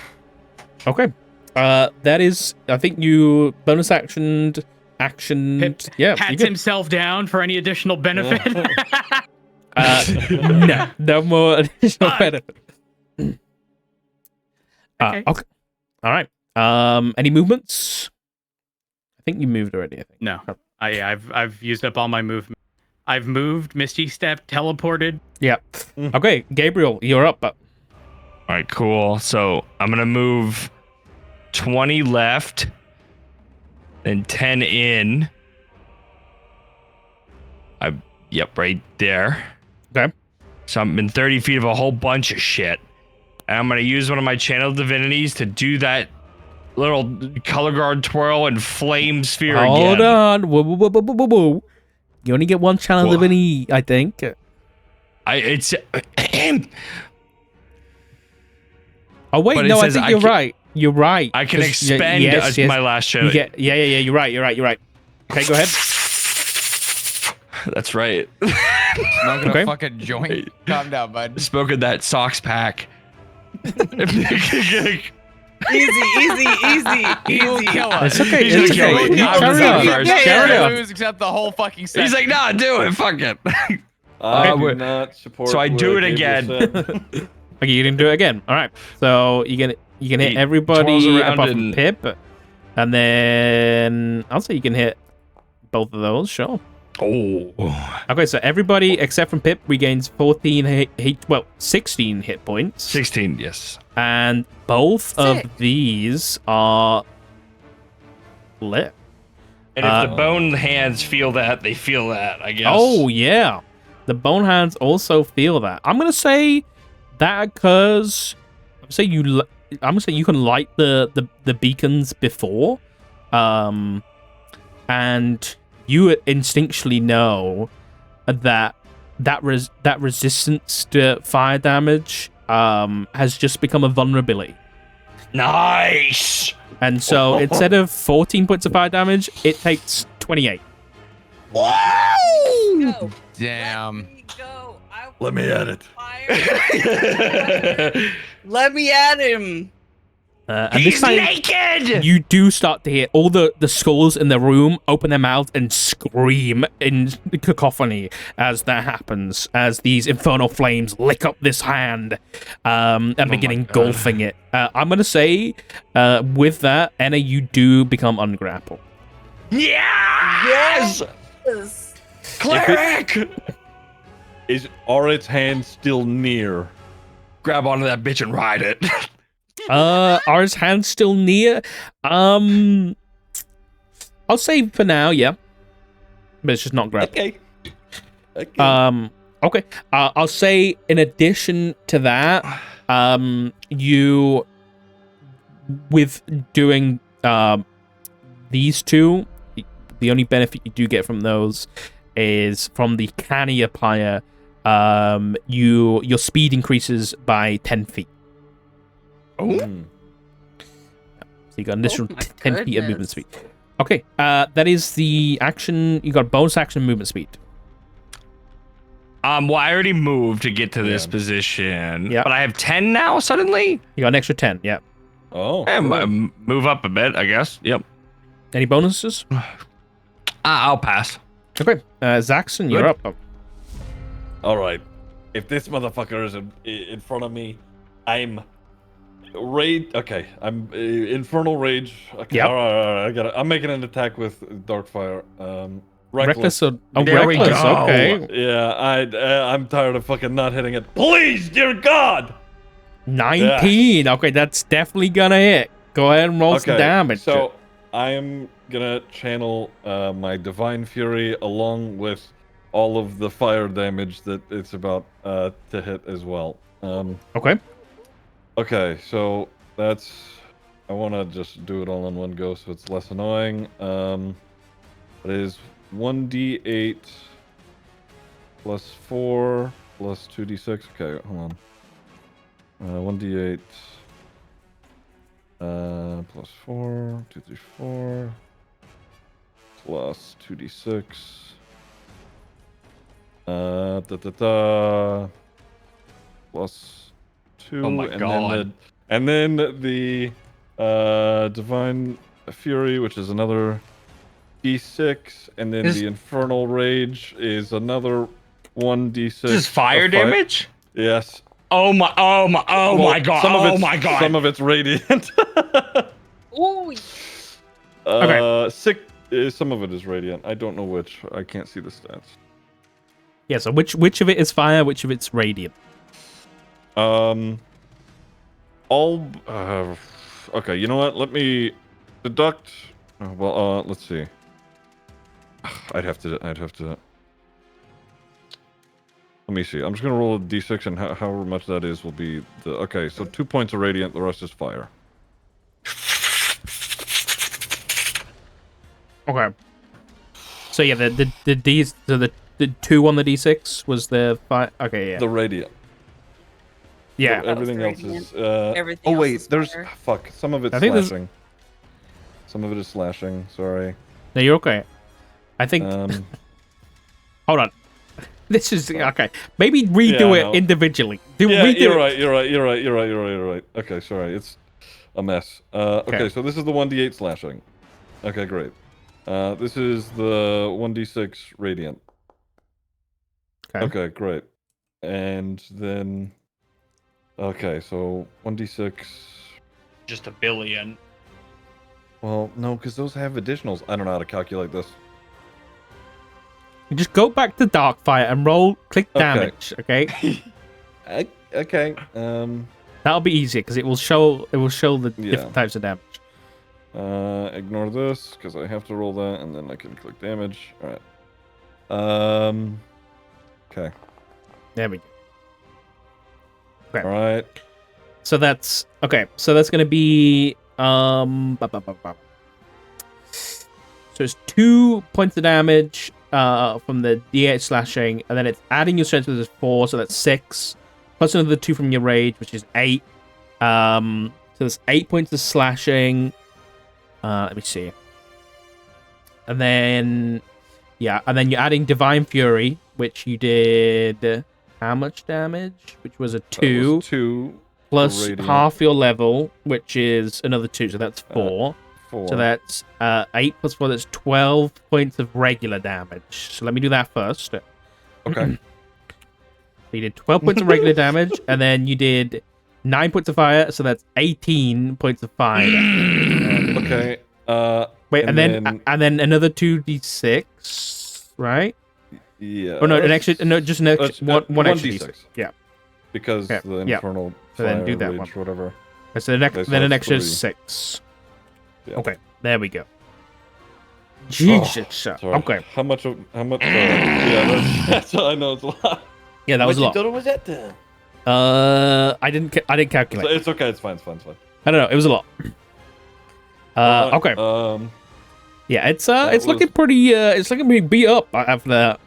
Okay. That is, I think you bonus actioned. Pip Yeah, Pats you good. himself down for any additional benefit. No more additional benefit. Okay. Okay. All right. Any movements? I think you moved already. I think. No. I've used up all my movement. I've moved, Misty Step, teleported. Yeah. Okay, Gabriel, you're up. All right, cool. So I'm gonna move 20 left and 10 in. Yep, right there. Okay. So I'm in 30 feet of a whole bunch of shit. And I'm gonna use one of my channel divinities to do that little color guard twirl and flame sphere Hold again. on. Whoa, whoa, whoa, whoa, whoa, whoa. You only get one channel Whoa. divinity, I think. It's Oh wait, But it no, I says think I you're can- right. You're right. I can 'Cause- expend yes, yes. my last channel. You get, yeah. You're right. Okay, go ahead. That's right. Smoking Okay. a fucking joint. Calm down, bud. Smoking that socks pack. Easy. He will kill us. It's okay. He's It's gonna okay. kill me. You I'm carry gonna on. go first. Yeah, Carry yeah. on. Lose except the whole fucking set. He's like, nah, do it. Fuck it. I do we're- not support. so I do what it Gabriel again. said. Okay, you didn't do it again. All right. So you can hit He everybody twirls around apart from and- Pip, and then I'll say you can hit both of those. Sure. Oh. Okay, so everybody except from Pip regains 16 hit points, 16, yes. and both Sick. of these are lit. And if the bone hands feel that, they feel that, I guess. Oh yeah, the bone hands also feel that. I'm gonna say that because I'm gonna say you can light the beacons before, and you instinctually know that resistance to fire damage has just become a vulnerability. Nice. And so instead of 14 points of fire damage, it takes 28. Wow. Go. Damn. Let me go. I Let me at it. fire. Let me at him. And He's this time, naked. you do start to hear all the skulls in the room open their mouths and scream in cacophony as that happens, as these infernal flames lick up this hand and begin engulfing it. I'm going to say, with that, Enna, you do become ungrappled. Yes. Yes. Cleric. Are its hands still near? Grab onto that bitch and ride it. Are his hands still near? I'll say for now, yeah. But it's just not grappled. Okay. Okay. Okay. I'll say in addition to that, you with doing these two, the only benefit you do get from those is from the canny applier. Your speed increases by 10 feet. Oh. So you got an additional Oh my 10 feet of movement goodness. speed. Okay, that is the action. You got bonus action movement speed. Well, I already moved to get to this Yeah. position. Yeah. But I have 10 now suddenly. You got an extra 10. Yeah. Oh. Move up a bit, I guess. Yep. Any bonuses? I'll pass. Okay, Zaxxon, you're Good. up. All right. If this motherfucker is in front of me, I'm rage. Okay, I'm infernal rage. Okay, Yep. all right. I got it. I'm making an attack with Darkfire. Reckless or There we reckless? go. Okay. Yeah, I'm tired of fucking not hitting it. Please, dear God. 19. Okay, that's definitely gonna hit. Go ahead and roll some damage. So I am gonna channel my Divine Fury along with all of the fire damage that it's about to hit as well. Okay. Okay, so that's. I want to just do it all in one go so it's less annoying. It is 1d8 plus 4 plus 2d6. Okay, hold on. 1d8 plus 4, 2, 3, 4 plus 2d6. Plus 2. Oh my God. And then the Divine Fury, which is another d6, and then the Infernal Rage is another 1d6. This is fire of damage? Yes. Oh my god. My god. Some of it's radiant. Ooh. Some of it is radiant. I don't know which. I can't see the stats. Yeah, so which of it is fire, which of it's radiant? Okay, you know what? Let me deduct. Let's see. I'd have to. Let me see. I'm just gonna roll a d6, and however much that is will be the. Okay, so 2 points of radiant. The rest is fire. Okay. So yeah, the D, so the 2 on the D6 was the fire. Okay, yeah. The radiant. Yeah. Everything else radiant. is. Everything Oh else wait, is there's fire. fuck. Some of it's I think there's- slashing. Some of it is slashing. Sorry. No, you're okay. I think. Hold on. This is okay. Maybe redo Yeah, it no. individually. Yeah, Redo you're it. right. You're right. Okay, sorry. It's a mess. Okay, so this is the 1d8 slashing. Okay, great. This is the 1d6 radiant. Okay, great. And then. Okay, so 1d6. Just a billion. Well, no, because those have additionals. I don't know how to calculate this. Just go back to Darkfire and click damage. Okay. Okay. That'll be easier because it will show the Yeah. different types of damage. Ignore this because I have to roll that, and then I can click damage. All right. Okay. There we go. Okay. All right. So that's okay. So that's gonna be So it's 2 points of damage from the D8 slashing, and then it's adding your strength, which is 4, so that's 6, plus another 2 from your rage, which is 8. So there's 8 points of slashing. Let me see. And then, yeah, and then you're adding Divine Fury, which you did how much damage? Which was a 2. Was 2. Plus Radiant. half your level, which is another 2, so that's 4. 4. So that's 8 plus 4, that's 12 points of regular damage. So let me do that first. Okay. So you did 12 points of regular damage, and then you did 9 points of fire, so that's 18 points of fire. Okay. Wait, and then another 2d6, right? Yeah. Oh no, an extra, no, just an extra, one extra 1d6. d6. Yeah. Because Yeah, the yeah. infernal So then fire, do that rage, one. whatever. So then Okay, so an that's extra 3. 6. Yeah. Okay, there we go. Jesus. Sorry. Okay. How much? Yeah, that's I know it's a lot. Yeah, that was a lot. total was that? I didn't calculate. It's okay. It's fine. I don't know. It was a lot. Okay. Yeah, it's looking pretty beat up after that.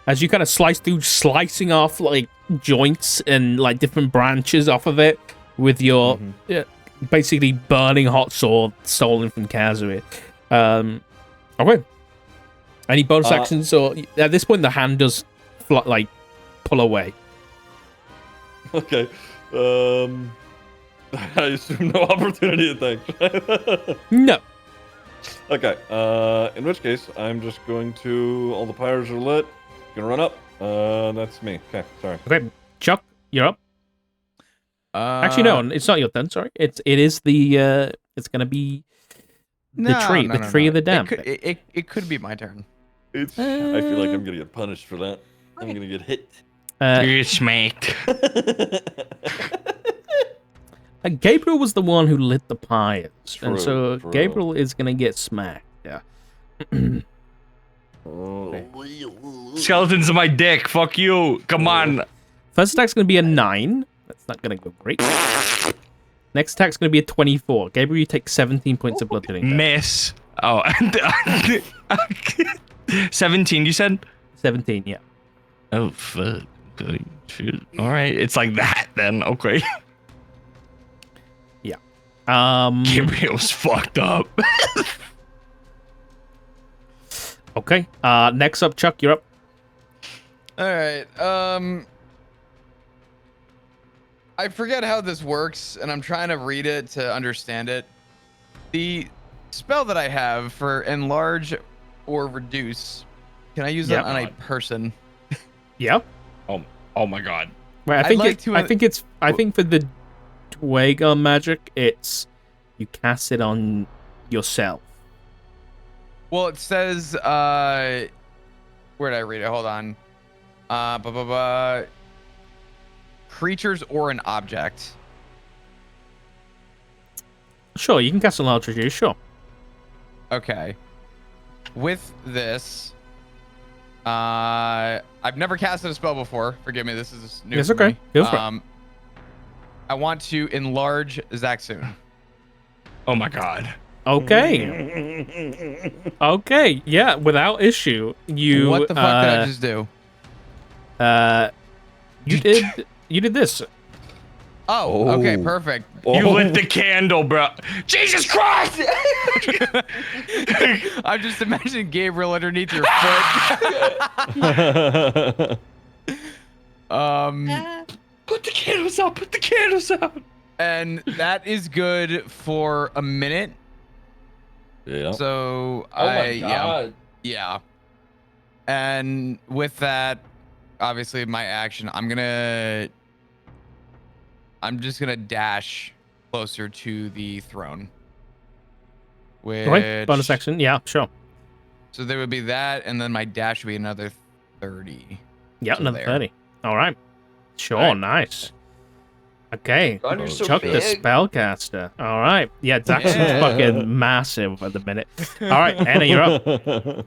As you kind of slicing off like joints and like different branches off of it with your basically burning hot sword stolen from Kazumi. Okay. Any bonus actions, or at this point the hand does pull away. Okay. I assume no opportunity attacks. No. Okay. In which case, I'm just going to. All the pyres are lit. Gonna run up. That's me. Okay. Sorry. Okay, Chuck, you're up. Actually, no, it's not your turn. Sorry, it is the it's gonna be the tree of the damned. It could be my turn. I feel like I'm gonna get punished for that. I'm gonna get hit. You're smacked. Gabriel was the one who lit the pyres, and True, so true. Gabriel is gonna get smacked. Yeah. Skeletons in my dick. Fuck you. Come on. First attack's gonna be a 9. That's not gonna go great. Next attack's gonna be a 24. Gabriel, you take 17 points of bludgeoning damage. Miss. Oh. 17, you said? 17, yeah. Oh, fuck. Shoot. All right. It's like that then. Okay. Gabriel's fucked up. Okay. Next up, Chuck, you're up. All right. I forget how this works, and I'm trying to read it to understand it. The spell that I have for enlarge or reduce, can I use that on a person? Yep. Oh my god. Right, I think for the Dwagon magic, it's you cast it on yourself. Well, it says, where did I read it? Hold on. Creatures or an object. Sure, you can cast on large reduce, sure. Okay. With this, I've never casted a spell before. Forgive me, this is new. It's for okay. me. Go for it. I want to enlarge Zaxxon. Oh my god. Okay. Okay, yeah, without issue. You What the fuck did I just do? You did this. Oh, okay, perfect. You lit the candle, bro. Jesus Christ! I'm just imagining Gabriel underneath your foot. Put the candles out. Put the candles out. And that is good for a minute. Yeah. So yeah. And with that, obviously my action, I'm just gonna dash closer to the throne. Which, Okay, bonus action, yeah, sure. So there would be that, and then my dash would be another 30. Yeah, So another there. 30. All right. Sure, All right. Nice. Okay. God, you're so Chuck the big. spellcaster. All right. Yeah, Jackson's Yeah. fucking massive at the minute. All right, Anna, you're up.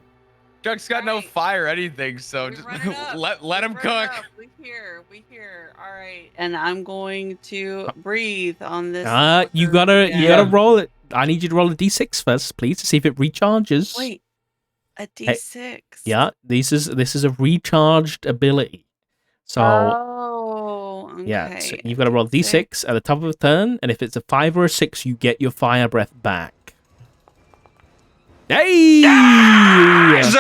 Chuck's got no fire or anything, so just let him cook. We here. All right, and I'm going to breathe on this. You gotta roll it. I need you to roll a d6 first, please, to see if it recharges. Wait, a D6. Yeah, this is a recharged ability. So Oh, okay. yeah, so you've got to roll d6 at the top of a turn, and if it's a 5 or a 6, you get your fire breath back. Hey! Yes!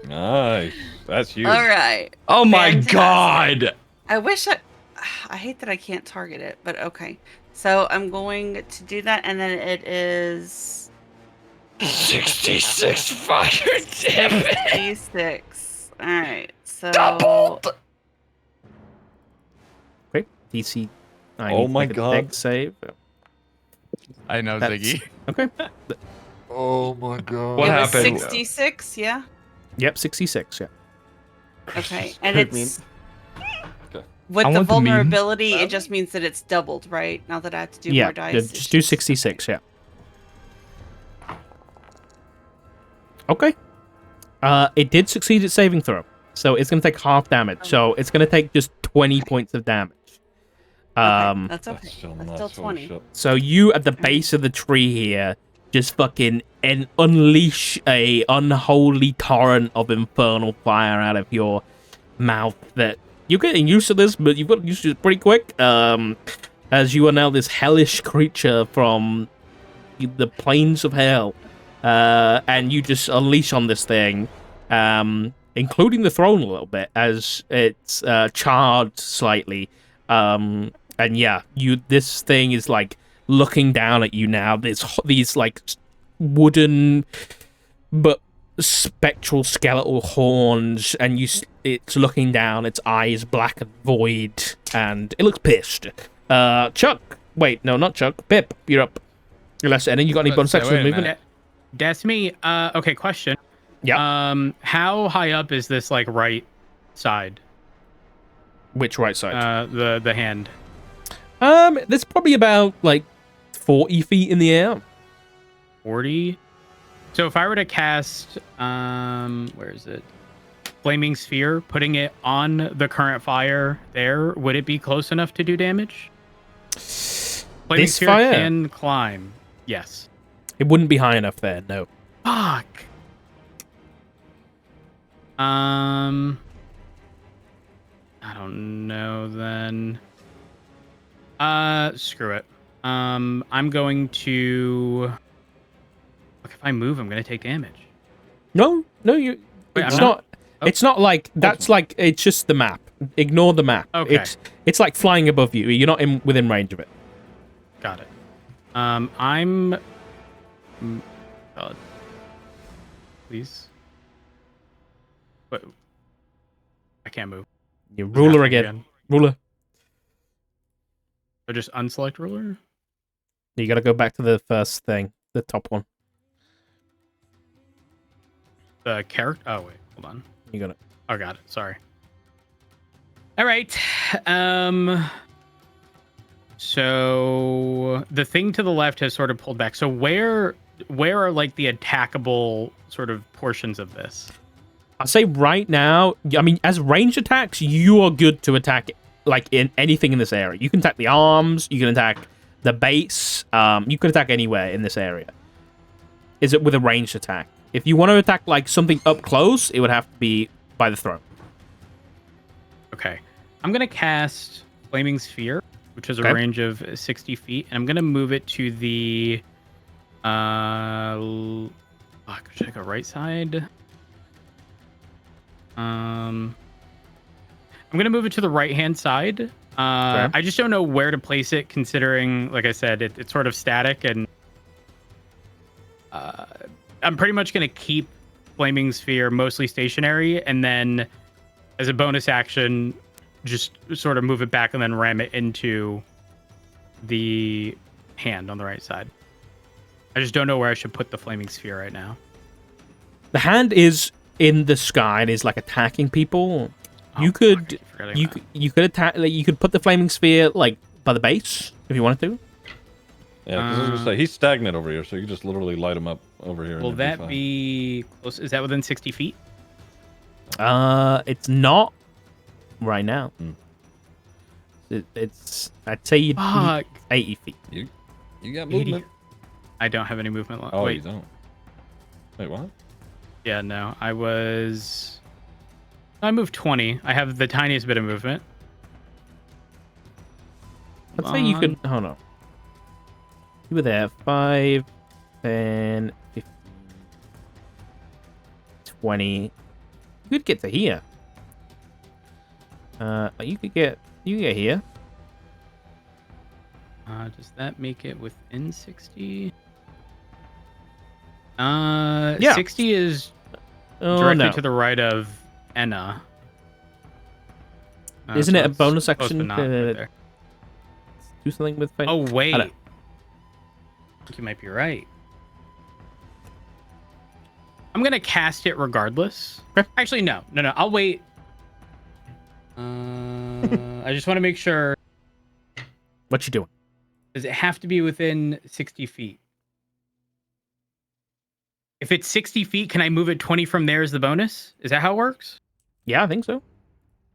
Nice. That's huge. All right. Oh my Fantastic. god! I wish I hate that I can't target it, but okay. So I'm going to do that, and then it is 66 fire damage. D6. All right. So Doubled. Okay, DC. I Oh need to my make a God. dex save. I know, That's- Ziggy. Okay. Oh my god. What it was happened? 66. Yeah. Yep, 66. Yeah. Okay, and Screwed me. it's I with the want the meme. vulnerability. It just means that it's doubled, right? Now that I have to do Yeah. more dice. Just do 66. Yeah. Okay. It did succeed its saving throw, so it's going to take half damage. So it's going to take just 20 points of damage. Okay, that's okay. That's still That's nuts. still Holy 20. shit. So you at the base of the tree here just fucking unleash a unholy torrent of infernal fire out of your mouth that you're getting used to this, but you've got used to it pretty quick. As you are now this hellish creature from the plains of hell. And you just unleash on this thing, including the throne a little bit as it's charred slightly. And yeah, this thing is like looking down at you now. These like wooden but spectral skeletal horns, and it's looking down. Its eyes black and void, and it looks pissed. Chuck, wait, no, not Chuck. Pip, you're up. Unless any you got any bonus Wait a action movement? minute. That's me. Okay, question. Yeah. How high up is this like right side? Which right side? The hand. There's probably about like 40 feet in the air. 40. So if I were to cast, where is it? Flaming Sphere, putting it on the current fire there, would it be close enough to do damage? Flaming This Sphere fire? can climb. Yes. It wouldn't be high enough there, no. Fuck. I don't know then. Screw it. I'm going to. Look, if I move, I'm gonna take damage. No, you. Wait, It's I'm not. Oh. It's not like that's like. It's just the map. Ignore the map. Okay. It's like flying above you. You're not within range of it. Got it. I'm. God. Please. What? I can't move. You ruler Nothing again. Ruler. Or just unselect ruler? You gotta go back to the first thing, the top one. The character. Oh wait, hold on. You got it. Oh, got it. Sorry. All right. So the thing to the left has sort of pulled back. So where are like the attackable sort of portions of this? I'd say right now, I mean, as ranged attacks, you are good to attack like in anything in this area. You can attack the arms, you can attack the base, you can attack anywhere in this area. Is it with a ranged attack? If you want to attack like something up close, it would have to be by the throne. Okay. I'm going to cast Flaming Sphere, which is a Okay. range of 60 feet, and I'm going to move it to the... should I go right side? I'm going to move it to the right-hand side. I just don't know where to place it, considering, like I said, it's sort of static, and I'm pretty much going to keep Flaming Sphere mostly stationary, and then as a bonus action, just sort of move it back and then ram it into the hand on the right side. I just don't know where I should put the Flaming Sphere right now. The hand is in the sky and is like attacking people. You could attack. Like, you could put the flaming sphere like by the base if you wanted to. Yeah, because I was gonna say he's stagnant over here, so you can just literally light him up over here. Will and that fine. be close? Is that within 60 feet? It's not right now. Hmm. It's I'd say you'd need Fuck. 80 feet. You got 80. movement. I don't have any movement. Oh, Wait. you don't. Wait, what? Yeah, no. I moved 20. I have the tiniest bit of movement. I'd say you could. Hold on. You were there. 5, 10, 15, 20. You could get to here. You could get here. Does that make it within 60? Yeah. 60 is Oh, directly no. to the right of Enna. Isn't so it a it's bonus close, action but not to- right there. Do something with fate. Oh, wait. I I don't- think you might be right. I'm going to cast it regardless. Okay. Actually, no. I'll wait. I just want to make sure. What you doing? Does it have to be within 60 feet? If it's 60 feet, can I move it 20 from there as the bonus? Is that how it works? Yeah, I think so.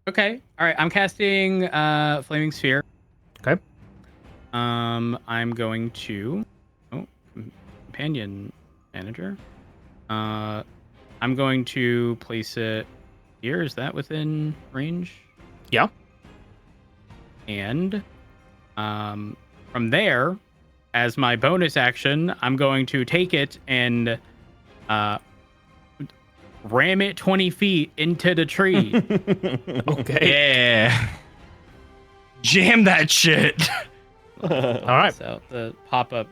Okay. All right. I'm casting Flaming Sphere. Okay. I'm going to Companion Manager. I'm going to place it here. Is that within range? Yeah. And from there, as my bonus action, I'm going to take it and ram it 20 feet into the tree. Okay. Yeah. Jam that shit. All right. So the pop-up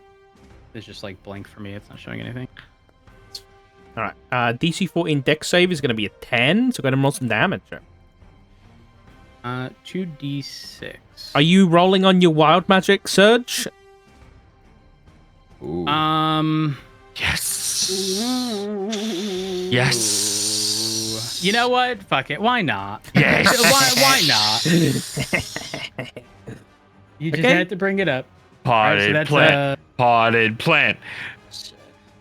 is just like blank for me. It's not showing anything. All right. DC 14 dex save is going to be a 10, so go ahead and roll some damage. 2d6. Are you rolling on your wild magic surge? Ooh. Yes. Yes. You know what? Fuck it. Why not? Yes. Why not? You just Okay. had to bring it up. Potted Alright, so that's, plant. Potted plant.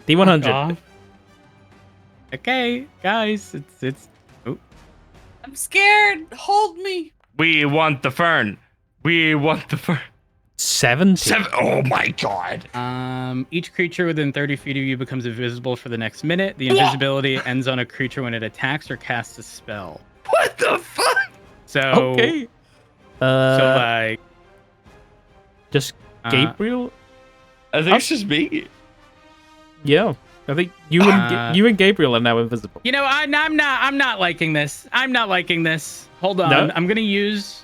D100. off. Okay, guys, it's. Oh, I'm scared. Hold me. We want the fern. We want the fern. 70. Oh my god. each creature within 30 feet of you becomes invisible for the next minute. The invisibility ends on a creature when it attacks or casts a spell. What the fuck? So Okay. So like Just Gabriel? I think it's just me. Yeah. I think you and Gabriel are now invisible. you know, I'm not liking this. I'm not liking this. Hold on. No? I'm gonna use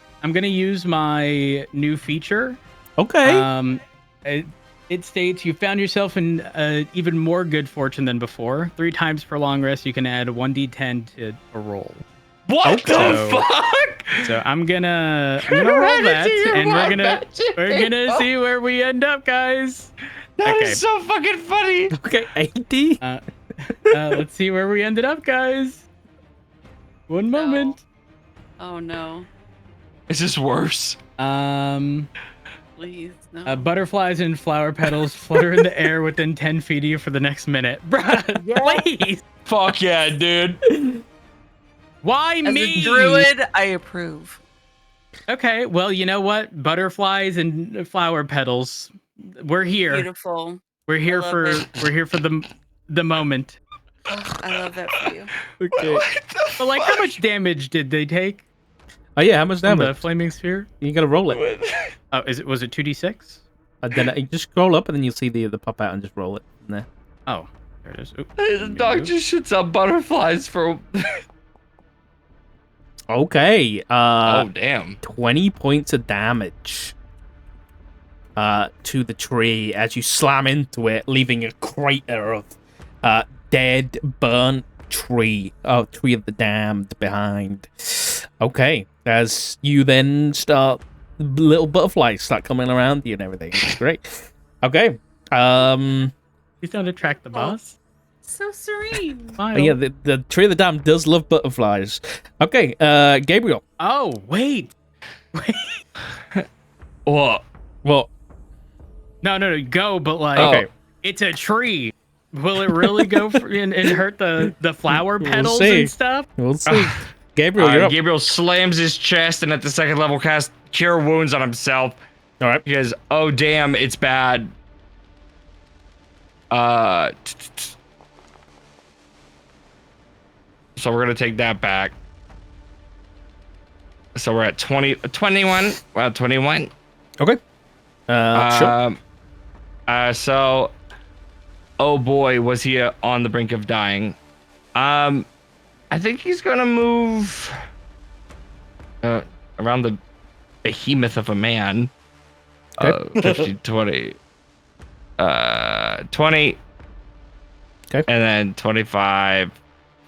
my new feature. Okay. It states you found yourself in even more good fortune than before. 3 times per long rest, you can add 1d10 to a roll. What the So- fuck? So I'm gonna roll that, and we're gonna see where we end up, guys. That Okay. is so fucking funny. Okay, 80. Let's see where we ended up, guys. One moment. Oh no. Is this worse? Please, no. Butterflies and flower petals flutter in the air within 10 feet of you for the next minute. Bruh, please. Fuck yeah, dude. Why As me? a druid, I approve. Okay, well, you know what? Butterflies and flower petals. We're here. Beautiful. We're here love for it. the moment. Oh, I love that for you. Okay. But like, how much damage did they take Oh yeah, how much from the damage? flaming sphere? You gotta roll it. Oh, was it 2d6? And then you just scroll up and then you'll see the pop out and just roll it from there. Oh, there it is. Oop. The dog just shoots out butterflies for. Okay. Oh damn. 20 points of damage to the tree as you slam into it, leaving a crater of dead, burnt tree of the damned behind. Okay, as you then start, little butterflies start coming around you and everything. It's great. Okay. Please don't attract the boss. So serene. Smile. Oh, yeah, the tree of the damned does love butterflies. Okay, Gabriel. Oh, wait. What? Well, No, go, but like, Okay. it's a tree. Will it really go and hurt the flower We'll petals see. and stuff? we'll see. Gabriel, you're up. Gabriel slams his chest and at the second level casts Cure Wounds on himself. All right. He goes, oh damn, it's bad. So we're gonna take that back. So we're at 21. Well, 21. Okay. Sure. So, oh boy, was he on the brink of dying. I think he's gonna move around the behemoth of a man. 50, 20. 20. Okay. And then 25,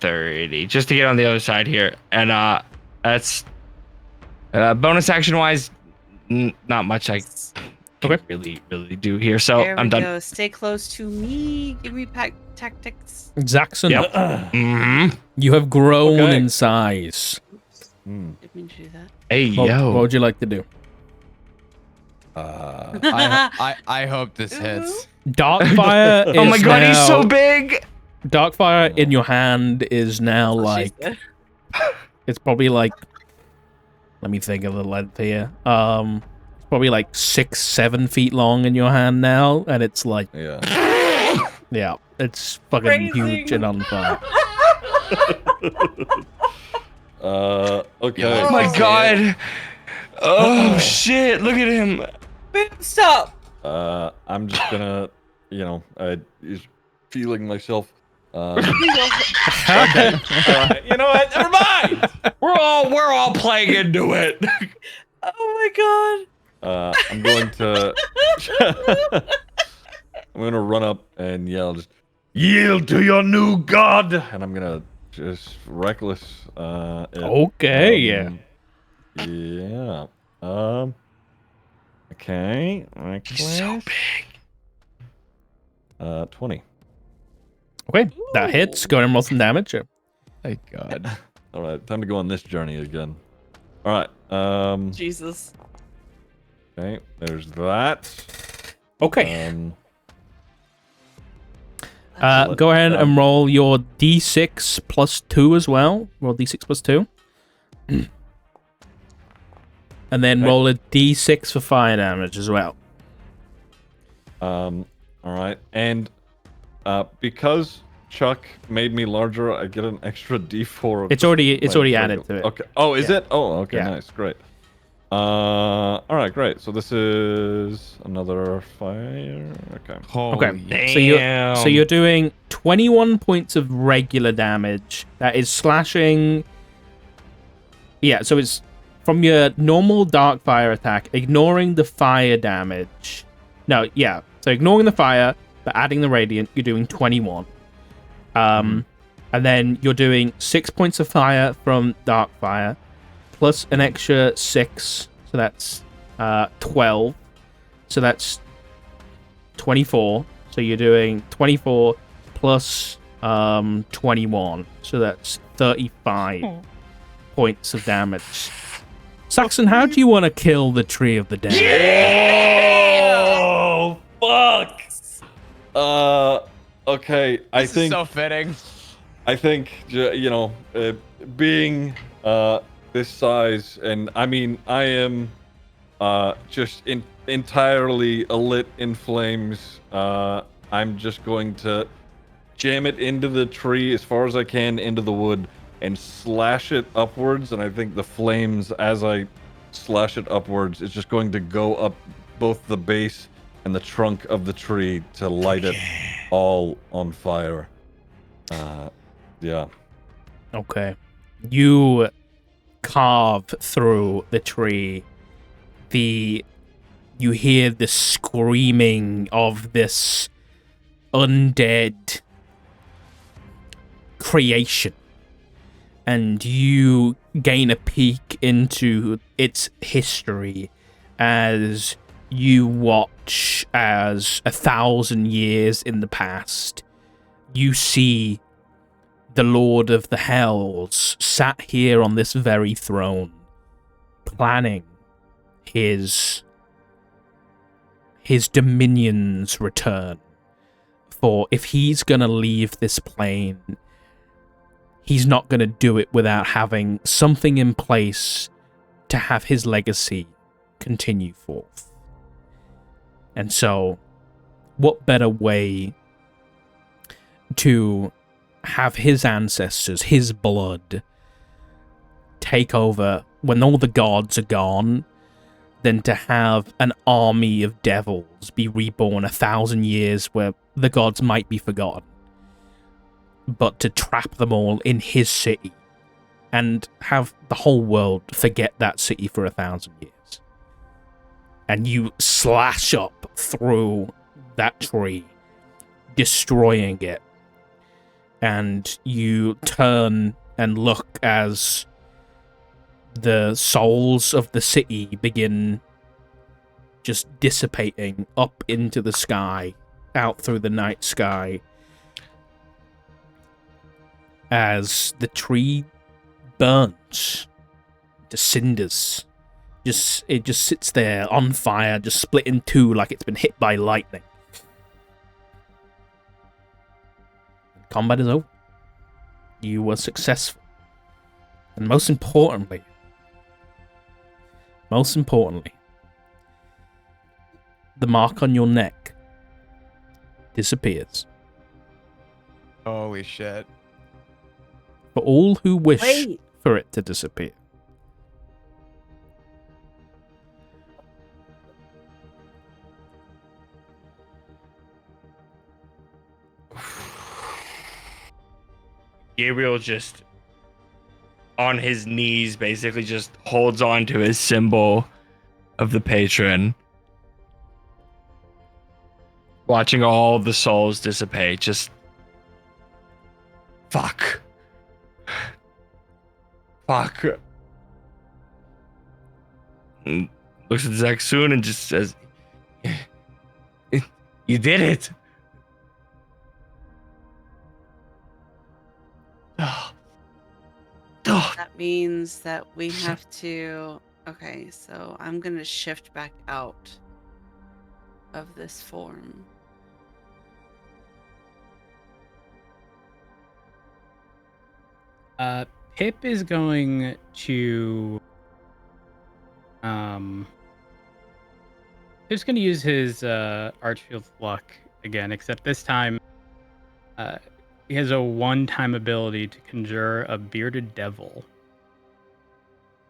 30. Just to get on the other side here. And that's bonus action wise, not much I can really do here. So There I'm we done. go. Stay close to me. Give me tactics. Zaxxon, Yep. you have grown Okay. in size. Didn't mean to do that. Hey, What would you like to do? I hope this hits. Darkfire is Oh my god, he's so now- big! Darkfire in your hand is now like... It's probably like... Let me think of the length here. It's probably like 6-7 feet long in your hand now, and it's like... Yeah. Yeah, it's fucking huge and on fire. Okay. Oh my god! Oh shit, look at him! Stop. I'm just gonna, he's feeling myself. Okay. You know what? Never mind. We're all playing into it. Oh my god. I'm going to, I'm gonna run up and yell, just yield to your new god, and I'm gonna just reckless. Okay, yeah. Yeah. Okay. Reckless. He's so big. 20. Okay, that hits. Go ahead and roll some damage. My god. All right, time to go on this journey again. All right. Jesus. Okay, there's that. Okay. Let- Go ahead and roll your d6 plus 2 as well. Roll d6 plus 2. And then Okay. roll a d6 for fire damage as well. All right, and because Chuck made me larger, I get an extra D4. Of It's already my added regular- to it. Okay. Oh, is Yeah. it? Oh, okay, Yeah. nice, great. All right, great. So this is another fire. Okay. Okay. So you're doing 21 points of regular damage. That is slashing. Yeah, so it's from your normal dark fire attack, ignoring the fire damage. No, yeah. So ignoring the fire, but adding the radiant, you're doing 21. And then you're doing 6 points of fire from dark fire, plus an extra 6, so that's 12. So that's 24. So you're doing 24 plus 21, so that's 35 points of damage. Saxon, how do you want to kill the Tree of the Dead? Oh fuck! Okay. This is so fitting. I think being this size, and I mean, I am just entirely lit in flames. I'm just going to jam it into the tree as far as I can into the wood and slash it upwards. And I think the flames, as I slash it upwards, is just going to go up both the base and the trunk of the tree to light it all on fire. Yeah. Okay. You carve through the tree. You hear the screaming of this undead creation. And you gain a peek into its history as you watch as 1,000 years in the past, you see the Lord of the Hells sat here on this very throne, planning his dominion's return. For if he's gonna leave this plane, he's not gonna do it without having something in place to have his legacy continue forth. And so, what better way to have his ancestors, his blood, take over when all the gods are gone, than to have an army of devils be reborn 1,000 years where the gods might be forgotten. But to trap them all in his city and have the whole world forget that city for 1,000 years. And you slash up through that tree, destroying it. And you turn and look as the souls of the city begin just dissipating up into the sky, out through the night sky, as the tree burns to cinders. It just sits there on fire, just split in two like it's been hit by lightning. Combat is over. You were successful. And most importantly, the mark on your neck disappears. Holy shit. For all who wish Wait. for it to disappear. Gabriel just on his knees basically just holds on to his symbol of the patron, watching all the souls dissipate. Just fuck and looks at Zaxun and just says, you did it. That means that we have to... Okay, so I'm going to shift back out of this form. Pip is going to Pip's going to use his Archfield luck again, except this time he has a one-time ability to conjure a bearded devil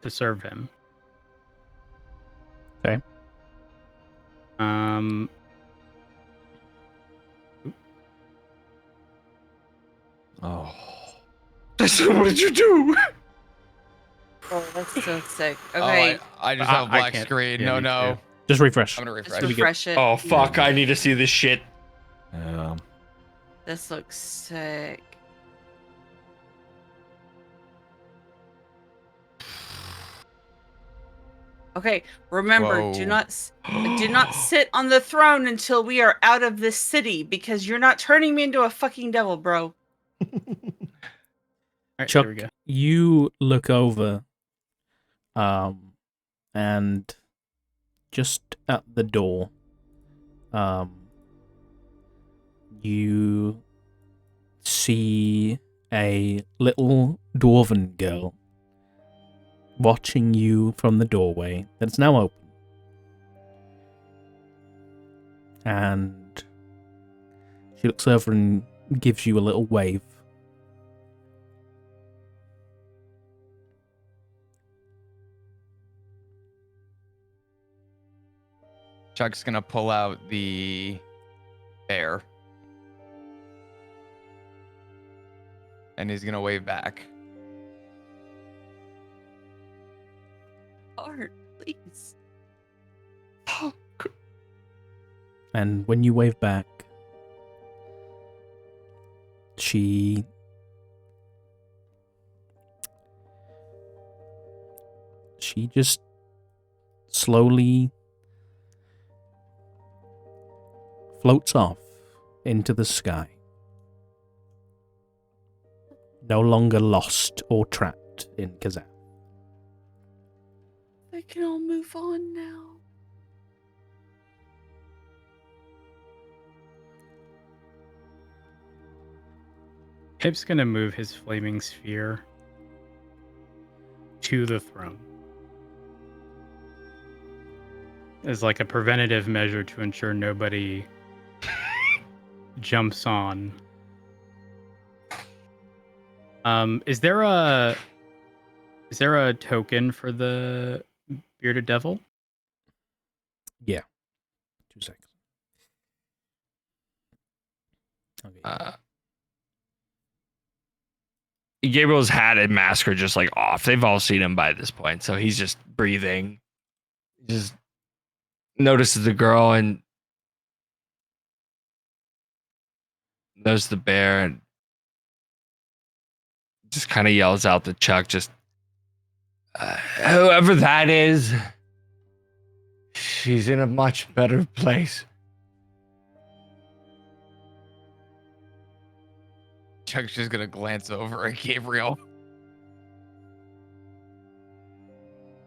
to serve him. Okay. Oh. What did you do? Oh, that's so sick. Oh, Okay, I just have a I black can't- screen. yeah, No. me too. Just refresh. I'm gonna just refresh. refresh it. Oh fuck, I need to see this shit. Yeah. This looks sick. Okay, remember, Whoa. do not sit on the throne until we are out of this city, because you're not turning me into a fucking devil, bro. All right, Chuck, there we go. you look over, and just at the door, you see a little dwarven girl watching you from the doorway that's now open. And she looks over and gives you a little wave. Chuck's gonna pull out the bear. And he's gonna wave back. Art, please. And when you wave back, she just slowly floats off into the sky. No longer lost or trapped in Kazan. I can all move on now. Pip's gonna move his flaming sphere to the throne as like a preventative measure to ensure nobody jumps on Is there a token for the bearded devil? Yeah. 2 seconds. Okay. Gabriel's hat and mask are just like off. They've all seen him by this point, so he's just breathing. Just notices the girl and knows the bear and just kind of yells out to Chuck, just whoever that is, she's in a much better place. Chuck's just gonna glance over at Gabriel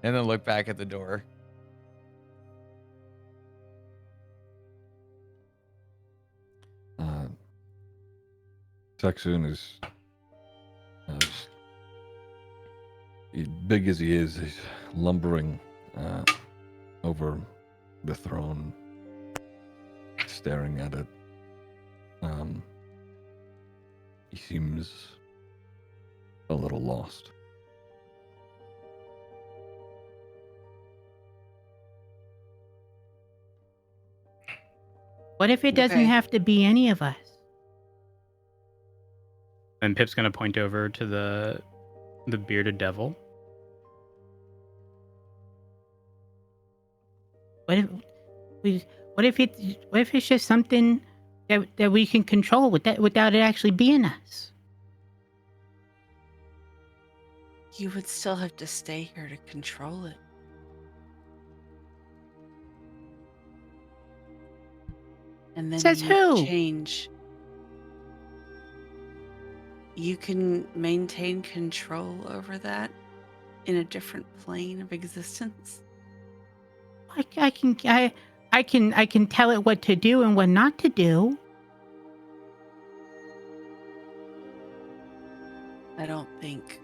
and then look back at the door. Saxon is big as he is, he's lumbering over the throne, staring at it. He seems a little lost. What if it doesn't Okay. have to be any of us? And Pip's gonna point over to the bearded devil. What if it's just something that we can control without it actually being us? You would still have to stay here to control it. And then Says you would who? change. You can maintain control over that in a different plane of existence. I can tell it what to do and what not to do. I don't think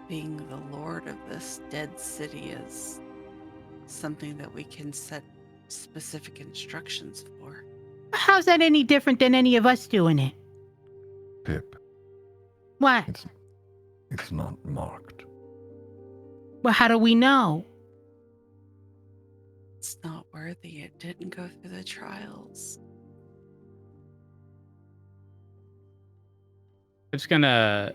being the lord of this dead city is something that we can set specific instructions for. How's that any different than any of us doing it? Pip, What? it's not marked. Well, how do we know? It's not worthy. It didn't go through the trials. Pip's gonna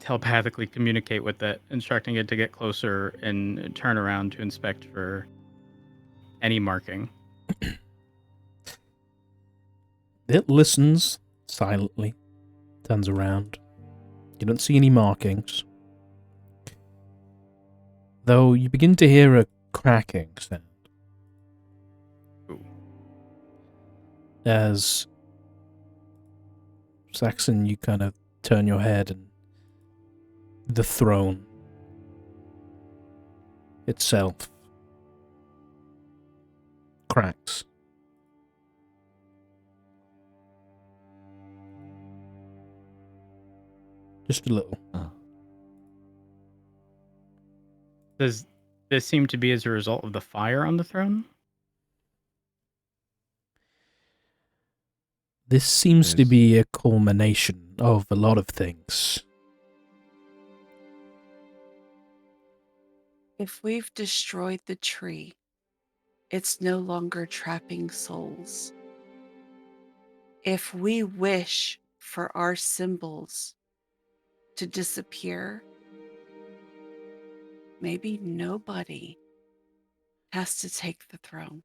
telepathically communicate with it, instructing it to get closer and turn around to inspect for any marking. It listens silently, turns around. You don't see any markings. Though you begin to hear a cracking sound. Ooh. As Saxon, you kind of turn your head and the throne itself cracks. Just a little. Does this seem to be as a result of the fire on the throne? This seems to Yes. be a culmination of a lot of things. If we've destroyed the tree, it's no longer trapping souls. If we wish for our symbols to disappear, maybe nobody has to take the throne.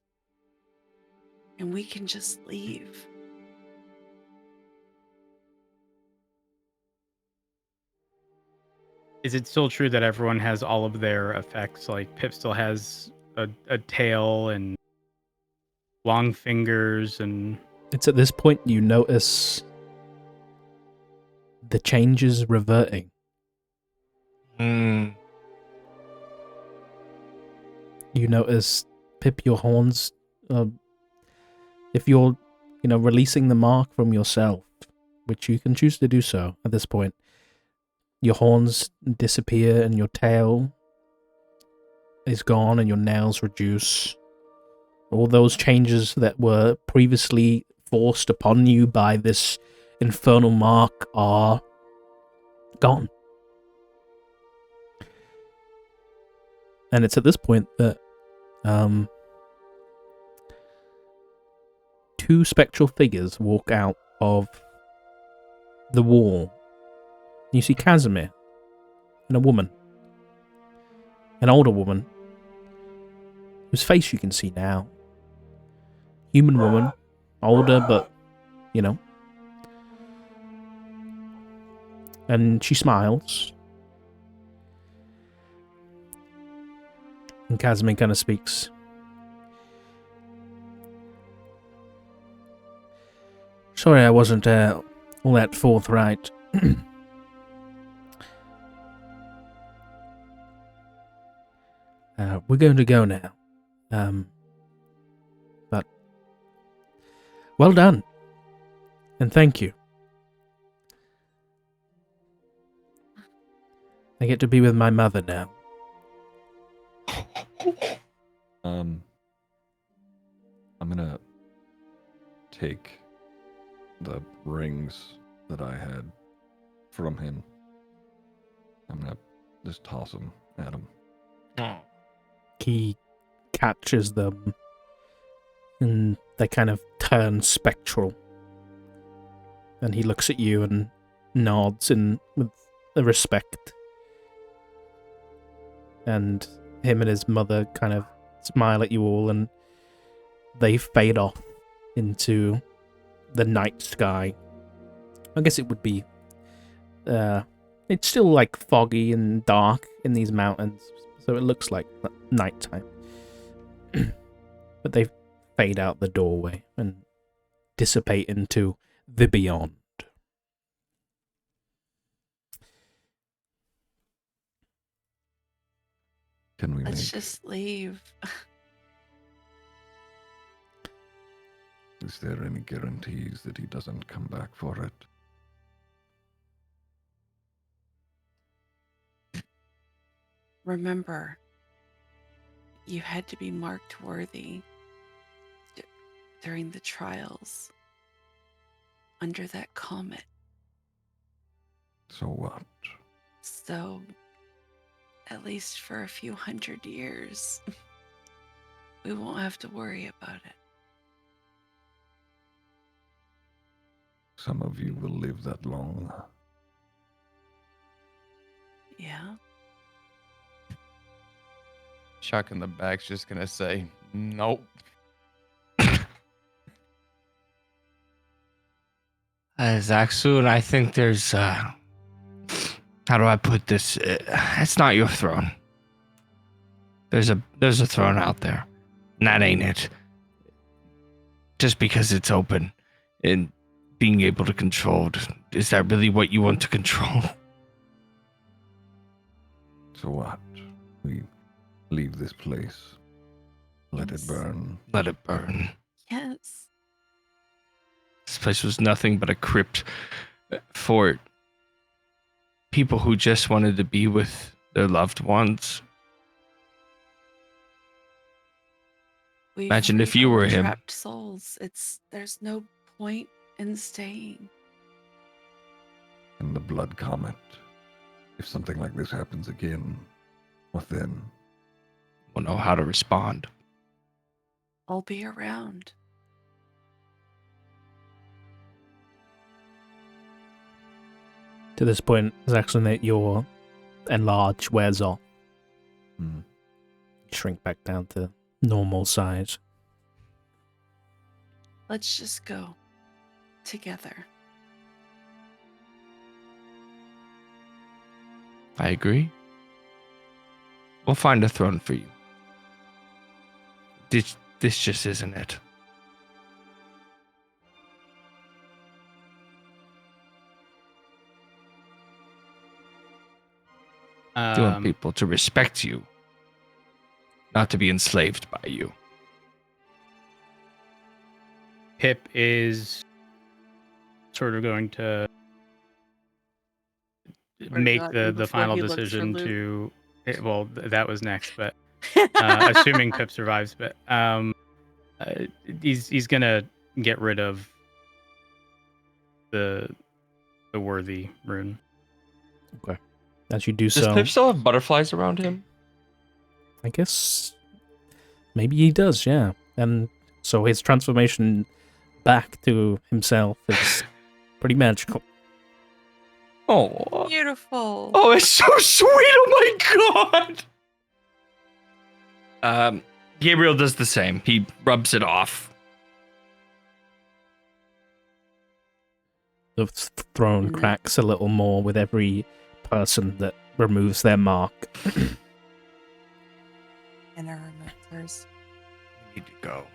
And we can just leave. Is it still true that everyone has all of their effects? Like Pip still has a tail and long fingers and... It's at this point you notice the changes reverting. Mm. You notice, Pip, your horns, if you're, releasing the mark from yourself, which you can choose to do so at this point, your horns disappear and your tail is gone and your nails reduce. All those changes that were previously forced upon you by this infernal mark are gone. And it's at this point that two spectral figures walk out of the wall. You see Casimir and a woman. An older woman whose face you can see now. Human woman. Older, but, you know. And she smiles. And Casimir kind of speaks. Sorry I wasn't all that forthright. We're going to go now. But well done. And thank you. I get to be with my mother now. I'm gonna take the rings that I had from him. I'm gonna just toss them at him. He catches them, and they kind of turn spectral. And he looks at you and nods with a respect. And him and his mother kind of smile at you all, and they fade off into the night sky. I guess it would be... it's still like foggy and dark in these mountains, so it looks like nighttime. But they fade out the doorway and dissipate into the beyond. Can we Let's just leave. Is there any guarantees that he doesn't come back for it? Remember, you had to be marked worthy during the trials under that comet. So what? So, at least for a few hundred years, we won't have to worry about it. Some of you will live that long. Yeah. Chuck in the back's just gonna say, nope. Zaxun, I think there's, how do I put this? It's not your throne. There's a throne out there, and that ain't it. Just because it's open and being able to control it, is that really what you want to control? So what? We leave this place. Let it burn. Let it burn. Yes. This place was nothing but a crypt for people who just wanted to be with their loved ones. Imagine if you were him. Trapped souls. There's no point in staying. And the blood comet. If something like this happens again, what then? We'll know how to respond. I'll be around. To this point, Zaxxon, that your enlarge wears off. Shrink back down to normal size. Let's just go together. I agree. We'll find a throne for you. This just isn't it. You want people to respect you, not to be enslaved by you. Pip is sort of going to make the final decision to. Well, that was next, but assuming Pip survives, but he's gonna get rid of the worthy rune. As you do Does so, Pip still have butterflies around him? I guess maybe he does, yeah. And so his transformation back to himself is pretty magical. Oh, Beautiful. oh, it's so sweet! Oh my god. Gabriel does the same. He rubs it off. The throne Mm. cracks a little more with every person that removes their mark. And I remember hers. We need to go.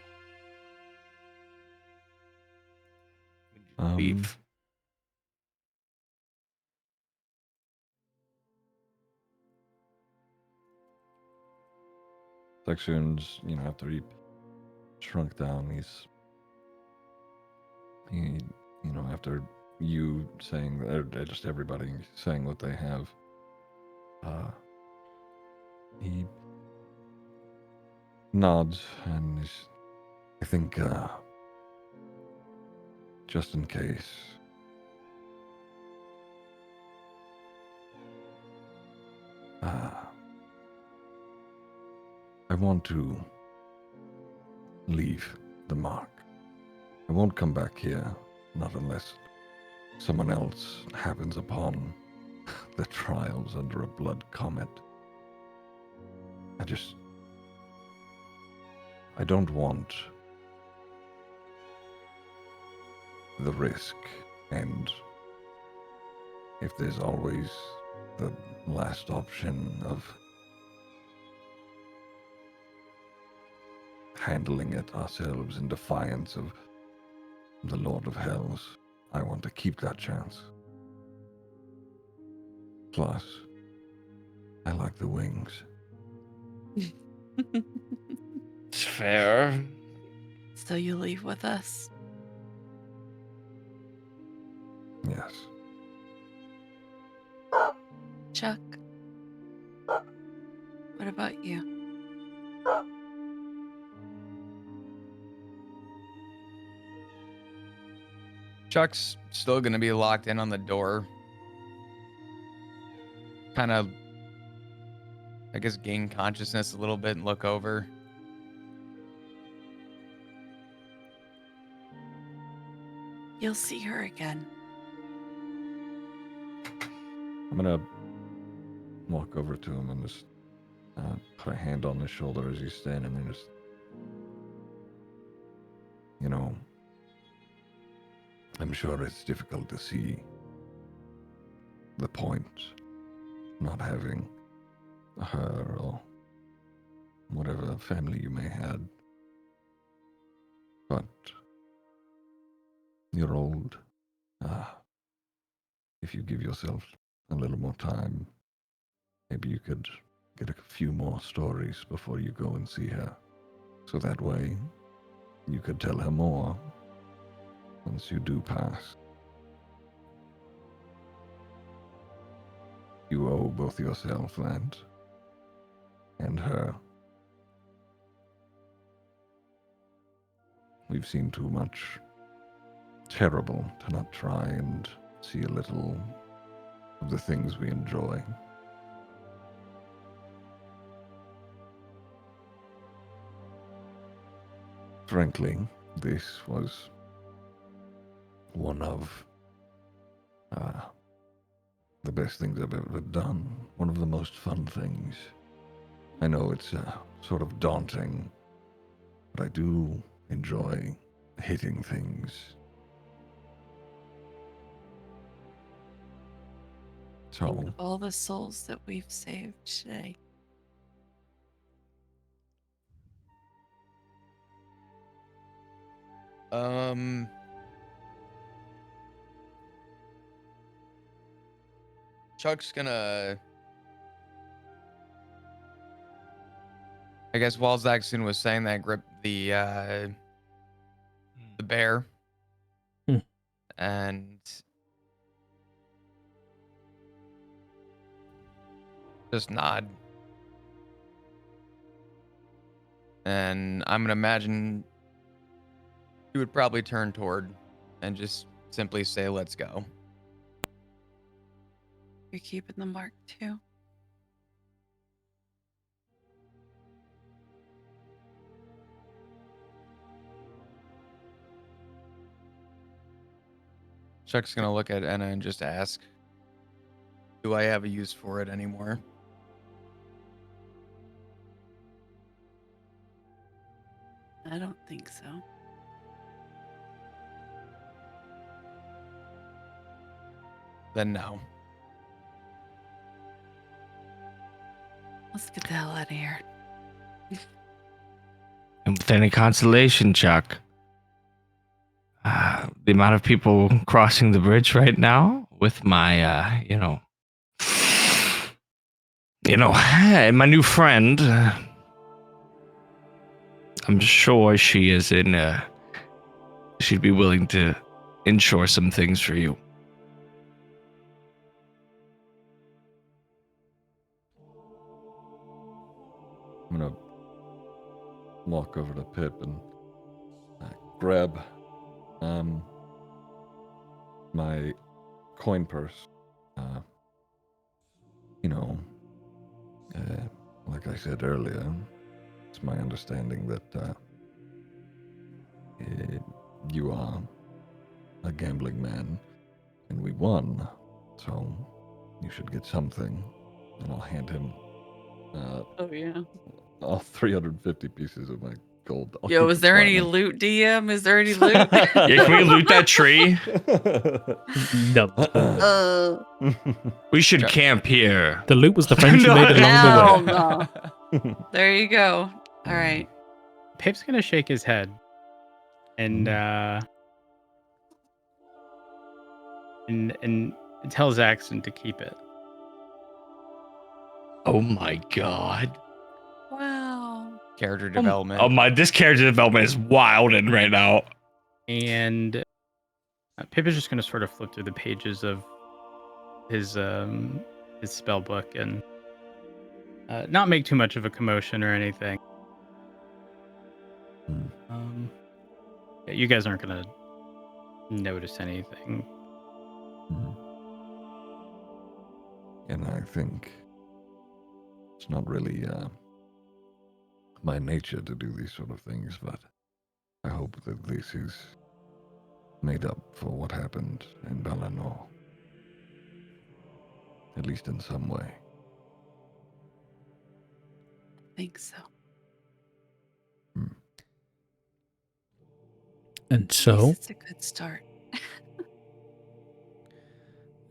Um, Leave. Sections, after he shrunk down, after you saying, or just everybody saying what they have, he nods and I think, just in case, I want to leave the mark. I won't come back here, not unless someone else happens upon the trials under a blood comet. I don't want the risk, and if there's always the last option of handling it ourselves in defiance of the Lord of Hells, I want to keep that chance. Plus, I like the wings. It's fair. So you leave with us? Yes. Chuck? What about you? Chuck's still gonna be locked in on the door. Kind of, I guess, gain consciousness a little bit and look over. You'll see her again. I'm gonna walk over to him and just put a hand on his shoulder as he's standing there. Just, I'm sure it's difficult to see the point not having her or whatever family you may have. But you're old. If you give yourself a little more time, maybe you could get a few more stories before you go and see her. So that way, you could tell her more once you do pass. You owe both yourself that and her. We've seen too much terrible to not try and see a little of the things we enjoy. Frankly, this was one of the best things I've ever done. One of the most fun things. I know it's sort of daunting, but I do enjoy hitting things. So, All the souls that we've saved today. Chuck's gonna, I guess, while Zaxxon was saying that, grip the bear and just nod. And I'm gonna imagine he would probably turn toward and just simply say, let's go. You're keeping the mark too. Chuck's gonna look at Enna and just ask, do I have a use for it anymore? I don't think so. Then no. Let's get the hell out of here. And with any consolation, Chuck, the amount of people crossing the bridge right now with my, my new friend, I'm sure she is she'd be willing to insure some things for you. I'm gonna walk over to Pip and grab my coin purse. Like I said earlier, it's my understanding that you are a gambling man, and we won, so you should get something. And I'll hand him Oh yeah. all 350 pieces of my gold. I'll Yo, keep is the there any platinum. loot, DM? Is there any loot? Yeah, can we loot that tree? No. We should camp here. The loot was the friends you made along Hell the way. no. There you go. All right. Pip's gonna shake his head and tell Zaxton to keep it. Oh my god. Wow. Character development. Oh my, this character development is wilding right now. And Pip is just gonna sort of flip through the pages of his spell book and not make too much of a commotion or anything. Yeah, you guys aren't gonna notice anything. And I think it's not really my nature to do these sort of things, but I hope that this is made up for what happened in Bellanor. At least in some way. I think so. And so, It's a good start.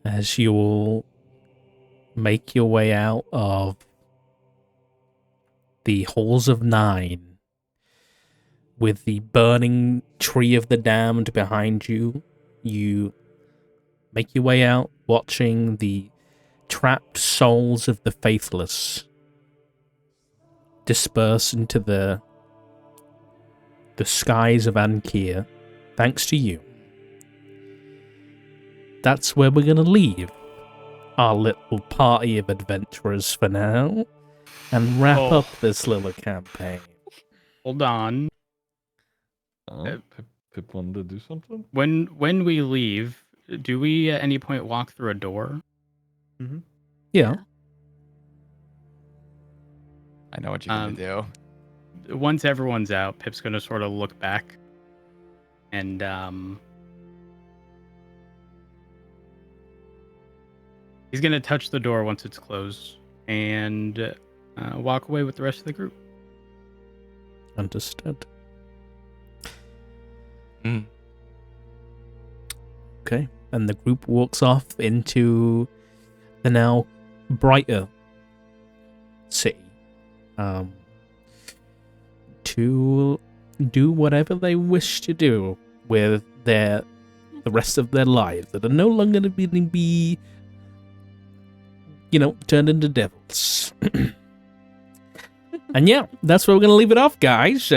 as you all make your way out of the Halls of Nine, with the burning tree of the damned behind you, you make your way out, watching the trapped souls of the faithless disperse into the skies of Ankir, thanks to you. That's where we're going to leave our little party of adventurers for now, and wrap up this little campaign. Hold on. Pip wanted to do something? When we leave, do we at any point walk through a door? Yeah. I know what you're gonna do. Once everyone's out, Pip's gonna sort of look back and he's gonna touch the door once it's closed and walk away with the rest of the group. Understood. Okay, and the group walks off into the now brighter city to do whatever they wish to do with the rest of their lives that are no longer going to be, turned into devils. And yeah, that's where we're going to leave it off, guys.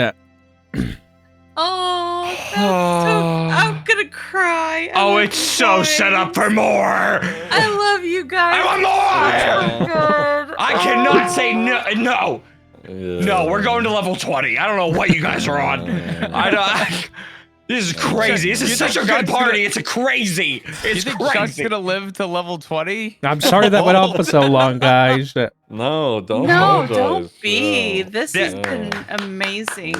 Oh, that's so, I'm gonna cry. It's so set up for more. I love you guys. I want more. So good. I cannot say no. No, we're going to level 20. I don't know what you guys are on. This is crazy. This You is such a think good Chuck's party. gonna- It's a crazy. You It's think Chuck's crazy. gonna live to level 20? I'm sorry that went on for so long, guys. No, don't No, apologize. don't be. Yeah. This has been amazing.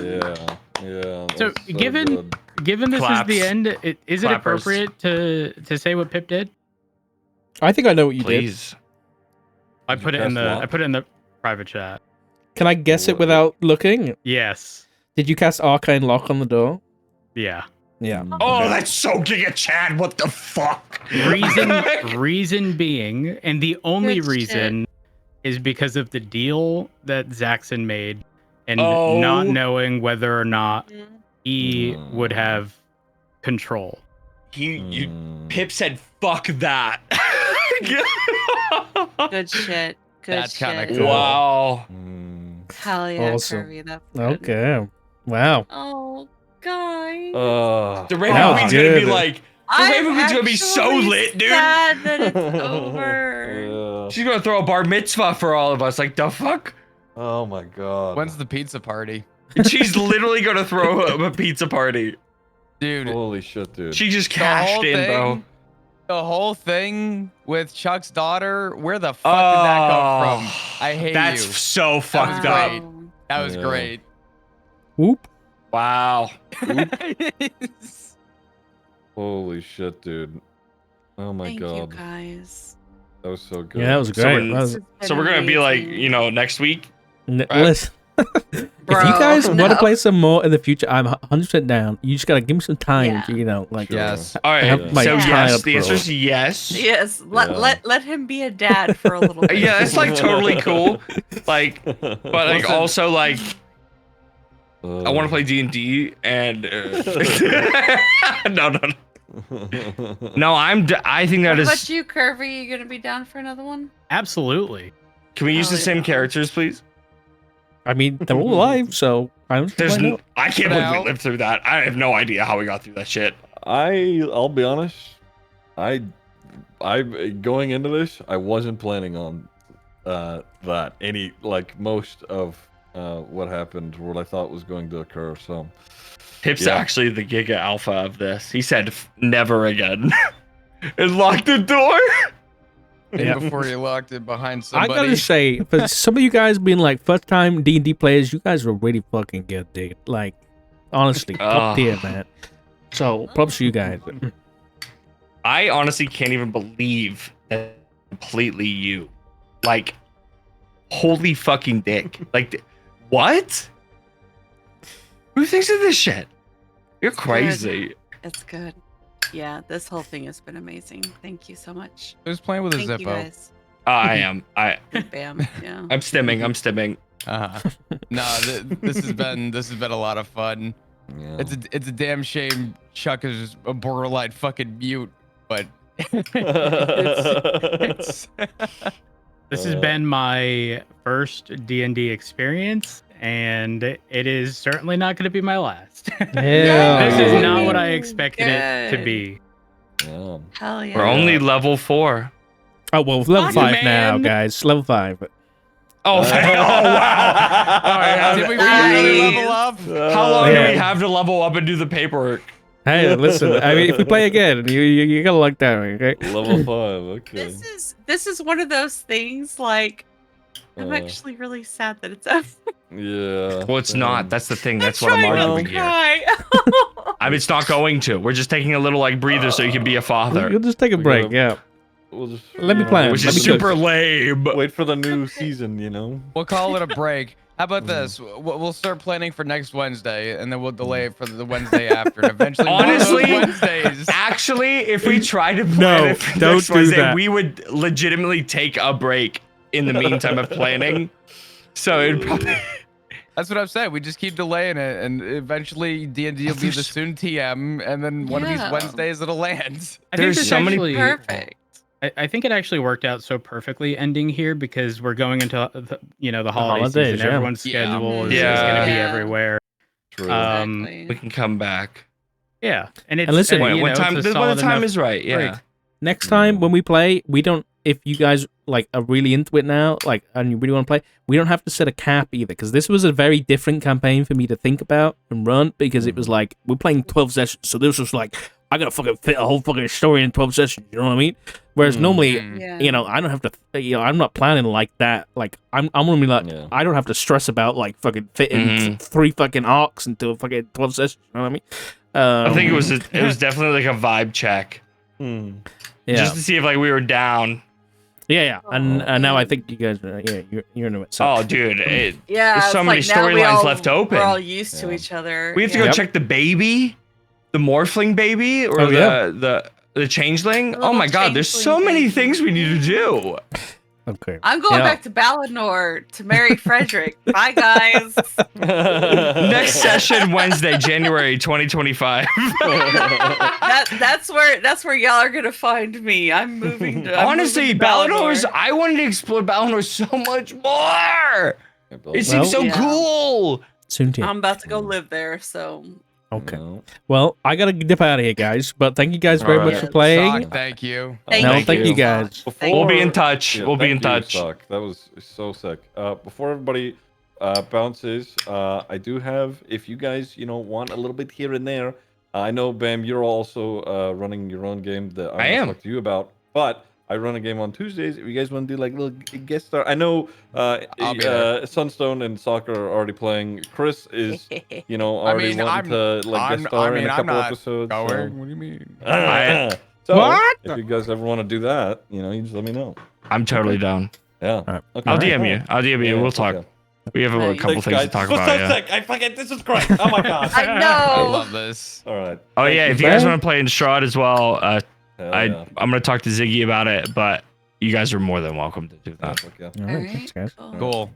Yeah. So, that's given good. given this Claps. is the end, is it Clappers. appropriate to say what Pip did? I think I know what you did. Please. I Did put you it in cast the lock? I put it in the private chat. Can I guess it What? without looking? Yes. Did you cast Arcane Lock on the door? Yeah. Yeah. Oh, Okay. that's so Giga Chad. What the fuck? Reason being, and the only Good shit. reason is because of the deal that Zaxxon made and Oh. not knowing whether or not Mhm. he would have control. Pip said, "Fuck that." Good shit. Good That's kinda shit. cool. Wow. Hell yeah, Awesome. Curvy. That's good. Okay. Wow. Oh, guys. The Raven That was Queen's gonna be good. like, I'm Raven Queen's gonna be so actually lit, dude. sad that it's over. She's gonna throw a bar mitzvah for all of us. Like, the fuck? Oh my god. When's the pizza party? She's literally gonna throw a pizza party. Dude, Holy shit, dude. She just the cashed whole in, bro. thing, the whole thing with Chuck's daughter, where the fuck did that come from? I hate That's you. so fucked up. great. That was Yeah. great. Whoop. Wow. Holy shit, dude. Oh my Thank god. you, guys. That was so good. Yeah, that was So great. when- That was- This has So been we're gonna be like, amazing. you know, next week. Listen, if Bro, you guys want to no. play some more in the future, I'm 100% down. You just gotta give me some time Yeah. to, you know, like. Sure. Yes. All right. have my So child yes, the grow answer up. is yes. Yes, Yeah. let him be a dad for a little bit. Yeah, it's like totally cool. Like, but like Listen. also like, I want to play D&D and no. No, I think that What is. about you, Curvy? You gonna be down for another one? Absolutely. Can we use Oh, the same yeah. characters, please? I mean, they're all alive, so I don't. There's why not? I can't believe we Now- lived through that. I have no idea how we got through that shit. I'll be honest. I going into this, I wasn't planning on that any like most of what happened, what I thought was going to occur. So Pip's Yeah. actually the Giga Alpha of this. He said never again and locked the door. And before you locked it behind I somebody. gotta say, for some of you guys being like first time D&D players, you guys were really fucking good, dude. Like, honestly, top tier, man. So, props to you guys. I honestly can't even believe that completely you. Like, holy fucking dick. Like, what? Who thinks of this shit? You're crazy. It's good. Yeah, this whole thing has been amazing. Thank you so much. Who's playing with a Thank you Zippo? guys. I am. Bam. Yeah. I'm stimming. No, this has been a lot of fun. yeah. It's a damn shame Chuck is a borderline fucking mute, but it's This has been my first D&D experience, and it is certainly not going to be my last. Yeah. This is Yay. not what I expected it to Good. be. Yeah. Hell yeah. We're only level 4. Oh, well, level Fuck, 5 now, man. guys. Level 5. Oh, wow. All right, did we Nice. really level up? how long do Yeah. we have to level up and do the paperwork? Hey, listen, I mean, if we play again, you gotta look down, okay? Level 5. Okay. This is one of those things like I'm Uh, actually really sad that it's over. Yeah. Well, it's not. That's the thing. That's what I'm I'm trying not arguing to here. cry. I mean, it's not going to. We're just taking a little like breather so you can be a father, You'll just take a We break, gotta- yeah. We'll just, Let me you know, plan. which Let is me cook. super lame. Wait for the new season, you know? We'll call it a break. How about this? We'll start planning for next Wednesday, and then we'll delay it for the Wednesday after. And eventually, one of those Honestly, Wednesdays. Actually, if we try to plan No, it for don't next do Wednesday, that. we would legitimately take a break in the meantime of planning. So it'd probably. That's what I'm saying. We just keep delaying it, and eventually D&D will be the soon TM, and then one of these Yeah. Wednesdays it'll land. I think There's this so many actually, Perfect. I think it actually worked out so perfectly ending here because we're going into the holiday holidays, season. yeah. Everyone's Yeah. schedule is Yeah. going to be Yeah. everywhere. True. Exactly. We can come back. Yeah, and it's And listen, you when know, time it's a when the solid time enough is right. Yeah. break. Next time when we play, we don't if you guys like are really into it now, like, and you really want to play, we don't have to set a cap either, because this was a very different campaign for me to think about and run, because it was like we're playing 12 sessions, so this was like I gotta fucking fit a whole fucking story in 12 sessions. You know what I mean? Whereas normally, Yeah. you know, I don't have to, you know, I'm not planning like that. Like I'm gonna be like, I don't have to stress about like fucking fitting 3 fucking arcs into a fucking 12 sessions. You know what I mean? I think it was definitely like a vibe check. Yeah. Just to see if like we were down. Yeah. And now I think you guys, you're into it. So. Oh, dude, Yeah, there's so many now storylines left open. We're all used to each other. We have to go check the baby, the morphling baby, or the changeling. Oh my god, there's so many things we need to do. Okay. I'm going back to Balinor to marry Frederick. Bye, guys. Next session Wednesday, January 2025. That's where y'all are gonna find me. I'm moving to. Honestly, Balinor's. I wanted to explore Balinor so much more. It seems so cool. Soon to. I'm about to go live there, so. Okay. Well, I gotta dip out of here, guys. But thank you guys very much for playing. Sock, thank you. Thank you guys. We'll be in touch. We'll be in touch. Sock. That was so sick. Before everybody bounces, I do have, if you guys, want a little bit here and there, I know, Bam, you're also running your own game that I want to talk to you about, but I run a game on Tuesdays. If you guys want to do like a little guest star, I know Sunstone and Soccer are already playing. Chris is, already wanting to guest star in a couple episodes. What So. do you mean? What? If you guys ever want to do that, you just let me know. I'm totally down. Yeah. Right. Okay. I'll DM you. We'll talk. Okay. We have a couple things to talk about. So sick. I fucking, this is great. Oh my god. I know. I love this. All right. Oh yeah, if you guys want to play in Strahd as well, Yeah. I'm gonna talk to Ziggy about it, but you guys are more than welcome to do that. Okay. All right, thanks, guys. Cool.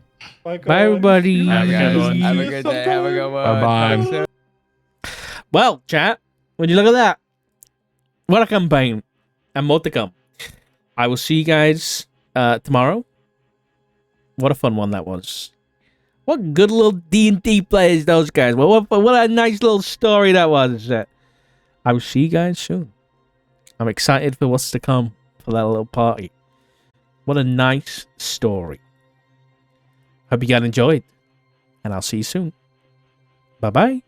Bye, Bye, everybody. Have a good day. Have a good one. Bye-bye. Well, chat, would you look at that? What a campaign. And more to come. I will see you guys tomorrow. What a fun one that was. What good little D&D players those guys. What a nice little story that was. I will see you guys soon. I'm excited for what's to come for that little party. What a nice story. Hope you guys enjoyed. And I'll see you soon. Bye-bye.